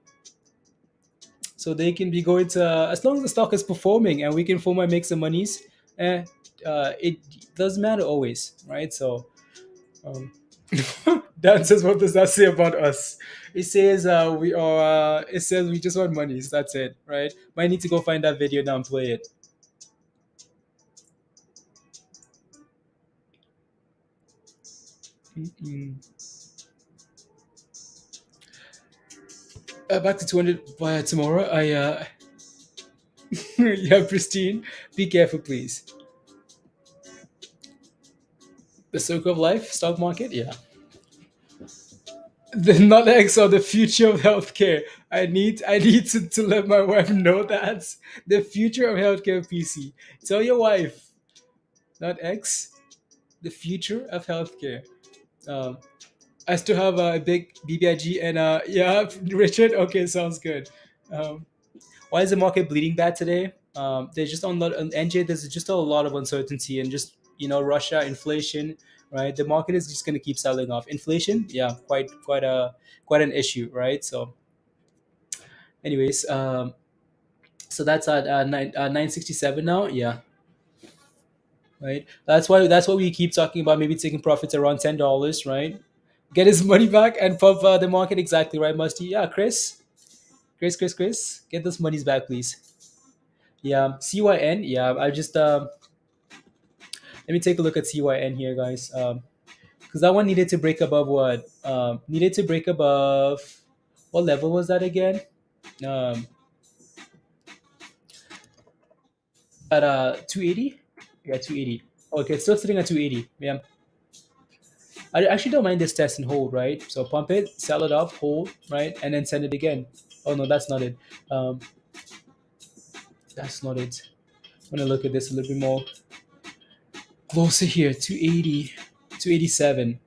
[SPEAKER 1] So they can be going to as long as the stock is performing and we can form and make some monies. Eh, it doesn't matter always, right? So um, Dan says, what does that say about us? It says we are. It says we just want monies. That's it, right? Might need to go find that video now and play it. Mm-mm. Back to 200 by tomorrow. I yeah, Pristine. Be careful, please. The circle of life, stock market. Yeah, the not X or the future of healthcare. I need to let my wife know that the future of healthcare. PC. Tell your wife. Not X. The future of healthcare. Um, I still have a big BBIG and yeah, Richard. Okay, sounds good. Um, why is the market bleeding bad today? There's just on NJ. There's just a lot of uncertainty and just Russia inflation, right? The market is just going to keep selling off. Inflation, yeah, quite an issue, right? So, anyways, so that's at 967 now. Yeah, right. That's why we keep talking about maybe taking profits around $10, right? Get his money back and pump the market exactly right, Musty. Yeah, Chris, get those monies back, please. Yeah, CYN. Yeah, I just let me take a look at CYN here, guys. Because that one needed to break above what? Needed to break above what level was that again? Um, at 280. Yeah, 280. Okay, it's still sitting at 280. Yeah, I actually don't mind this test and hold, right? So pump it, sell it off, hold, right, and then send it again. Oh no, that's not it. Um, that's not it. Want to look at this a little bit more closer here. 280, 287.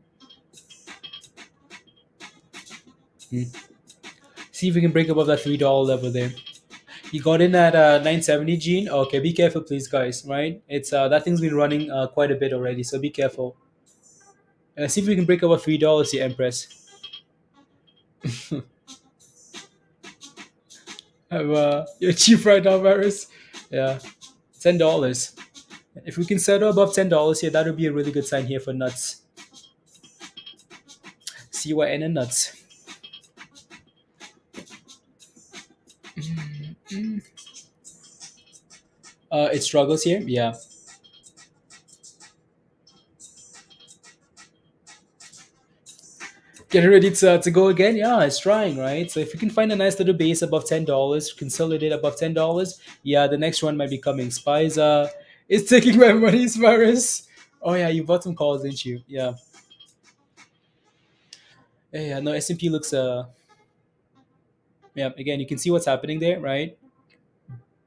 [SPEAKER 1] Hmm. See if we can break above that $3 level there. You got in at 970, Gene. Okay, be careful, please, guys. Right? It's that thing's been running quite a bit already, so be careful. See if we can break above $3 here, Empress. You're cheap right now, Varus. Yeah, $10. If we can settle above $10 here, that would be a really good sign here for nuts. CYN and nuts. It struggles here. Yeah. Getting ready to go again. Yeah, it's trying, right? So if you can find a nice little base above $10, consolidate above $10, yeah, the next one might be coming. Spies is taking my money, Spirus. Oh yeah, you bought some calls, didn't you? Yeah. Yeah, no, S&P looks yeah, again, you can see what's happening there, right?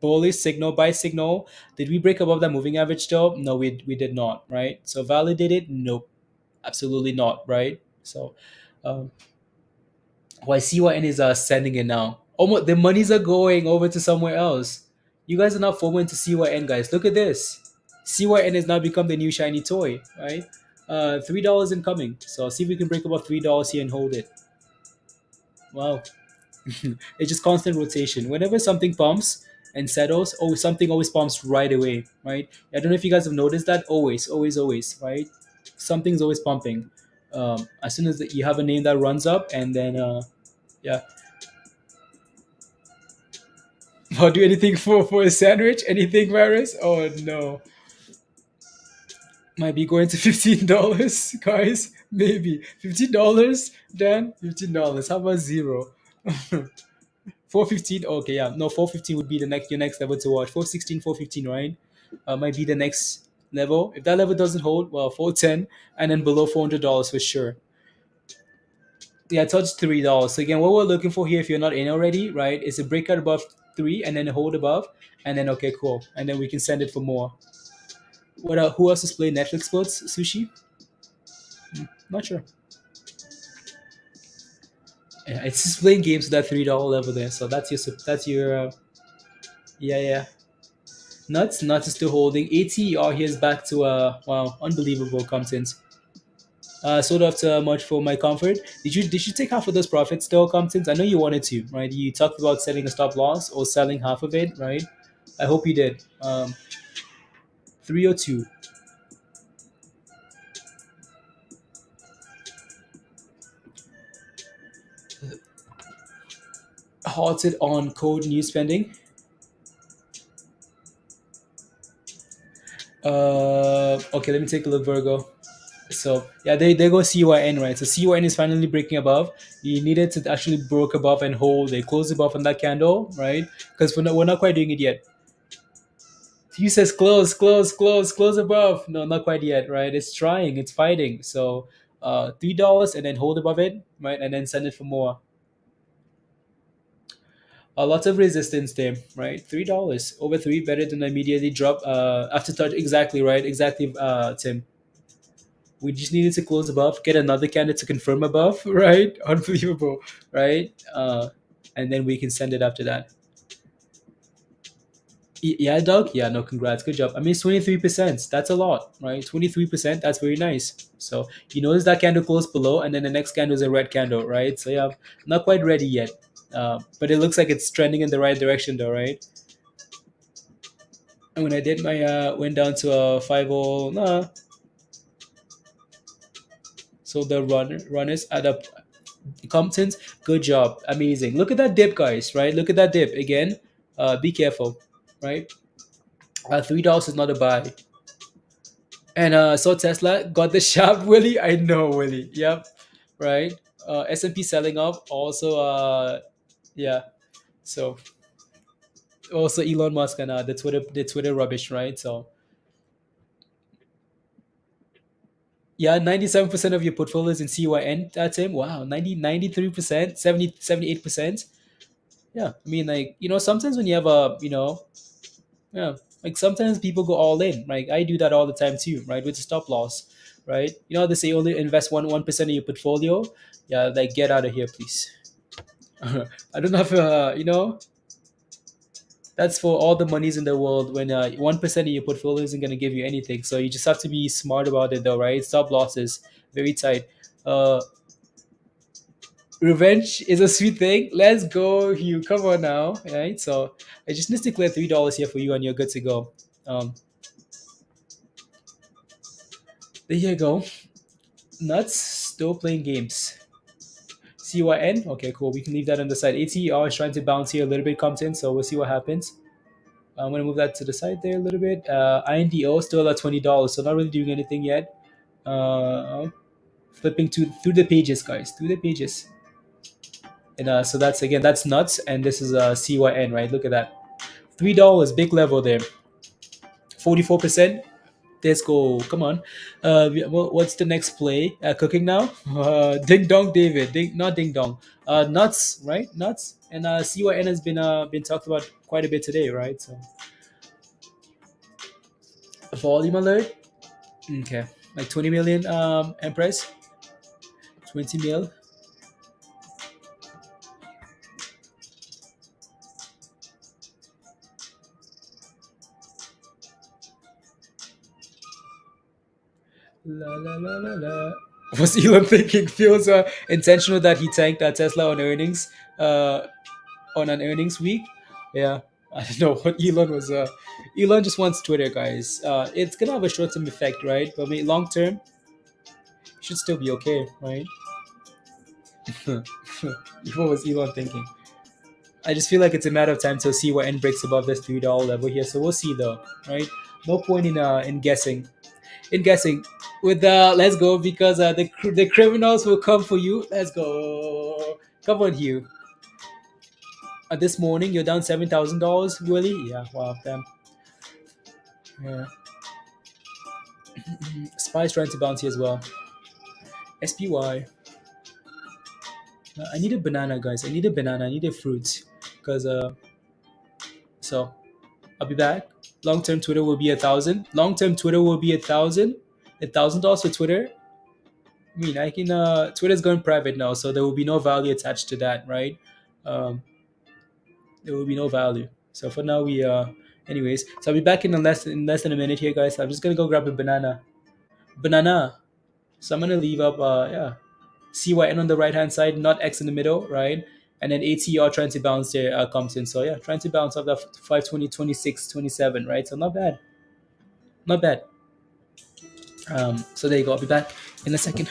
[SPEAKER 1] Bullish signal, buy signal. Did we break above that moving average though? No, we did not, right? So validated? Nope, absolutely not, right? So um, why CYN is sending it now. Almost the monies are going over to somewhere else. You guys are not FOMO into CYN, guys. Look at this. CYN has now become the new shiny toy, right? $3 incoming. So see if we can break above $3 here and hold it. Wow. It's just constant rotation. Whenever something pumps and settles, oh, something always pumps right away, right? I don't know if you guys have noticed that. Always, always, always, right? Something's always pumping. As soon as you have a name that runs up, and then yeah, I'll do anything for a sandwich. Anything, Varus? Oh no, might be going to $15, guys. Maybe $15. Dan, $15. How about zero? 415. Okay, yeah, no, 415 would be the next your next level to watch. 416, 415, right? Might be the next level. If that level doesn't hold, well, 410 and then below $400 for sure. Yeah, touch $3. So again, what we're looking for here, if you're not in already, right, is a breakout above three and then a hold above, and then okay, cool, and then we can send it for more. What? Who else is playing Netflix sports? Sushi? Not sure. Yeah, it's just playing games with that $3 level there. So that's your yeah, yeah. Nuts is still holding. ATR here is back to wow, unbelievable content. Sold off to much for my comfort. Did you take half of those profits still, Comptons? I know you wanted to, right? You talked about setting a stop loss or selling half of it, right? I hope you did. 302. Halted on code new spending. Okay, let me take a look, Virgo. So yeah, they go CYN, right? So CYN is finally breaking above. You needed to actually broke above and hold. They closed above on that candle, right? Because we're not quite doing it yet. He says close, close, close, close above. No, not quite yet, right? It's trying, it's fighting. So $3 and then hold above it, right? And then send it for more. A lot of resistance there, right? $3 over three, better than immediately drop after touch. Exactly, right? Exactly, Tim. We just needed to close above, get another candidate to confirm above, right? Unbelievable, right? And then we can send it after that. Yeah, Doug. Yeah, no, congrats, good job. I mean, it's 23%. That's a lot, right? 23%. That's very nice. So you notice that candle closed below, and then the next candle is a red candle, right? So yeah, not quite ready yet, but it looks like it's trending in the right direction, though, right? And when I did my went down to a 50, nah. So the runners add up. Compton's, good job, amazing. Look at that dip, guys, right? Look at that dip again. Be careful, right? $3 is not a buy. And so Tesla got the sharp Willie. I know Willie. Yep. Right. S&P selling off. Also yeah. So also Elon Musk and the Twitter rubbish, right? So yeah, 97% of your portfolio is in CYN. That's him. Wow, 93%, 78%. Yeah. I mean, like, sometimes when you have a, yeah, Like sometimes people go all in. Like I do that all the time too, right? With the stop loss, right? You know how they say only invest 1% of your portfolio. Yeah, like get out of here, please. I don't know if that's for all the monies in the world. When 1% of your portfolio isn't going to give you anything, so you just have to be smart about it, though, right? Stop losses, very tight. Uh, Revenge is a sweet thing. Let's go, Hugh. Come on now, right? So I just need to clear $3 here for you, and you're good to go. There you go. Nuts. Still playing games. CYN. Okay, cool. We can leave that on the side. ATR is trying to bounce here a little bit. Comes in, so we'll see what happens. I'm gonna move that to the side there a little bit. INDO still at $20, so not really doing anything yet. Flipping to through the pages, guys, through the pages. And so that's again that's nuts, and this is CYN, right? Look at that, $3, big level there, 44%. Let's go. Come on. What's the next play? Cooking now. Ding dong, David. Not ding dong. Nuts, right? Nuts. And CYN has been talked about quite a bit today, right? So volume alert. Okay, like 20 million Empress, 20 mil. La la la la la. Was Elon thinking? Feels intentional that he tanked Tesla on earnings, on an earnings week. Yeah, I don't know what Elon was. Elon just wants Twitter, guys. It's gonna have a short term effect, right? But I mean, long term, should still be okay, right? What was Elon thinking? I just feel like it's a matter of time to see what N breaks above this $3 level here. So we'll see though, right? No point in guessing. In guessing, with the let's go because the criminals will come for you. Let's go. Come on, Hugh. This morning you're down $7,000, Willie. Yeah, wow, damn. Yeah, Spy's trying to bounce here as well. SPY. I need a banana, guys. I need a banana. I need a fruit, because so I'll be back. Long term Twitter will be 1,000. Long term Twitter will be 1,000. $1,000 for Twitter. I mean, I can. Twitter's going private now, so there will be no value attached to that, right? Um, there will be no value. So for now, anyways. So I'll be back in less than a minute here, guys. I'm just gonna go grab a banana. Banana. So I'm gonna leave up. Yeah. CYN on the right hand side, not X in the middle, right? And then ATR trying to bounce there comes in. So yeah, trying to bounce off that 520, 26, 27, right? So not bad, not bad. So there you go. I'll be back in a second.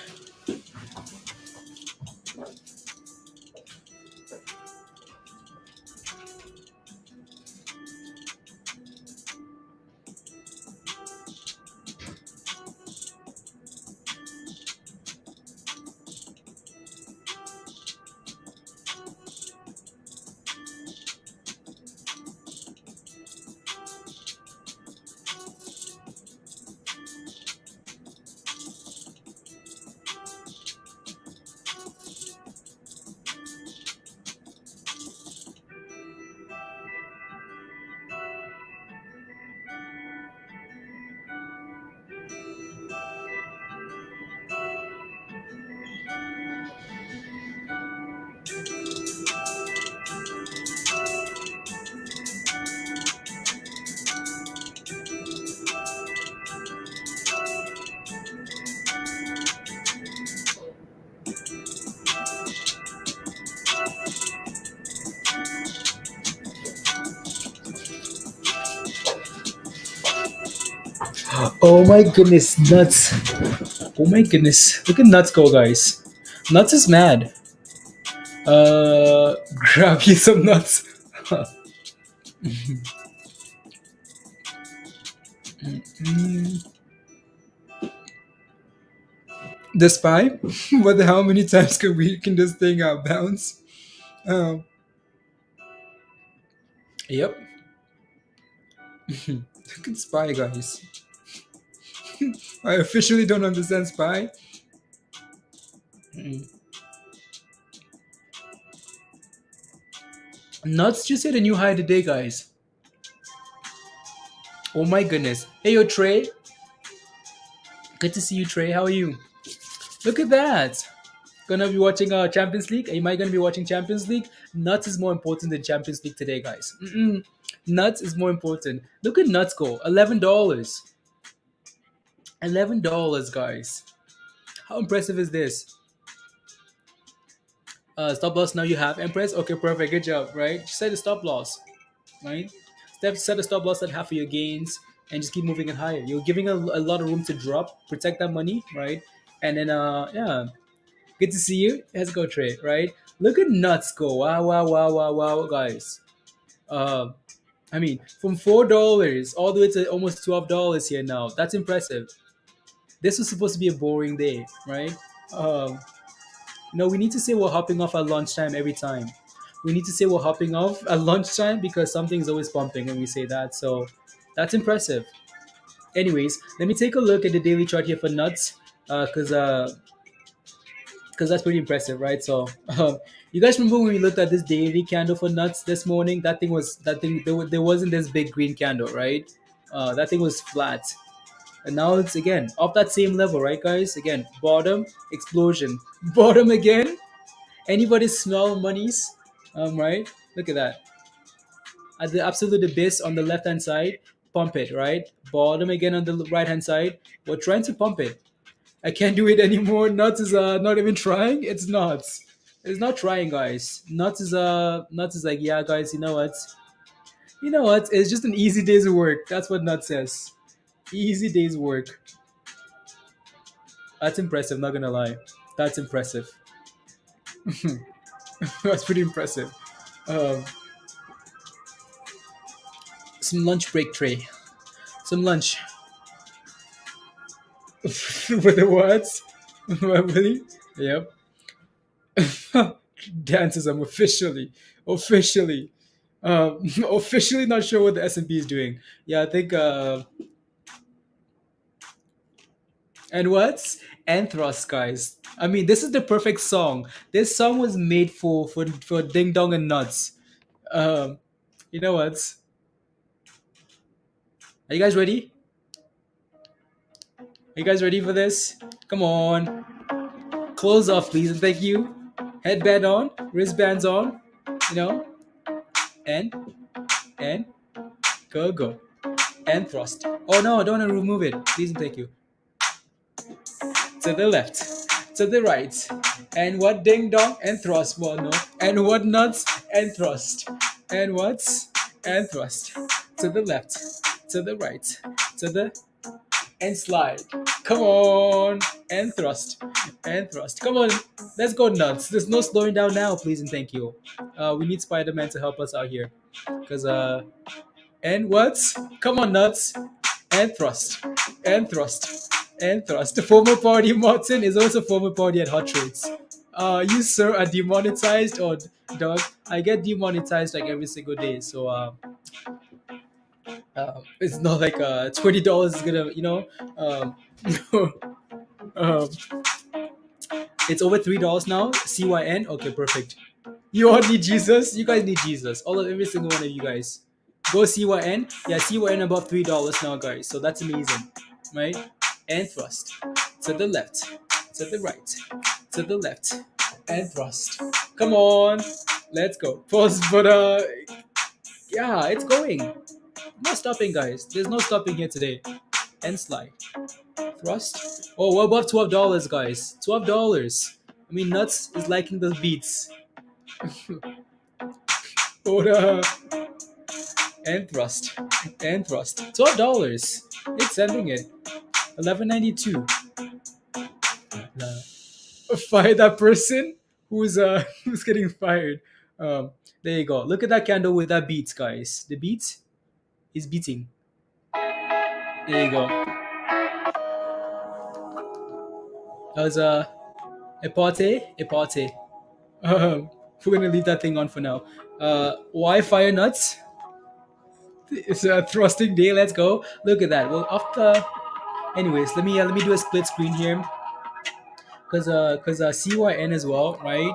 [SPEAKER 1] Oh my goodness, nuts! Oh my goodness, look at nuts go, guys. Nuts is mad. Grab you some nuts. The spy. What the hell? Many times can this thing bounce? Um, yep. Look at spy, guys. I officially don't understand spy. Mm. Nuts just hit a new high today, guys. Oh my goodness. Hey, yo, Trey. Good to see you, Trey. How are you? Look at that. Gonna be watching Champions League. Am I gonna be watching Champions League? Nuts is more important than Champions League today, guys. Nuts is more important. Look at Nuts go. $11. $11, guys. How impressive is this? Stop loss now you have Empress. Okay, perfect. Good job, right? Just set a stop loss, right? Set a stop loss at half of your gains and just keep moving it higher. You're giving a lot of room to drop, protect that money, right? And then yeah, good to see you. Let's go trade, right? Look at Nuts go. Wow, wow, wow, wow, wow, guys. Uh, I mean, from $4 all the way to almost $12 here now. That's impressive. This was supposed to be a boring day, right? Um, no, we need to say we're hopping off at lunchtime every time. We need to say we're hopping off at lunchtime because something's always pumping when we say that. So that's impressive. Anyways, let me take a look at the daily chart here for nuts, because that's pretty impressive, right? So, you guys remember when we looked at this daily candle for nuts this morning? There wasn't this big green candle, right? That thing was flat, and now it's again off that same level, right, guys? Again, bottom explosion, bottom again. Anybody smell monies? Right? Look at that. At the absolute abyss on the left hand side, pump it, right? Bottom again on the right hand side. We're trying to pump it. I can't do it anymore. Nuts is not even trying. It's nuts. It's not trying, guys. Nuts is like, yeah, guys. You know what? You know what? It's just an easy day's work. That's what Nuts says. Easy day's work. That's impressive. Not gonna lie. That's impressive. That's pretty impressive. Um, some lunch break tray. Some lunch. With the words. Really? Yep. Dances. I'm officially, officially not sure what the S&P is doing. Yeah, I think. And what's Anthros, guys? I mean, this is the perfect song. This song was made for Ding Dong and Nuts. Um, you know what? Are you guys ready? Are you guys ready for this? Come on. Clothes off, please, and thank you. Headband on, wristbands on, you know, and and go and thrust. Oh no, I don't want to remove it. Please and thank you. To the left, to the right, and what ding dong and thrust. Well, no, and what nuts and thrust, and what's and thrust. To the left, to the right, to the and slide. Come on, and thrust, and thrust. Come on, let's go nuts. There's no slowing down now, please and thank you. We need Spider-Man to help us out here, cause and what's come on nuts and thrust, and thrust, and thrust. The former party Martin is also former party at Hot Trades. You sir are demonetized, or dog. I get demonetized like every single day, so it's not like $20 is gonna, um, um, it's over $3 now. CYN, okay, perfect. You all need Jesus. You guys need Jesus. All of every single one of you guys. Go CYN. Yeah, CYN above $3 now, guys. So that's amazing, right? And thrust to the left, to the right, to the left, and thrust. Come on, let's go. Pause, but yeah, it's going. No stopping, guys. There's no stopping here today. And slide. Thrust. Oh, we're above $12, guys. $12. I mean, Nuts is liking the beats. Order. And thrust. And thrust. $12. It's sending it. 11.92. Fire that person who's who's getting fired. There you go. Look at that candle with that beats, guys. The beat is beating. There you go. That was a party. We're gonna leave that thing on for now. Why fire nuts? It's a thrusting day. Let's go. Look at that. Well, after, anyways, let me do a split screen here, cause CYN as well, right?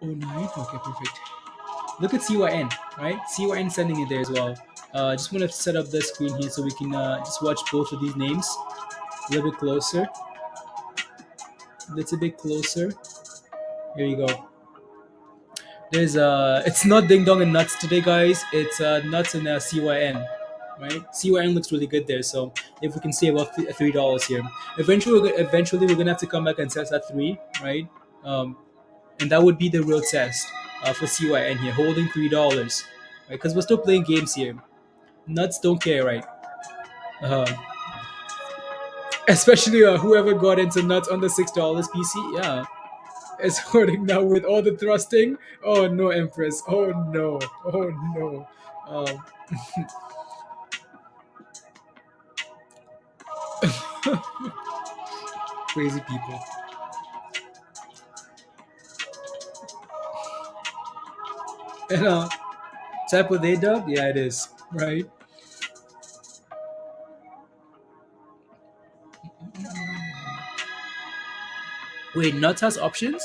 [SPEAKER 1] Oh nine. Okay, perfect. Look at CYN, right? CYN sending it there as well. Just want to set up the screen here so we can just watch both of these names a little bit closer. That's a bit closer. Here you go. There's it's not ding dong and nuts today, guys. It's nuts and CYN, right? CYN looks really good there. So if we can save about $3 here, eventually we're gonna have to come back and test at 3, right? Um, and that would be the real test for CYN here, holding $3, right? Because we're still playing games here. Nuts don't care, right? Uh, Especially whoever got into nuts under $6 PC, yeah. Is holding now with all the thrusting. Oh no, Empress. Oh no. Oh no. Um, crazy people. And type of they dub? Yeah, it is. Right? Wait, nuts has options?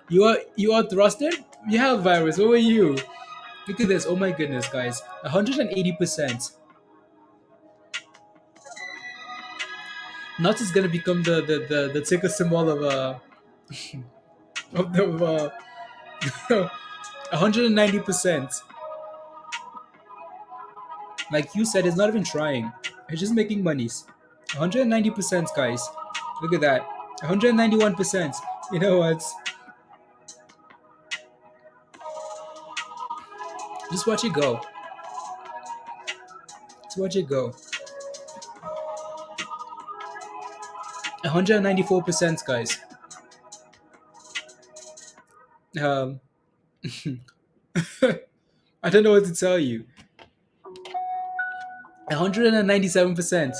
[SPEAKER 1] You are thrusted? You have virus. Who are you? Look at this. Oh my goodness, guys. 180%. Nuts is gonna become the ticker symbol of of the 190%. Like you said, it's not even trying. It's just making monies. 190%, guys. Look at that. 191%. You know what? Just watch it go. Just watch it go. 194%, guys. Um, I don't know what to tell you. 197%.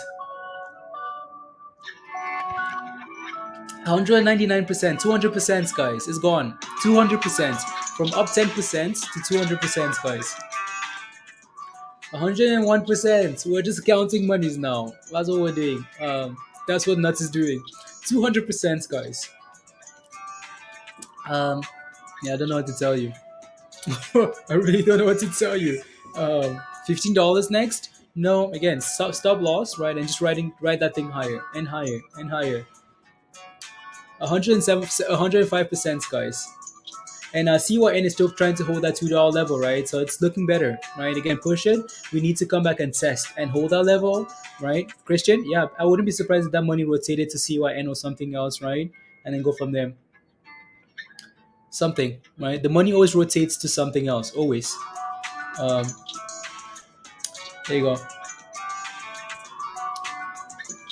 [SPEAKER 1] 199%, 200%, guys. It's gone. 200%. From up 10% to 200%, guys. 101%. We're just counting monies now. That's what we're doing. That's what Nuts is doing. 200%, guys. Yeah, I don't know what to tell you. I really don't know what to tell you. $15 next? No, again, stop loss, right? And just write that thing higher and higher and higher. 105%, guys. And CYN is still trying to hold that $2 level, right? So it's looking better, right? Again, push it. We need to come back and test and hold that level, right? Christian, yeah, I wouldn't be surprised if that money rotated to CYN or something else, right? And then go from there. Something, right? The money always rotates to something else, always. There you go.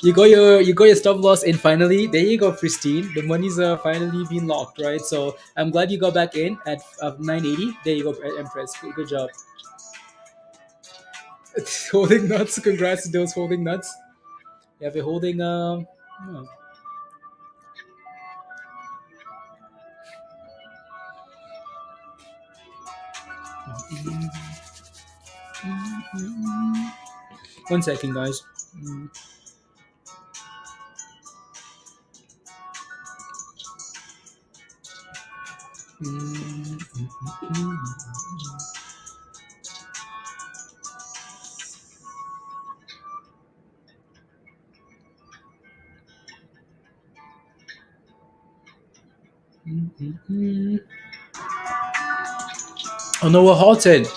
[SPEAKER 1] You got your stop loss in finally. There you go, Pristine. The money's finally been locked, right? So I'm glad you got back in at 980. There you go, Empress. Good job. Holding nuts. Congrats to those holding nuts. You have a holding oh. One second, guys. Oh no, we're halted.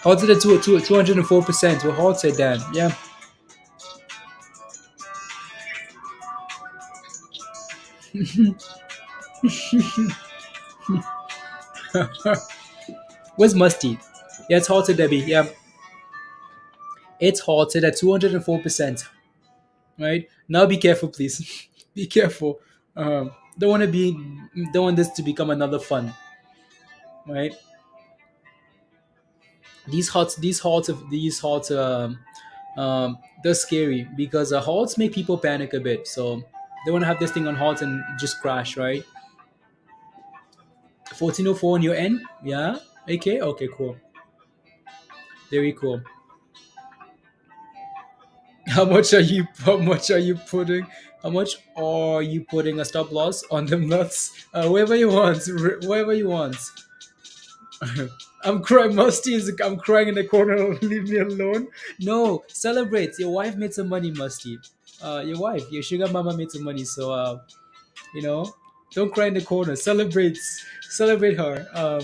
[SPEAKER 1] Halted at 204%. We're halted, Dan. Yeah. Where's Musty? Yeah, it's halted, Debbie. Yeah. It's halted at 204%. Right? Now be careful, please. Be careful. Don't want this to become another fun. Right? These halts they're scary because halts make people panic a bit. So they want to have this thing on halt and just crash, right? 1404 on your end, yeah. Okay, cool, very cool. How much are you putting? How much are you putting a stop loss on them nuts? Wherever you want, wherever you want. I'm crying. Musty is. I'm crying in the corner. Leave me alone. No, celebrate. Your wife made some money, Musty. Your wife, your sugar mama made some money. So, you know, don't cry in the corner. Celebrate her.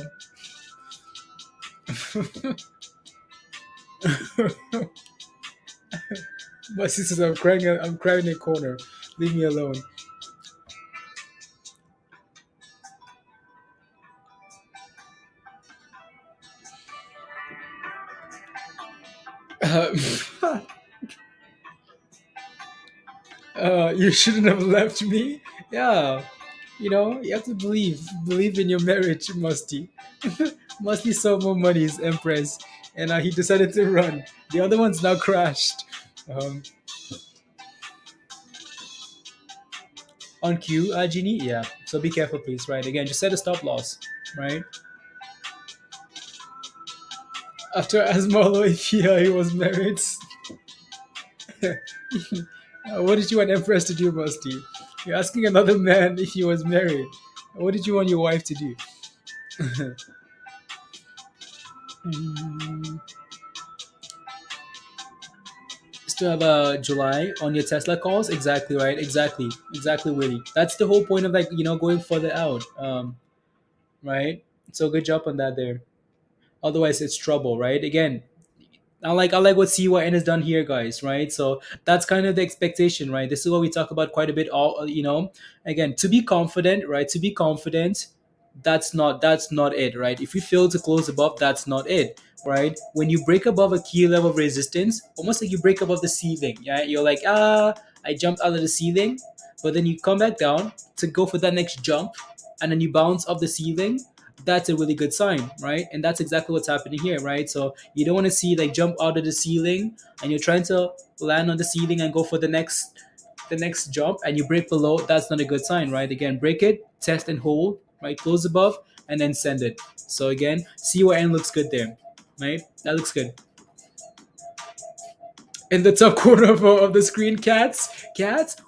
[SPEAKER 1] Musty says, I'm crying. I'm crying in the corner. Leave me alone. Uh, you shouldn't have left me. Yeah, you have to believe in your marriage, Musty. Musty saw more money, his empress, and he decided to run. The other one's now crashed. Um, on cue, Genie. Yeah. So be careful, please. Right. Again, just set a stop loss. Right. After Asmalo, if he was married, what did you want Empress to do, Musty? You're asking another man if he was married. What did you want your wife to do? Mm, Still have July on your Tesla calls? Exactly right. Exactly, Willie. That's the whole point of going further out. Right. So good job on that there. Otherwise, it's trouble, right? Again, I like what CYN has done here, guys. Right. So that's kind of the expectation, right? This is what we talk about quite a bit. Again, to be confident, right? To be confident, that's not it, right? If you fail to close above, that's not it, right? When you break above a key level of resistance, almost like you break above the ceiling, yeah, you're like, I jumped out of the ceiling, but then you come back down to go for that next jump, and then you bounce off the ceiling. That's a really good sign, right? And that's exactly what's happening here, right? So you don't want to see like jump out of the ceiling and you're trying to land on the ceiling and go for the next jump and you break below. That's not a good sign, right? Again, break it, test and hold, right? Close above and then send it. So again, CYN looks good there, right? That looks good. In the top corner of the screen, cats.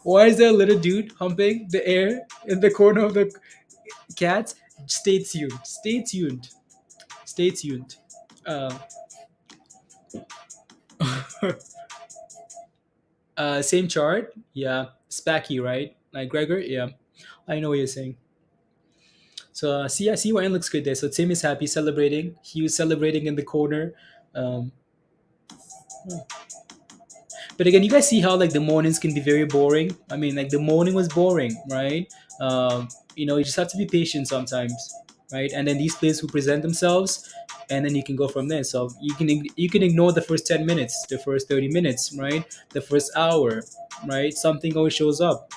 [SPEAKER 1] Why is there a little dude humping the air in the corner of the cats? Stay tuned. Stay tuned. Stay tuned. Uh, same chart. Yeah. Spacky, right? Like Gregor. Yeah. I know what you're saying. So see Ryan looks good there. So Tim is happy celebrating. He was celebrating in the corner. Um, but again, you guys see how like the mornings can be very boring. I mean, like the morning was boring, right? You just have to be patient sometimes, right? And then these players who present themselves, and then you can go from there. So you can ignore the first 10 minutes, the first 30 minutes, right? The first hour, right? Something always shows up,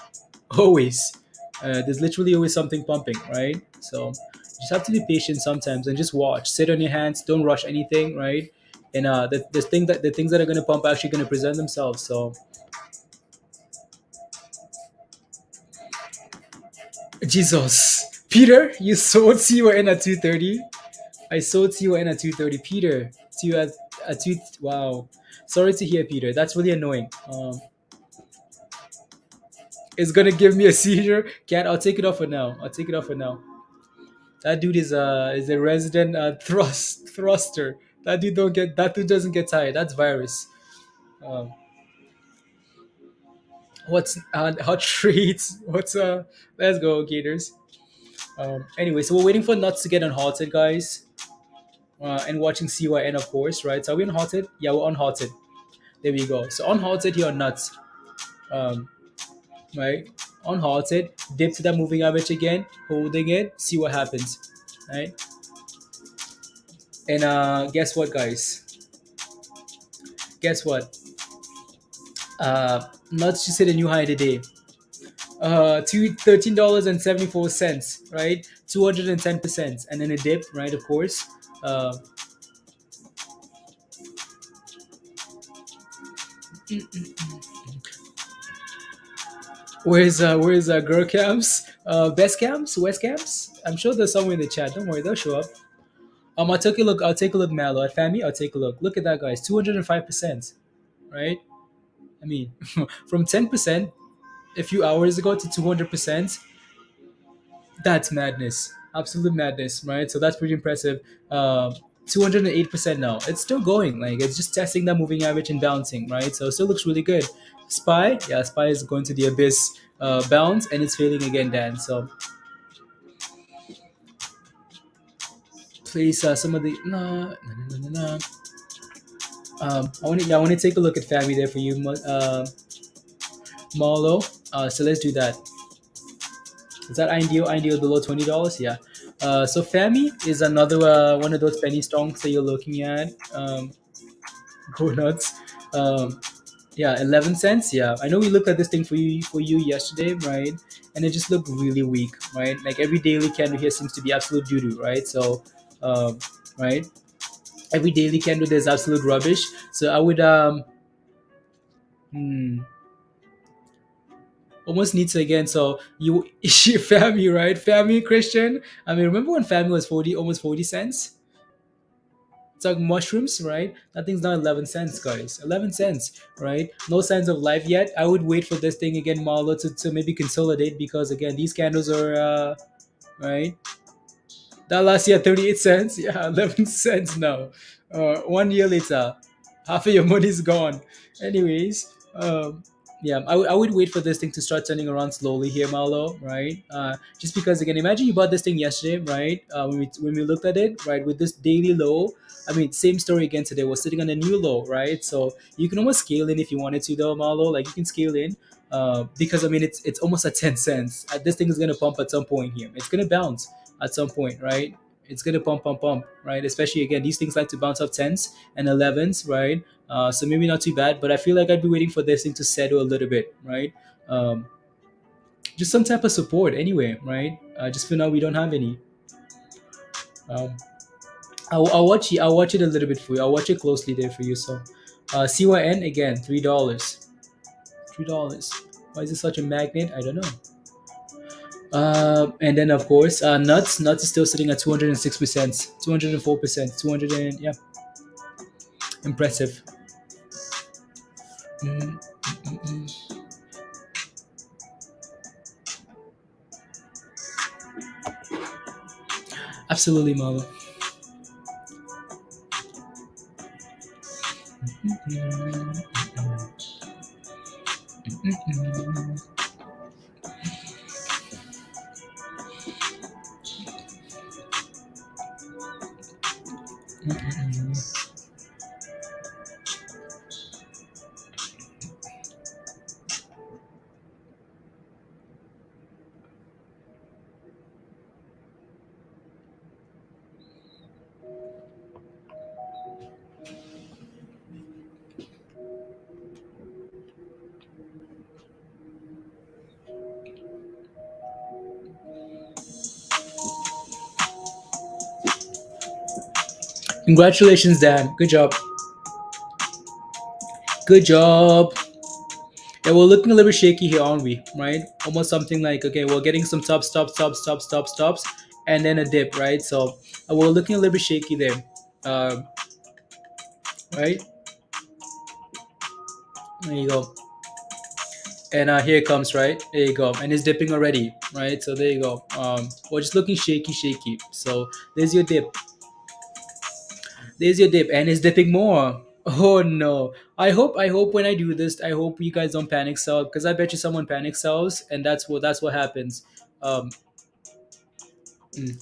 [SPEAKER 1] always. There's literally always something pumping, right? So you just have to be patient sometimes and just watch. Sit on your hands. Don't rush anything, right? And the things that are gonna pump are actually gonna present themselves. So Jesus, Peter, you sold CYN at 230. I sold CYN at 230. Peter, to you at two. Wow, sorry to hear, Peter. That's really annoying. It's gonna give me a seizure. Cat, I'll take it off for now. I'll take it off for now. That dude is a resident thruster. That dude doesn't get tired. That's virus. Um, what's hot treats? What's Let's go, Gators. Anyway, so we're waiting for nuts to get unhalted, guys, and watching CYN, of course, right? So are we unhalted? Yeah, we're unhalted. There we go. So unhalted here on nuts, um, right? Unhalted, dip to that moving average again, holding it, see what happens, right? And guess what, guys? Guess what? Nuts just hit a new high today. To $13.74, right? 210%, and then a dip, right? Of course. Uh, where's girl camps? Best camps, West camps? I'm sure there's somewhere in the chat. Don't worry, they'll show up. I'll take a look. I'll take a look, Malo. At Fami, I'll take a look. Look at that, guys. 205%, right? I mean, from 10% a few hours ago to 200%. That's madness. Absolute madness, right? So that's pretty impressive. 208% now. It's still going. Like it's just testing that moving average and bouncing, right? So it still looks really good. Spy, yeah, Spy is going to the abyss bounce and it's failing again, Dan. So please, some of the nah. I want to take a look at Fabby there for you, Marlo. So let's do that. Is that ideal? Ideal below $20? Yeah. So Fami is another one of those penny stocks that you're looking at. Go nuts. Um, yeah, 11 cents. Yeah, I know we looked at this thing for you yesterday, right? And it just looked really weak, right? Like every daily candle here seems to be absolute doo doo, right? So, right, every daily candle there's absolute rubbish. So I would hmm, almost need to again. So you Fami, right? Fami Christian. I mean, remember when Fami was 40, almost 40 cents? It's like mushrooms, right? That thing's now 11 cents, guys. 11 cents, right? No signs of life yet. I would wait for this thing again, Marlo, to maybe consolidate because, again, these candles are, right? That last year, 38 cents. Yeah, 11 cents now. 1 year later, half of your money's gone. Anyways, yeah, I would wait for this thing to start turning around slowly here, Marlo, right? Just because, again, imagine you bought this thing yesterday, right? When we looked at it, right, with this daily low, I mean, same story again today. We're sitting on a new low, right? So you can almost scale in if you wanted to, though, Marlo. Like you can scale in, because I mean, it's almost at 10 cents. This thing is gonna pump at some point here. It's gonna bounce at some point, right? It's gonna pump, right? Especially again, these things like to bounce off tens and 11s, right? So maybe not too bad, but I feel like I'd be waiting for this thing to settle a little bit, right? Um, just some type of support, anyway, right? Just for now, we don't have any. Um, I'll watch it. I'll watch it a little bit for you. I'll watch it closely there for you. So, CYN again, $3. $3. Why is it such a magnet? I don't know. And then of course, nuts is still sitting at 206%, 204%, 200 and yeah, impressive. Mm, mm, mm. Absolutely, Marlo. Mm, mm, mm, mm, mm. Congratulations, Dan. Good job. Good job. Yeah, we're looking a little bit shaky here, aren't we? Right? Almost something like, okay, we're getting some stops, and then a dip, right? So we're looking a little bit shaky there, um, right? There you go. And here it comes, right? There you go. And it's dipping already, right? So there you go. We're just looking shaky. So there's your dip. There's your dip, and it's dipping more. Oh no! I hope when I do this, I hope you guys don't panic sell because I bet you someone panic sells, and that's what happens. Um, mm.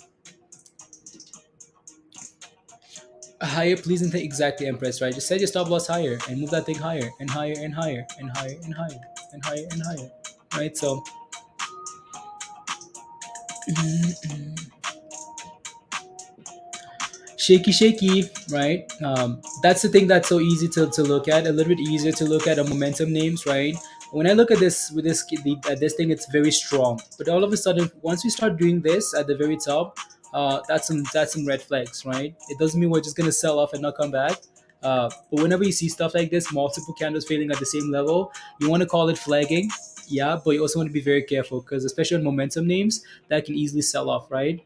[SPEAKER 1] Higher, please, and exactly, Empress, right? Just set your stop loss higher and move that thing higher and higher and higher and higher and higher and higher and higher, right? So. Shaky, right? That's the thing that's so easy to look at, a little bit easier to look at on momentum names, right? When I look at this with this thing, it's very strong. But all of a sudden, once we start doing this at the very top, that's some red flags, right? It doesn't mean we're just gonna sell off and not come back. But whenever you see stuff like this, multiple candles failing at the same level, you want to call it flagging, yeah. But you also want to be very careful because especially on momentum names, that can easily sell off, right?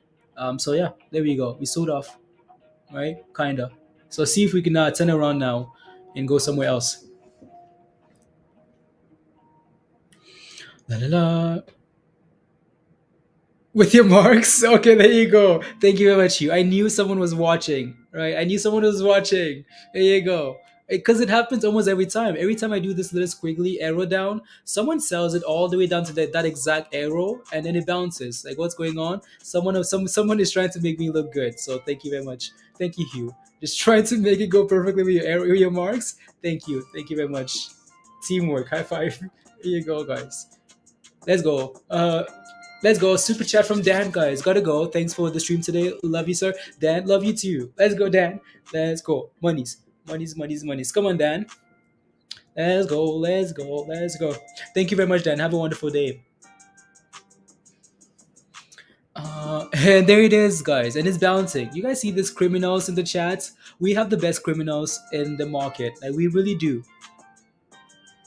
[SPEAKER 1] So yeah, there we go. We sold off, right? Kinda. So see if we can turn around now and go somewhere else. La la la. With your marks? Okay, there you go. Thank you very much, Hugh. I knew someone was watching, right? I knew someone was watching. There you go. Because it happens almost every time. Every time I do this little squiggly arrow down, someone sells it all the way down to that exact arrow, and then it bounces. Like, what's going on? Someone is trying to make me look good. So thank you very much. Thank you, Hugh. Just trying to make it go perfectly with your arrow, with your marks. Thank you. Thank you very much. Teamwork. High five. Here you go, guys. Let's go. Let's go. Super chat from Dan, guys. Gotta go. Thanks for the stream today. Love you, sir. Dan, love you too. Let's go, Dan. Let's go. Monies. Monies, monies, monies. Come on, Dan. Let's go. Let's go. Let's go. Thank you very much, Dan. Have a wonderful day. And there it is, guys. And it's bouncing. You guys see this criminals in the chats? We have the best criminals in the market. Like, we really do.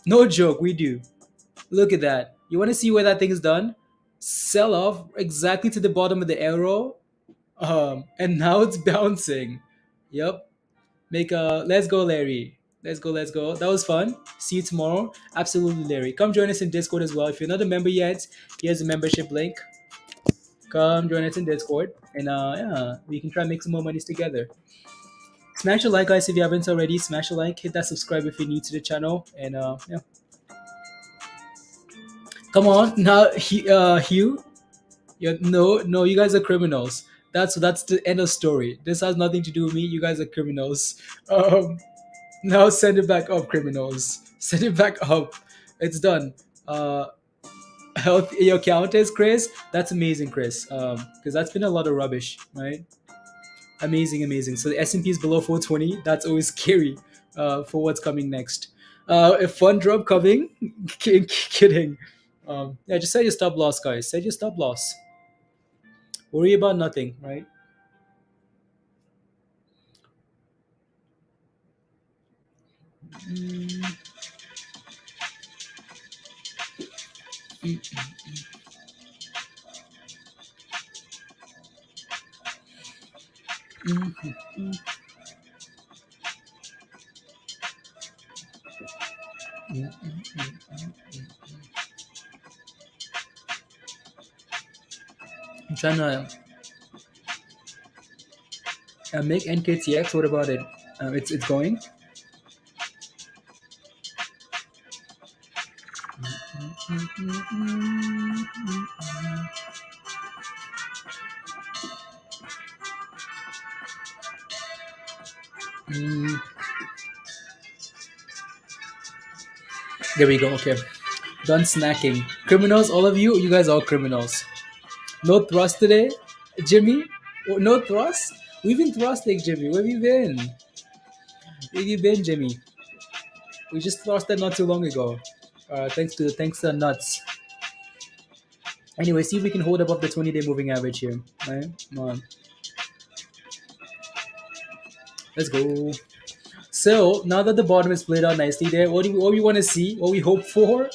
[SPEAKER 1] No joke, we do. Look at that. You want to see where that thing is done? Sell off exactly to the bottom of the arrow. And now it's bouncing. Yep. Make a let's go, Larry. Let's go, let's go. That was fun. See you tomorrow. Absolutely, Larry. Come join us in Discord as well. If you're not a member yet, here's a membership link. Come join us in Discord. And yeah, we can try and make some more monies together. Smash a like, guys, if you haven't already. Smash a like, hit that subscribe if you're new to the channel. And yeah. Come on. Now Hugh. No, you guys are criminals. That's the end of story. This has nothing to do with me. You guys are criminals. Um, Now send it back up, criminals. Send it back up. It's done. Health your count is Chris. That's amazing, Chris. Because that's been a lot of rubbish, right? Amazing, amazing. So the S&P is below 420. That's always scary. For what's coming next. A fun drop coming. Kidding. Yeah, just set your stop loss, guys. Set your stop loss. Worry about nothing, right? I'm trying to make NKTX. What about it? It's going. Mm, there we go. Okay, done snacking. Criminals, all of you. You guys are all criminals. No thrust today, Jimmy. Oh, no thrust. We've been thrusting, Jimmy. Where have you been? Where have you been, Jimmy? We just thrusted not too long ago. Thanks to nuts. Anyway, see if we can hold above the 20-day moving average here. Right? Come on. Let's go. So now that the bottom is played out nicely there, what we want to see? What we hope for?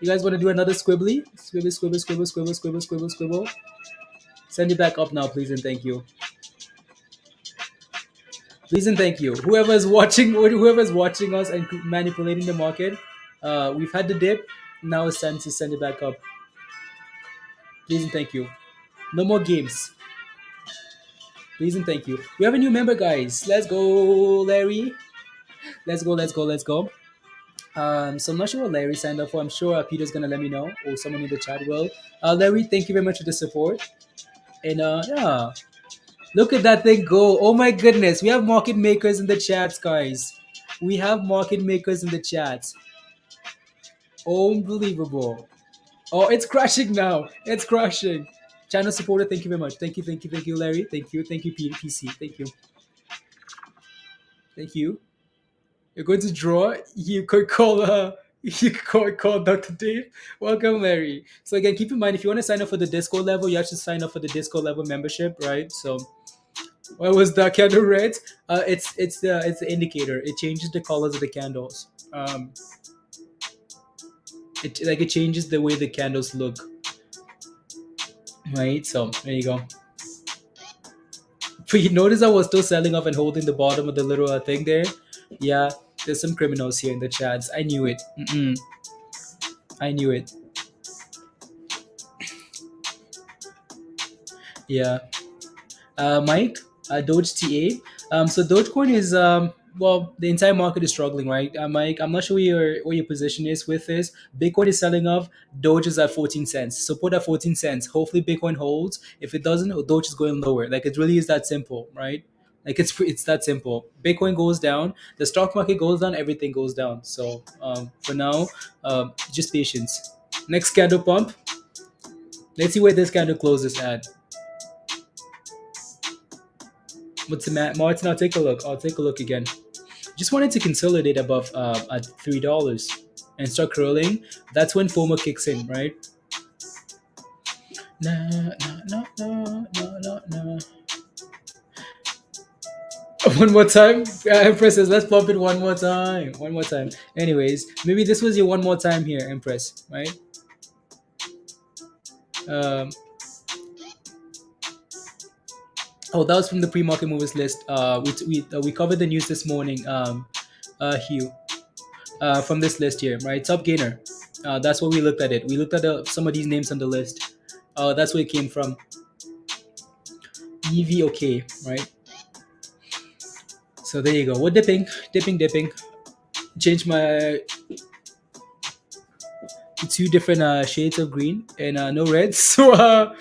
[SPEAKER 1] You guys want to do another squibbly? Squibble, squibble, squibble, squibble, squibble, squibble, squibble. Send it back up now, please and thank you. Please and thank you. Whoever's watching us and manipulating the market, we've had the dip. Now it's time to send it back up. Please and thank you. No more games. Please and thank you. We have a new member, guys. Let's go, Larry. Let's go, let's go, let's go. So I'm not sure what Larry signed up for. I'm sure Peter's gonna let me know, or someone in the chat will. Larry, thank you very much for the support. And yeah, look at that thing go! Oh my goodness, we have market makers in the chats, guys. We have market makers in the chats. Unbelievable! Oh, it's crashing now. It's crashing. Channel supporter, thank you very much. Thank you, Larry. Thank you, PC. Thank you. Thank you. You're going to draw. You could call call Dr. Dave. Welcome, Larry. So again, keep in mind if you want to sign up for the Discord level, you have to sign up for the Discord level membership, right? So what was the candle red? It's the indicator. It changes the colors of the candles. It changes the way the candles look. Right? So there you go. But you notice I was still selling off and holding the bottom of the little thing there. Yeah, there's some criminals here in the chats. I knew it. I knew it. Yeah. Mike, Doge TA. So Dogecoin is well, the entire market is struggling, right? Mike, I'm not sure where your position is with this. Bitcoin is selling off. Doge is at 14 cents. Support at 14 cents. Hopefully, Bitcoin holds. If it doesn't, Doge is going lower. Like it really is that simple, right? Like it's that simple. Bitcoin goes down, the stock market goes down, everything goes down. So for now, just patience. Next candle pump. Let's see where this candle closes at. What's the Martin? I'll take a look. I'll take a look again. Just wanted to consolidate above at $3 and start curling. That's when FOMO kicks in, right? Nah, nah, nah, nah, nah, nah. One more time, Empress says, let's pump it one more time. One more time. Anyways, maybe this was your one more time here, Empress, right? Um, oh, that was from the pre-market movers list. We covered the news this morning. Hugh. From this list here, right? Top gainer. That's what we looked at it. We looked at some of these names on the list. That's where it came from. EVOK, right? So there you go. We're dipping, dipping, dipping. Change my two different shades of green and no reds. So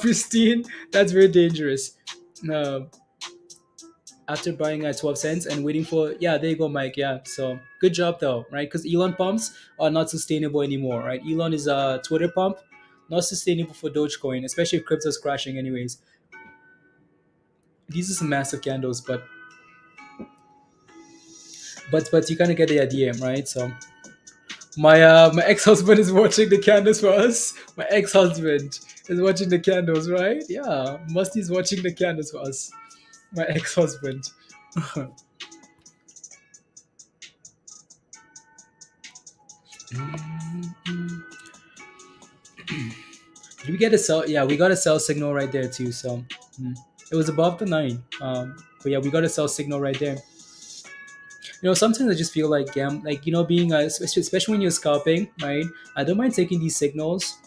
[SPEAKER 1] pristine. That's very dangerous. Uh, After buying at 12 cents and waiting for, yeah, there you go, Mike. Yeah, so good job though, right? Because Elon pumps are not sustainable anymore, right? Elon is a Twitter pump, not sustainable for Dogecoin, especially if crypto's crashing anyways. These are some massive candles, but you kind of get the idea, right? So my ex-husband is watching the candles for us. My ex-husband is watching the candles, right? Yeah, Musty's watching the candles for us. My ex-husband. Did we get a sell? Yeah, we got a sell signal right there too. So it was above the 9. But yeah, we got a sell signal right there. Sometimes I just feel like being especially when you're scalping, right? I don't mind taking these signals,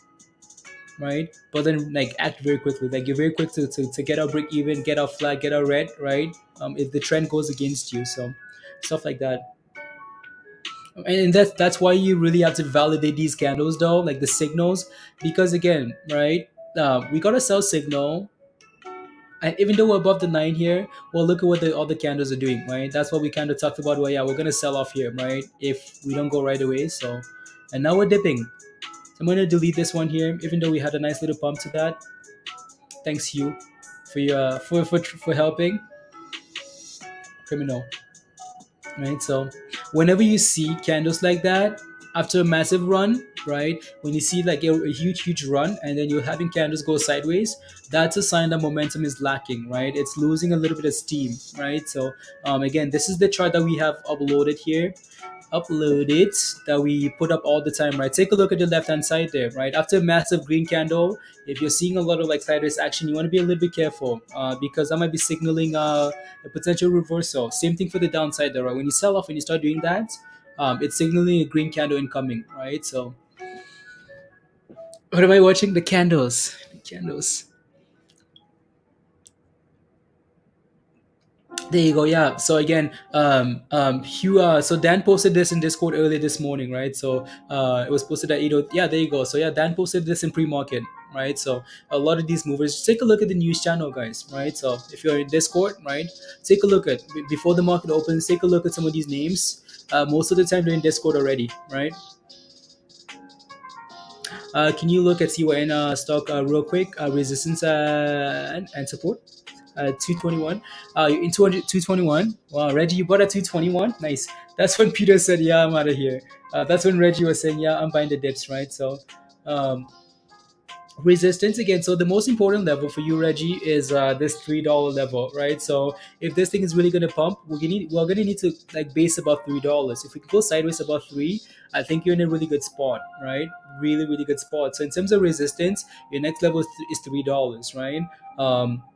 [SPEAKER 1] right? But then like act very quickly. Like you're very quick to get out break even, get out flat, get out red, right? If the trend goes against you, so stuff like that. And that's why you really have to validate these candles though, like the signals, because again, right? We got a sell signal, and even though we're above the 9 here, well, look at what the other candles are doing, right? That's what we kind of talked about. Well, yeah, we're gonna sell off here, right? If we don't go right away. So, and now we're dipping. So I'm gonna delete this one here, even though we had a nice little pump to that. Thanks, Hugh, for your for helping. Criminal. Right, so whenever you see candles like that after a massive run, right, when you see like a huge run and then you're having candles go sideways, that's a sign that momentum is lacking, right? It's losing a little bit of steam, right? So again, this is the chart that we have uploaded here, that we put up all the time, right? Take a look at the left hand side there, right? After a massive green candle, if you're seeing a lot of like sideways action, you want to be a little bit careful, because that might be signaling a potential reversal. Same thing for the downside there, right? When you sell off and you start doing that, it's signaling a green candle incoming, right? So what am I watching? The candles. The candles. There you go. Yeah. So again, Hugh. So Dan posted this in Discord earlier this morning, right? So it was posted at 8. Yeah, there you go. So yeah, Dan posted this in pre-market, right? So a lot of these movers. Just take a look at the news channel, guys, right? So if you're in Discord, right, take a look at before the market opens. Take a look at some of these names. Most of the time they're in Discord already, right? Can you look at CYN stock real quick? Resistance and support. 221. In 221. Wow, Reggie, you bought at 221. Nice. That's when Peter said, "Yeah, I'm out of here." That's when Reggie was saying, "Yeah, I'm buying the dips." Right. So, um, resistance again. So the most important level for you, Reggie, is this $3 level, right? So if this thing is really gonna pump, we're gonna need to like base above $3. If we can go sideways above 3, I think you're in a really good spot, right? Really good spot. So in terms of resistance, your next level is $3, right?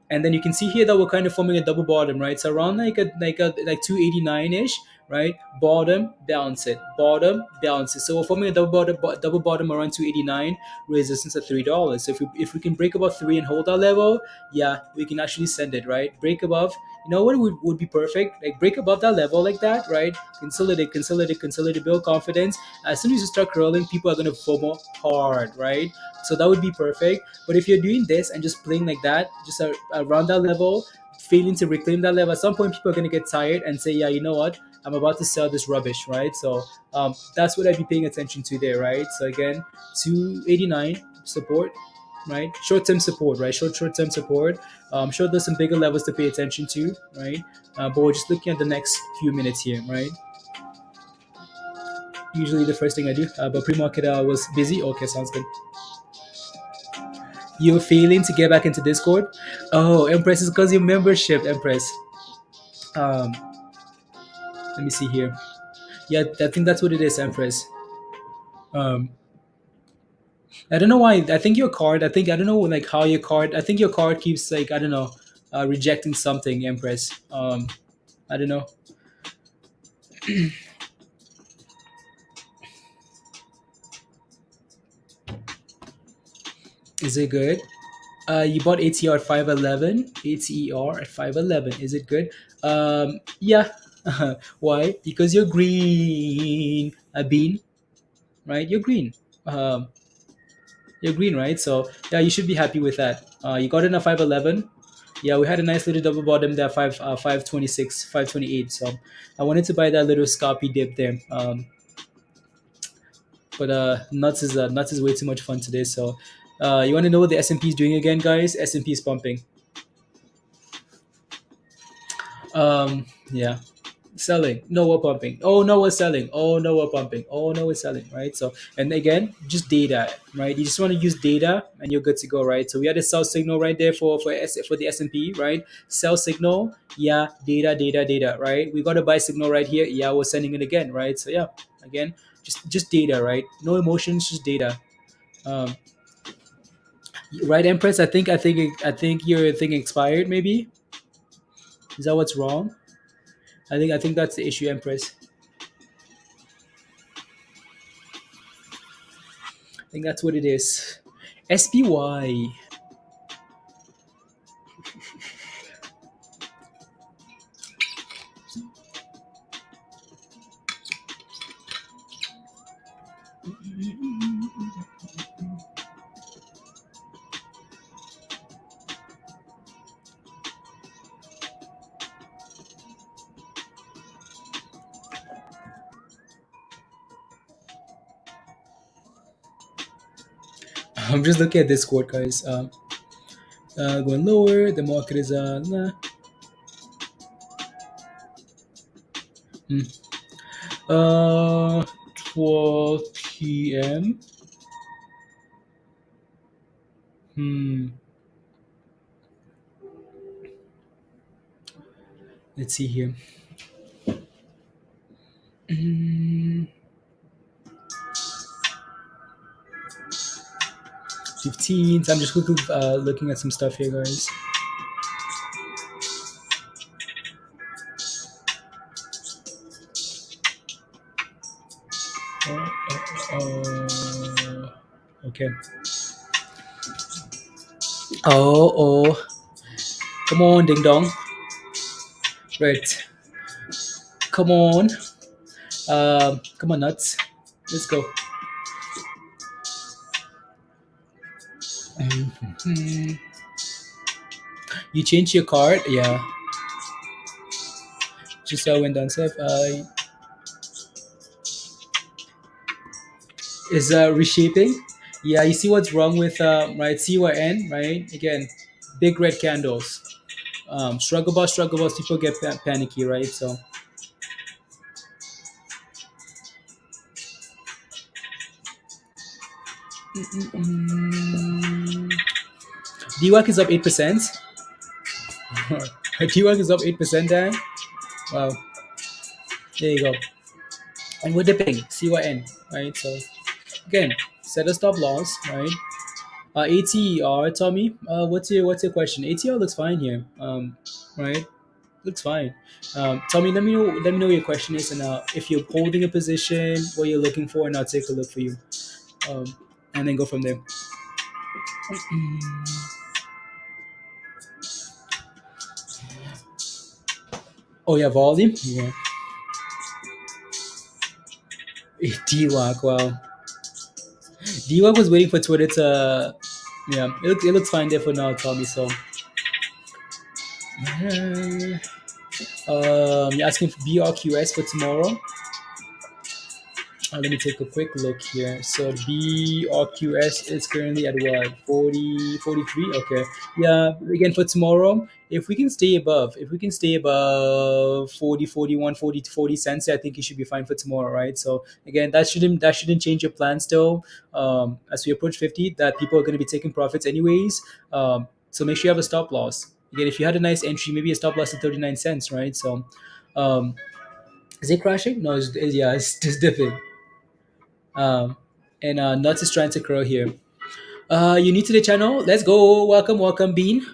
[SPEAKER 1] And then you can see here that we're kind of forming a double bottom, right? So around like 289 ish, right? Bottom, bounce it, bottom, bounce it. So we're forming a double bottom around 289, resistance at $3. So if we can break above three and hold our level, yeah, we can actually send it, right? Break above. You know what would be perfect? Like break above that level like that, right? Consolidate, build confidence. As soon as you start curling, people are gonna FOMO hard, right? So that would be perfect. But if you're doing this and just playing like that, just around that level, failing to reclaim that level, at some point people are gonna get tired and say, yeah, you know what? I'm about to sell this rubbish, right? So that's what I'd be paying attention to there, right? So again, 289 support, right? Short-term support, right? Short-term support. I'm sure there's some bigger levels to pay attention to, right? But we're just looking at the next few minutes here, right? Usually the first thing I do, but pre-market was busy. Okay, sounds good. You're failing to get back into Discord. Oh, Empress is because your membership, Empress. Um, let me see here. Yeah, I think that's what it is, Empress. Um, I don't know why. I think your card. I don't know like how your card. I think your card keeps like I don't know, rejecting something, Empress. I don't know. Is it good? You bought ATR at 511. ATR at 511. Is it good? Yeah. Why? Because you're green. A bean, right? You're green. Um, you're green, right? So yeah, you should be happy with that. You got in a 511. Yeah, we had a nice little double bottom there, 526, 528. So I wanted to buy that little scalpy dip there. But nuts is way too much fun today. So you want to know what the S&P is doing again, guys? S&P is pumping. Yeah, selling. No, we're pumping. Oh no, we're selling. Oh no, we're pumping. Oh no, we're selling. Right. So and again, just data. Right. You just want to use data, and you're good to go. Right. So we had a sell signal right there for the S&P. Right. Sell signal. Yeah. Data. Right. We got a buy signal right here. Yeah. We're sending it again. Right. So yeah. Again, just data. Right. No emotions, just data. Um, right, Empress. I think your thing expired. Maybe is that what's wrong? I think that's the issue, Empress. I think that's what it is. SPY. I'm just looking at this quote, guys. Going lower. The market is nah. Hmm. 12 p.m. Hmm. Let's see here. Hmm. 15. So I'm just quickly looking at some stuff here, guys. Okay. Oh. Come on, ding dong. Right. Come on. Come on, nuts. Let's go. Mhm. You change your card, yeah. Just went down safe. Is reshaping. Yeah, you see what's wrong with right CYN, right? Again, big red candles. Struggle bus, people get panicky, right? So DWAC is up 8%. DWAC is up 8%, Dan. Wow, there you go. And we're dipping CYN, right? So again, set a stop loss, right? ATR, Tommy. What's your question? ATR looks fine here. Right, looks fine. Tommy, let me know what your question is, and if you're holding a position, what you're looking for, and I'll take a look for you. Um, and then go from there. Oh yeah, volume. Yeah, DWAC. Wow, DWAC was waiting for Twitter to. Yeah, it looks fine there for now, Tommy. So, you're asking for BRQS for tomorrow. Let me take a quick look here. So BRQS is currently at what, 40, 43? Okay. Yeah, again for tomorrow, if we can stay above 40, 41, 40 to 40 cents, I think it should be fine for tomorrow, right? So again, that shouldn't change your plan still. As we approach 50, that people are going to be taking profits anyways. So make sure you have a stop loss. Again, if you had a nice entry, maybe a stop loss at 39 cents, right? So um, is it crashing? No, yeah, it's just dipping. Um, and Nuts is trying to grow here. You new to the channel? Let's go. Welcome, Bean.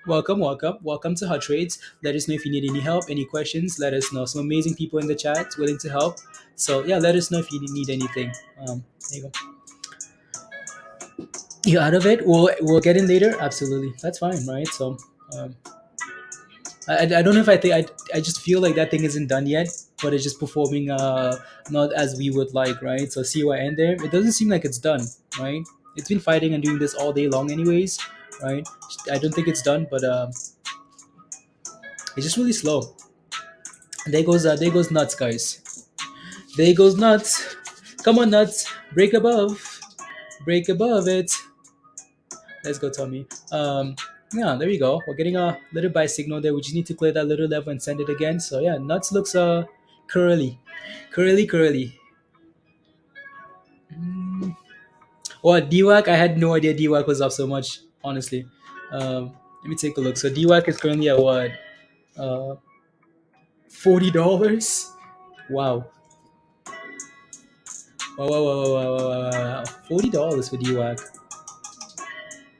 [SPEAKER 1] Welcome to Hot Trades. Let us know if you need any help, any questions. Let us know. Some amazing people in the chat willing to help. So yeah, let us know if you need anything. There you go. You out of it? We'll get in later. Absolutely, that's fine, right? So um, I don't know if I just feel like that thing isn't done yet, but it's just performing not as we would like, right? So CYN there, it doesn't seem like it's done, right? It's been fighting and doing this all day long, anyways, right? I don't think it's done, but it's just really slow. There goes nuts, guys. There goes nuts. Come on, nuts. Break above it. Let's go, Tommy. Yeah, there you go. We're getting a little buy signal there. We just need to clear that little level and send it again. So yeah, nuts looks curly, curly. Mm. Well, DWAC, I had no idea DWAC was up so much. Honestly, let me take a look. So DWAC is currently at what? Uh, $40. Wow. Wow. $40 for DWAC.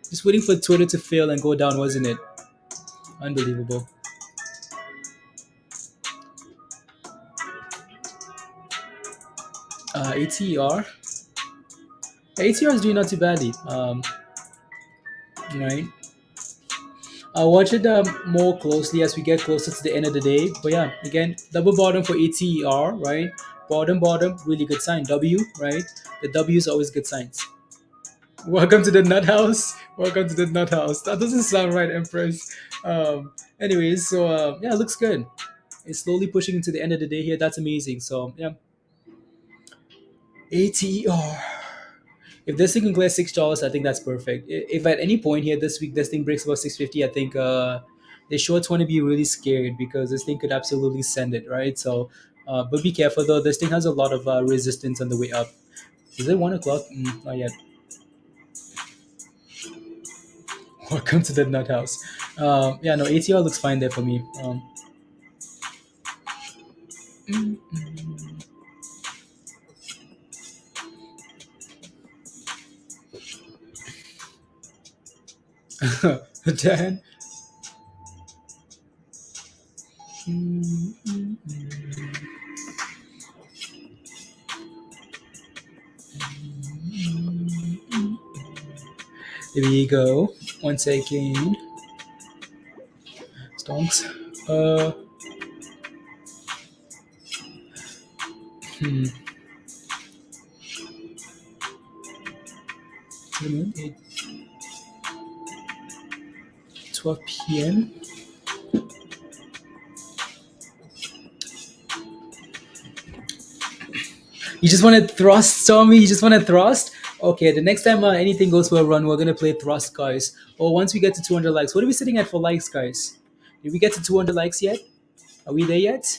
[SPEAKER 1] Just waiting for Twitter to fail and go down, wasn't it? Unbelievable. ATR. ATR is doing not too badly. Right. I'll watch it more closely as we get closer to the end of the day. But yeah, again, double bottom for ATR, right? Bottom, really good sign. W, right? The W is always good signs. Welcome to the nut house. Welcome to the nut house. That doesn't sound right, Empress. Anyways, so yeah, it looks good. It's slowly pushing into the end of the day here. That's amazing. So yeah, ATR. If this thing can clear $6, I think that's perfect. If at any point here this week this thing breaks above 650, I think the shorts want to be really scared because this thing could absolutely send it, right? So, but be careful though. This thing has a lot of resistance on the way up. Is it 1 o'clock? Not yet. Welcome to the nut house. Yeah, no, ATR looks fine there for me. Mm, Dan. There we go. Once again. Stonks. Hmm. 12 p.m. You just want to thrust, Tommy? You just want to thrust? Okay, the next time anything goes for a run, we're going to play thrust, guys. Or once we get to 200 likes. What are we sitting at for likes, guys? Did we get to 200 likes yet? Are we there yet?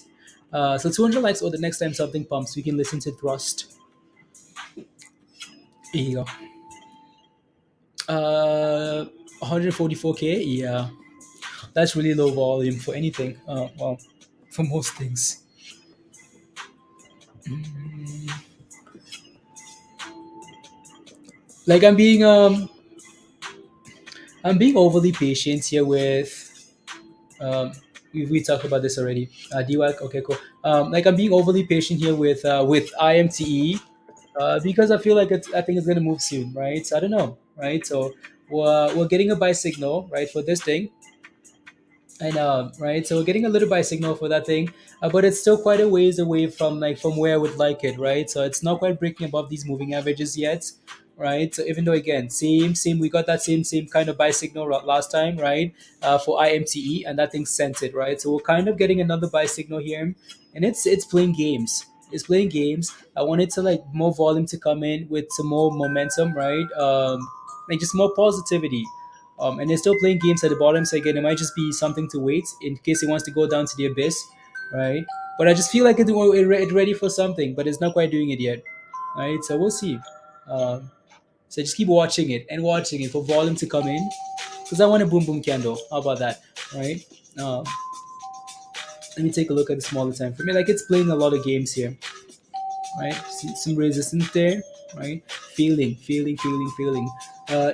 [SPEAKER 1] So 200 likes or the next time something pumps, we can listen to thrust. Here you go. 144K? Yeah. That's really low volume for anything. Well, for most things. Like I'm being I'm being overly patient here with um, we talked about this already. DWAC, okay, cool. Like I'm being overly patient here with IMTE because I feel like I think it's gonna move soon, right? So I don't know, right? So we're getting a buy signal, right, for this thing. I know, right? So we're getting a little buy signal for that thing, but it's still quite a ways away from like from where I would like it, right? So it's not quite breaking above these moving averages yet, right? So even though again, same, we got that same kind of buy signal last time, right? For IMTE, and that thing sent it, right? So we're kind of getting another buy signal here, and it's playing games. It's playing games. I wanted to like more volume to come in with some more momentum, right? Like just more positivity. And they're still playing games at the bottom, so again, it might just be something to wait in case it wants to go down to the abyss, right? But I just feel like it's ready for something, but it's not quite doing it yet, right? So we'll see. So just keep watching it and watching it for volume to come in, because I want a boom boom candle. How about that, right? Um, Let me take a look at the smaller time frame. Like it's playing a lot of games here, right? See some resistance there, right? Feeling.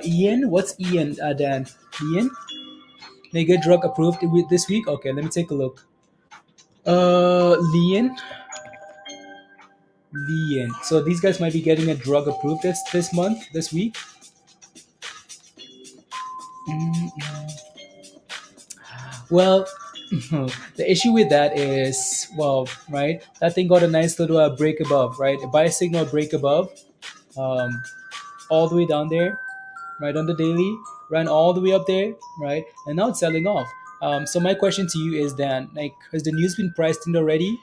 [SPEAKER 1] Ian, what's Ian, Dan? Ian, they get drug approved this week. Okay, let me take a look. Lian, Lian. So these guys might be getting a drug approved this month, this week. Mm, well, the issue with that is, well, right, that thing got a nice little break above, right? A buy signal break above, um, all the way down there, right on the daily, ran all the way up there, right, and now it's selling off. So my question to you is, Dan, like, has the news been priced in already?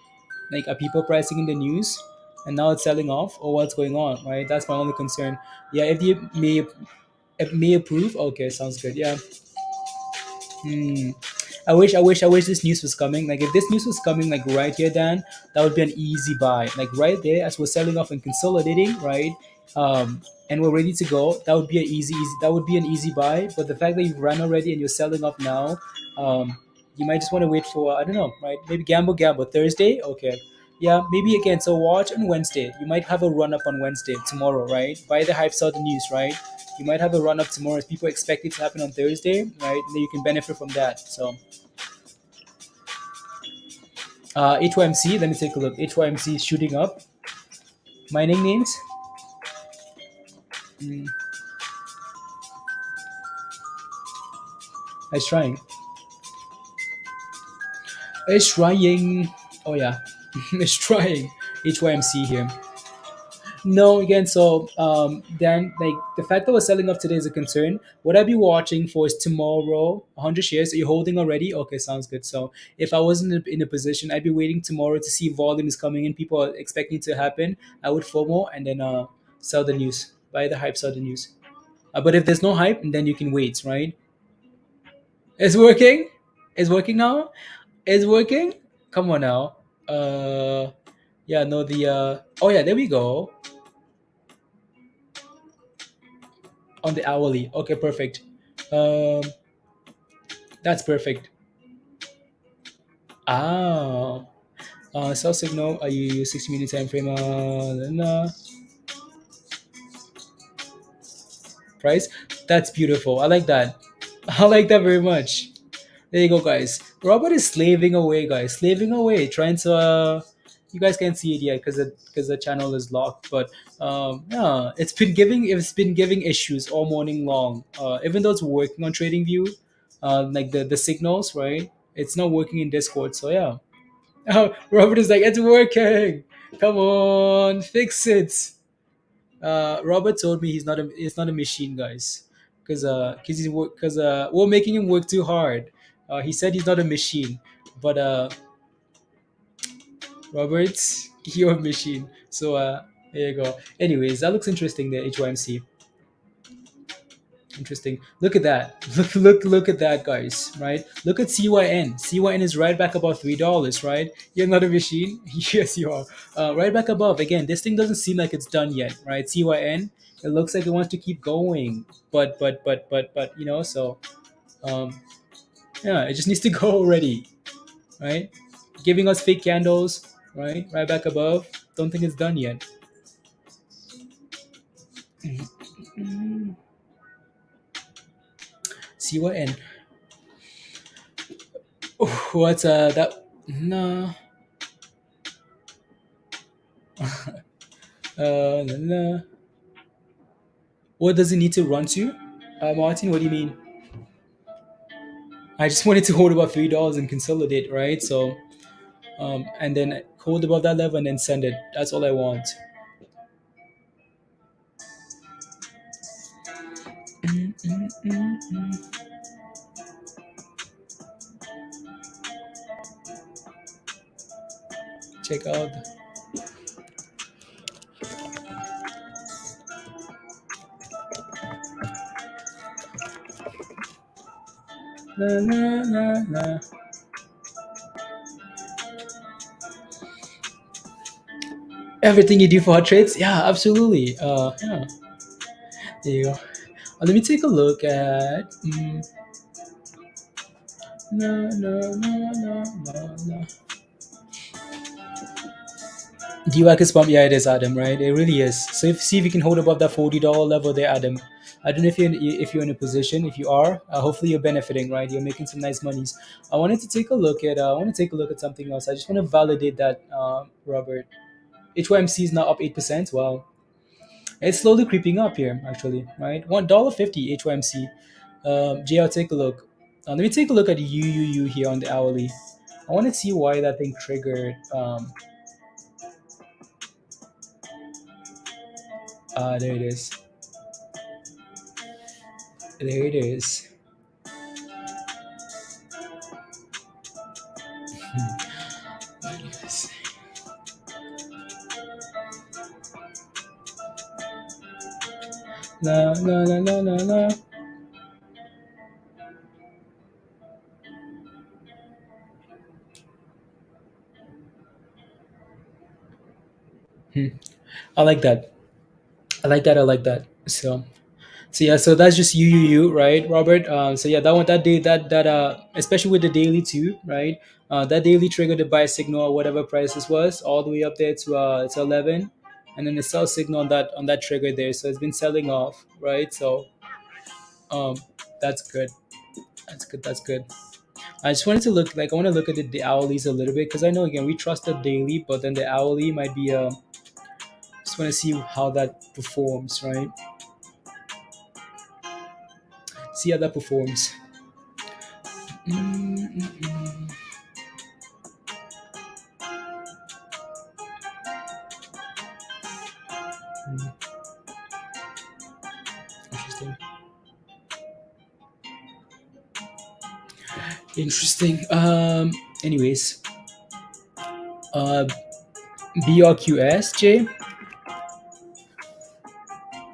[SPEAKER 1] Like, are people pricing in the news, and now it's selling off, or what's going on, right? That's my only concern. Yeah, if may approve, okay, sounds good. Yeah. Hmm. I wish this news was coming. Like if this news was coming like right here, Dan, that would be an easy buy. Like right there, as we're selling off and consolidating, right? And we're ready to go. That would be an easy. That would be an easy buy. But the fact that you've run already and you're selling off now, you might just want to wait for I don't know, right? Maybe gamble Thursday. Okay, yeah, maybe again. So watch on Wednesday. You might have a run up on Wednesday tomorrow, right? Buy the hype, sell the news, right? You might have a run up tomorrow as people expect it to happen on Thursday, right? And then you can benefit from that. So HYMC, let me take a look. HYMC is shooting up. Mining names. Mm, it's trying. It's trying. Oh yeah, it's trying. HYMC here. No, again, so then like the fact that we're selling off today is a concern. What I'd be watching for is tomorrow, 100 shares. Are you holding already? Okay, sounds good. So if I wasn't in a position, I'd be waiting tomorrow to see if volume is coming in. People are expecting it to happen. I would FOMO and then sell the news. Buy the hype, sell the news. But if there's no hype, then you can wait, right? It's working. It's working now. It's working. Come on now. Yeah, no, the oh yeah, there we go. On the hourly. Okay, perfect. Um, that's perfect. Ah, sell signal. You use 60-minute time frame. Price. That's beautiful. I like that. I like that very much. There you go, guys. Robert is slaving away, guys. Slaving away, trying to. You guys can't see it yet because the channel is locked. But yeah, it's been giving issues all morning long. Even though it's working on TradingView, like the signals, right? It's not working in Discord. So yeah, Robert is like, it's working. Come on, fix it. Robert told me he's not a machine, guys, because we're making him work too hard. He said he's not a machine, but Robert's you're a machine. So there you go. Anyways, that looks interesting. The HYMC, interesting. Look at that. Look at that, guys. Right. Look at CYN. CYN is right back above $3. Right. You're not a machine. Yes, you are. Right back above. Again, this thing doesn't seem like it's done yet. Right. CYN. It looks like it wants to keep going, but So um, yeah, it just needs to go already. Right. Giving us fake candles. Right back above. Don't think it's done yet. CYN. What's that? No. No. What does it need to run to? Martin, what do you mean? I just wanted to hold about $3 and consolidate, right? So, and then hold above that level and then send it. That's all I want. Check out. La, la, la, la. Everything you do for hot trades? Yeah, absolutely. Yeah, there you go. Let me take a look at. No, no, no, no, no, no. DWAC is pump. Yeah, it is, Adam. Right? It really is. So see if you can hold above that $40 level there, Adam. I don't know if you're in a position. If you are, hopefully you're benefiting. Right? You're making some nice monies. I wanted to take a look at. I want to take a look at something else. I just want to validate that, Robert. HYMC is now up 8%. Wow, it's slowly creeping up here. Actually, right? $1.50 HYMC. Jay, I'll take a look. Let me take a look at UUU here on the hourly. I want to see why that thing triggered. There it is. There it is. No, no, no, no, no, no. I like that. I like that. I like that. So yeah, so that's just UUU, right, Robert? So yeah, that one, that day, especially with the daily too, right? That daily triggered the buy signal or whatever price this was, all the way up there to 11, and then the sell signal on that trigger there. So it's been selling off, right? So um, that's good. That's good. That's good. I just wanted to look like I want to look at the hourlies a little bit because I know again we trust the daily, but then the hourly might be. Just want to see how that performs, right? See how that performs. Mm-mm-mm. Interesting. Interesting. Anyways, uh, BRQS, Jay.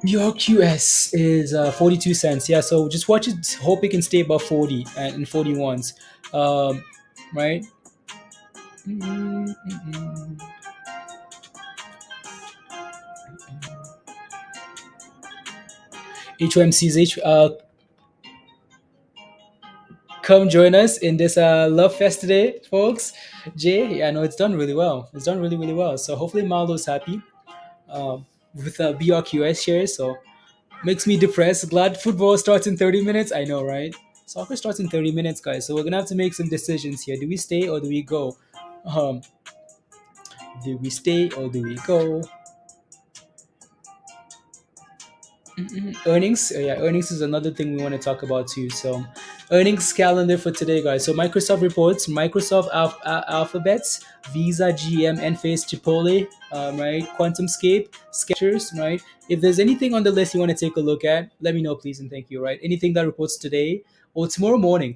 [SPEAKER 1] BRQS is 42 cents. Yeah, so just watch it. Hope it can stay above 40 and 41s. Right? Mm-mm-mm. HOMC's come join us in this love fest today, folks. Jay, yeah, no, it's done really well. It's done really, really well. So hopefully Marlo's happy with BRQS shares. So makes me depressed. Glad football starts in 30 minutes. I know, right? Soccer starts in 30 minutes, guys. So we're gonna have to make some decisions here. Do we stay or do we go? Um, do we stay or do we go? Earnings, yeah, earnings is another thing we want to talk about too. So earnings calendar for today, guys. So Microsoft reports, Microsoft Alphabets, Visa, GM, Enphase, Chipotle, right, QuantumScape, Skechers, right. If there's anything on the list you want to take a look at, let me know, please, and thank you, right. Anything that reports today or tomorrow morning,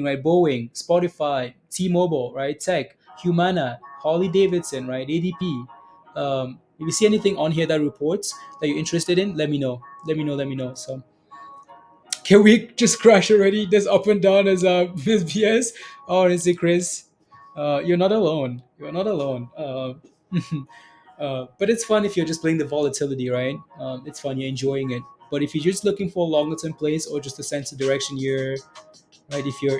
[SPEAKER 1] right. Boeing, Spotify, T-Mobile, right, Tech, Humana, Harley Davidson, right, ADP. If you see anything on here that reports that you're interested in, let me know. Let me know. So can we just crash already? This up and down as Miss BS. Oh, honestly, Chris, you're not alone. You're not alone. But it's fun if you're just playing the volatility, right? It's fun. You're enjoying it. But if you're just looking for a longer term place or just a sense of direction, you're right. If you're,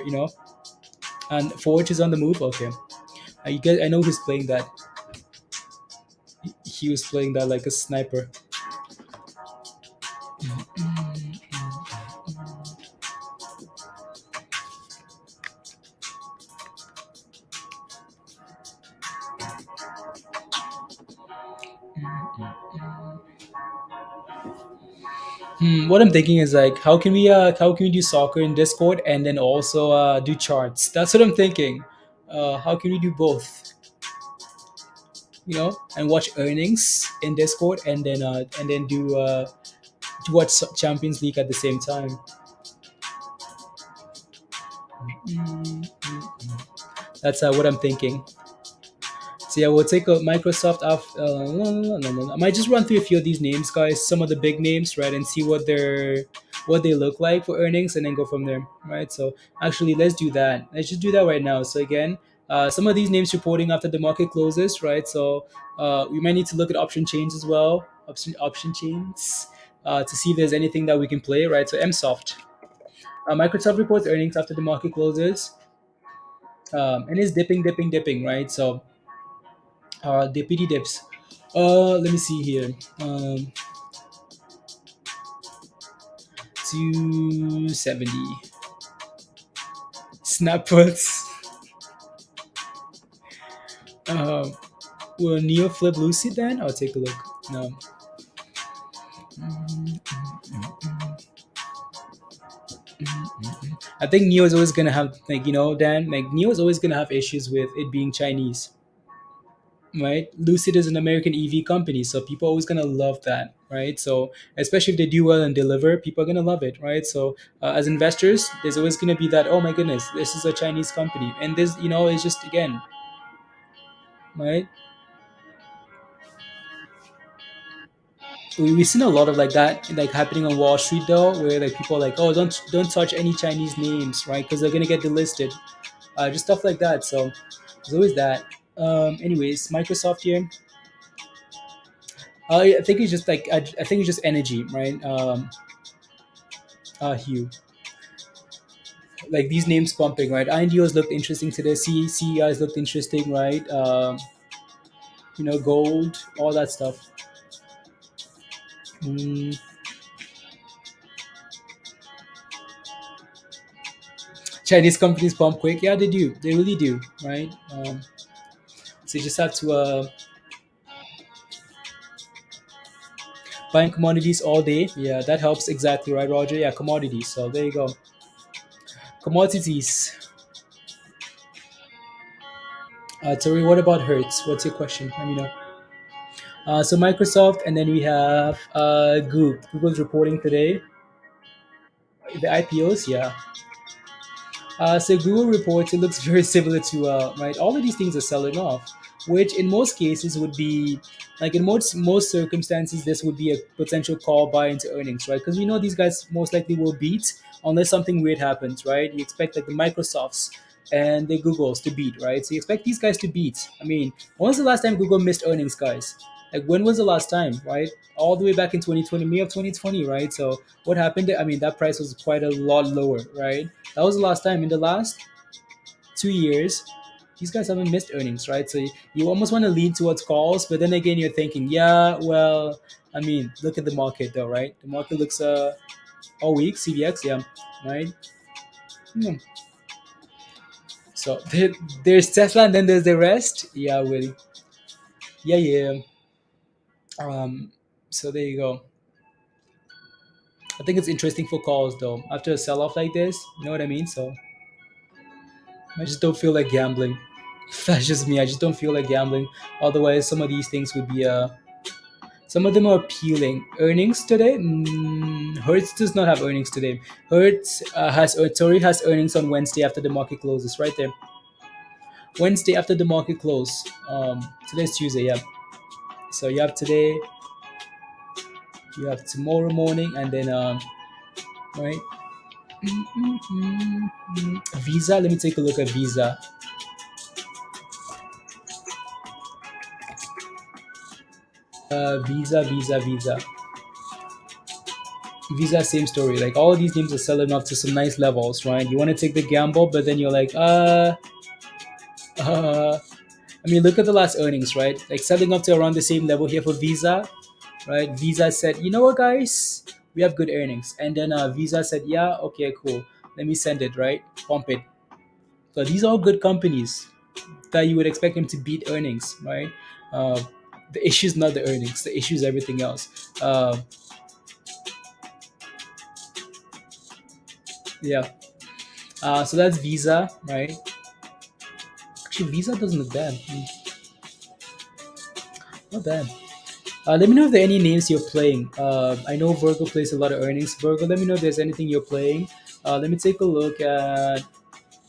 [SPEAKER 1] and Forge is on the move. Okay, you guys, I know who's playing that. He was playing that like a sniper. What I'm thinking is like, how can we do soccer in Discord and then also do charts? That's what I'm thinking. How can we do both? And watch earnings in Discord and then do watch Champions League at the same time. That's what I'm thinking. So yeah, we'll take a Microsoft off. No, no, no. I might just run through a few of these names, guys. Some of the big names, right, and see what they look like for earnings, and then go from there, right? So actually, let's do that. Let's just do that right now. So again, some of these names reporting after the market closes, right? So we might need to look at option chains as well, option chains, to see if there's anything that we can play, right? So MSoft, Microsoft reports earnings after the market closes, and is dipping, dipping, dipping, right? So DPD dips. Let me see here. Um, 270 snap puts. Um, will Neo flip Lucid then? I'll take a look. No. I think Neo is always gonna have Dan. Like Neo is always gonna have issues with it being Chinese, right? Lucid is an American EV company, so people are always gonna love that, right? So especially if they do well and deliver, people are gonna love it, right? So as investors, there's always gonna be that, oh my goodness, this is a Chinese company, and this, it's just again, right? We've seen a lot of like that, like happening on Wall Street though, where like people are like, oh, don't touch any Chinese names, right? Because they're gonna get delisted, just stuff like that. So there's always that. Anyways, Microsoft here. I think it's just like I think it's just energy, right? Hue. Like these names pumping, right? INDOs looked interesting today. CEIs looked interesting, right? Gold, all that stuff. Mm, Chinese companies pump quick. Yeah, they do. They really do, right? So you just have to buying commodities all day. Yeah, that helps exactly, right, Roger? Yeah, commodities. So there you go. Commodities. Tori, what about Hertz? What's your question? Let me know. So Microsoft, and then we have Google. Google's reporting today. The IPOs, yeah. So Google reports it looks very similar to right. All of these things are selling off, which in most cases would be like in most circumstances this would be a potential call buy into earnings, right? Because we know these guys most likely will beat unless something weird happens, right? You expect like the Microsofts and the Googles to beat, right? So you expect these guys to beat. I mean, when was the last time Google missed earnings, guys? Like when was the last time, right? All the way back in 2020, May of 2020, right? So what happened? I mean, that price was quite a lot lower, right? That was the last time. In the last 2 years, these guys haven't missed earnings, right? So you almost want to lean towards calls, but then again, you're thinking, yeah, well, I mean, look at the market though, right? The market looks all weak. CVX, yeah, right. Hmm. So there's Tesla, and then there's the rest. Yeah, Willie. Yeah, yeah. Um, so there you go. I think it's interesting for calls though. After a sell-off like this, you know what I mean. So I just don't feel like gambling. That's just me. I just don't feel like gambling. Otherwise, some of these things would be some of them are appealing. Earnings today? Hertz does not have earnings today. Hertz Tori has earnings on Wednesday after the market closes. Right there. Wednesday after the market close. Today's Tuesday. Yeah. So you have today. You have tomorrow morning, and then right. Visa. Let me take a look at Visa. Visa. Visa, same story. Like all of these names are selling off to some nice levels, right? You want to take the gamble, but then you're like, uh. I mean, look at the last earnings, right? Like selling up to around the same level here for Visa, right? Visa said, you know what, guys, we have good earnings, and then Visa said, yeah, okay, cool. Let me send it, right? Pump it. So these are all good companies that you would expect them to beat earnings, right? Uh, the issue is not the earnings. The issue is everything else. Yeah. So that's Visa, right? Actually, Visa doesn't look bad. Not bad. Let me know if there are any names you're playing. I know Virgo plays a lot of earnings. Virgo, let me know if there's anything you're playing. Let me take a look at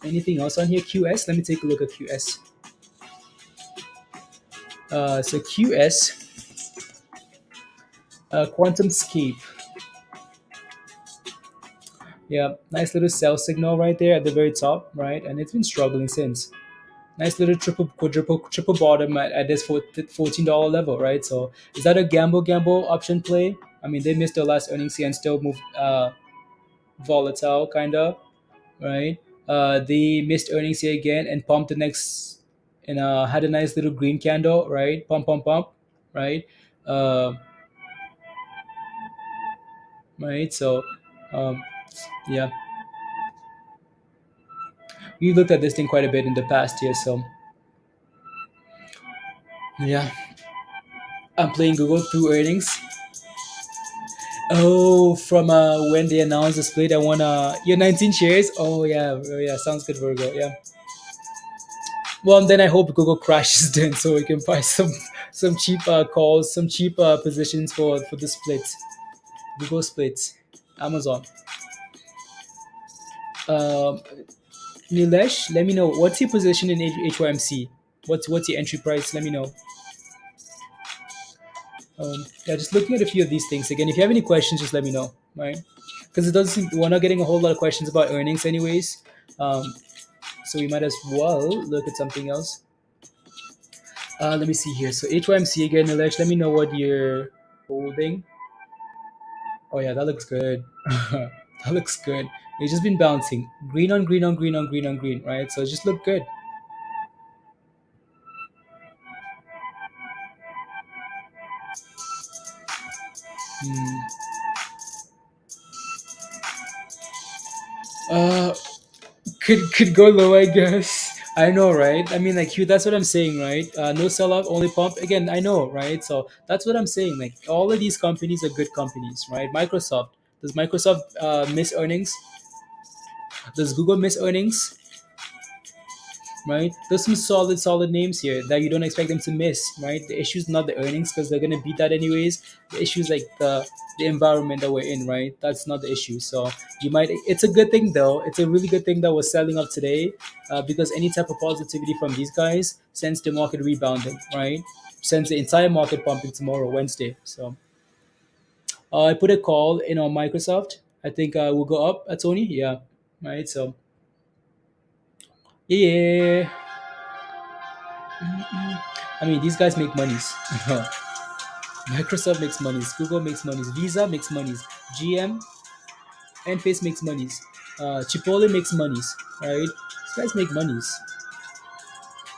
[SPEAKER 1] anything else on here. QS, let me take a look at QS. So QS, Quantum Scape. Yeah, nice little sell signal right there at the very top, right? And it's been struggling since. Nice little triple, quadruple, triple bottom at this $14 level, right? So is that a gamble option play? I mean, they missed their last earnings here and still moved volatile, kind of, right? They missed earnings here again and pumped the next, and had a nice little green candle, right? Pump, right? Uh, right. So, um, yeah, we looked at this thing quite a bit in the past year. So, yeah, I'm playing Google through earnings. Oh, from when they announced the split, I won your 19 shares. Oh yeah, sounds good, Virgo. Yeah. Well, then I hope Google crashes then, so we can buy some cheap calls, some cheap positions for the split. Google splits. Amazon. Um, Nilesh, let me know what's your position in HYMC. What's your entry price? Let me know. Yeah, just looking at a few of these things again. If you have any questions, just let me know. Right? Because it doesn't seem we're not getting a whole lot of questions about earnings, anyways. So we might as well look at something else. Let me see here. So HYMC again, Nilesh. Let me know what you're holding. Oh yeah, that looks good. That looks good. It's just been bouncing green on green on green on green on green, right? So it just looked good. Hmm. Uh, could go low, I guess. I know, right? I mean, like, Hugh, that's what I'm saying, right? No sell out, only pump. Again, I know, right? So that's what I'm saying. Like, all of these companies are good companies, right? Microsoft. Does Microsoft miss earnings? Does Google miss earnings? Right? There's some solid names here that you don't expect them to miss, right? The issue is not the earnings because they're gonna beat that anyways. The issue is like the environment that we're in, right? That's not the issue. So you might. It's a good thing though. It's a really good thing that we're selling up today, because any type of positivity from these guys sends the market rebounding, right? Sends the entire market pumping tomorrow, Wednesday. So I put a call in on Microsoft. I think we'll go up, Tony. Yeah, right. So yeah. I mean, these guys make monies. Microsoft makes monies. Google makes monies. Visa makes monies. GM and Face makes monies. Chipotle makes monies. Right? These guys make monies.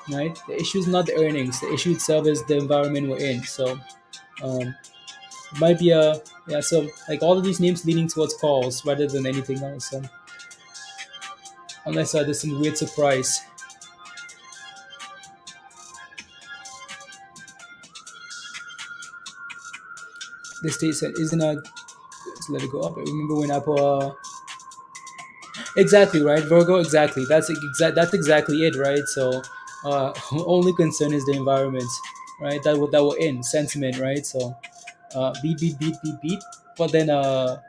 [SPEAKER 1] Right? The issue is not the earnings. The issue itself is the environment we're in. So, it might be a yeah. So, like all of these names leaning towards calls rather than anything else. So, unless there's some weird surprise. The state said isn't a. Let's let it go up. I remember when Apple. Exactly right, Virgo. Exactly. That's exactly it, right? So, only concern is the environment, right? That will end sentiment, right? So, beat. But then, are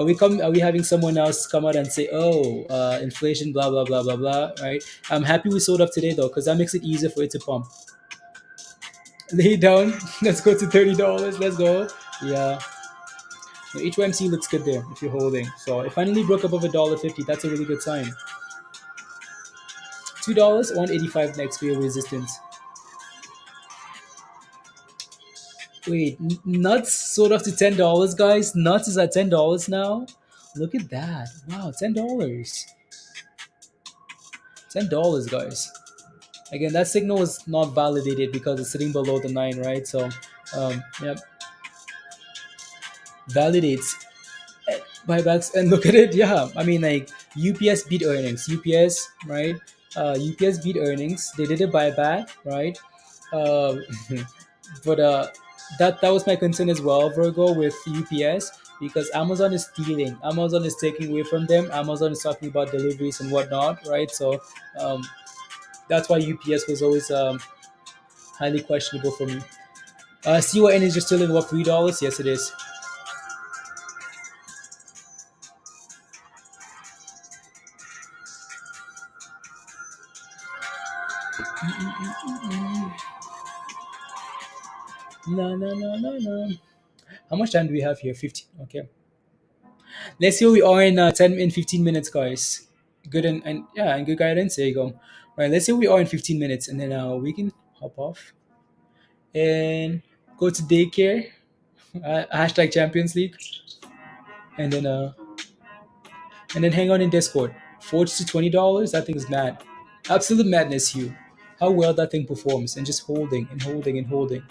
[SPEAKER 1] we having someone else come out and say, oh, inflation, blah blah blah blah blah, right? I'm happy we sold up today though, because that makes it easier for it to pump. Lay down. Let's go to $30. Let's go. Yeah. No, HYMC looks good there if you're holding. So it finally broke above $1.50. That's a really good sign. $2, 185 next for your resistance. Wait, nuts sold off to $10, guys. Nuts is at $10 now. Look at that! Wow, $10. $10, guys. Again, that signal is not validated because it's sitting below the 9, right? So, yeah, validates buybacks and look at it. Yeah, I mean, like UPS beat earnings. UPS, right? UPS beat earnings. They did a buyback, right? Uh, but that was my concern as well, Virgo, with UPS. because Amazon is stealing. Amazon is taking away from them. Amazon is talking about deliveries and whatnot, right? So um, that's why UPS was always highly questionable for me. CYN is just still in what, $3? Yes, it is. No, no, no, no, no. How much time do we have here? 15. Okay. Let's see where we are in 10 in 15 minutes, guys. Good and yeah, and good guidance. There you go. Right. Let's see where we are in 15 minutes, and then we can hop off and go to daycare. Hashtag Champions League, and then hang on in Discord. Forged to $20. That thing is mad. Absolute madness, Hugh. How well that thing performs, and just holding and holding and holding.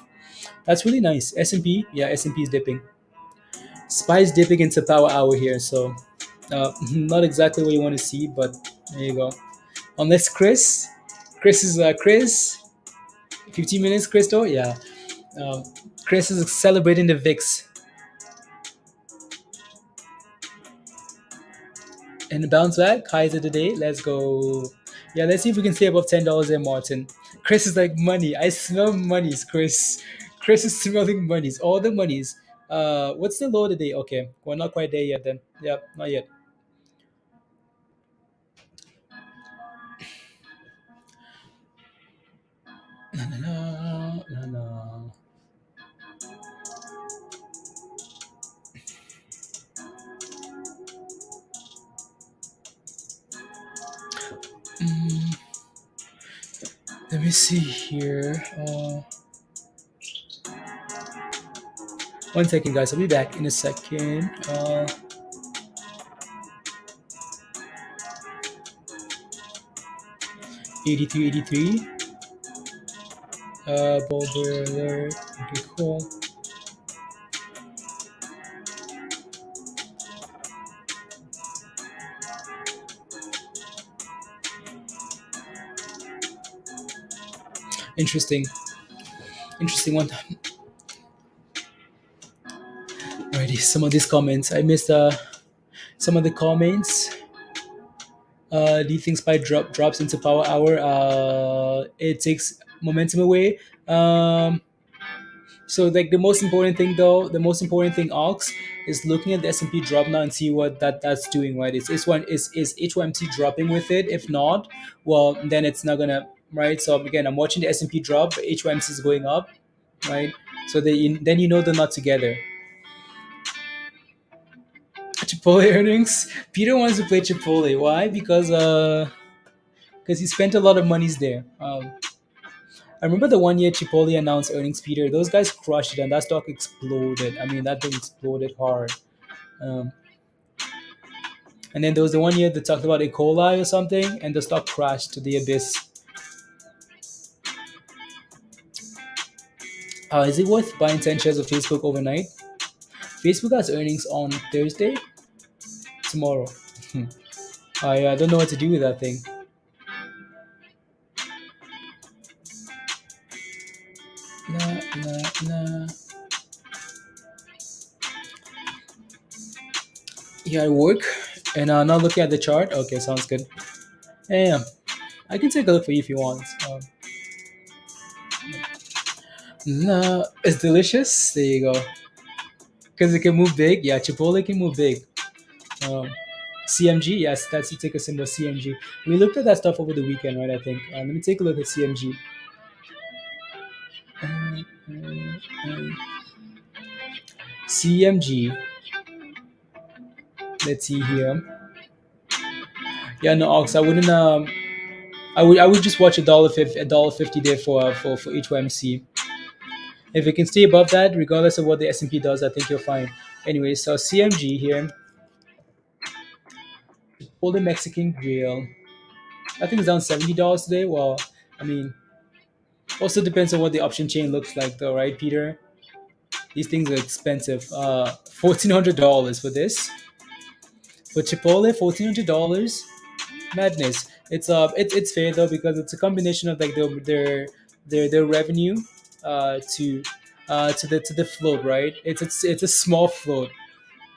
[SPEAKER 1] That's really nice. S&P, yeah, S&P is dipping. Spy's dipping into power hour here, so not exactly what you want to see, but there you go. Unless Chris is Chris. 15 minutes, Chris though, yeah. Uh, Chris is celebrating the VIX. And the bounce back, highs of the day. Let's go. Yeah, let's see if we can stay above $10 there, Martin. Chris is like, money. I smell monies, Chris. Chris is smelling monies. All the monies. What's the low of the day? Okay, we're not quite there yet then. Yep, not yet. Na, na, na, na, na. Mm, let me see here. 1 second, guys. I'll be back in a second. 83, 83. Boulder alert. Okay, cool. Interesting. Interesting one. Alrighty, some of these comments. I missed some of the comments. Do you think SPY drops into power hour? It takes momentum away. So like the most important thing though, the most important thing, Ox, is looking at the S&P drop now and see what that's doing, right? Is H1MC dropping with it? If not, well then it's not gonna, right? So again, I'm watching the S&P drop, but H1MC is going up, right? So then you know they're not together. Chipotle earnings. Peter wants to play Chipotle. Why? Because he spent a lot of monies there. I remember the 1 year Chipotle announced earnings, Peter. Those guys crushed it, and that stock exploded. I mean, that thing exploded hard. Um, and then there was the 1 year that talked about E. coli or something, and the stock crashed to the abyss. Is it worth buying 10 shares of Facebook overnight? Facebook has earnings on Thursday, tomorrow. I don't know what to do with that thing. Nah, nah, nah. Yeah, I work, and now looking at the chart. Okay, sounds good. Yeah, I can take a look for you if you want. Nah, it's delicious. There you go. Because it can move big. Yeah, Chipotle can move big. Um, CMG, yes, that's you take a symbol CMG. We looked at that stuff over the weekend, right? I think. Let me take a look at CMG. CMG. Let's see here. Yeah, no, Ox. I wouldn't. I would just watch $1.50 there for H1MC. If it can stay above that, regardless of what the S&P does, I think you're fine. Anyway, so CMG here. All the Mexican Grill. I think it's down $70 today. Well, I mean, also depends on what the option chain looks like, though, right, Peter? These things are expensive. $1,400 for this. For Chipotle, $1,400. Madness. It's fair though because it's a combination of like their revenue, to the float, right? It's a small float.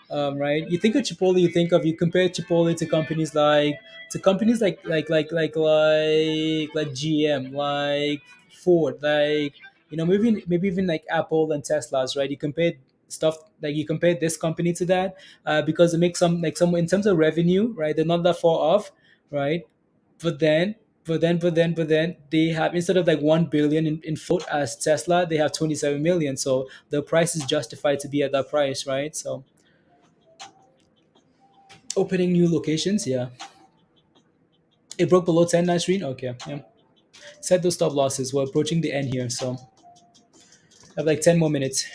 [SPEAKER 1] Right? You think of Chipotle, you compare Chipotle to companies like GM, like Ford, like maybe even like Apple and Teslas, right? You compare stuff like you compare this company to that, because it makes some in terms of revenue, right? They're not that far off, right? But then, but then they have, instead of like 1 billion in float as Tesla, they have 27 million. So the price is justified to be at that price, right? So opening new locations, yeah. It broke below 10 nice screen. Okay, yeah. Set those stop losses. We're approaching the end here, so I have like 10 more minutes.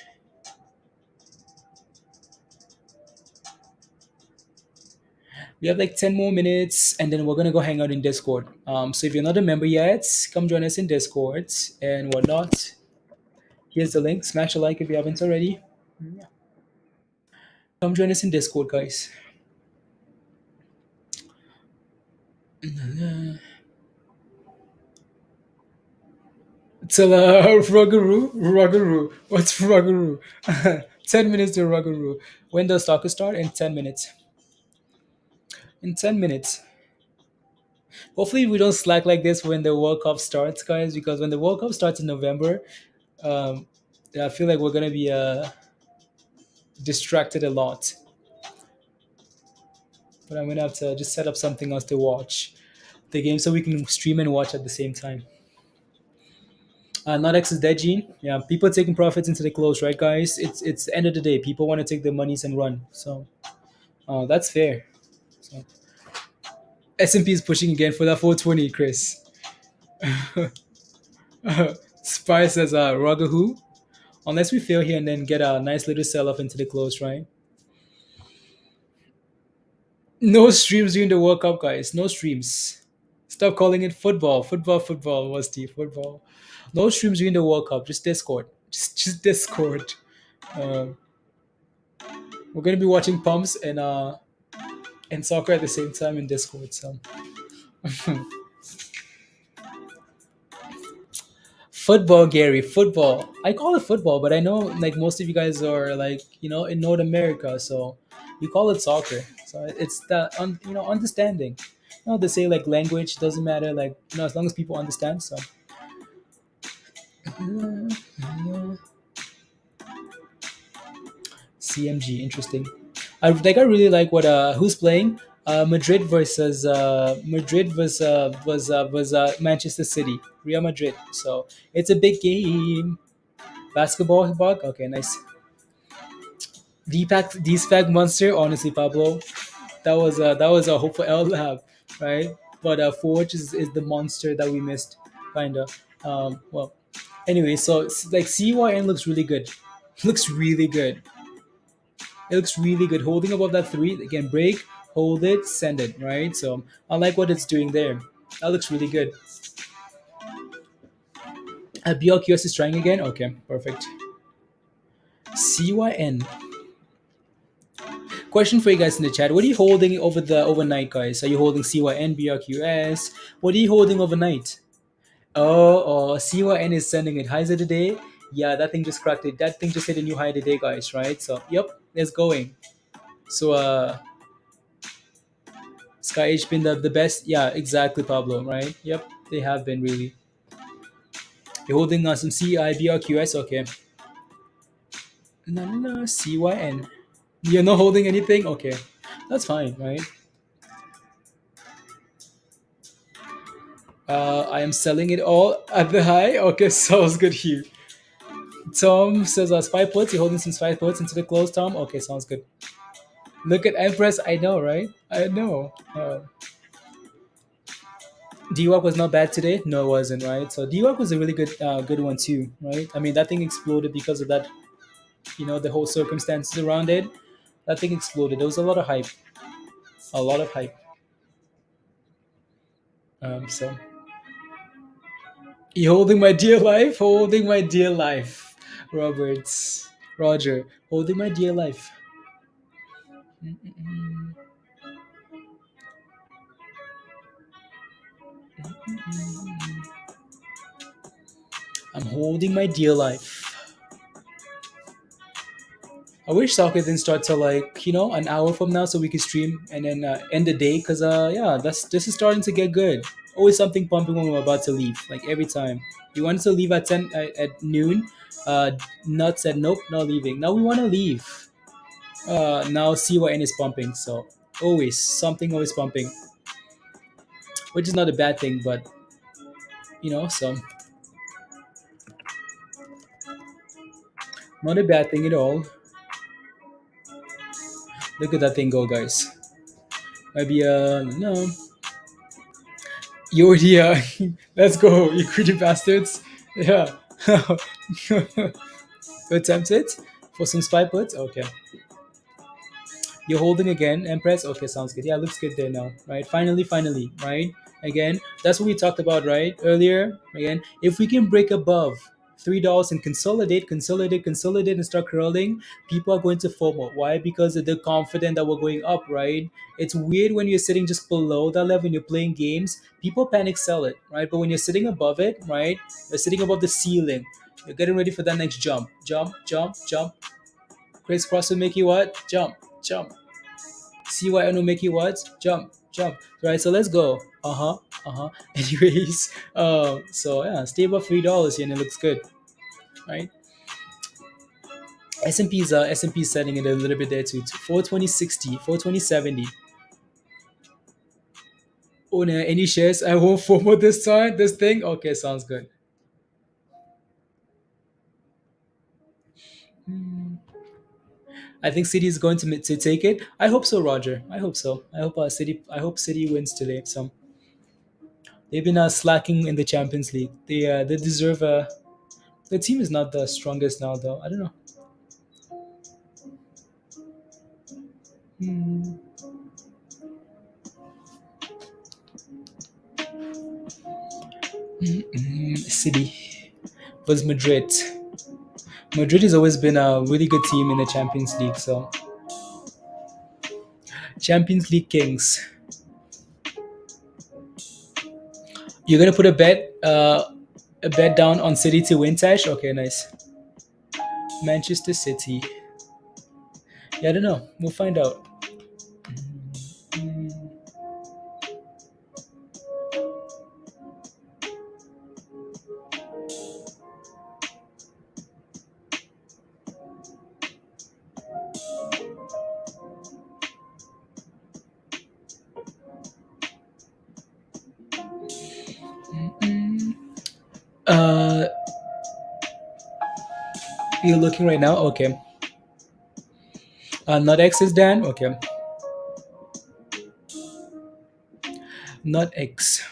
[SPEAKER 1] We have like 10 more minutes, and then we're gonna go hang out in Discord. So if you're not a member yet, come join us in Discord and whatnot. Here's the link. Smash a like if you haven't already. Come join us in Discord, guys. Tell Ruggaroo. What's Ruggaroo? 10 minutes to Ruggaroo. When does soccer start? In 10 minutes. In 10 minutes. Hopefully, we don't slack like this when the World Cup starts, guys. Because when the World Cup starts in November, um, I feel like we're gonna be distracted a lot. But I'm gonna have to just set up something else to watch the game so we can stream and watch at the same time. NUTX is dead, Gene. Yeah, people taking profits into the close, right, guys? It's the end of the day. People want to take their monies and run. So that's fair. So S&P is pushing again for that 420, Chris. Spy says, Rugger who? Unless we fail here and then get a nice little sell off into the close, right? No streams during the World Cup, guys. No streams. Stop calling it football. Football, Musty. Football. No streams during the World Cup. Just Discord. Just Discord. Um, we're gonna be watching pumps and soccer at the same time in Discord. So football, Gary. Football. I call it football, but I know like most of you guys are like in North America, so you call it soccer. So it's that understanding. They say like language doesn't matter. Like as long as people understand. So CMG, interesting. I really like what who's playing. Madrid was Manchester City, Real Madrid. So it's a big game. Basketball bug. Okay, nice. D-Spag Monster. Honestly, Pablo, that was a hopeful L lab, right? But Forge is the monster that we missed, kinda. Well, anyway, so like CYN looks really good. Looks really good. It looks really good. Holding above that three, again, break, hold it, send it, right? So I like what it's doing there. That looks really good. BRQS is trying again. Okay, perfect. CYN. Question for you guys in the chat. What are you holding over the overnight, guys? Are you holding CYN, BRQS? What are you holding overnight? Oh, CYN is sending it highs of the day. Yeah, that thing just cracked it. That thing just hit a new high today, guys, right? So, yep, it's going. So, Sky H been the best. Yeah, exactly, Pablo. Right? Yep, they have been really. You're holding on some CIBRQS. Okay. No, CYN. You're not holding anything. Okay, that's fine, right? I am selling it all at the high. Okay, sounds good here. Tom says, spy puts. You're holding some spy puts into the close, Tom. Okay, sounds good. Look at Empress. I know, right? I know. DWAP was not bad today. No, it wasn't, right? So DWAP was a really good one too, right? I mean, that thing exploded because of that. The whole circumstances around it. That thing exploded. There was a lot of hype. A lot of hype. So you holding my dear life, holding my dear life, Roberts, Roger, holding my dear life. Mm-mm-mm. I'm holding my dear life. I wish soccer didn't start till like an hour from now, so we could stream and then end the day. Cause yeah, this is starting to get good. Always something pumping when we're about to leave. Like every time we wanted to leave at 10 at noon, Nut said nope, not leaving. Now we want to leave. Now CYN is pumping, so always something always pumping, which is not a bad thing, but so not a bad thing at all. Look at that thing go, guys. Maybe no. Yo, yeah. Let's go, you greedy bastards. Yeah. Attempt it for some spy puts. Okay. You're holding again, Empress. Okay, sounds good. Yeah, looks good there now. Right. Finally, right? Again, that's what we talked about, right? Earlier. Again, if we can break above $3 and consolidate and start curling, people are going to FOMO. Why? Because they're confident that we're going up, right? It's weird when you're sitting just below that level and you're playing games, people panic sell it, right? But when you're sitting above it, right? You're sitting above the ceiling. You're getting ready for that next jump. Jump, jump, jump. Crisscross will make you what? Jump, jump. CYN will make you what? Jump, jump. Right, so let's go. Anyways, so yeah, stay above $3 here and it looks good, right? S&P is setting it a little bit there too. 420.60, 420.70. Oh, no, any shares? I won't FOMO this time. This thing. Okay, sounds good. I think City is going to take it. I hope so, Roger. I hope so. I hope City. I hope City wins today. So they've been slacking in the Champions League. They deserve a. The team is not the strongest now, though. I don't know. Hmm. City was Madrid. Madrid has always been a really good team in the Champions League. So Champions League kings. You're gonna put a bet down on City to win, Tash? Okay, nice. Manchester City. Yeah, I don't know. We'll find out. Uh, you're looking right now. Okay. NUTX is done. Okay. NUTX.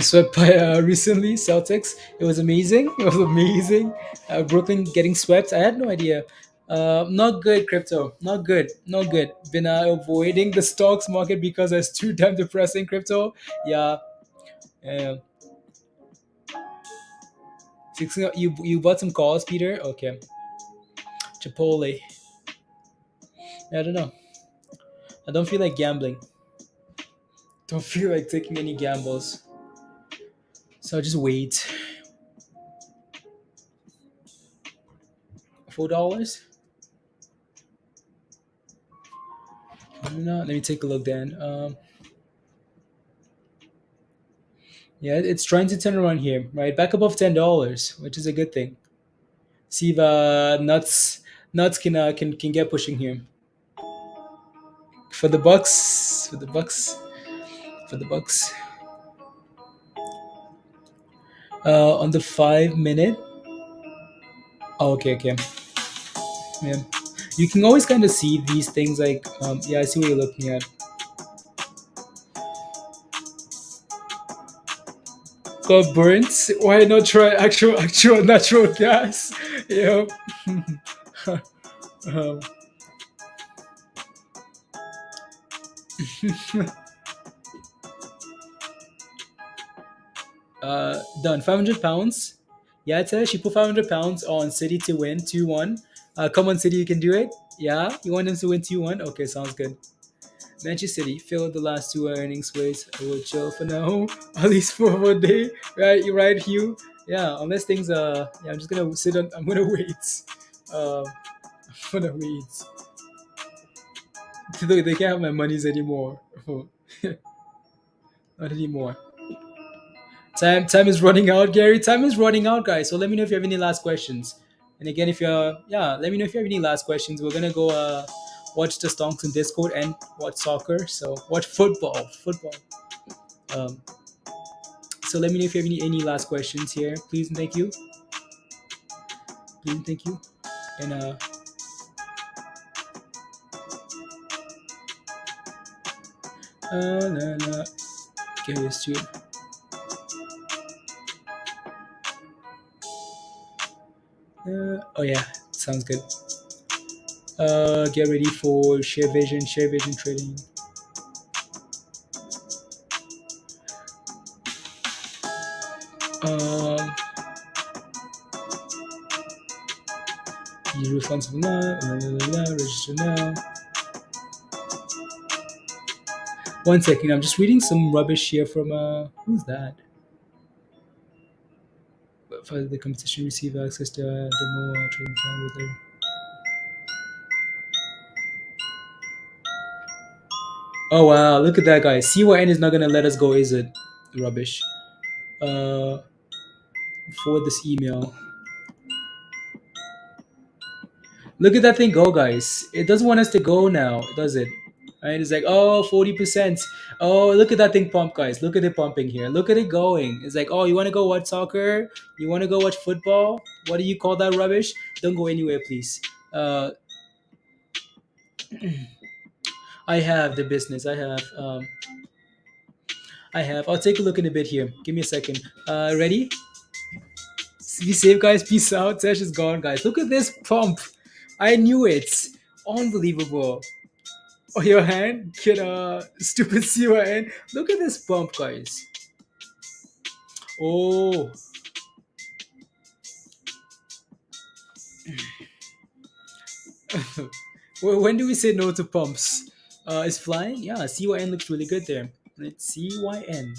[SPEAKER 1] Swept by recently Celtics. It was amazing. It was amazing. Brooklyn getting swept. I had no idea. Not good, crypto. Not good. Not good. Been avoiding the stocks market because it's too damn depressing, crypto. Yeah. Yeah. You bought some calls, Peter? Okay. Chipotle. I don't know. I don't feel like gambling. Don't feel like taking any gambles. So I'll just wait. $4? I don't know. Let me take a look then. Yeah, it's trying to turn around here, right? Back above $10, which is a good thing. See if nuts can get pushing here. For the Bucks. For the Bucks. For the Bucks. On the 5 minute. Oh, okay. Yeah. You can always kind of see these things like yeah, I see what you're looking at. Got burnt. Why not try actual natural gas? Yep. um, done. 500 pounds. Yeah, Ater, she put 500 pounds on City to win 2-1. Come on, City, you can do it. Yeah, you want them to win 2-1. Okay, sounds good. Manchester City failed the last two earnings ways. I will chill for now, at least for a day. Right, you right, Hugh. Yeah, unless things yeah, I'm just gonna sit on. I'm gonna wait. Um, I'm gonna wait. They can't have my monies anymore. Not anymore. Time is running out, Gary. Time is running out, guys. So let me know if you have any last questions. And again, if you're yeah, let me know if you have any last questions. We're gonna go watch the stonks in Discord and watch soccer. So watch football. Um, so let me know if you have any last questions here. Please and thank you. Please and thank you. And nah, nah. Get used to it. Oh yeah, sounds good. Get ready for share vision trading. Um, you're responsible now. Register now. 1 second, I'm just reading some rubbish here from who's that? For the competition, receive access to demo trading account with them. Oh wow, look at that guy. CYN is not gonna let us go, is it? Rubbish. Uh, forward this email. Look at that thing go, guys. It doesn't want us to go now, does it? Right? It's like, oh, 40%. Oh, look at that thing pump, guys. Look at it pumping here. Look at it going. It's like, oh, you want to go watch soccer? You want to go watch football? What do you call that rubbish? Don't go anywhere, please. I have the business. I have. I'll take a look in a bit here. Give me a second. Ready? Be safe, guys. Peace out. Sesh is gone, guys. Look at this pump. I knew it. Unbelievable. Oh, your hand? Get stupid CYN. Look at this pump, guys. Oh. When do we say no to pumps? Is flying? Yeah, CYN looks really good there. Right? CYN.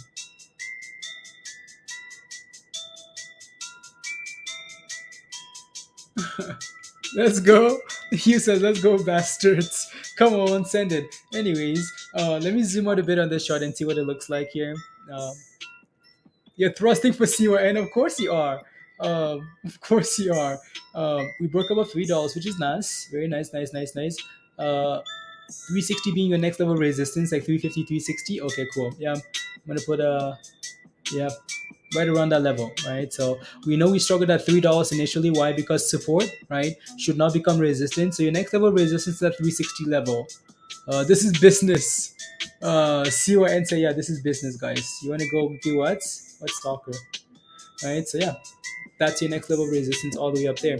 [SPEAKER 1] Let's go. Hugh says, let's go, bastards. Come on, send it. Anyways, let me zoom out a bit on this chart and see what it looks like here. Um, you're thrusting for CYN? Of course you are. Of course you are. We broke above $3, which is nice. Very nice, nice. 360 being your next level resistance, like 350, 360. Okay, cool. Yeah, I'm gonna put yeah, right around that level, right? So we know we struggled at $3 initially. Why? Because support, right, should not become resistance. So your next level resistance is at 360 level. This is business. CYN say, yeah, this is business, guys. You want to go do what? What stalker? Right? So yeah, that's your next level resistance all the way up there.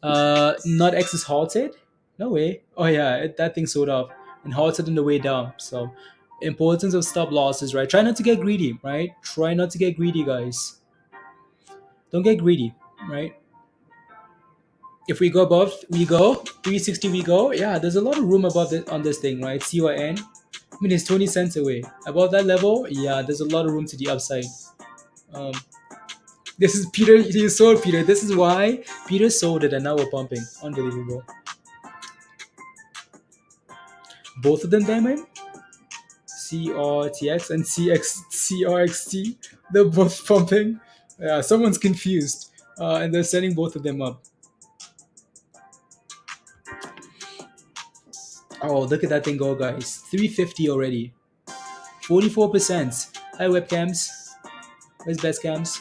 [SPEAKER 1] NUTX is halted. No way. Oh yeah, that thing sold off and halted on the way down. So importance of stop losses, right? Try not to get greedy, right? Try not to get greedy, guys. Don't get greedy, right? If we go above, we go 360. We go. Yeah, there's a lot of room above it on this thing, right? CYN. I mean, it's 20 cents away. Above that level, yeah, there's a lot of room to the upside. Um, this is Peter. You sold Peter. This is why Peter sold it, and now we're pumping. Unbelievable. Both of them diamond. CRTX and CRXT. They're both pumping. Yeah, someone's confused, and they're setting both of them up. Oh, look at that thing go, guys! 350 already. 44%. Hi, webcams. Where's best cams?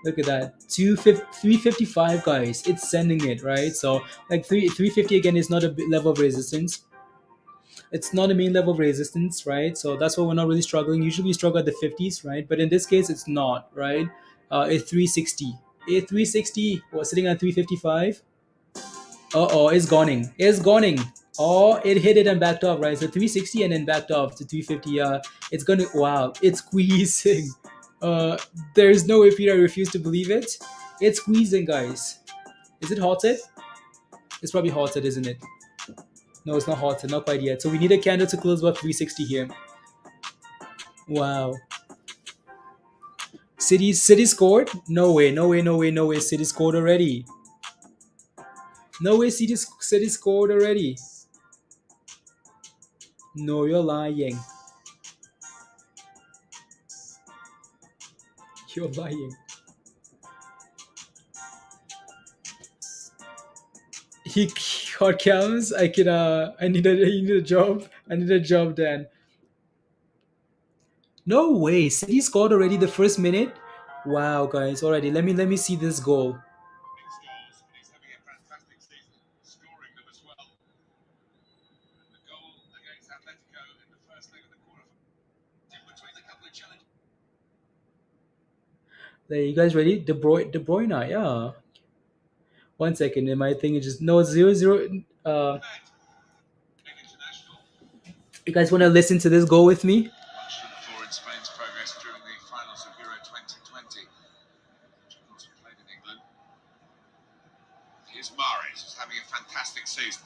[SPEAKER 1] Look at that. 355, guys. It's sending it, right? So, like 350 again is not a level of resistance. It's not a main level of resistance, right? So that's why we're not really struggling. Usually we struggle at the 50s, right? But in this case, it's not, right? It's 360. It's 360. What's sitting at 355? Uh-oh, it's goning. It's goning. Oh, it hit it and backed off, right? So 360 and then backed off to 350. It's gonna, wow, it's squeezing. There's no way Peter, I refuse to believe it. It's squeezing, guys. Is it halted? It's probably halted, isn't it? No, it's not halted, not quite yet. So we need a candle to close above 360 here. Wow. City scored? No way, no way, no way, no way. City scored already. No way, City scored already. No, you're lying. You're lying. He hot cams. I can. I need a job. I need a job, Dan. No way. City scored already the first minute. Wow, guys. Already. Let me see this goal. There, you guys ready? De Bruyne. Yeah. One second. And my thing is just no 0-0. You guys want to listen to this goal with me?
[SPEAKER 2] Here's Mahrez, who's having a fantastic season.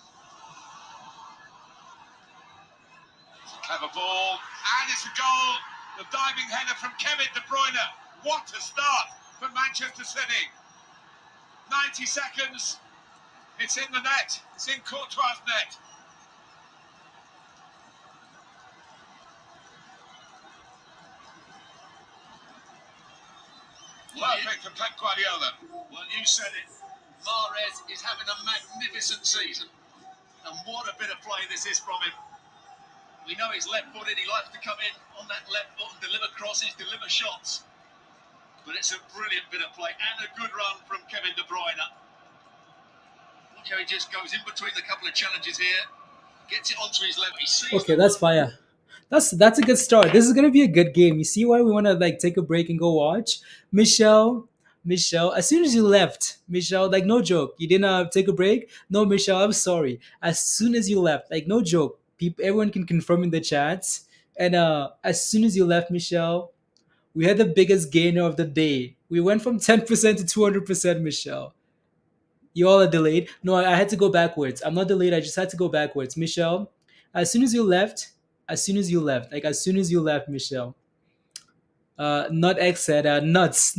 [SPEAKER 2] It's a clever ball, and it's a goal. The diving header from Kevin De Bruyne. What a start for Manchester City. 90 seconds. It's in the net. It's in Courtois' net. Perfect from Pep Guardiola. Well, you said it. Mahrez is having a magnificent season. And what a bit of play this is from him. We know he's left-footed. He likes to come in on that left foot and deliver crosses, deliver shots. But it's a brilliant bit of play and a good run from Kevin De Bruyne. Watch how he just goes in between the couple of challenges here. Gets it onto his left. He sees
[SPEAKER 1] Okay, that's fire. That's a good start. This is gonna be a good game. You see why we want to like take a break and go watch? Michelle. As soon as you left, Michelle, like no joke, you didn't take a break. No, Michelle, I'm sorry. As soon as you left, like no joke, people, everyone can confirm in the chats. And as soon as you left, Michelle, we had the biggest gainer of the day. We went from 10% to 200%, Michelle. You all are delayed. No, I had to go backwards. I'm not delayed. I just had to go backwards. Michelle, as soon as you left, as soon as you left, Michelle, NUTX said, nuts.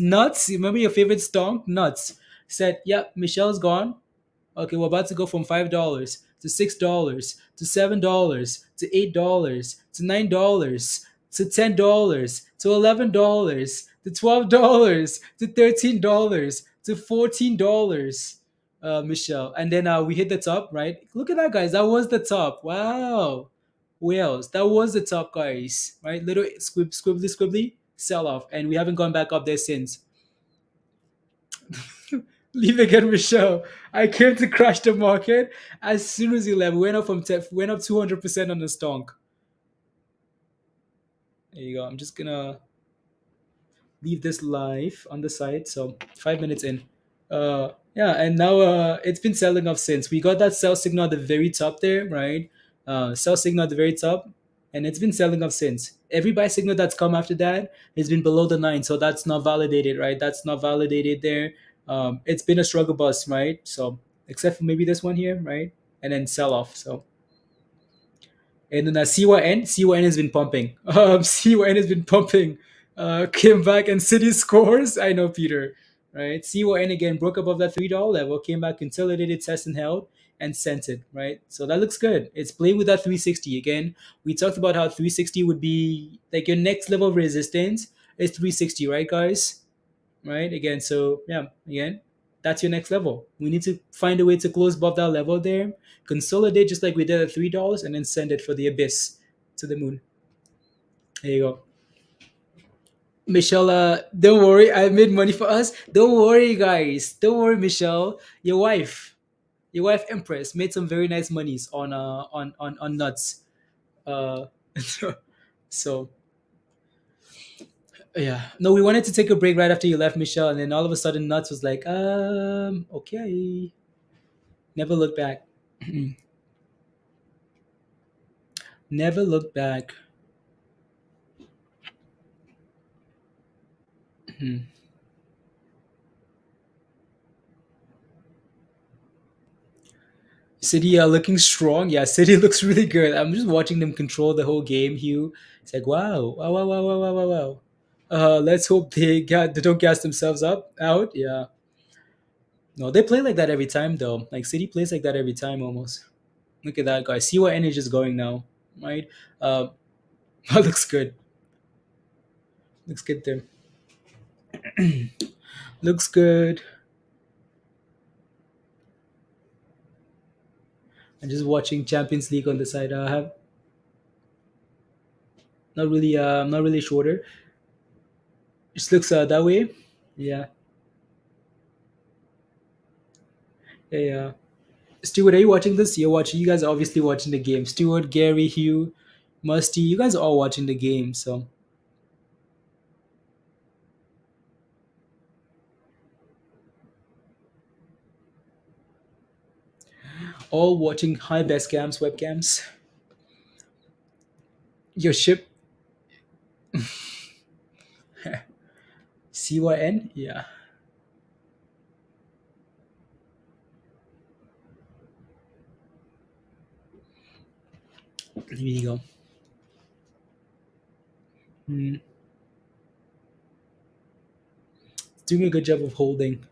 [SPEAKER 1] You remember your favorite stonk? Nuts. Said, yep, Michelle's gone. Okay, we're about to go from $5 to $6 to $7 to $8 to $9 to $10 to $11 to $12 to $13 to $14. Michelle, and then we hit the top, right? Look at that, guys. That was the top. Wow, whales. That was the top, guys. Right? Little squibbly sell off, and we haven't gone back up there since. Leave again, Michelle. I came to crash the market as soon as you left. We went up went up 200% on the stonk. There you go. I'm just gonna leave this live on the site. So 5 minutes in. Yeah, and now it's been selling off since. We got that sell signal at the very top there, right? Sell signal at the very top, and it's been selling off since. Every buy signal that's come after that has been below the 9, so that's not validated, right? That's not validated there. It's been a struggle bus, right? So except for maybe this one here, right? And then sell off. So and then CYN has been pumping. CYN has been pumping. Came back and City scores. I know, Peter. Right? CYN again broke above that $3 level, came back, consolidated, test and held, and sent it. Right? So that looks good. It's playing with that 360 again. We talked about how 360 would be like your next level of resistance is 360, right, guys? Right? Again, so yeah, again, that's your next level. We need to find a way to close above that level there, consolidate just like we did at $3, and then send it for the abyss to the moon. There you go. Michelle, don't worry, I made money for us. Don't worry, guys. Don't worry, Michelle. Your wife Empress made some very nice monies on nuts. Uh, so yeah, no, we wanted to take a break right after you left, Michelle, and then all of a sudden, nuts was like, okay, never look back. Never look back. City looking strong. Yeah, City looks really good. I'm just watching them control the whole game, Hugh. It's like, wow, wow, wow, wow, wow, wow, wow, wow. Let's hope they don't gas themselves up out. Yeah. No, they play like that every time though. Like City plays like that every time almost. Look at that guy. CYN is just going now, right? Uh, that looks good. Looks good there. Looks good. I'm just watching Champions League on the side. I have not really shorter. Just looks that way. Yeah, yeah, yeah. Stuart, are you watching this? You're watching. You guys are obviously watching the game. Stuart, Gary, Hugh, Musty. You guys are all watching the game. So all watching high best cams, webcams. Your ship CYN. Yeah. There you go. Hmm. Doing a good job of holding.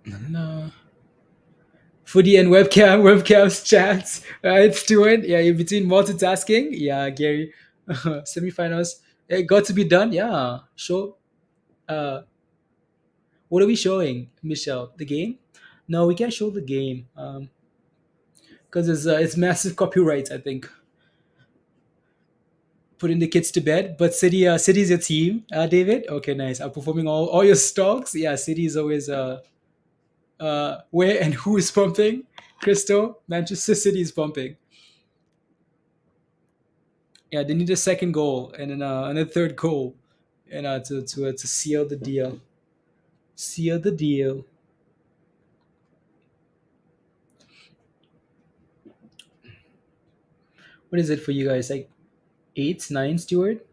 [SPEAKER 1] No. Footy and webcams chats. Right, Stuart. Yeah, you're between multitasking. Yeah, Gary. Semifinals. It got to be done. Yeah. Show. Uh, what are we showing, Michelle? The game? No, we can't show the game. Because it's massive copyrights. I think putting the kids to bed. But City's your team, David. Okay, nice. Outperforming all your stocks. Yeah, City is always where and who is pumping. Crystal, Manchester City is pumping. Yeah, they need a second goal and a third goal, and to seal the deal. Seal the deal. What is it for you guys? Like eight, nine, Stewart?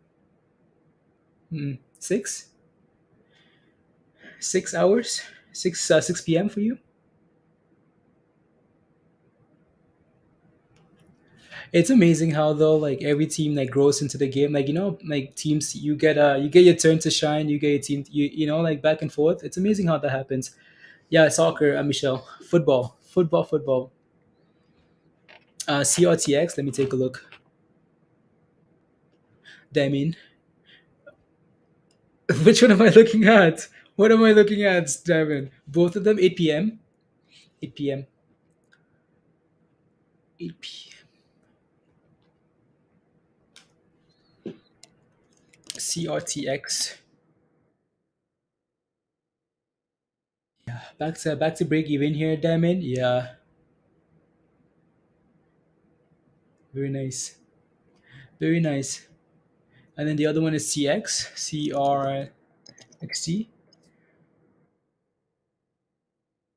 [SPEAKER 1] 6, 6 hours, 6 p.m. for you. It's amazing how though like every team like grows into the game. Like like teams you get your turn to shine. You get your team like back and forth. It's amazing how that happens. Yeah, soccer, Michelle, football. CRTX. Let me take a look. Damien. Which one am I looking at? What am I looking at, Damien? Both of them 8 p.m. 8 p.m. 8 p.m. CRTX. Yeah, back to break even here, Damien. Yeah, very nice, very nice. And then the other one is CRXT.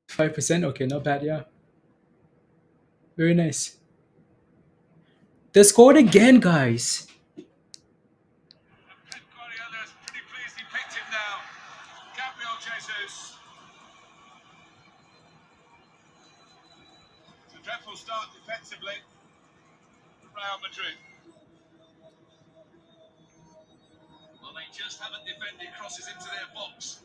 [SPEAKER 1] 5%. Okay, not bad. Yeah, very nice. They scored again, guys.
[SPEAKER 2] Pep Guardiola's pretty pleased he picked him now. Gabriel Jesus. It's a dreadful start defensively for Real Madrid. Well, they just haven't defended crosses into their box.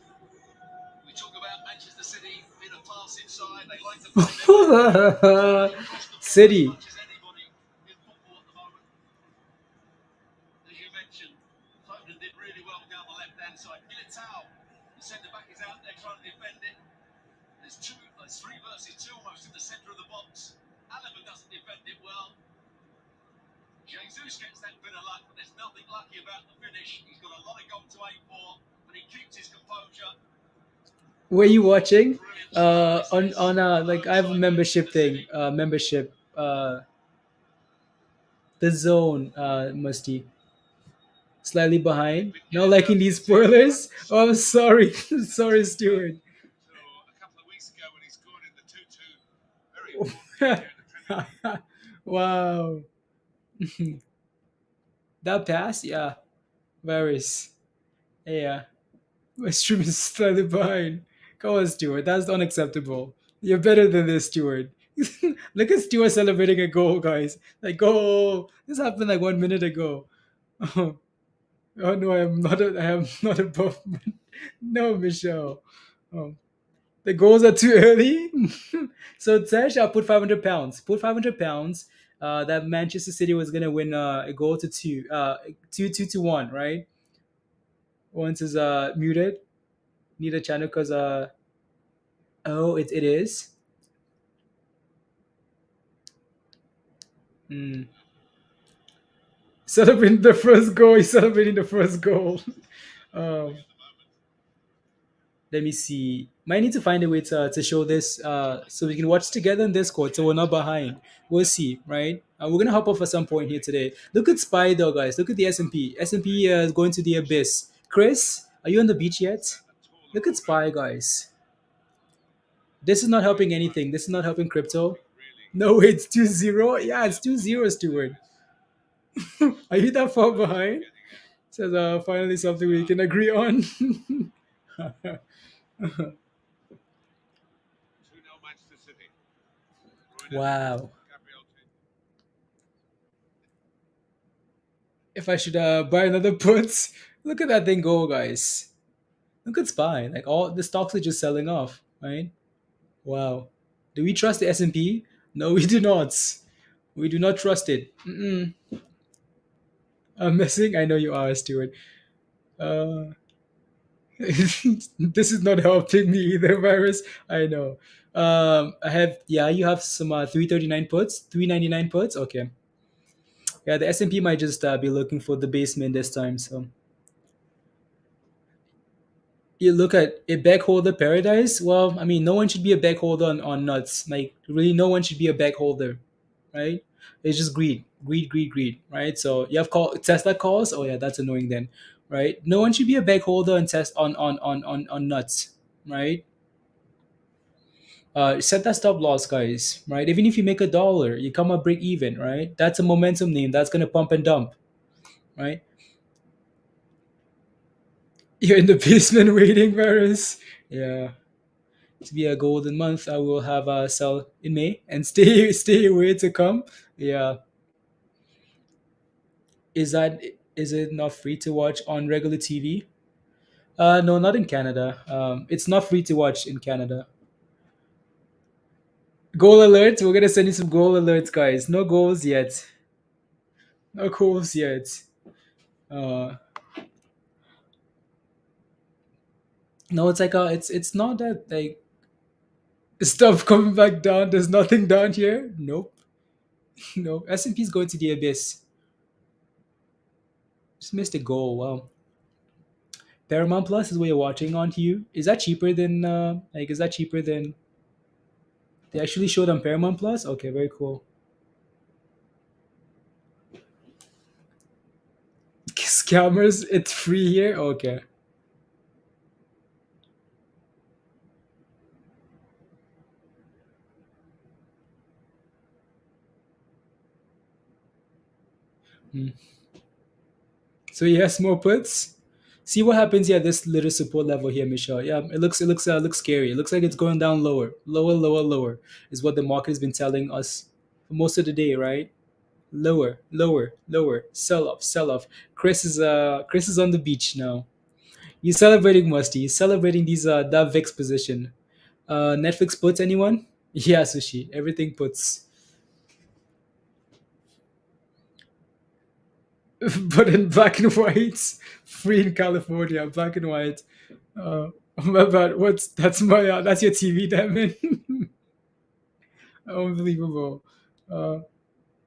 [SPEAKER 2] We talk about Manchester City being a passive side. They like to play their across the board as
[SPEAKER 1] City.
[SPEAKER 2] much as anybody in football at the moment. As you mentioned, Foden did really well down the left-hand side. Militao, the centre-back, is out there trying to defend it. There's 3 versus 2 almost in the centre of the box. Alaba doesn't defend it well. Jesus gets that bit of luck, but there's nothing lucky about the finish. He's got a lot of goal to aim for, but he keeps his composure.
[SPEAKER 1] Were you watching?
[SPEAKER 2] Brilliant start.
[SPEAKER 1] On like I have a membership thing. Membership. The zone. Musty. Slightly behind. Not liking these spoilers. Oh, I'm sorry. Sorry, Stuart.
[SPEAKER 2] So a couple of weeks ago when he scored in the 2-2, very important here in the Premier League.
[SPEAKER 1] Wow. That pass, yeah. Varys. Yeah. My stream is slightly behind. Come on, Stuart. That's unacceptable. You're better than this, Stuart. Look at Stewart celebrating a goal, guys. Like, goal. This happened like 1 minute ago. Oh, oh no, I am not. I am not above. No, Michelle. Oh, the goals are too early. So Tesh, I'll put 500 pounds. Put 500 pounds. That Manchester City was gonna win a goal to two. Two to one, right? Once is muted. Need a channel because oh, it is. Hmm. Celebrating the first goal. He's celebrating the first goal. Um, let me see. Might need to find a way to show this so we can watch together in Discord so we're not behind. We'll see, right? We're gonna hop off at some point here today. Look at Spy though, guys. Look at the S&P. S&P is going to the abyss. Chris, are you on the beach yet? Look at Spy, guys. This is not helping anything. This is not helping crypto. No, it's 2-0. Yeah, it's 2-0, Stewart. Are you that far behind? Says finally something we can agree on. Wow. If I should buy another puts, look at that thing go, guys. Look at Spy. Like all the stocks are just selling off, right? Wow. Do we trust the S&P? No, we do not. We do not trust it. Mm-mm. I'm messing. I know you are, Stuart. Uh, this is not helping me either, virus. I know. I have yeah. You have some 339 puts, 399 puts. Okay. Yeah, the S&P might just be looking for the basement this time. So you look at a back holder paradise. Well, I mean, no one should be a back holder on nuts. Like really, no one should be a back holder, right? It's just greed, greed, greed, greed, right? So you have Tesla calls. Oh yeah, that's annoying then, right? No one should be a back holder and test on nuts, right? Set that stop loss, guys, right? Even if you make $1, you come up break even, right? That's a momentum name that's gonna pump and dump, right? You're in the basement waiting, Varus. Yeah. To be a golden month, I will have a sell in May and stay away to come. Yeah. Is that is it not free to watch on regular TV? No, not in Canada. It's not free to watch in Canada. Goal alerts. We're gonna send you some goal alerts, guys. No goals yet. No goals yet. Uh, no, it's like it's not that like stuff coming back down. There's nothing down here. Nope. Nope. S&P is going to the abyss. Just missed a goal. Wow. Paramount Plus is what you're watching on you. Is that cheaper than like? Is that cheaper than they actually showed on Paramount Plus? Okay, very cool. Scammers, it's free here. Okay. Hmm. So he has more puts. See what happens here at this little support level here, Michelle. Yeah, it looks scary. It looks like it's going down lower, lower, lower, lower is what the market has been telling us for most of the day, right? Lower, lower, lower, sell off, sell off. Chris is on the beach now. He's celebrating Musty. He's celebrating these that VIX position. Netflix puts anyone? Yeah, sushi. Everything puts. But in black and white, free in California, black and white. My bad. What's that's my that's your TV, damn it. Unbelievable. Uh,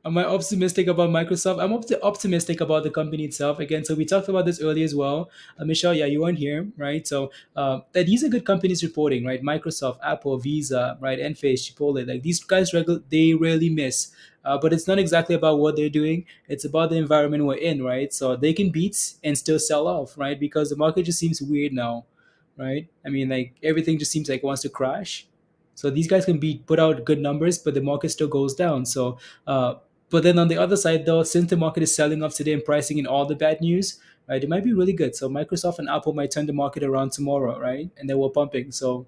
[SPEAKER 1] Am I optimistic about Microsoft? I'm optimistic about the company itself. Again, so we talked about this earlier as well. Michelle, yeah, you weren't here, right? So that these are good companies reporting, right? Microsoft, Apple, Visa, right? Enphase, Chipotle, like these guys, they rarely miss. But it's not exactly about what they're doing. It's about the environment we're in, right? So they can beat and still sell off, right? Because the market just seems weird now, right? I mean, like everything just seems like it wants to crash. So these guys can put out good numbers, but the market still goes down. So uh, but then on the other side, though, since the market is selling off today and pricing in all the bad news, right, it might be really good. So Microsoft and Apple might turn the market around tomorrow, right? And then we're pumping. So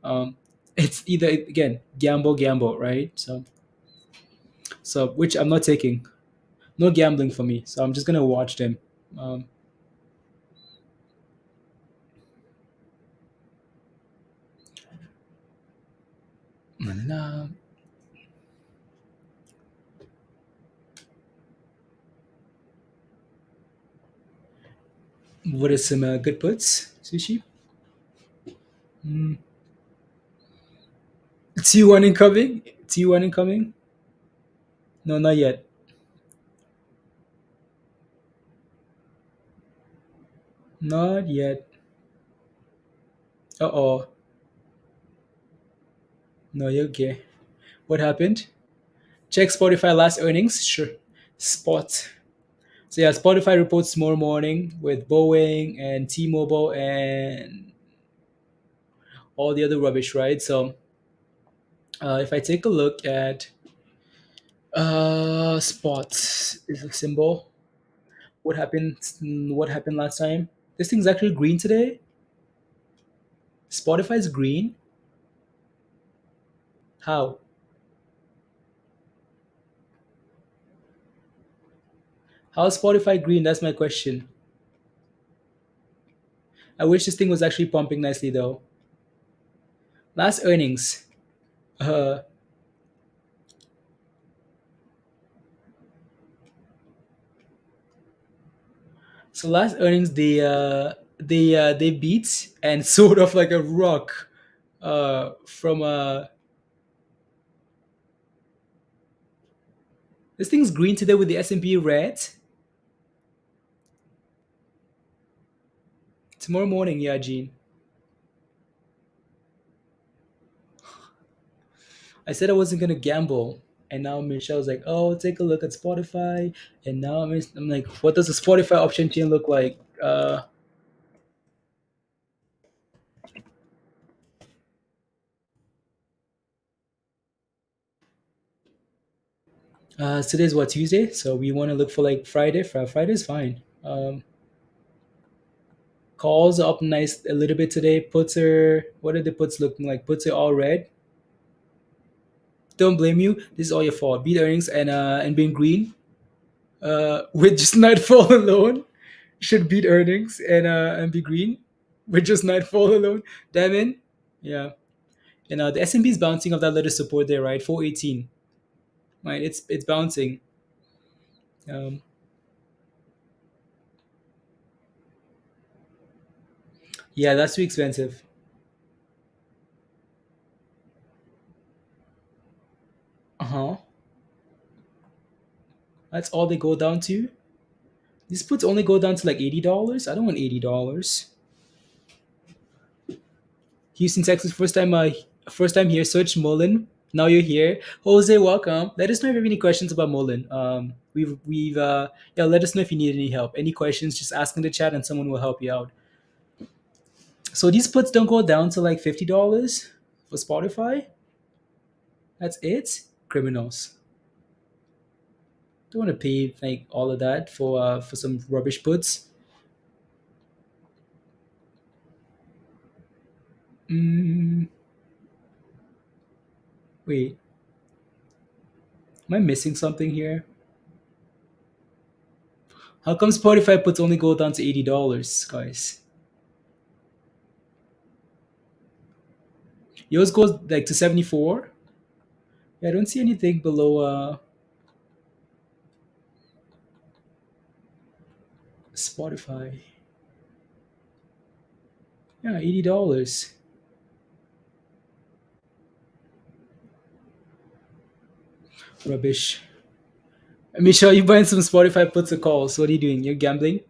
[SPEAKER 1] um, It's either again gamble, right? So which I'm not taking. No gambling for me. So I'm just gonna watch them. Um, na- what is some good puts? Sushi. Mm. T1 incoming. T1 incoming. No, not yet. Not yet. Uh oh. No, you're okay. What happened? Check Spotify last earnings. Sure. Spot. So yeah, Spotify reports tomorrow morning with Boeing and T-Mobile and all the other rubbish, right? So if I take a look at spot is a symbol. What happened? What happened last time? This thing's actually green today. Spotify's green. How? How is Spotify green? That's my question. I wish this thing was actually pumping nicely though. Last earnings. Uh, so last earnings they beat and sort of like a rock from this thing's green today with the S&P red. Tomorrow morning, yeah, Gene. I said I wasn't gonna gamble, and now Michelle's like, "Oh, take a look at Spotify." And now I'm like, "What does the Spotify option chain look like?" Today's what, Tuesday, so we want to look for like Friday. Friday's fine. Calls are up nice a little bit today. Puts are what are the puts looking like? Puts are all red. Don't blame you. This is all your fault. Beat earnings and being green. With just nightfall alone, should beat earnings and be green. With just nightfall alone, damn it. Yeah, and the S&P is bouncing off that little support there, right? 418. Right, it's bouncing. Um, yeah, that's too expensive. Uh huh. That's all they go down to. These puts only go down to like $80. I don't want $80. Houston, Texas, first time here. Search muln. Now you're here, Jose. Welcome. Let us know if you have any questions about muln. Yeah. Let us know if you need any help. Any questions? Just ask in the chat, and someone will help you out. So these puts don't go down to like $50 for Spotify. That's it. Criminals. Don't want to pay like all of that for some rubbish puts. Mm, wait, am I missing something here? How come Spotify puts only go down to $80, guys? Yours goes like to 74. Yeah, I don't see anything below Spotify. Yeah, $80. Rubbish. Michelle, you buying some Spotify puts a call. So what are you doing? You're gambling?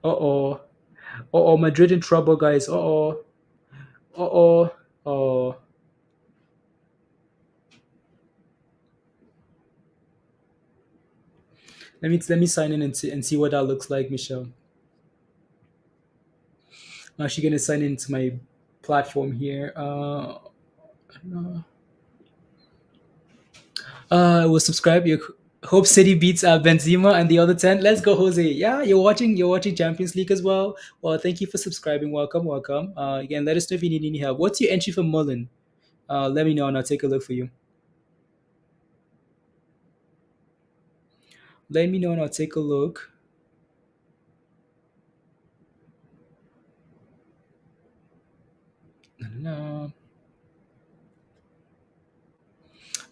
[SPEAKER 1] Uh oh. Uh oh, Madrid in trouble, guys. Uh oh. Uh oh. Oh. Let me sign in and see what that looks like, Michelle. I'm actually gonna sign into my platform here. Will subscribe. You Hope City beats Benzema and the other 10. Let's go, Jose. Yeah, you're watching Champions League as well. Well, thank you for subscribing. Welcome, welcome. Again, let us know if you need any help. What's your entry for Mullen? Let me know and I'll take a look for you. Let me know and I'll take a look. No.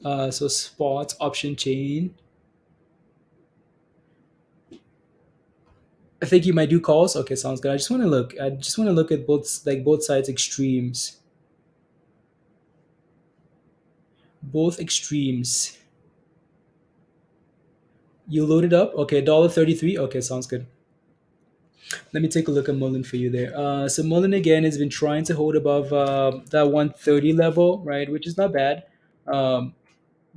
[SPEAKER 1] So spot option chain. I think you might do calls. Okay, sounds good. I just want to look. I just want to look at both sides extremes. Both extremes. You loaded up. Okay, $1.33. Okay, sounds good. Let me take a look at Mullen for you there. So Mullen again has been trying to hold above that 130 level, right, which is not bad. Um,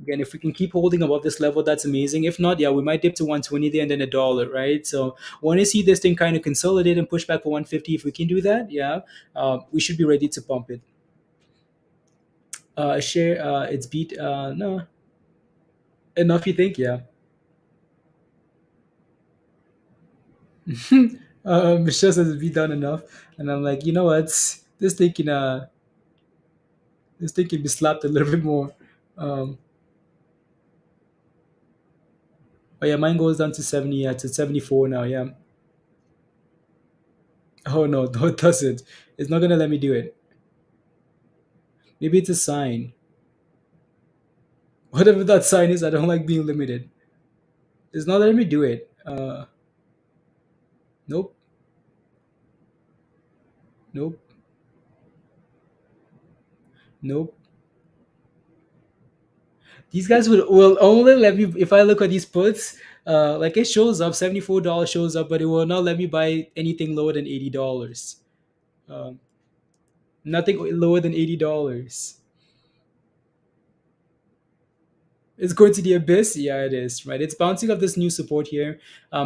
[SPEAKER 1] Again, if we can keep holding above this level, that's amazing. If not, yeah, we might dip to 120 there and then a dollar, right? So want to see this thing kind of consolidate and push back for 150. If we can do that, yeah, we should be ready to pump it. Share, it's beat. No, enough. You think? Yeah. Michelle says it's beat down enough, and I'm like, you know what? This thing can, this thing can be slapped a little bit more. Um, oh yeah, mine goes down to 70. Yeah, to 74 now. Yeah. Oh no, no, it doesn't. It's not gonna let me do it. Maybe it's a sign. Whatever that sign is, I don't like being limited. It's not letting me do it. Nope, nope, nope. These guys will only let me if I look at these puts. Like it shows up, $74 shows up, but it will not let me buy anything lower than $80. Um, Nothing lower than $80. It's going to the abyss. Yeah, it is. Right. It's bouncing off this new support here.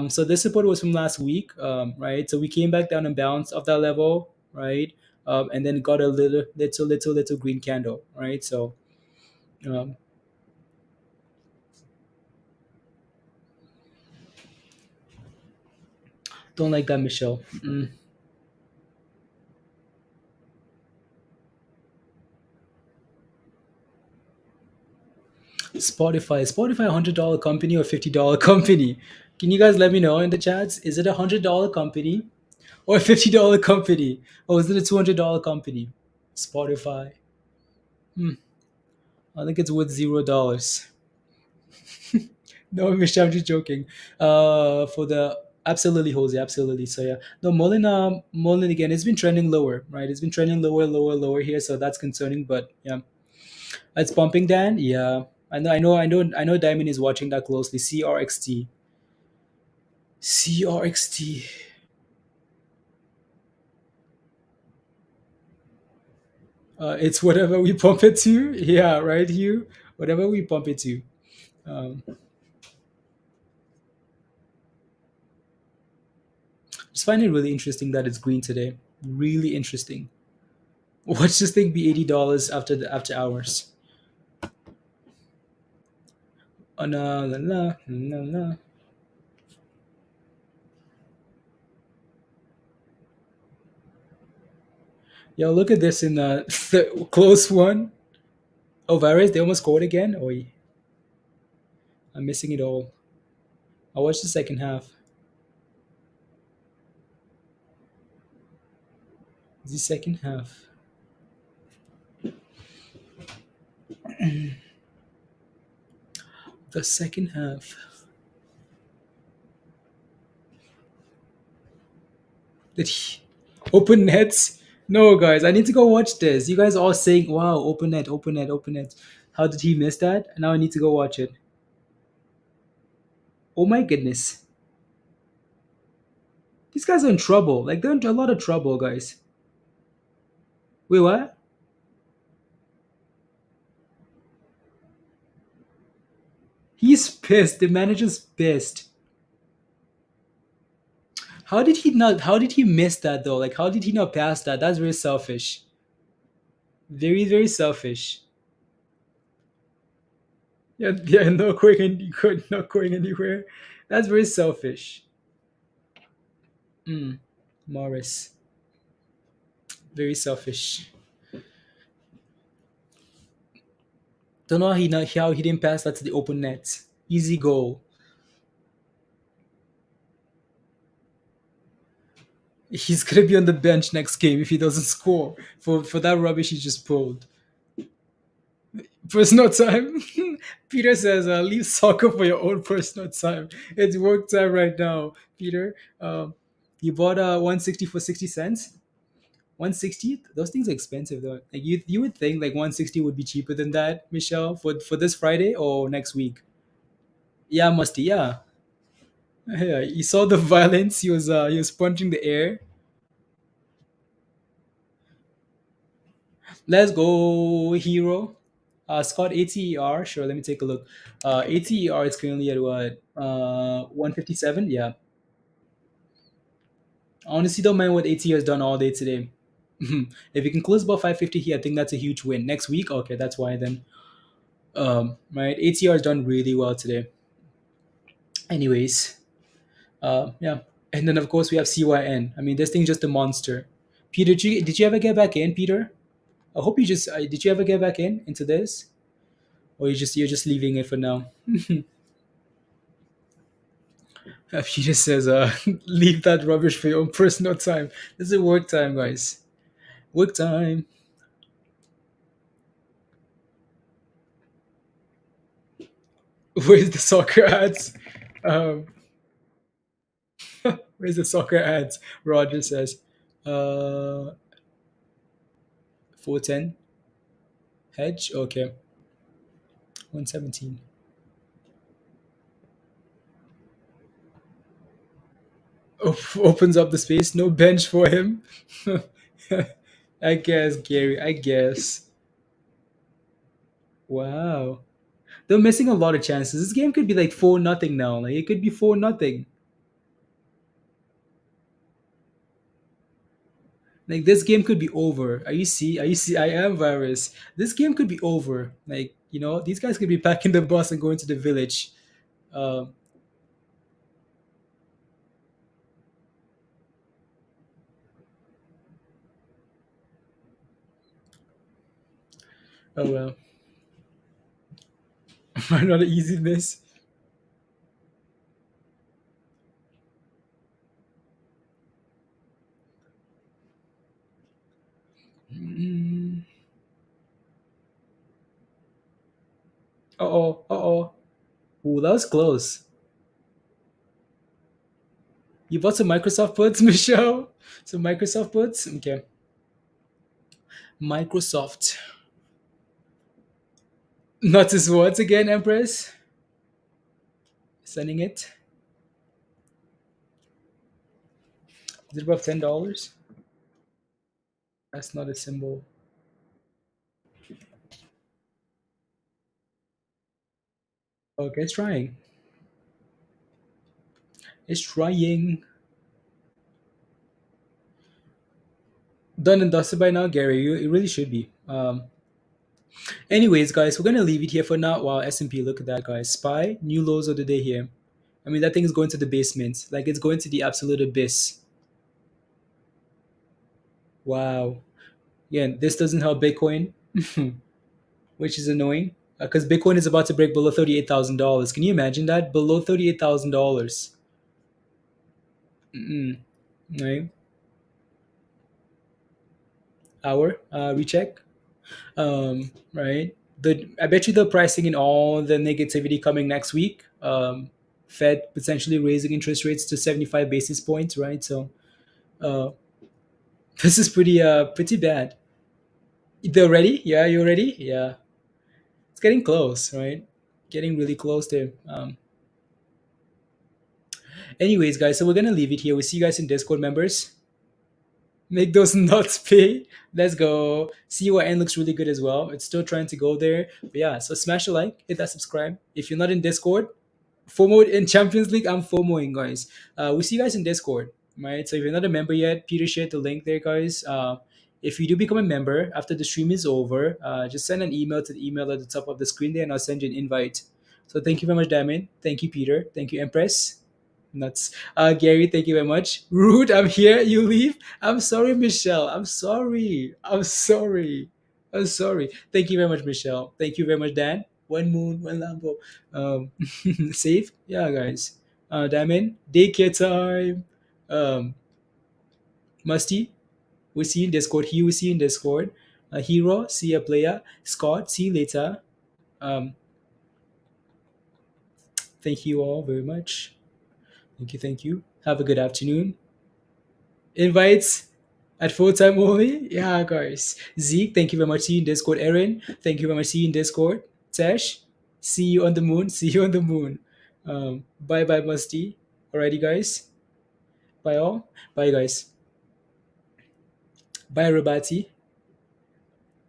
[SPEAKER 1] So this support was from last week. Right. So we came back down and bounced off that level. Right. And then got a little green candle. Right. So um, don't like that, Michelle. Spotify, $100 company or $50 company? Can you guys let me know in the chats? Is it $100 company or a $50 company? Or is it a $200 company? Spotify. Hmm. I think it's worth $0. No, Michelle, I'm just joking. For the absolutely Jose, absolutely. So yeah, no Mullen. Mullen again. It's been trending lower, right? It's been trending lower, lower, lower here. So that's concerning. But yeah, it's pumping. Dan. Yeah, I know. Diamond is watching that closely. CRXT. CRXT. It's whatever we pump it to. Yeah, right, Hugh. Whatever we pump it to. Um, just find it really interesting that it's green today. Really interesting. Watch this thing be $80 after hours. Oh no, no, no, no, no. Yo, look at this in the close one. Oh, Varys, they almost scored again. Oh, I'm missing it all. I watched the second half. The second half. The second half. Did he open nets? No, guys, I need to go watch this. You guys all saying, "Wow, open net, open net, open net." How did he miss that? Now I need to go watch it. Oh my goodness, these guys are in trouble. Like they're in a lot of trouble, guys. Wait, what? He's pissed. The manager's pissed. How did he not? How did he miss that though? Like, how did he not pass that? That's very selfish. Very, very selfish. Yeah, yeah, not going not going anywhere. That's very selfish. Mm, Morris, very selfish. Don't know how he didn't pass that to the open net. Easy goal. He's gonna be on the bench next game if he doesn't score for that rubbish he just pulled. Personal time. Peter says, "Leave soccer for your own personal time. It's work time right now." Peter, you bought 160 for 60 cents. 160. Those things are expensive though. Like you would think like 160 would be cheaper than that, Michelle, for this Friday or next week. Yeah, Musty. Yeah, yeah. You saw the violence. He was punching the air. Let's go, hero. Scott ATER. Sure, let me take a look. ATER is currently at what? 157. Yeah. Honestly, don't mind what ATER has done all day today. If you can close above 550 here, I think that's a huge win. Next week, okay, that's why then. Right, ATR has done really well today. Anyways, yeah, and then of course we have CYN. I mean, this thing's just a monster. Peter, did you ever get back in, Peter? I hope you just did you ever get back in into this, or you're just leaving it for now? Peter says, leave that rubbish for your own personal time. This is work time, guys. Work time. Where's the soccer ads? Um, where's the soccer ads? Roger says, 410 hedge. Okay, 117. Opens up the space. No bench for him. I guess, Gary. I guess. Wow. They're missing a lot of chances. This game could be like 4-0 now. Like it could be 4-0. Like this game could be over. Are you see? I am virus. This game could be over. Like, these guys could be packing the bus and going to the village. Um, oh well. Not an easy miss. Mm. Uh-oh. Uh-oh. Ooh, that was close. You bought some Microsoft puts, Michelle? Some Microsoft puts? Okay. Microsoft. Not his words again, Empress. Sending it. Is it above $10? That's not a symbol. Okay, it's trying. It's trying. Done and dusted by now, Gary. It really should be. Anyways, guys, we're gonna leave it here for now. Wow, S&P, look at that, guys. Spy, new lows of the day here. I mean, that thing is going to the basement. Like, it's going to the absolute abyss. Wow. Yeah, this doesn't help Bitcoin, which is annoying because Bitcoin is about to break below $38,000. Can you imagine that? Below $38,000. Mm-mm. Right? Hour recheck. Right? I bet you the pricing in all the negativity coming next week. Fed potentially raising interest rates to 75 basis points, right? So uh, this is pretty bad. They're ready? Yeah, you're ready? Yeah, it's getting close, right? Getting really close there. Anyways, guys, so we're gonna leave it here. We'll see you guys in Discord, members. Make those nuts pay. Let's go. CYN looks really good as well. It's still trying to go there. But yeah, so smash a like, hit that subscribe. If you're not in Discord, FOMO in Champions League, I'm FOMOing, guys. We'll see you guys in Discord, right? So if you're not a member yet, Peter shared the link there, guys. If you do become a member after the stream is over, just send an email to the email at the top of the screen there, and I'll send you an invite. So thank you very much, Diamond. Thank you, Peter. Thank you, Empress. Nuts. Gary, thank you very much. Rude, I'm here. You leave. I'm sorry, Michelle. I'm sorry. I'm sorry. I'm sorry. Thank you very much, Michelle. Thank you very much, Dan. One moon, one Lambo. Um, safe? Yeah, guys. Diamond, daycare time. Um, Musty, we see you in Discord. He will see you in Discord. Hero, see a player. Scott, see you later. Um, thank you all very much. Thank you, thank you. Have a good afternoon. Invites at full time only? Yeah, guys. Zeke, thank you very much. See you in Discord. Erin, thank you very much. See you in Discord. Tash, see you on the moon. See you on the moon. Bye bye, Musty. Alrighty, guys. Bye all. Bye, guys. Bye, Rabati.